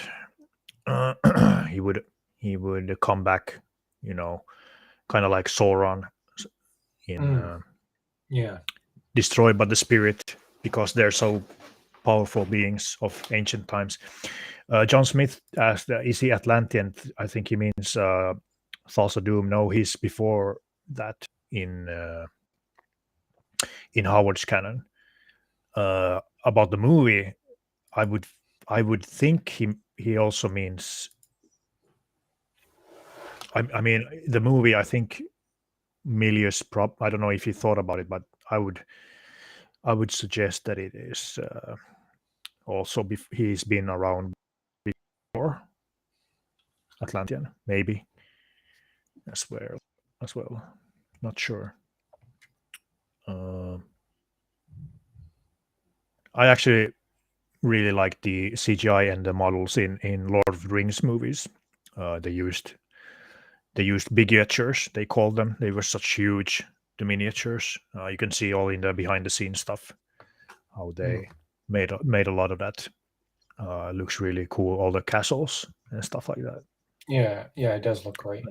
He would come back, kind of like Sauron in destroyed by the spirit, because they're so powerful beings of ancient times. John Smith asked, is he Atlantean? I think he means Thulsa Doom. No, he's before that in Howard's canon. About the movie, I would think he also means. I mean, the movie, I think Milius I don't know if he thought about it, but I would suggest that it is also he's been around before Atlantean, maybe as well. Not sure. I actually really like the CGI and the models in Lord of the Rings movies. They used miniatures. They called them. They were such huge, the miniatures. You can see all in the behind the scenes stuff how they made a lot of that. Looks really cool. All the castles and stuff like that. Yeah, it does look great.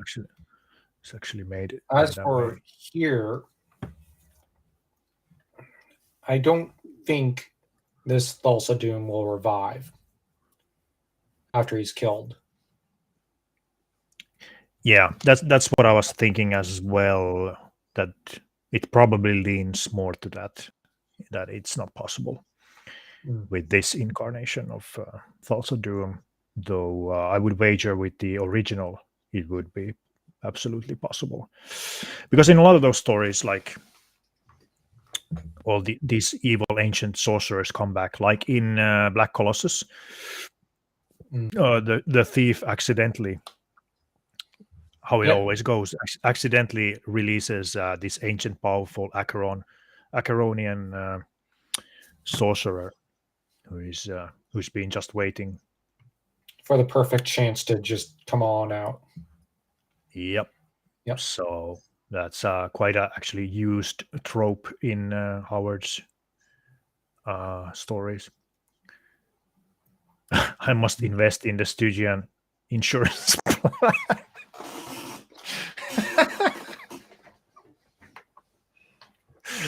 It's actually made. As for here, I don't think this Thulsa Doom will revive after he's killed. Yeah, that's what I was thinking as well. That it probably leans more to that it's not possible with this incarnation of Thulsa Doom. Though I would wager with the original, it would be absolutely possible, because in a lot of those stories, like all these evil ancient sorcerers come back, like in Black Colossus. The thief accidentally, how it always goes, accidentally releases this ancient, powerful Acheronian sorcerer who's been just waiting for the perfect chance to just come on out. Yep. Yep. So that's quite a actually used trope in Howard's stories. I must invest in the Stygian insurance plan.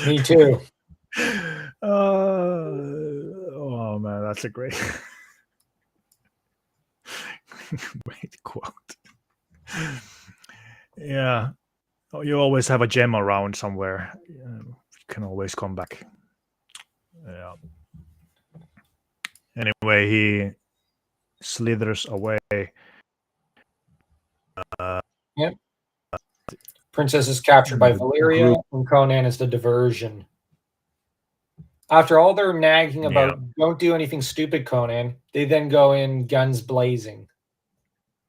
Me too. Oh man, that's a great great quote. Yeah. Oh, you always have a gem around somewhere. You can always come back. Yeah. Anyway, he slithers away. Yep. Princess is captured by Valeria, and Conan is the diversion. After all their nagging about don't do anything stupid, Conan, they then go in guns blazing.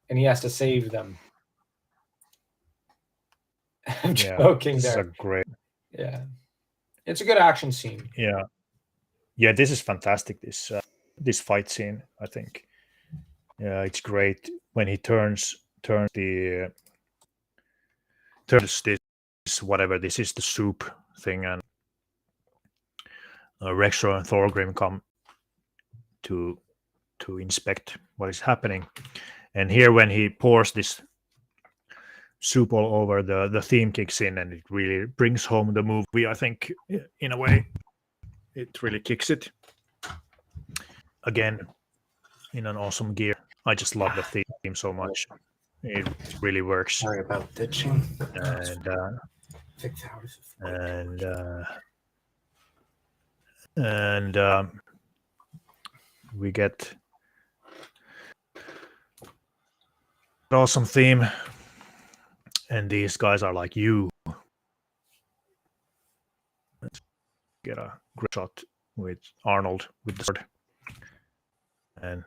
And he has to save them. I'm joking this there. is a great. Yeah. It's a good action scene. Yeah. Yeah, this is fantastic, this fight scene, I think. Yeah, it's great when he turns this whatever this is, the soup thing, and Rexro and Thorgrim come to inspect what is happening. And here, when he pours this soup all over, the theme kicks in, and it really brings home the movie, I think, in a way. It really kicks it again in an awesome gear. I just love the theme so much. It really works. Sorry about ditching. And 6 hours. And we get an awesome theme, and these guys are like, you get a great shot with Arnold with the sword. And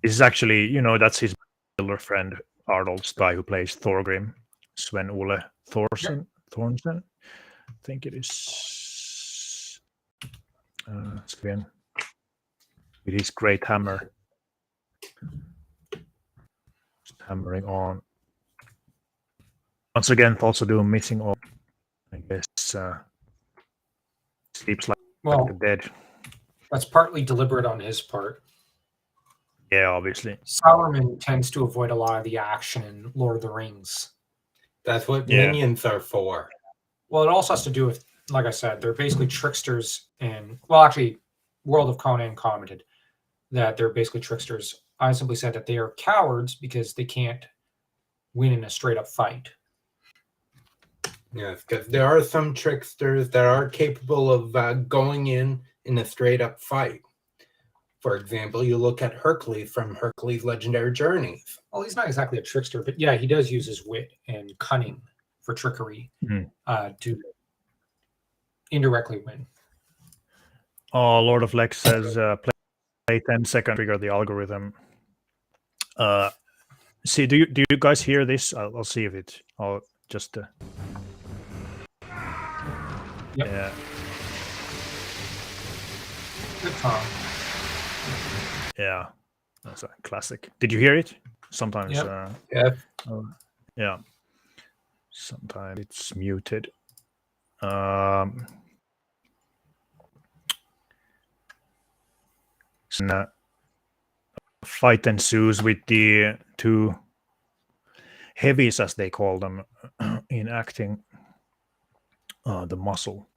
this is actually, that's his builder friend, Arnold's guy who plays Thorgrim, Sven Ole Thorsen, I think it is. Sven, with his great hammer, just hammering on. Once again, also doing missing all, I guess, sleeps like the dead. That's partly deliberate on his part. Yeah, obviously. Sauron tends to avoid a lot of the action in Lord of the Rings. That's what minions are for. Well, it also has to do with, like I said, they're basically tricksters. And well, actually, World of Conan commented that they're basically tricksters. I simply said that they are cowards because they can't win in a straight up fight. Yes, because there are some tricksters that are capable of going in a straight up fight. For example, you look at Hercules from Hercules' Legendary Journeys. Well, he's not exactly a trickster, but yeah, he does use his wit and cunning for trickery to indirectly win. Oh, Lord of Lex says play 10 seconds, trigger the algorithm. See, do you guys hear this? I'll see if it. I'll just. Yeah. Good Tom. Yeah, that's a classic. Did you hear it? Sometimes. Yeah. Sometimes it's muted. So now, fight ensues with the two heavies, as they call them in acting, the muscle.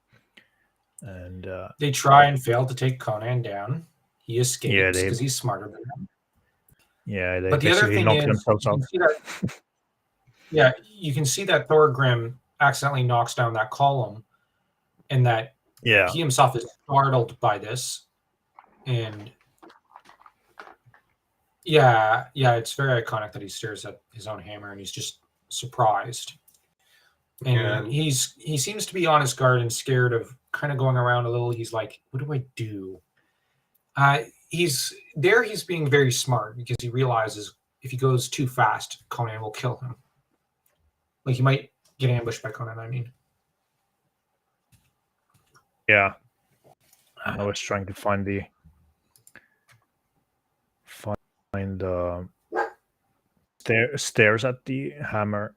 And They try and fail to take Conan down. He escapes they- because he's smarter than them. yeah, they But the other basically thing knock is, themselves you out. can see that, yeah, you can see that Thorgrim accidentally knocks down that column, and that Yeah, he himself is startled by this. And yeah, it's very iconic that he stares at his own hammer and he's just surprised. And Yeah. he seems to be on his guard and scared of kind of going around a little. He's like, what do I do? He's being very smart because he realizes if he goes too fast, Conan will kill him. Like he might get ambushed by Conan, I mean. yeah. I was trying to find the stairs at the hammer.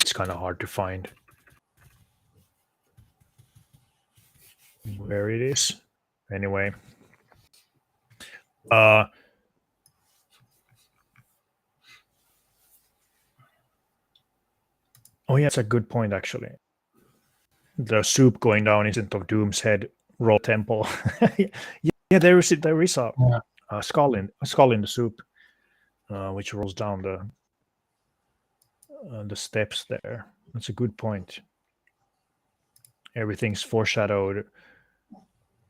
It's kind of hard to find where it is. Anyway, oh yeah, it's a good point actually. The soup going down isn't of Doom's head raw temple. Yeah, there is a, Yeah. a skull in the soup, which rolls down the steps there. That's a good point. Everything's foreshadowed,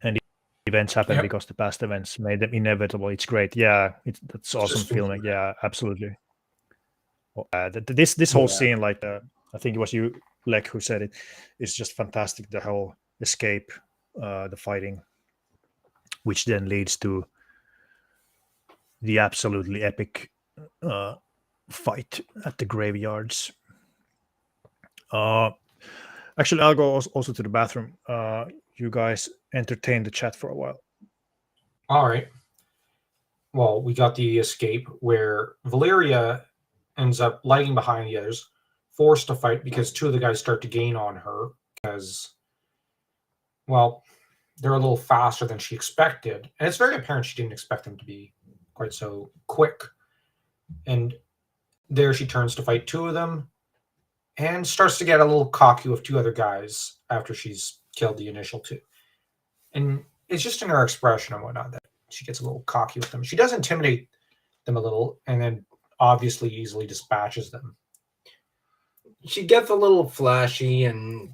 and events happen Yep. because the past events made them inevitable. It's great. Yeah, that's awesome just feeling. Yeah, absolutely. This whole scene, like I think it was you, Lek, who said it, is just fantastic. The whole escape, the fighting, which then leads to the absolutely epic fight at the graveyards. Actually, I'll go also to the bathroom. You guys entertain the chat for a while. All right. Well, we got the escape where Valeria ends up lagging behind the others, forced to fight because two of the guys start to gain on her because, well, they're a little faster than she expected. And it's very apparent she didn't expect them to be quite so quick. And there she turns to fight two of them and starts to get a little cocky with two other guys after she's killed the initial two. And it's just in her expression and whatnot that she gets a little cocky with them. She does intimidate them a little and then obviously easily dispatches them. She gets a little flashy and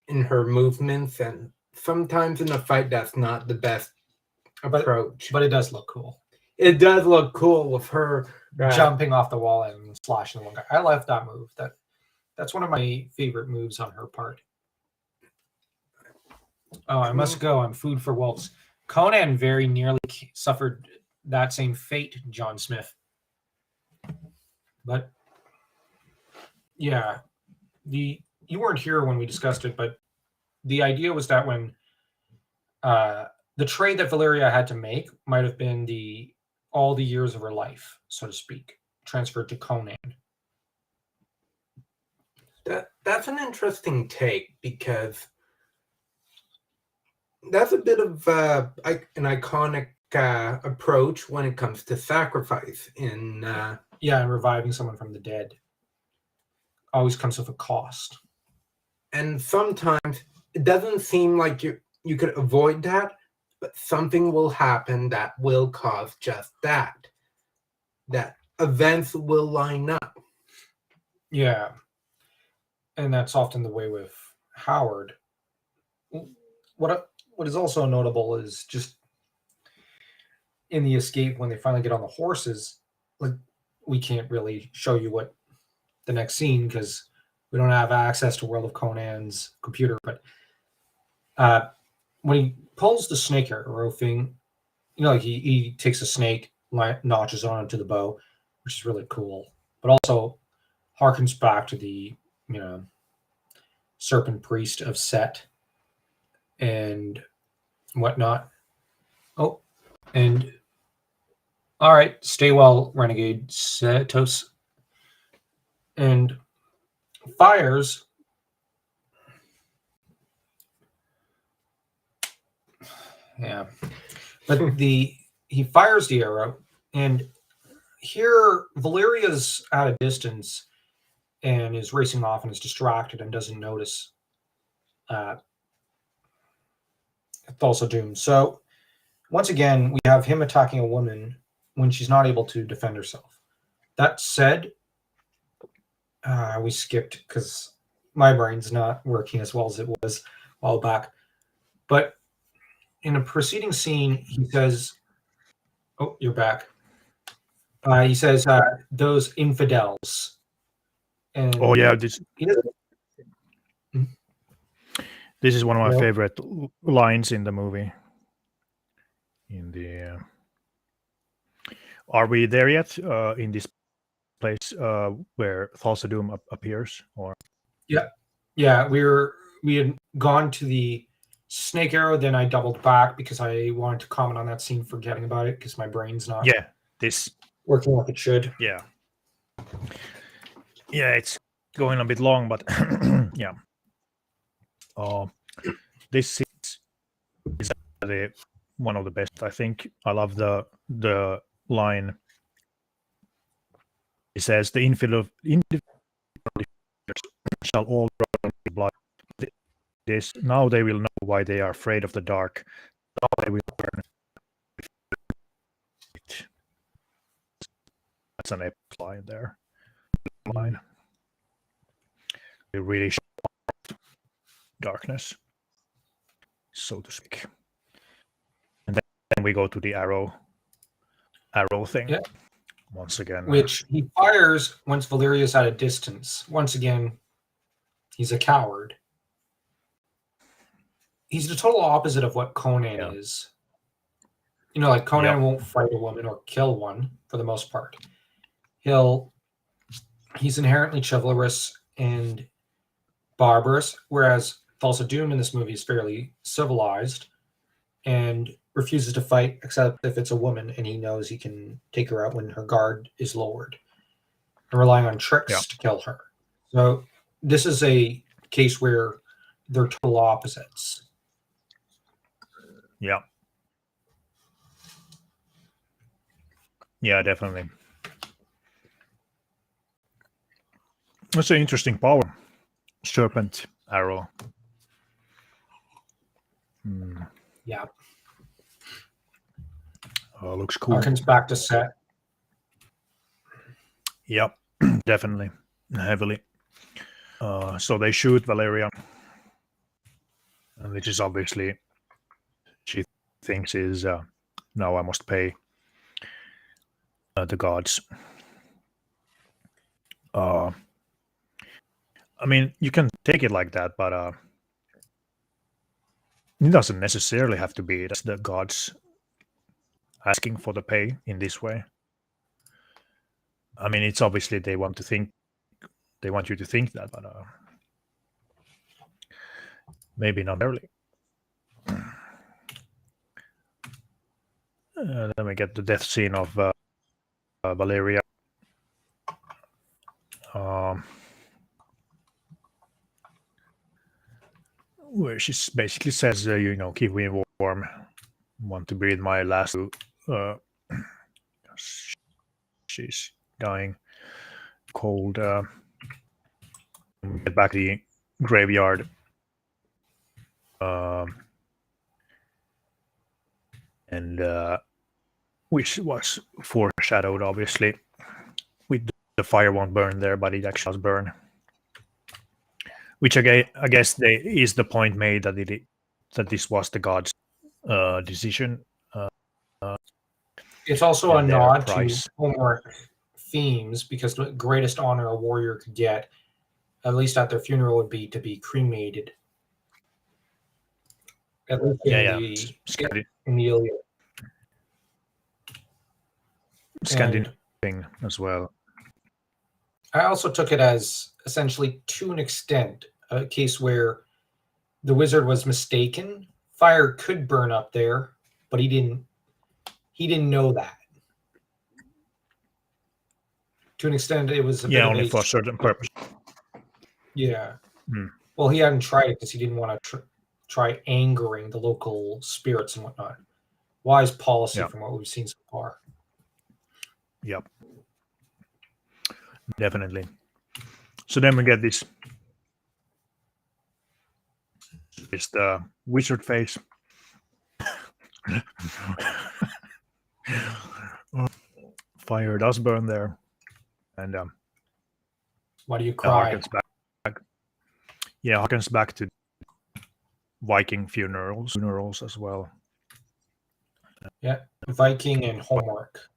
in her movements, and sometimes in a fight that's not the best approach. But it does look cool. It does look cool with her Jumping off the wall and slashing the one guy. I love that move. That's one of my favorite moves on her part. Oh, I must go. I'm food for wolves. Conan very nearly suffered that same fate, John Smith. But yeah, you weren't here when we discussed it, but the idea was that when the trade that Valeria had to make might have been all the years of her life, so to speak, transferred to Conan. That's an interesting take because that's a bit of an iconic approach when it comes to sacrifice. And reviving someone from the dead always comes with a cost. And sometimes it doesn't seem like you could avoid that, but something will happen that will cause just that. That events will line up. Yeah. And that's often the way with Howard. What is also notable is just in the escape when they finally get on the horses, like we can't really show you what the next scene because we don't have access to World of Conan's computer. But when he pulls the snake arrow thing, like he takes a snake, notches onto the bow, which is really cool, but also harkens back to the serpent priest of Set and whatnot. Oh, and all right, stay well, renegade Setos. And fires. Yeah, but he fires the arrow, and here Valeria's at a distance and is racing off and is distracted and doesn't notice Thulsa Doom. So once again, we have him attacking a woman when she's not able to defend herself. That said, we skipped because my brain's not working as well as it was a while back. But in a preceding scene, he says, "Oh, you're back." He says, "Those infidels." And Oh yeah, this he doesn't. this is one of my Well- favorite lines in the movie. In the are we there yet? In this place where Thulsa Doom appears, or Yeah, we had gone to the snake arrow. Then I doubled back because I wanted to comment on that scene, forgetting about it because my brain's not yeah, this working like it should. yeah, it's going a bit long, but yeah. This is actually one of the best. I think I love the line. It says, "The infidel shall all drown in blood. This now they will know why they are afraid of the dark. Now they will learn." That's an epic line there. Line. It really shows darkness, so to speak. And then we go to the arrow thing. Yeah. Once again. Which he fires once Valeria's at a distance. Once again, he's a coward. He's the total opposite of what Conan is. You know, like Conan won't fight a woman or kill one for the most part. He's inherently chivalrous and barbarous, whereas Thulsa Doom in this movie is fairly civilized and refuses to fight except if it's a woman and he knows he can take her out when her guard is lowered, and relying on tricks to kill her. So this is a case where they're total opposites. Yeah. Yeah, definitely. That's an interesting power. Serpent arrow. Yeah. Looks cool. Harkens back to set. Yep, definitely. Heavily. So they shoot Valeria. And which is obviously, she thinks is, now I must pay the gods. I mean, you can take it like that, but it doesn't necessarily have to be that's the gods asking for the pay in this way. I mean, it's obviously they want you to think that, but maybe not early. Then we get the death scene of Valeria. Where she basically says, keep me warm. Want to breathe my last. She's dying cold. Get back to the graveyard. And which was foreshadowed, obviously. With the fire won't burn there, but it actually does burn. Which I guess is the point made that this was the gods' decision. It's also a and their nod price. to Homeric themes, because the greatest honor a warrior could get, at least at their funeral, would be to be cremated. At least in the Iliad. Scandinavian thing as well. I also took it as essentially, to an extent, a case where the wizard was mistaken. Fire could burn up there, but he didn't know that. To an extent, it was only for a certain purpose. Yeah. Well, he hadn't tried it because he didn't want to try angering the local spirits and whatnot. Wise policy from what we've seen so far. Yep. Definitely. So then we get this is the wizard face. Fire does burn there, and Why do you cry? harkens back. Yeah, harkens back to Viking funerals as well. Yeah, Viking and homework.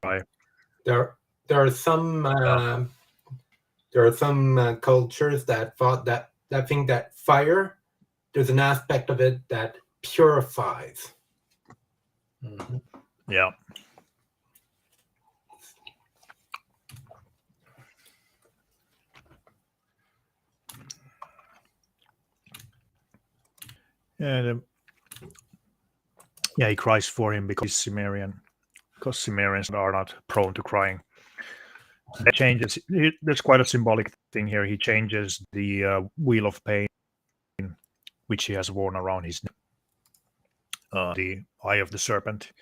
Cry. There are some cultures that think that fire, there's an aspect of it that purifies. Mhm. Yeah. And yeah, he cries for him because he's Cimmerian. Because Cimmerians are not prone to crying. That changes. There's quite a symbolic thing here. He changes the wheel of pain, which he has worn around his neck, the eye of the serpent,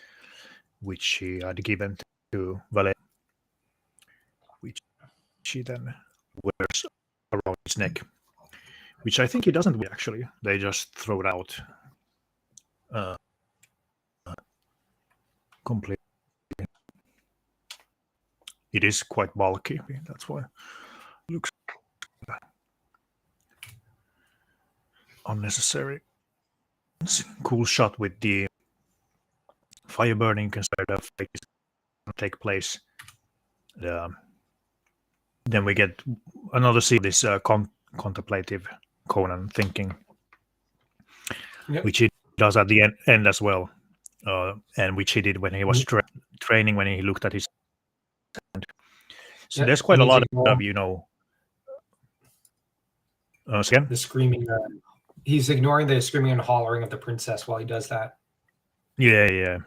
which he had given to Valeria, which she then wears around his neck. Which I think he doesn't wear, actually. They just throw it out completely. It is quite bulky. That's why it looks unnecessary. It's a cool shot with the fire burning. Consider the fight is going to take place. Then we get another scene of this contemplative Conan thinking, Yep. which he does at the end as well, and which he did when he was training, when he looked at his hand. So Yep, there's quite a and lot he's of, again? the screaming. He's ignoring the screaming and hollering of the princess while he does that. Yeah.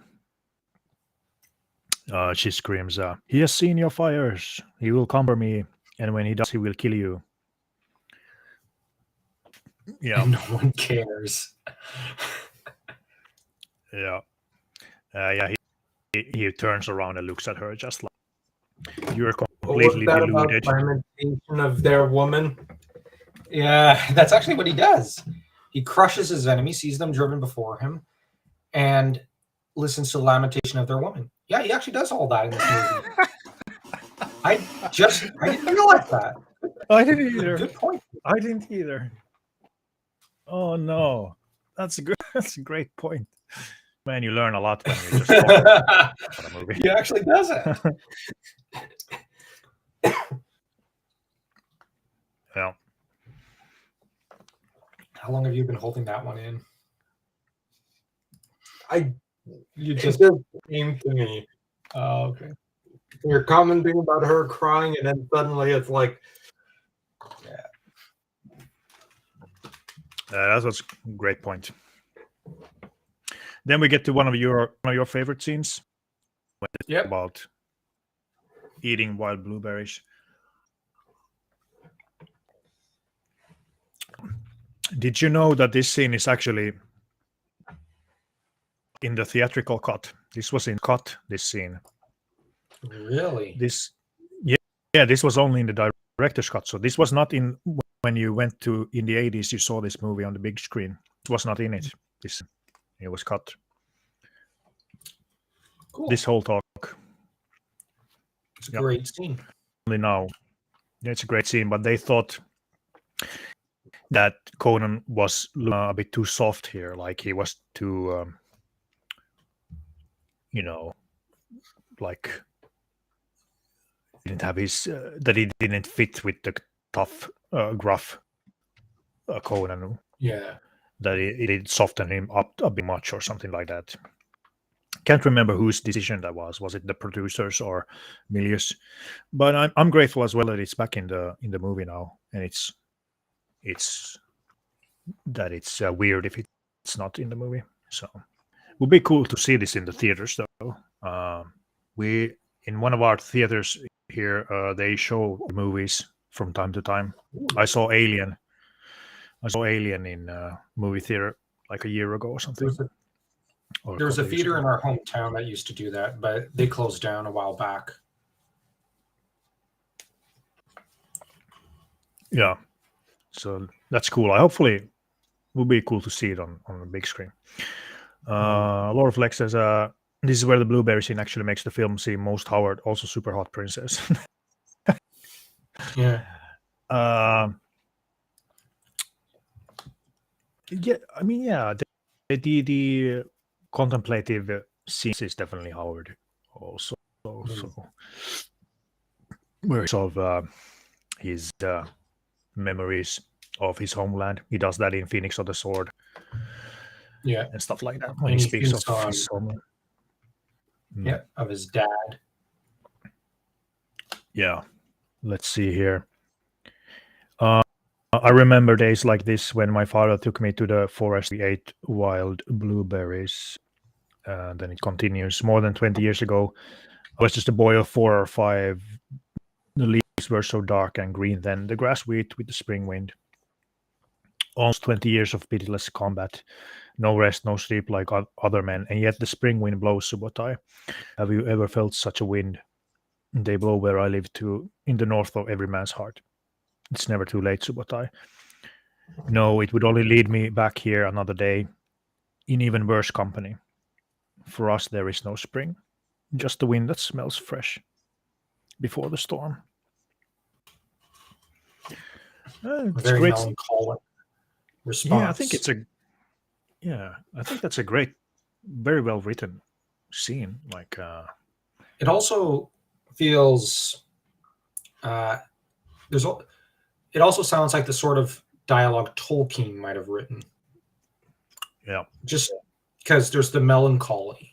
She screams, "He has seen your fires. He will come for me, and when he does, he will kill you." Yeah, And no one cares. yeah. He turns around and looks at her just like, "You're What was completely that about deluded." lamentation of their woman? Yeah, that's actually what he does. He crushes his enemy, sees them driven before him, and listens to the lamentation of their woman. Yeah, he actually does all that in this movie. I didn't realize that. I didn't either. Good point. I didn't either. Oh no, that's a great point. Man, you learn a lot when you just talk about a movie. He actually does it. Yeah. How long have you been holding that one in? You It just just came to me. oh, okay. You're commenting about her crying, and then suddenly it's like, That was a great point. Then we get to one of your favorite scenes. When it's Yep. about eating wild blueberries. Did you know that this scene is actually in the theatrical cut? This was in cut. This scene. Really? This was only in the director's cut. So this was not in when you went to in the 80s. You saw this movie on the big screen. It was not in it. It was cut. Cool. This whole talk. It's a great scene. Only now. It's a great scene, but they thought that Conan was a bit too soft here. Like he was too, like didn't have his that he didn't fit with the tough, gruff Conan. Yeah. That it did soften him up a bit much or something like that. Can't remember whose decision that was. Was it the producers or Milius? But I'm grateful as well that it's back in the movie now, and it's weird if it's not in the movie. So it would be cool to see this in the theaters, though. We in one of our theaters here, they show movies from time to time. I saw Alien in movie theater like a year ago or something. There was a theater in our hometown that used to do that, but they closed down a while back. Yeah, so that's cool. Hopefully would be cool to see it on the big screen. Laura Flex says, this is where the blueberry scene actually makes the film seem most Howard, also super hot princess. Yeah. Yeah, I mean, yeah, the contemplative scenes is definitely Howard also. So where sort of his memories of his homeland. He does that in Phoenix of the Sword. Yeah. And stuff like that when And he he speaks of thinks on- his homeland. Yeah, of his dad. Yeah. Let's see here. I remember days like this when my father took me to the forest. We ate wild blueberries. And then it continues. More than 20 years ago, I was just a boy of 4 or 5. The leaves were so dark and green then. The grass wheat with the spring wind. Almost 20 years of pitiless combat. No rest, no sleep like other men. And yet the spring wind blows, Subotai. Have you ever felt such a wind? They blow where I live too, in the north of every man's heart. It's never too late, Subotai. No, it would only lead me back here another day in even worse company. For us, there is no spring, just the wind that smells fresh before the storm. It's Very great. melancholic response. Yeah, I think it's a. Yeah, I think that's a great, very well written scene. Like, It also feels. It also sounds like the sort of dialogue Tolkien might have written. yeah, Just because there's the melancholy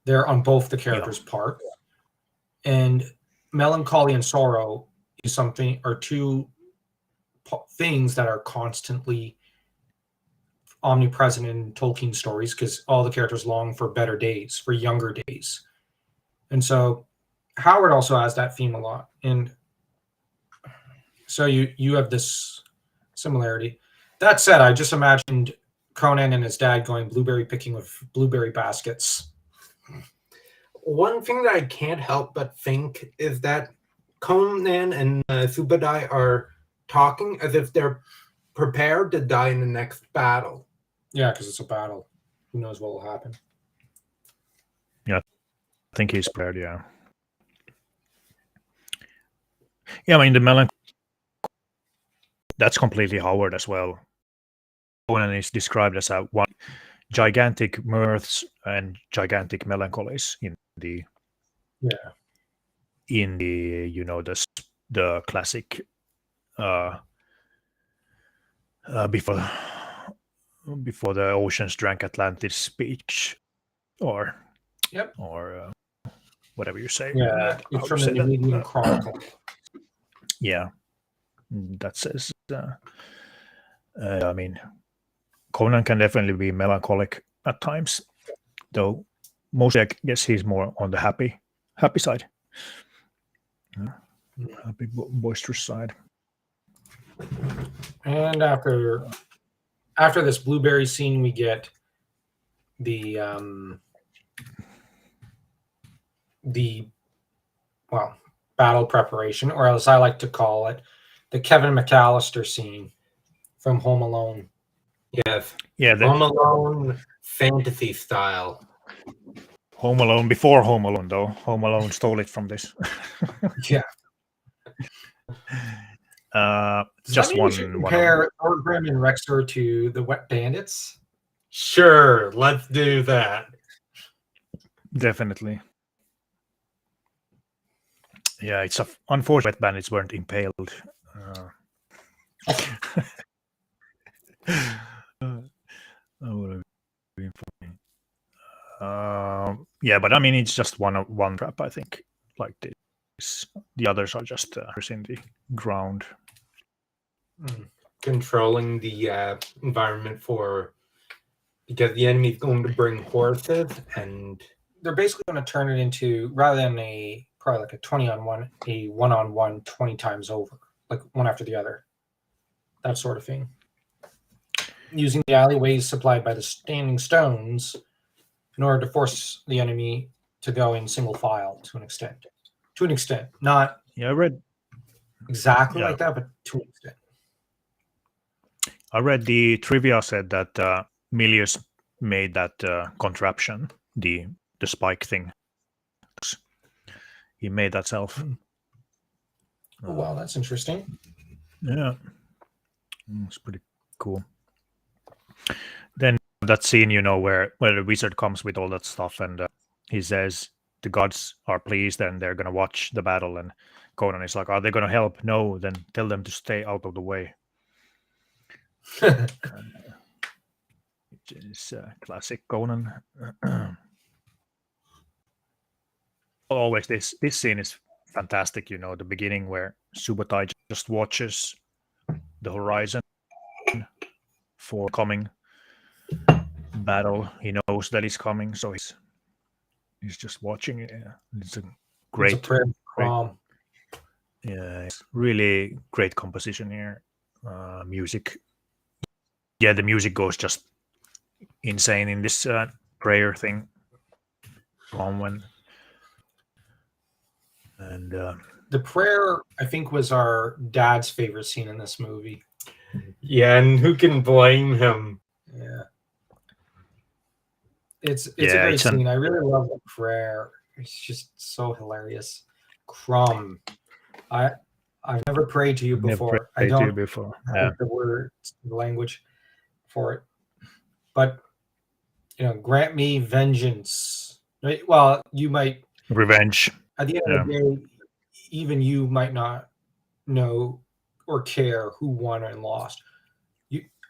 there on both the characters' part, and melancholy and sorrow are two things that are constantly omnipresent in Tolkien stories, because all the characters long for better days, for younger days. And so Howard also has that theme a lot. And so you have this similarity. That said, I just imagined Conan and his dad going blueberry picking with blueberry baskets. One thing that I can't help but think is that Conan and Subadai are talking as if they're prepared to die in the next battle. Yeah, because it's a battle. Who knows what will happen? I think he's prepared. Yeah. Yeah, I mean the melancholy. That's completely Howard as well. Conan is described as a one gigantic mirths and gigantic melancholies in the the classic before the oceans drank Atlantis speech or whatever you say. Yeah, How it's you from say the that? Medium Chronicle. Yeah, that says. I mean, Conan can definitely be melancholic at times, though mostly I guess he's more on the happy side, happy boisterous side. And after this blueberry scene, we get the battle preparation, or as I like to call it, the Kevin McAllister scene from Home Alone. Yes. Yeah, Home Alone fantasy style. Home Alone before Home Alone, though. Home Alone stole it from this. Yeah. Just one. Compare Orgrim and Rexor to the Wet Bandits. Sure, let's do that. Definitely. Yeah, it's unfortunate bandits weren't impaled. That would have been funny. Yeah, but I mean, it's just one trap, I think. Like this, the others are just in the ground. Controlling the environment because the enemy's going to bring horses, and they're basically going to turn it into, rather than probably like a 20-on-1, a 1-on-1 20 times over, like one after the other, that sort of thing. Using the alleyways supplied by the standing stones in order to force the enemy to go in single file to an extent. Not I read exactly like that, but to an extent. I read the trivia said that Milius made that contraption, the spike thing. He made that self. Oh, wow, that's interesting. Yeah, it's pretty cool. Then that scene, where the wizard comes with all that stuff, and he says the gods are pleased and they're gonna watch the battle, and Conan is like, "Are they gonna help? No, then tell them to stay out of the way." Which is classic Conan. Always this scene is fantastic. The beginning where Subotai just watches the horizon for coming battle. He knows that he's coming, so he's just watching it. It's a great, It's a prayer, Crom. yeah, it's really great composition here. Music, yeah, the music goes just insane in this prayer thing. When and The prayer, I think, was our dad's favorite scene in this movie. Yeah, and who can blame him? Yeah. It's a great scene. I really love the prayer. It's just so hilarious. Crom. I've never prayed to you before. I don't have the words, the language for it. But grant me vengeance. Right? Well, you might revenge. At the end of the day, even you might not know or care who won and lost.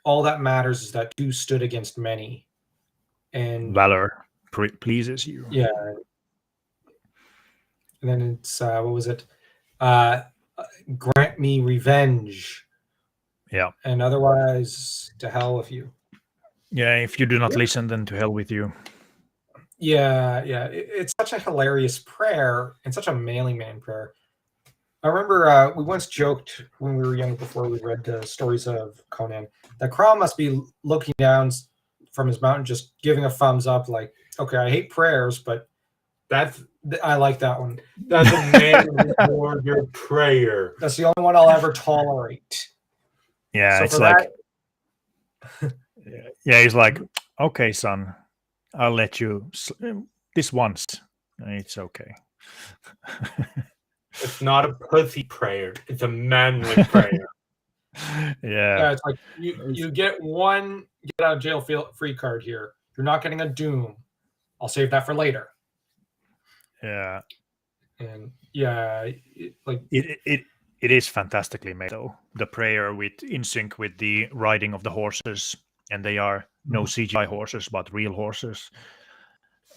All that matters is that two stood against many. And valor pleases you. Yeah. And then it's what was it? Grant me revenge. Yeah. And otherwise, to hell with you. Yeah, if you do not listen, then to hell with you. Yeah. It's such a hilarious prayer and such a manly man prayer. I remember we once joked when we were young before we read the stories of Conan that Crom must be looking down from his mountain, just giving a thumbs up, like, okay, I hate prayers, but I like that one. That's a man for your prayer. That's the only one I'll ever tolerate. Yeah, so it's like, yeah, he's like, okay, son, I'll let you this once. It's okay. It's not a pussy prayer. It's a manly prayer. Yeah, it's like you get one get out of jail free card here. You're not getting a doom. I'll save that for later. Yeah. And yeah, it is fantastically made though. The prayer in sync with the riding of the horses, and they are no CGI horses but real horses,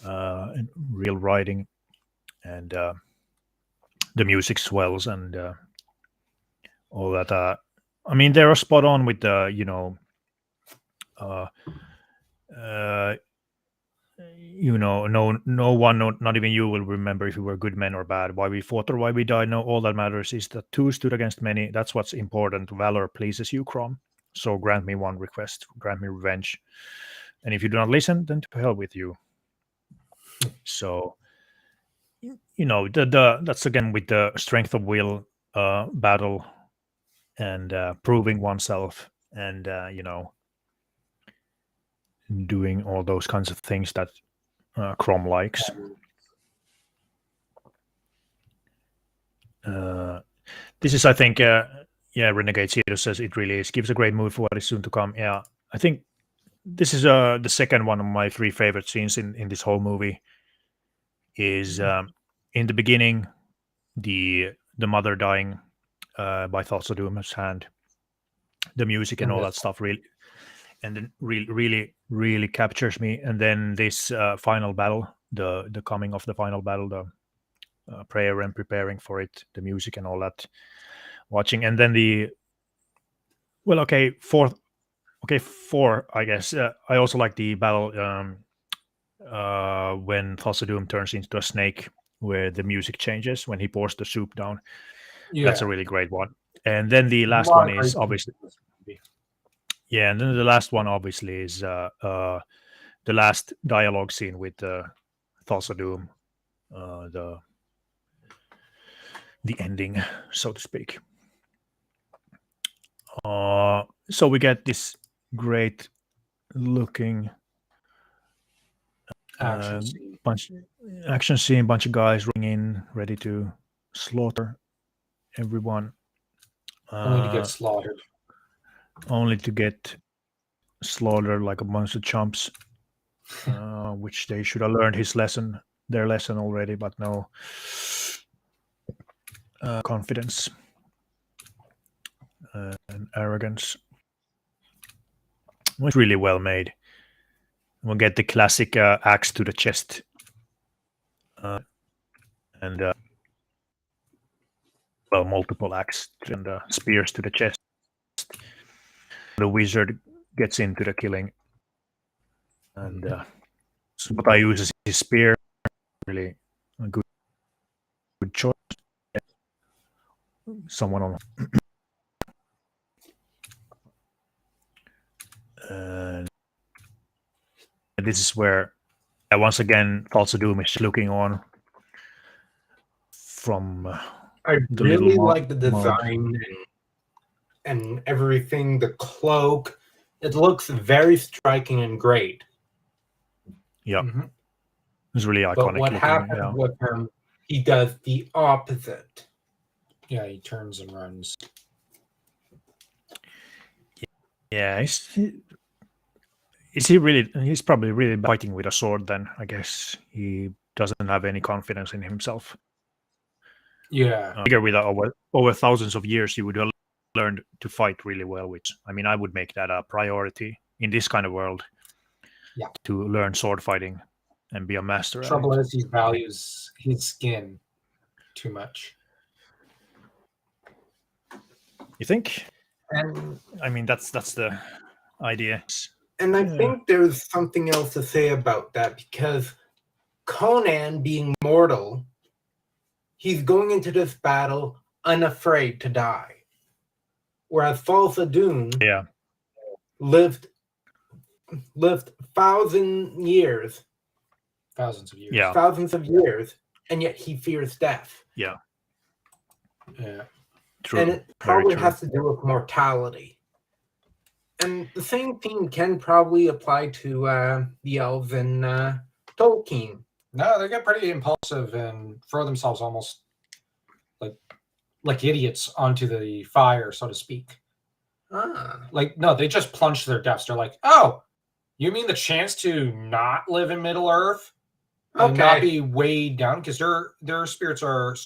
and real riding, and the music swells and all that. I mean, they are spot on with the no one, not even you, will remember if we were good men or bad, why we fought or why we died. No, all that matters is that two stood against many. That's what's important. Valor pleases you, Crom. So grant me one request, grant me revenge. And if you do not listen, then to hell with you. So, that's again with the strength of will, battle, and proving oneself, and doing all those kinds of things that Crom likes. This is, I think, Renegade Cedar says it really is. Gives a great mood for what is soon to come. Yeah, I think this is the second one of my three favorite scenes in this whole movie. Is in the beginning, the mother dying by Thassadoom's hand, the music and all that stuff really, and then really captures me. And then this final battle, the coming of the final battle, the prayer and preparing for it, the music and all that, watching. And then four, I guess. I also like the battle when Thassadoom turns into a snake, where the music changes when he pours the soup down. Yeah. That's a really great one. And then the last one is obviously, and then the last one obviously is the last dialogue scene with Thassadoom, the ending, so to speak. so we get this great looking Action scene. action scene, bunch of guys running in, ready to slaughter everyone. Only to get slaughtered. Only to get slaughtered like a bunch of chumps, which they should have learned their lesson already, but no confidence and arrogance. It was really well made. We'll get the classic axe to the chest, and multiple axe and spears to the chest. The wizard gets into the killing, and so what I use is his spear. Really a good choice. Someone on. This is where, once again, Thoughts of Doom is looking on from. I The really little like the design and everything. The cloak, it looks very striking and great. Yeah, Mhm. it's really iconic. But what looking, happens yeah. with him? He does the opposite. Yeah, he turns and runs. Yeah, is he really? He's probably really fighting with a sword. Then I guess he doesn't have any confidence in himself. Yeah. Figure with over thousands of years, you would have learned to fight really well. Which I mean, I would make that a priority in this kind of world. Yeah. To learn sword fighting and be a master. Trouble is, he values his skin too much. You think? And I mean, that's the idea. And I Yeah. think there's something else to say about that, because Conan, being mortal, he's going into this battle unafraid to die. Whereas Falsa Doom Yeah. lived 1,000 years, Thousands of years. Yeah. thousands of years, and yet he fears death. Yeah. Yeah. True. And it Very probably true. has to do with mortality. And the same thing can probably apply to the elves in Tolkien. No, they get pretty impulsive and throw themselves almost like idiots onto the fire, so to speak. Like, no, they just plunge to their deaths. They're like, oh, you mean the chance to not live in Middle Earth and not be weighed down? Because their spirits are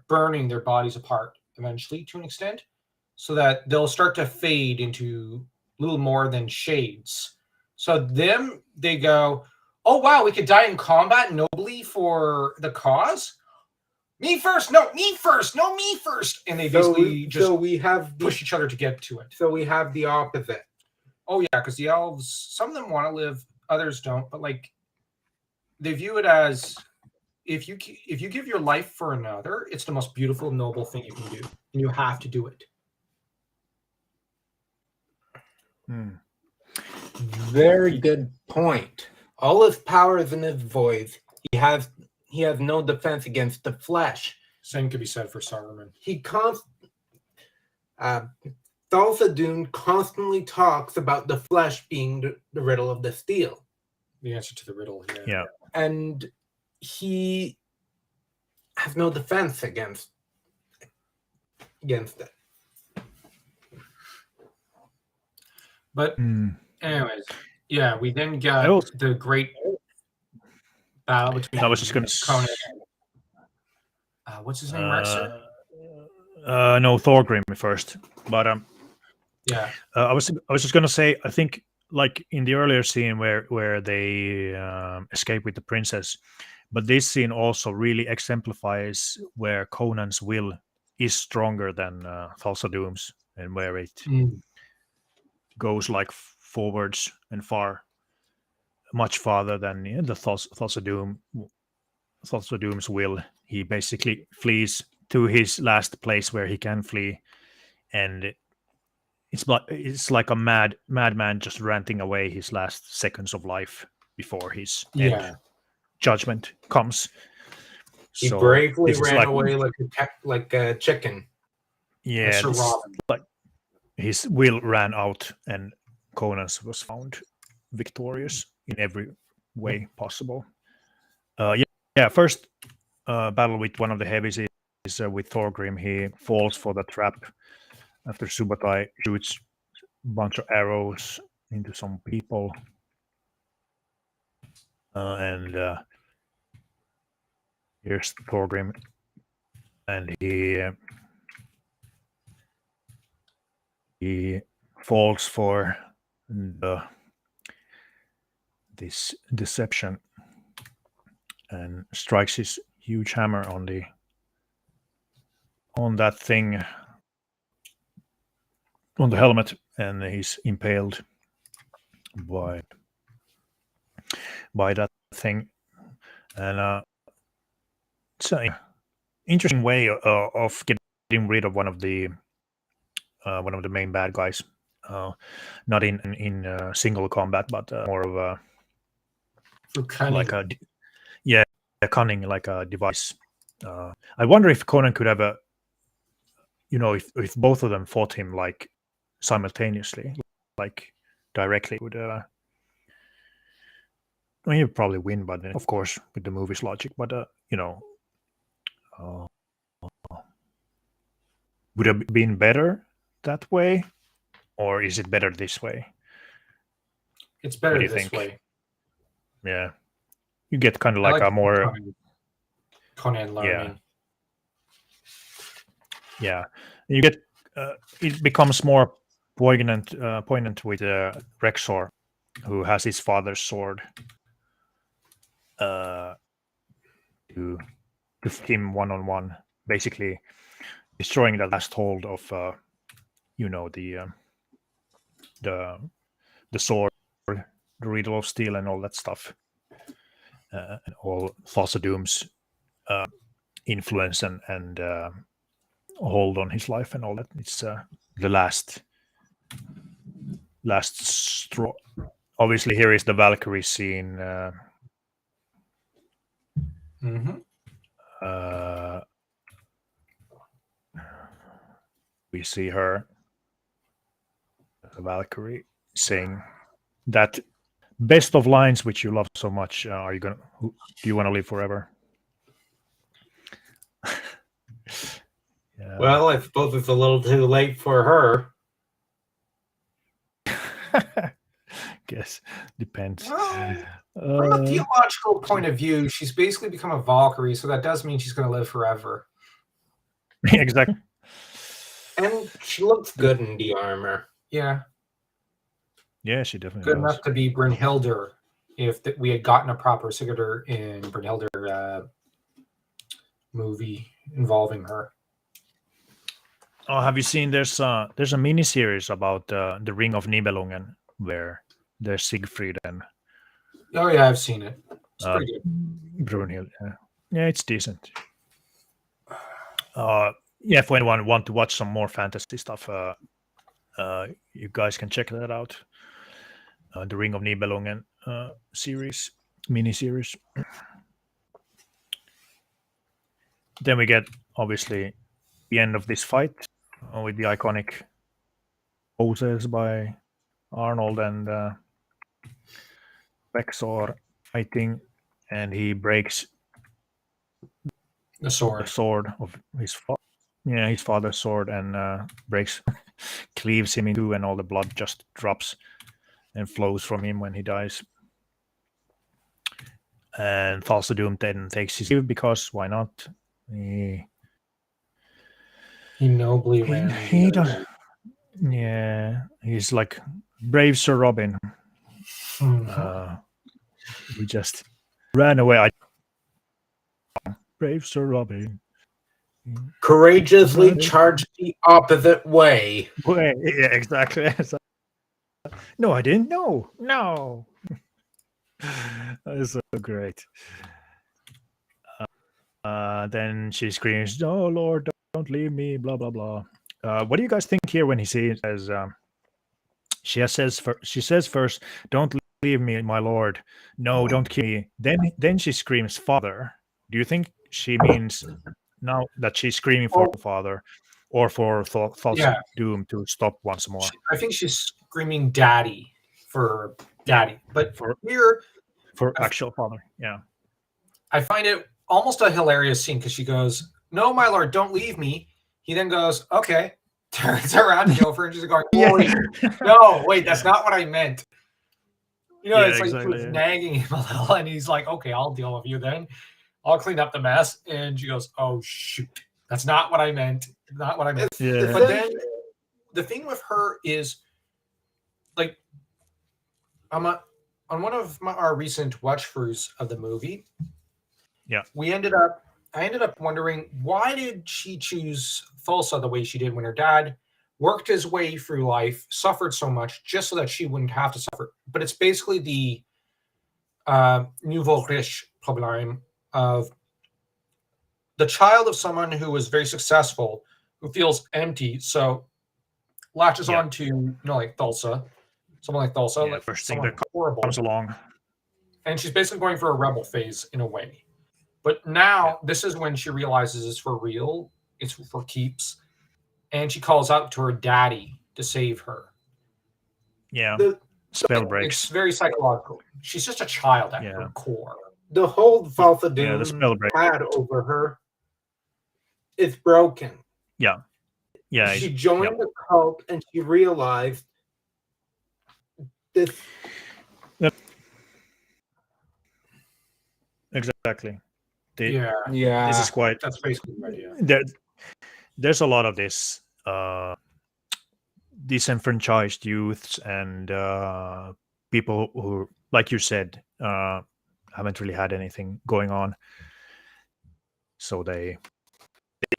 burning their bodies apart eventually to an extent, so that they'll start to fade into little more than shades. So they go, oh wow, we could die in combat nobly for the cause. Me first, no, me first, no, me first, and they basically we have push each other to get to it. So we have the opposite. Oh yeah, because the elves, some of them want to live, others don't. But like, they view it as if you give your life for another, it's the most beautiful, noble thing you can do, and you have to do it. Very good point. All his power is in his voice. He has no defense against the flesh. Same could be said for Saruman. Thulsa Doom constantly talks about the flesh being the riddle of the steel. The answer to the riddle here. Yeah. And he has no defense against it. But anyways, yeah, we then got the great battle between I was just going Conan. What's his name, Rexer? No, Thorgrim first. But yeah, I was just going to say, I think like in the earlier scene where they escape with the princess, but this scene also really exemplifies where Conan's will is stronger than Thulsa Doom's, and where it goes like forwards and much farther than the Thulsa Doom's will. He basically flees to his last place where he can flee, and it's like a madman just ranting away his last seconds of life before his end judgment comes. He bravely ran away like a chicken. Yeah, his will ran out, and Conan's was found victorious in every way possible. First battle with one of the heavies is with Thorgrim. He falls for the trap after Subotai shoots a bunch of arrows into some people. And here's Thorgrim, and he falls for this deception and strikes his huge hammer on that thing on the helmet, and he's impaled by that thing. And it's an interesting way of getting rid of one of the main bad guys. Not in single combat, but more of a like a cunning, like a device. I wonder if Conan could have if both of them fought him like simultaneously, like directly, would he would probably win, but of course with the movie's logic. But would it have been better that way, or is it better this way? It's better What do you this think? way. Yeah, you get kind of I like a more Conan learning. Yeah, you get it becomes more poignant with Rexor, who has his father's sword, to fight him one-on-one, basically destroying the last hold of the sword, the riddle of steel, and all that stuff, and all Thassadoom's influence and hold on his life and all that. It's the last straw. Obviously, here is the Valkyrie scene. We see her, the Valkyrie, saying that best of lines which you love so much. Do you want to live forever? Yeah. Well, I suppose it's a little too late for her. Guess depends. From a theological point of view, she's basically become a Valkyrie, so that does mean she's going to live forever. Exactly. And she looks good in the armor. Yeah. Yeah, she definitely Good does. enough to be Brynhildr if we had gotten a proper Sigurdur in Brynhildr movie involving her. Oh, have you seen there's a mini series about the Ring of Nibelungen where there's Siegfried and Oh yeah, I've seen it. It's pretty good. Brunhild. Yeah, it's decent. Yeah, if anyone want to watch some more fantasy stuff, you guys can check that out. The Ring of Nibelungen series, mini series. Then we get obviously the end of this fight with the iconic poses by Arnold and Rexor fighting, and he breaks The sword. the sword of his father's sword, and cleaves him in two, and all the blood just drops and flows from him when he dies. And Thassadoom then takes his leave because why not? He nobly ran. He does. Yeah, he's like brave Sir Robin. We just ran away. Brave Sir Robin. Courageously charged the opposite way. Yeah, exactly. No, I didn't. No. That is so great. Then she screams, "Oh Lord, don't leave me!" Blah blah blah. What do you guys think here when he says? She says first, "Don't leave me, my lord. No, don't kill me." Then she screams, "Father." Do you think she means now that she's screaming for the father, or for Thoughts Yeah. of Doom to stop once more. I think she's screaming "Daddy" for Daddy, but For here actual father. Yeah. I find it almost a hilarious scene because she goes, "No, my lord, don't leave me." He then goes, "Okay," turns around to go for her, and she's going, "Wait, no, wait, that's not what I meant." You know, Yeah, it's like she exactly, was yeah. nagging him a little, and he's like, "Okay, I'll deal with you then. I'll clean up the mess." And she goes, "Oh shoot, that's not what I meant. Not what I meant." Yeah. But then the thing with her is, like, on one of our recent watch throughs of the movie, Yeah. I ended up wondering, why did she choose Thulsa the way she did when her dad worked his way through life, suffered so much just so that she wouldn't have to suffer? But it's basically the nouveau riche problem of the child of someone who was very successful, who feels empty, so latches Yeah. on to, like Thulsa, someone like Thulsa, Yeah, like first thing someone that horrible. comes along. And she's basically going for a rebel phase in a way. But now this is when she realizes it's for real, it's for keeps, and she calls out to her daddy to save her. Yeah. The Spell breaks. It's very psychological. She's just a child at Yeah. her core. the hold Falsa Yeah, the Doom spell break. had over her is broken. Yeah. Yeah. She joined the cult and she realized this. Exactly. Yeah, This is quite. that's basically the idea. There's a lot of this disenfranchised youths and people who, like you said, haven't really had anything going on, so they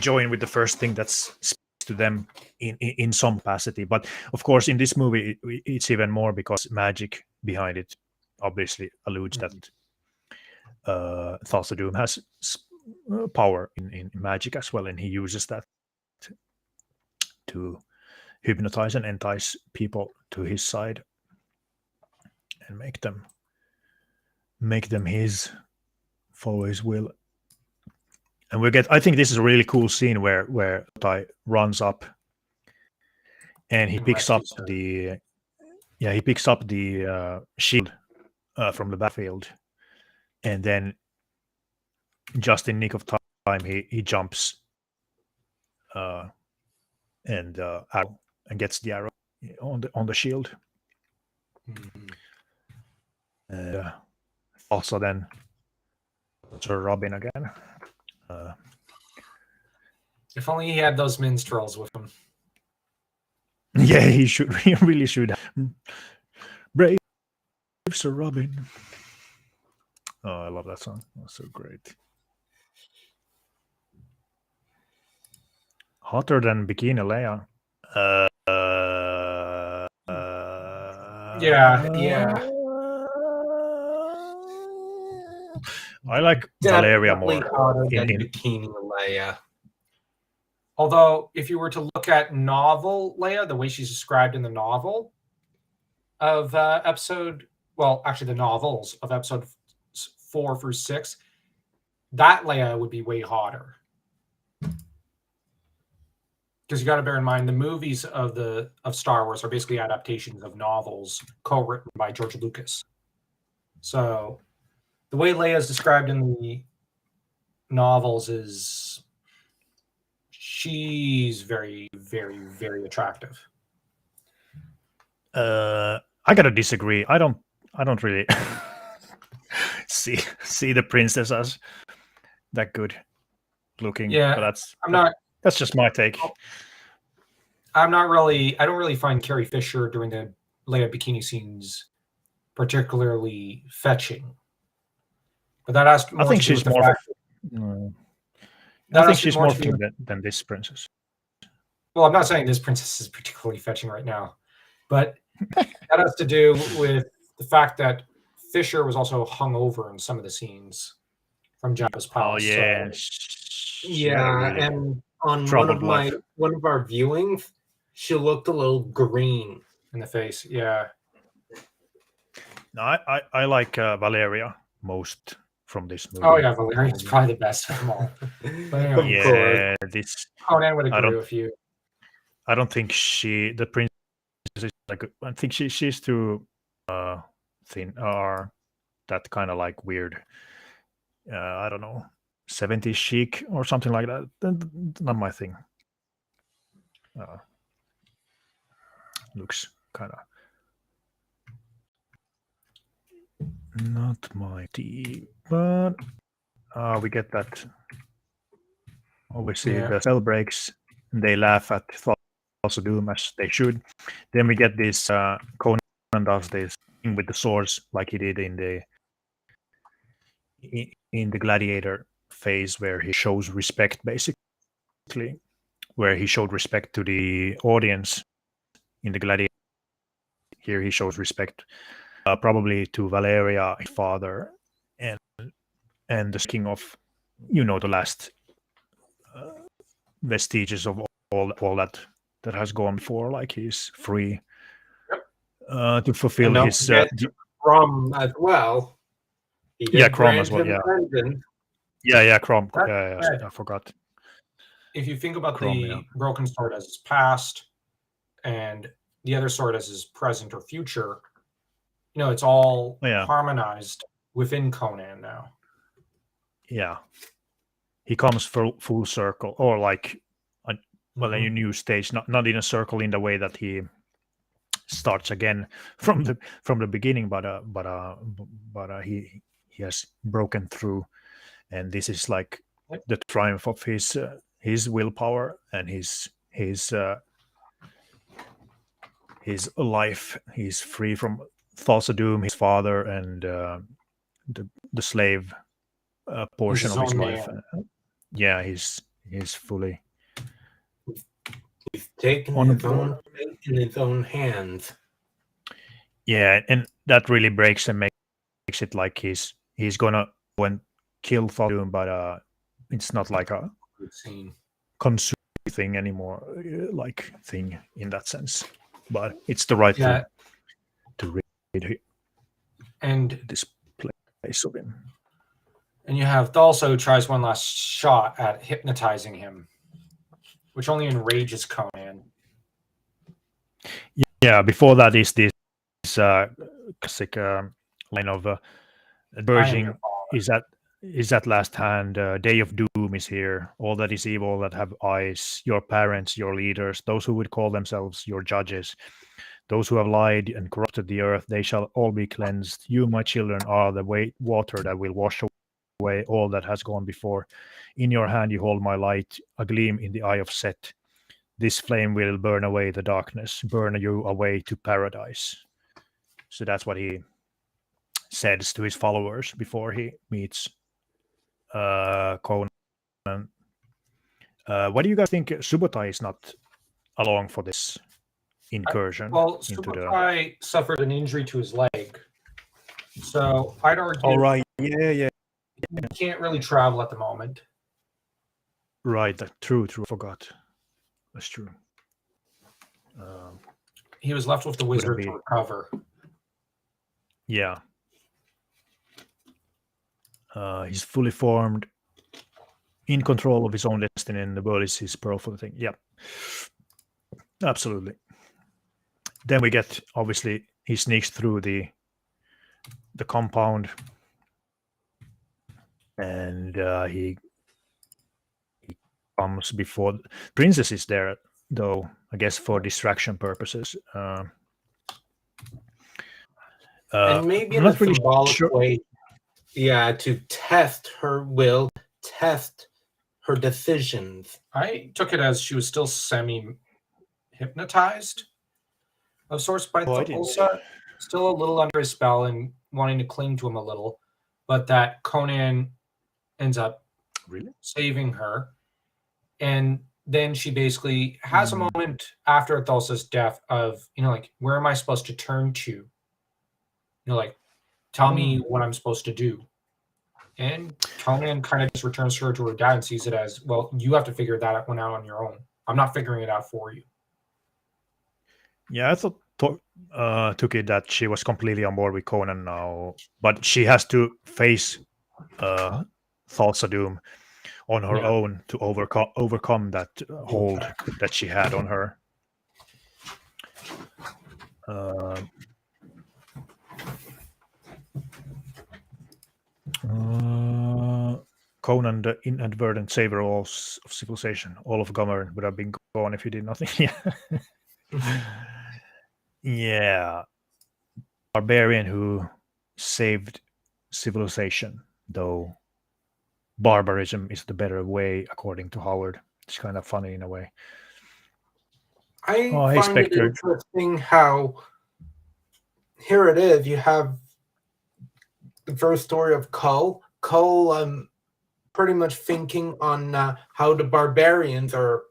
join with the first thing that speaks to them in some capacity. But of course, in this movie, it's even more because magic behind it obviously alludes that Thulsa Doom has power in magic as well, and he uses that to hypnotize and entice people to his side and make them his, follow his will. And I think this is a really cool scene where Tai runs up and he picks up the shield from the battlefield, and then just in nick of time he jumps and gets the arrow on the shield. Also then Sir Robin again. If only he had those minstrels with him. Yeah, he should. He really should. Brave Sir Robin. Oh, I love that song. That's so great. Hotter than Bikini Leia. Yeah. I like Valeria more. Definitely hotter than in- Bikini Leia. Although, if you were to look at novel Leia, the way she's described in the novel of the novels of episode 4 through 6, that Leia would be way hotter. Because you got to bear in mind, the movies of Star Wars are basically adaptations of novels co-written by George Lucas. So the way Leia is described in the novels is she's very, very, very attractive. I gotta disagree. I don't really see the princess as that good looking. Yeah, but that's just my take. I don't really find Carrie Fisher during the Leia bikini scenes particularly fetching. But that has more I think to do she's with the more. fact I think has she's more more to do fitting than this princess. Well, I'm not saying this princess is particularly fetching right now, but that has to do with the fact that Fisher was also hungover in some of the scenes from Jabba's palace. Oh yeah, Yeah, and on troubled one of our viewings, she looked a little green. in the face. Yeah. No, I like Valeria most from this movie. Oh yeah, Valerian's probably the best of them all. But anyway, Yeah, this Conan would I agree don't- with you. I don't think the princess is like. I think she's too thin or that kind of like weird. I don't know, 70s chic or something like that. Not my thing. Looks kind of not my tea, but we get that. Obviously, Yeah. the cell breaks. And they laugh at Thoughts of Doom as they should. Then we get this Conan does this thing with the swords like he did in the Gladiator phase, where he shows respect, basically, where he showed respect to the audience in the Gladiator. Here he shows respect, probably to Valeria, his father, and the king of, the last vestiges of all that has gone before. Like he's free to fulfill And don't his. forget Crom as well. He did Crom as grant well. him vengeance. Crom. That I forgot. If you think about Crom, the broken sword as his past and the other sword as his present or future, it's all harmonized within Conan now. Yeah, he comes full circle, or like, a new stage, not in a circle in the way that he starts again from the beginning, but he has broken through, and this is like the triumph of his willpower and his life. He's free from Thoughts of Doom, his father, and the slave portion of his life. He's fully. He's taken his own fate in his own hands. Yeah, and that really breaks and makes it like he's gonna go and kill Thought of Doom, but it's not like a consume thing anymore, like thing in that sense. But it's the right thing to read and this place of him. And you have Thalso tries one last shot at hypnotizing him, which only enrages Conan. Yeah, before that is this classic line of Virgin is at last hand. Day of doom is here. All that is evil that have eyes, your parents, your leaders, those who would call themselves your judges, those who have lied and corrupted the earth, they shall all be cleansed. You, my children, are the water that will wash away all that has gone before. In your hand you hold my light, a gleam in the eye of Set. This flame will burn away the darkness, burn you away to paradise. So that's what he says to his followers before he meets Conan. What do you guys think? Subotai is not along for this incursion? Subotai suffered an injury to his leg. So I'd argue... Oh, right. Yeah. He can't really travel at the moment. Right. True. I forgot. That's true. He was left with the wizard to recover. Yeah. He's fully formed, in control of his own destiny, and the world is his powerful thing. Yeah. Absolutely. Then we get, obviously, he sneaks through the compound, and he comes before Princess is there, though, I guess for distraction purposes. And maybe in a symbolic way, to test her will, test her decisions. I took it as she was still semi-hypnotized of sorts by Thulsa, still a little under his spell and wanting to cling to him a little, but that Conan ends up saving her. And then she basically has a moment after Thulsa's death of, where am I supposed to turn to? Tell me what I'm supposed to do. And Conan kind of just returns her to her dad and sees it as, well, you have to figure that one out on your own. I'm not figuring it out for you. Yeah, I took it that she was completely on board with Conan now, but she has to face Thoughts of Doom on her own to overcome that hold that she had on her. Uh, Conan, the inadvertent savior of civilization. All of Gomer would have been gone if he did nothing. Yeah. Yeah. Barbarian who saved civilization, though barbarism is the better way, according to Howard. It's kind of funny in a way. I Oh, hey, find it Spectre. interesting how here it is. You have the first story of Cull. Cull, pretty much thinking on how the barbarians are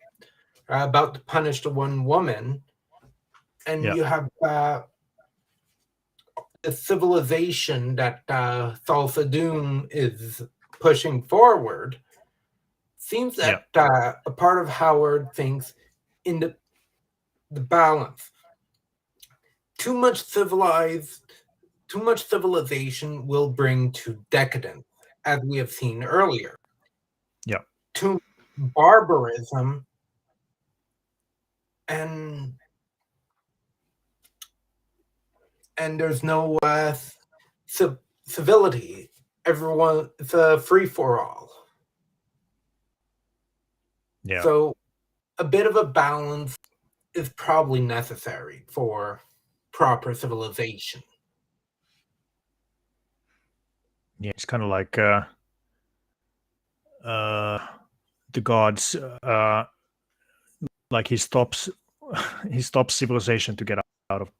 about to punish the one woman, and Yeah. you have the civilization that Thulsa Doom is pushing forward. Seems that a part of Howard thinks in the balance. Too much civilization will bring to decadence, as we have seen earlier. Yeah. To barbarism and there's no civility. Everyone, it's a free for all. Yeah. So a bit of a balance is probably necessary for proper civilization. Yeah, it's kind of like the gods. Like he stops civilization to get out of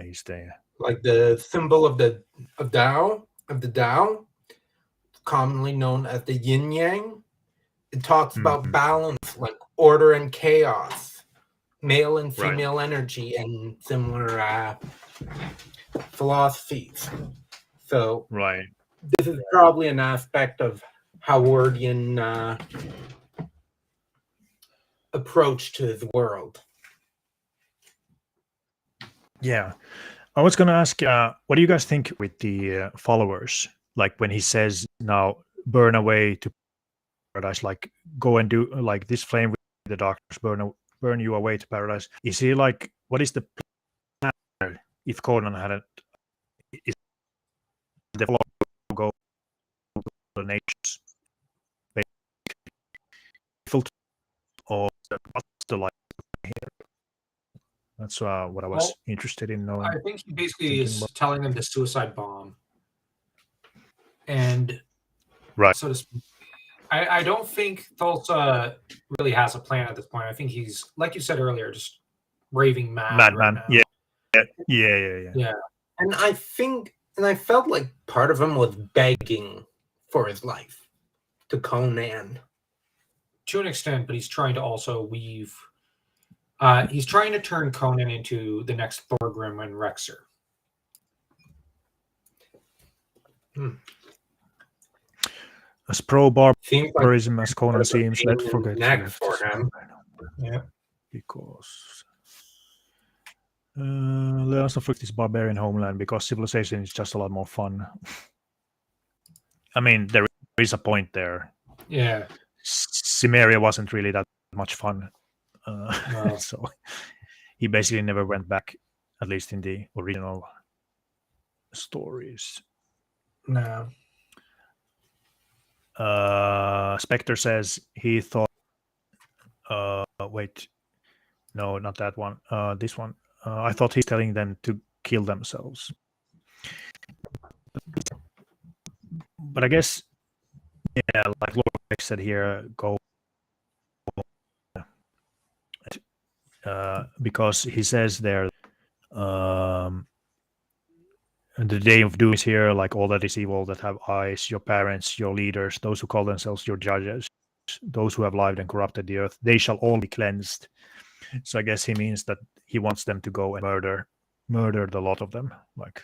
he's there. Like the symbol of the Tao, commonly known as the yin yang. It talks about balance, like order and chaos, male and female energy, and similar philosophies. So Right. this is probably an aspect of Howardian approach to the world. Yeah. I was going to ask, what do you guys think with the followers? Like when he says now, burn away to paradise, like go and do like this flame with the darkness, burn you away to paradise. Is he like, what is the plan if Conan hadn't, is the follower go to the nations? Or what's the like here? That's what I was interested in knowing. I think he basically is telling them to suicide bomb. And so to speak, I don't think Thulsa really has a plan at this point. I think he's, like you said earlier, just raving mad right now. Yeah. And I felt like part of him was begging for his life to Conan. To an extent, but he's trying to also weave. He's trying to turn Conan into the next Thorgrim and Rexer. As pro-barbarism as Conan seems, let's forget next for him. Yeah. Because let us not forget this barbarian homeland, because civilization is just a lot more fun. I mean, there is a point there. Yeah. Cimmeria wasn't really that much fun. No. So he basically never went back, at least in the original stories. No. Spectre says he thought wait, no, not that one. This one. I thought he's telling them to kill themselves. But I guess, yeah, like Lord said here, go because he says there the day of doom is here, like all that is evil that have eyes, your parents, your leaders, those who call themselves your judges, those who have lied and corrupted the earth, they shall all be cleansed. So I guess he means that he wants them to go and murder the lot of them. Like,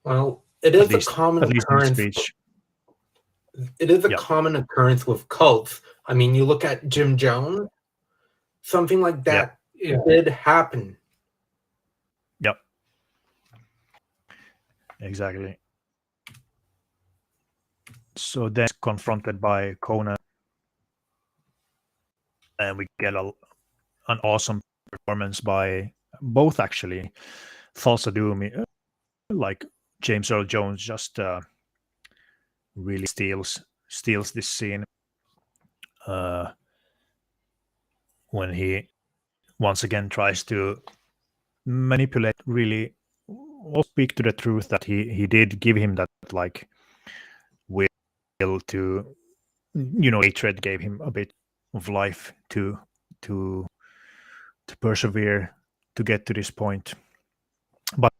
well, it is a common occurrence. It is a common occurrence with cults. I mean, you look at Jim Jones, something like that did happen. Yep. Exactly. So then confronted by Conan, and we get an awesome performance by both actually. Thulsa Doom, like James Earl Jones, just really steals this scene when he once again tries to manipulate, really, or speak to the truth that he did give him that like will to, hatred gave him a bit of life to persevere to get to this point. But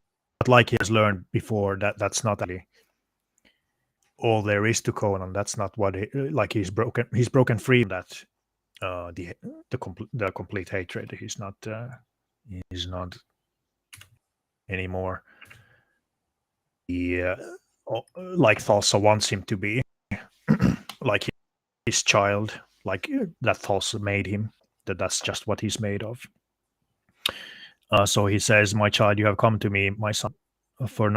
like he has learned before, that's not really all there is to Conan. That's not what he's broken free from that the complete hatred. He's not anymore like Thulsa wants him to be, like his child, like that Thulsa made him. That's just what he's made of. So he says, "My child, you have come to me, my son. For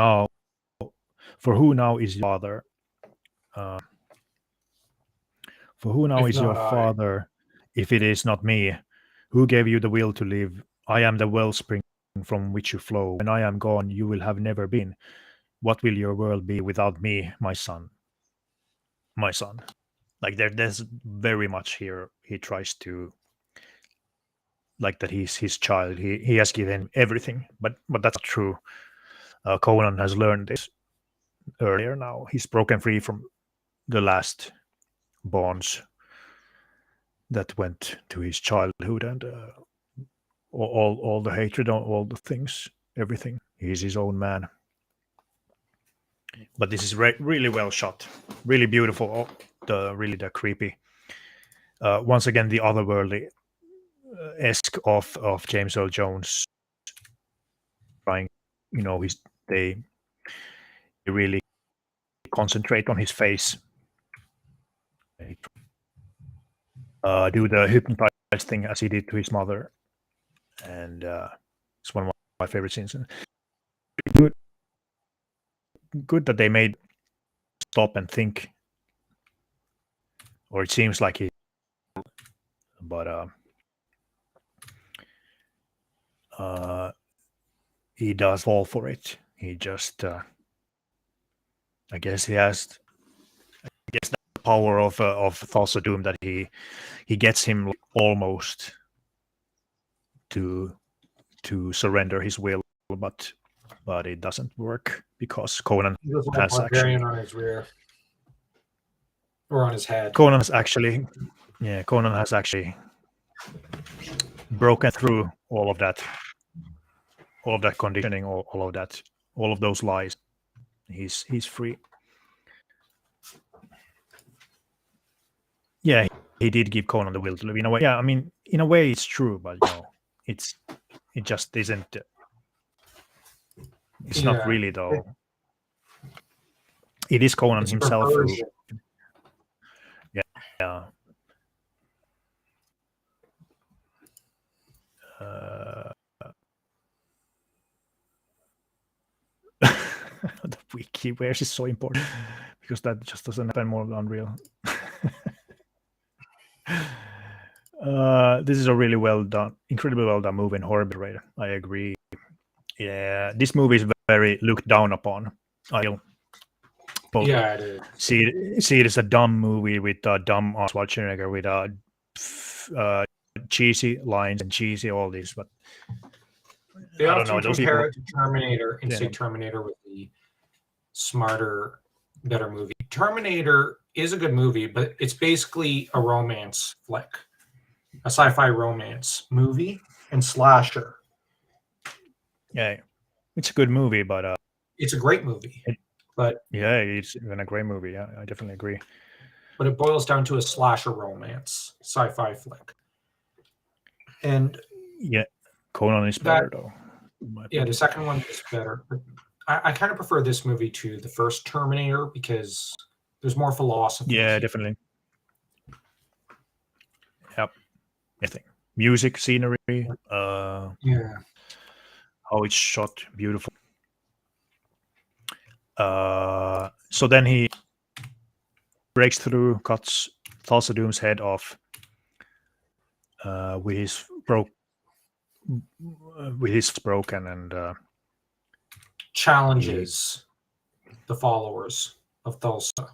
who now is your father? For who now If is your not I. father, if it is not me? Who gave you the will to live? I am the wellspring from which you flow. When I am gone, you will have never been. What will your world be without me, my son? My son." Like there's very much here. He tries to, like, that he's his child. He has given everything, but that's not true. Conan has learned this earlier. Now he's broken free from the last bonds that went to his childhood, and all the hatred, all the things, everything. He's his own man. But this is really well shot, really beautiful. The creepy. Once again, the otherworldly esque of James Earl Jones. Trying, they really concentrate on his face. They do the hypnotize thing as he did to his mother, and it's one of my favorite scenes. Good that they made stop and think, or it seems like but he does fall for it. He just, I guess he has, the power of Thulsa Doom that he gets him almost to surrender his will, but it doesn't work because Conan He was like has a barbarian actually on his rear or on his head. Conan has actually broken through all of that conditioning, all of that, all of those lies. He's free. Yeah, he did give Conan the will to live. In a way, yeah, I mean, in a way, it's true, but it just isn't. It's not really, though. It is Conan It's himself who. perversion. Yeah. The wiki wears is so important because that just doesn't happen more than Unreal. This is a really well done, incredibly well done movie and horror rated. I agree. Yeah, this movie is very looked down upon. I feel. Yeah, it is. See it as a dumb movie with dumb Arnold Schwarzenegger with cheesy lines and cheesy all this, but They I don't often know. Those compare people, it to Terminator and say Yeah. Terminator was the smarter, better movie. Terminator is a good movie, but it's basically a romance flick, a sci-fi romance movie and slasher. yeah, it's a good movie, but It's a great movie, but yeah, it's even a great movie. Yeah, I definitely agree. but it boils down to a slasher romance sci-fi flick. And Yeah, Conan is better though. in my yeah, opinion. the second one is better. But I kind of prefer this movie to the first Terminator because there's more philosophy. Yeah, definitely. Yep. I think music, scenery, Yeah. how it's shot, beautiful. So then he breaks through, cuts Thulsa Doom's head off with his with his broken, and Challenges the followers of Thulsa.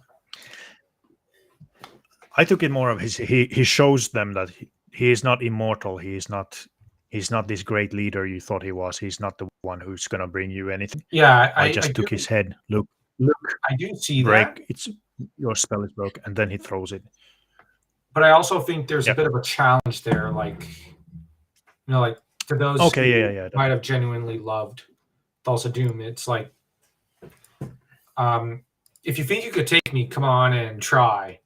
I took it more of he shows them that he is not immortal. He's not this great leader you thought he was. He's not the one who's gonna bring you anything. Yeah, I just took his head. Look, I do see break. that. It's your spell is broken, and then he throws it. But I also think there's Yeah. a bit of a challenge there, like like to those Okay, who might have genuinely loved Thulsa Doom. It's like, if you think you could take me, come on and try.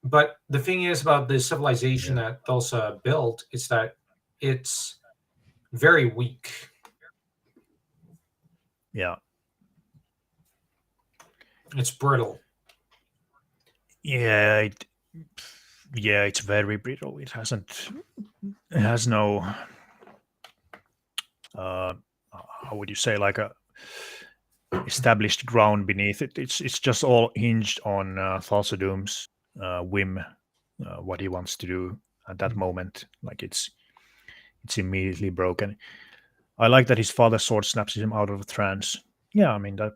But the thing is about the civilization that Thulsa built is that it's very weak. Yeah. It's brittle. Yeah, it's very brittle. It has no how would you say, like a established ground beneath it. It's just all hinged on Thulsa Doom's whim, what he wants to do at that moment. Like it's immediately broken. I like that his father's sword snaps him out of a trance. Yeah, I mean that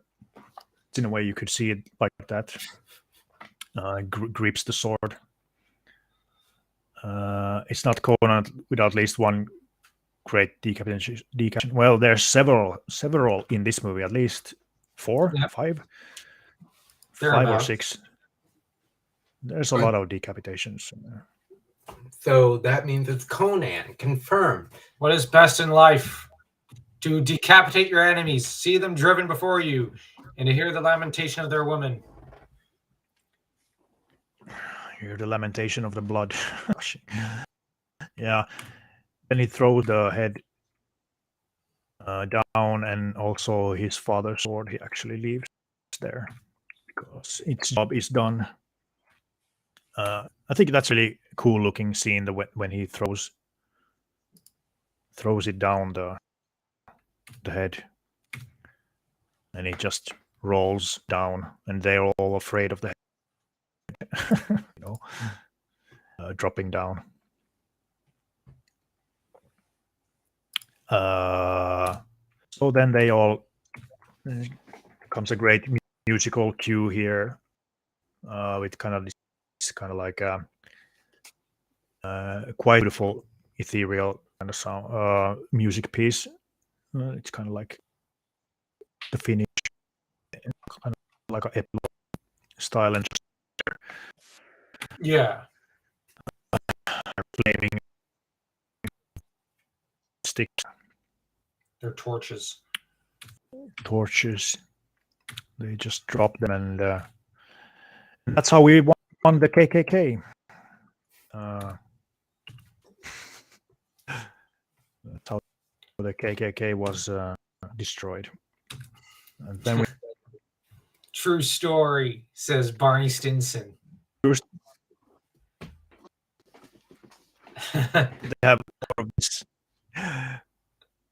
in a way you could see it like that. Grips the sword. It's not Conan without at least one great decapitation. Well, there's several in this movie, at least 4, 5 or 6. There's a lot of decapitations. So that means it's Conan, confirmed. What is best in life? To decapitate your enemies, see them driven before you, and to hear the lamentation of their women. Hear the lamentation of the blood. Yeah. Then he throws the head down, and also his father's sword he actually leaves there because its job is done. I think that's really cool looking scene when he throws it down the head, and it just rolls down, and they're all afraid of the head. Dropping down. So then they all comes a great musical cue here, with kind of this kind of like quite beautiful ethereal kind of sound music piece. It's kind of like the finish, kind of like a epilogue style, and Yeah. flaming sticks, They're torches. torches. They just drop them, and that's how we won the KKK. That's how the KKK was destroyed. And then we True story, says Barney Stinson. they have more of these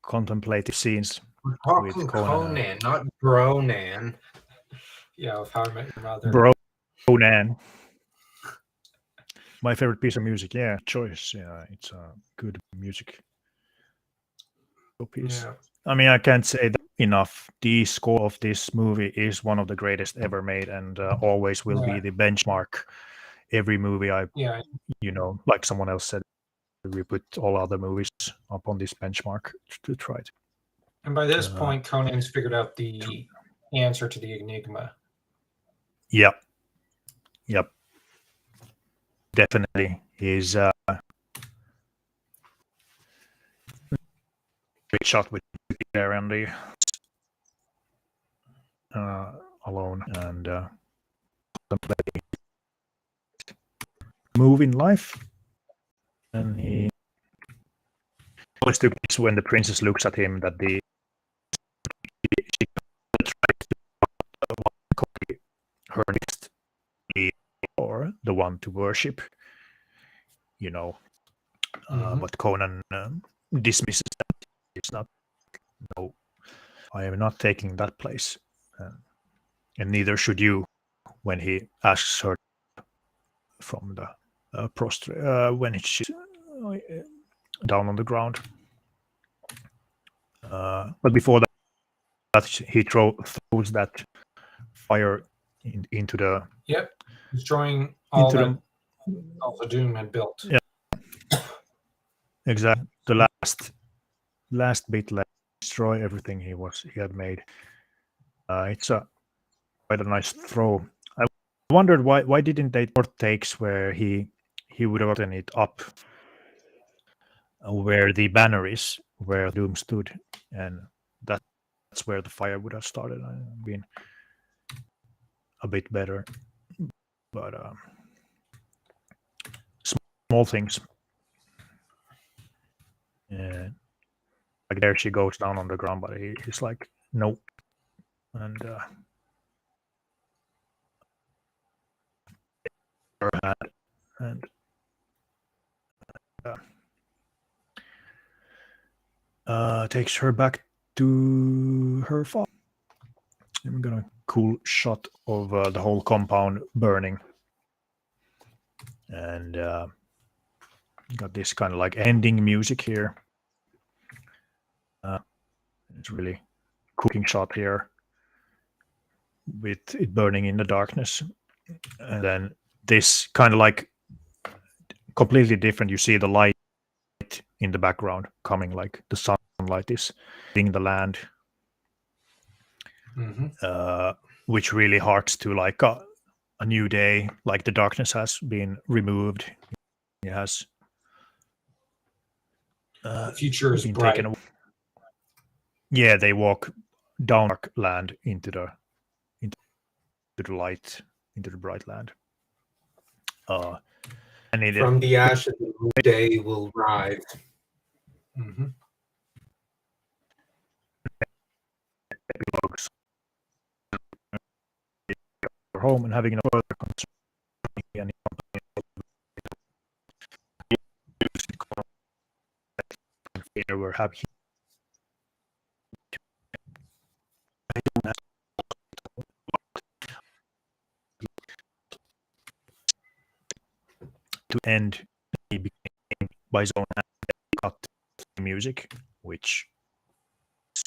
contemplative scenes. We're talking With Conan. Conan, not Bronan. Yeah, with How I Met Your Mother. Conan. My favorite piece of music. Yeah, choice. Yeah, it's a good music piece. Yeah. I mean, I can't say that enough. The score of this movie is one of the greatest ever made, and always will be the benchmark. Every movie like someone else said, we put all other movies up on this benchmark to try it. And by this point, Conan's figured out the answer to the enigma. Yep. Definitely. He's great shot with there and the alone and contemplating move in life. And he always took this when the princess looks at him that she tries to copy her next lead or the one to worship, but Conan dismisses that. It's not, no, I am not taking that place, and neither should you, when he asks her from the prostrate when she's down on the ground. But before that, he throws that fire into the Yep. Destroying all into that Alpha Doom had built. Yeah. Exactly. The last bit, like destroy everything he had made. It's quite a nice throw. I wondered why didn't they more takes where he would have gotten it up where the banner is, where Doom stood, and that's where the fire would have started. Been a bit better, but small things. Yeah, like there she goes down on the ground, but he's like, nope, and her hand, and takes her back to her father. I'm gonna cool shot of the whole compound burning, and got this kind of like ending music here. It's really cooking shot here with it burning in the darkness, and then this kind of like completely different. You see the light in the background coming, like the sunlight is hitting the land, which really harks to like a new day, like the darkness has been removed. It has the future is been bright. taken away. Yeah, they walk down dark land into the light, into the bright land. And From the ashes, a new day will rise. Epilogues. Home and having no further concern any company. We're happy. To end, he became by his own hand cut the music, which is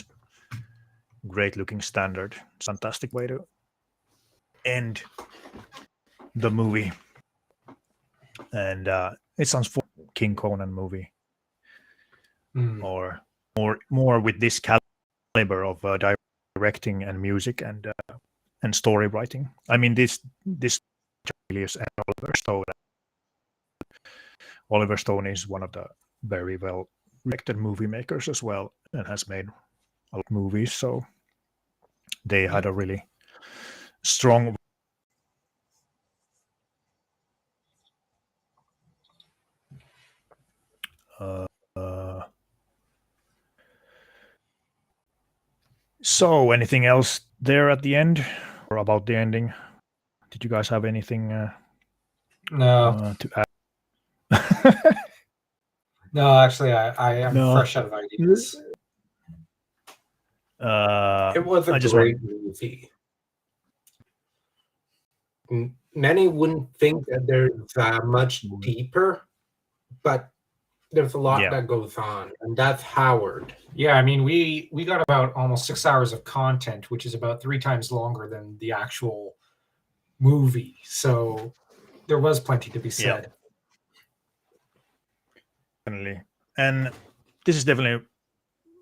great looking standard. Fantastic way to end the movie. And it sounds for King Conan movie, or more with this caliber of directing and music and story writing. I mean, this Julius and Oliver Stone. Oliver Stone is one of the very well directed movie makers as well, and has made a lot of movies. So they had a really strong. So, anything else there at the end, or about the ending? Did you guys have anything No. to add? No, actually, I am fresh out of ideas. It was a great movie. Many wouldn't think that there's much deeper, but there's a lot that goes on, and that's Howard. Yeah, I mean, we got about almost 6 hours of content, which is about 3 times longer than the actual movie. So there was plenty to be said. Definitely. And this is definitely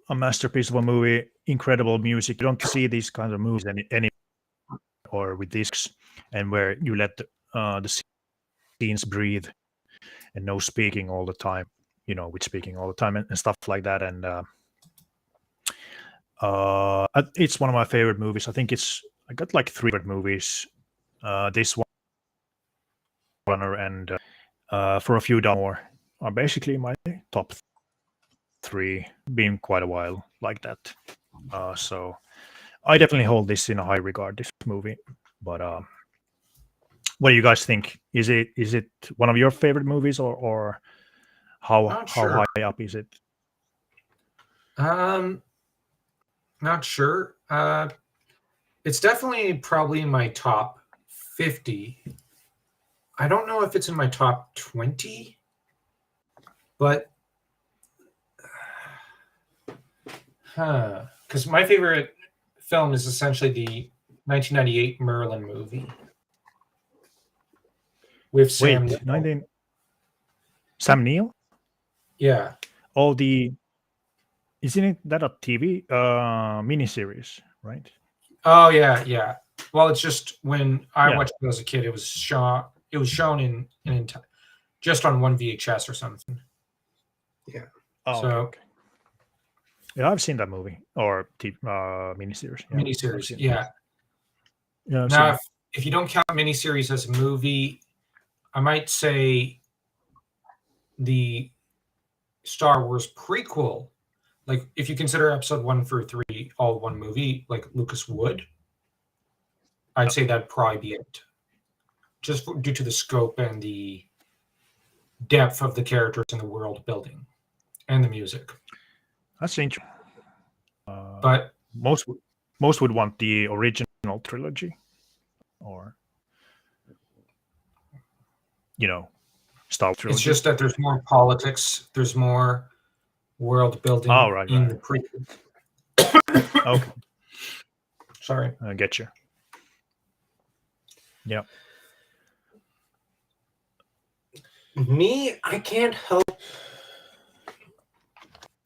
a masterpiece of a movie. Incredible music. You don't see these kinds of movies any or with discs, and where you let the scenes breathe and no speaking all the time, with speaking all the time and stuff like that. And it's one of my favorite movies. I got like 3 favorite movies. This one, Runner, and for a few more are basically my top 3. Been quite a while like that. So I definitely hold this in a high regard, this movie. But what do you guys think? Is it one of your favorite movies, or how high up is it? Not sure. It's definitely probably in my top 50. I don't know if it's in my top 20, but Because my favorite film is essentially the 1998 Merlin movie with Sam Wait, Neill. Sam Neill? Yeah. All the isn't it that a TV miniseries, right? Oh yeah. Well, it's just when I Yeah. watched it as a kid, it was shown in just on one VHS or something. Oh, So- okay. Yeah, I've seen that movie or miniseries. Yeah, I've Miniseries. seen it. Yeah. Yeah, I've Now, seen if you don't count miniseries as a movie, I might say the Star Wars prequel. Like, if you consider episode 1 through 3 all one movie, like Lucas would, I'd say that'd probably be it. Just due to the scope and the depth of the characters and the world building and the music. that's interesting. But most would want the original trilogy, or Star Wars trilogy. it's just that there's more politics, there's more world building right. the prequel. Okay, Sorry. I get you. Yeah. Me, I can't help.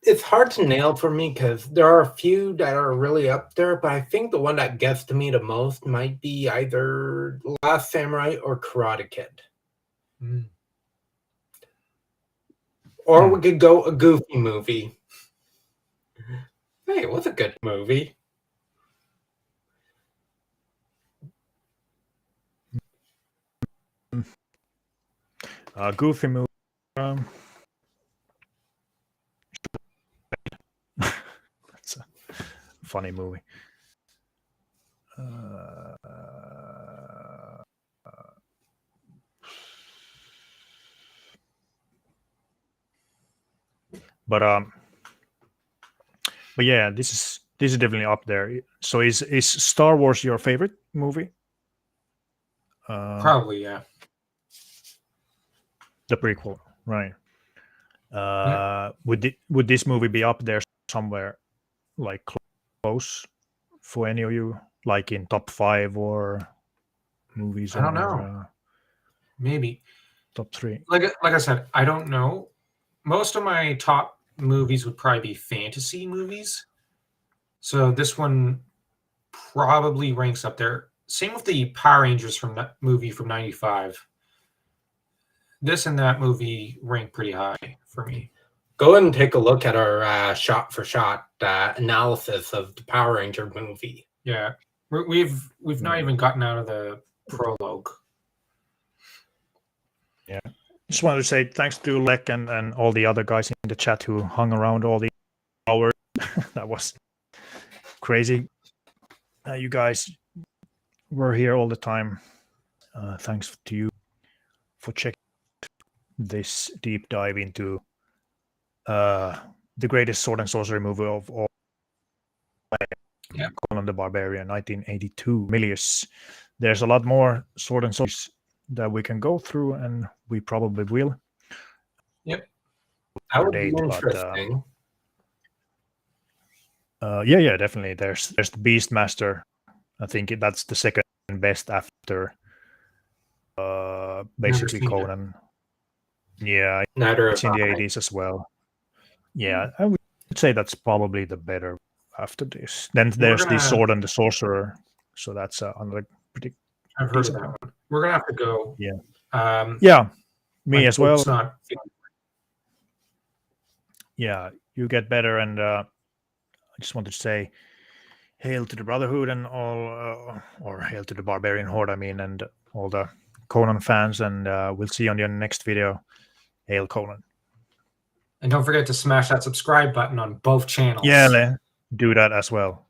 It's hard to nail for me because there are a few that are really up there, but I think the one that gets to me the most might be either Last Samurai or Karate Kid. Mm. Or we could go a Goofy movie. Hey, it was a good movie. Goofy movie. That's a funny movie. But yeah, this is definitely up there. So is Star Wars your favorite movie? Probably, yeah. The prequel, right? Would this movie be up there somewhere, like close for any of you, like in top 5 or movies? I don't or, know. Maybe. top 3. Like I said, I don't know. Most of my top movies would probably be fantasy movies. So this one probably ranks up there. Same with the Power Rangers from that movie from 95. This and that movie rank pretty high for me. Go ahead and take a look at our shot-for-shot analysis of the Power Ranger movie. Yeah. We've not even gotten out of the prologue. Yeah. Just wanted to say thanks to Lek and all the other guys in the chat who hung around all the hours. That was crazy. You guys were here all the time. Thanks to you for checking this deep dive into the greatest sword and sorcery movie of all. Yeah. Conan the Barbarian, 1982. Milius. There's a lot more sword and sorcery that we can go through, and we probably will. Yep. That would be Date, but, interesting. yeah, definitely. There's the Beastmaster. I think that's the second best after basically seen it. Conan. Yeah, Neither it's have in the I. 80s as well. Yeah, I would say that's probably the better after this. Then there's the gonna- Sword and the Sorcerer. So that's another pretty. I've heard of that one. We're gonna have to go. Yeah. Yeah. Yeah, me as well. It's not. Yeah, you get better, and I just wanted to say, hail to the Brotherhood and all, or hail to the Barbarian Horde. I mean, and all the Conan fans, and we'll see you on your next video. Hail Conan! And don't forget to smash that subscribe button on both channels. Yeah, do that as well.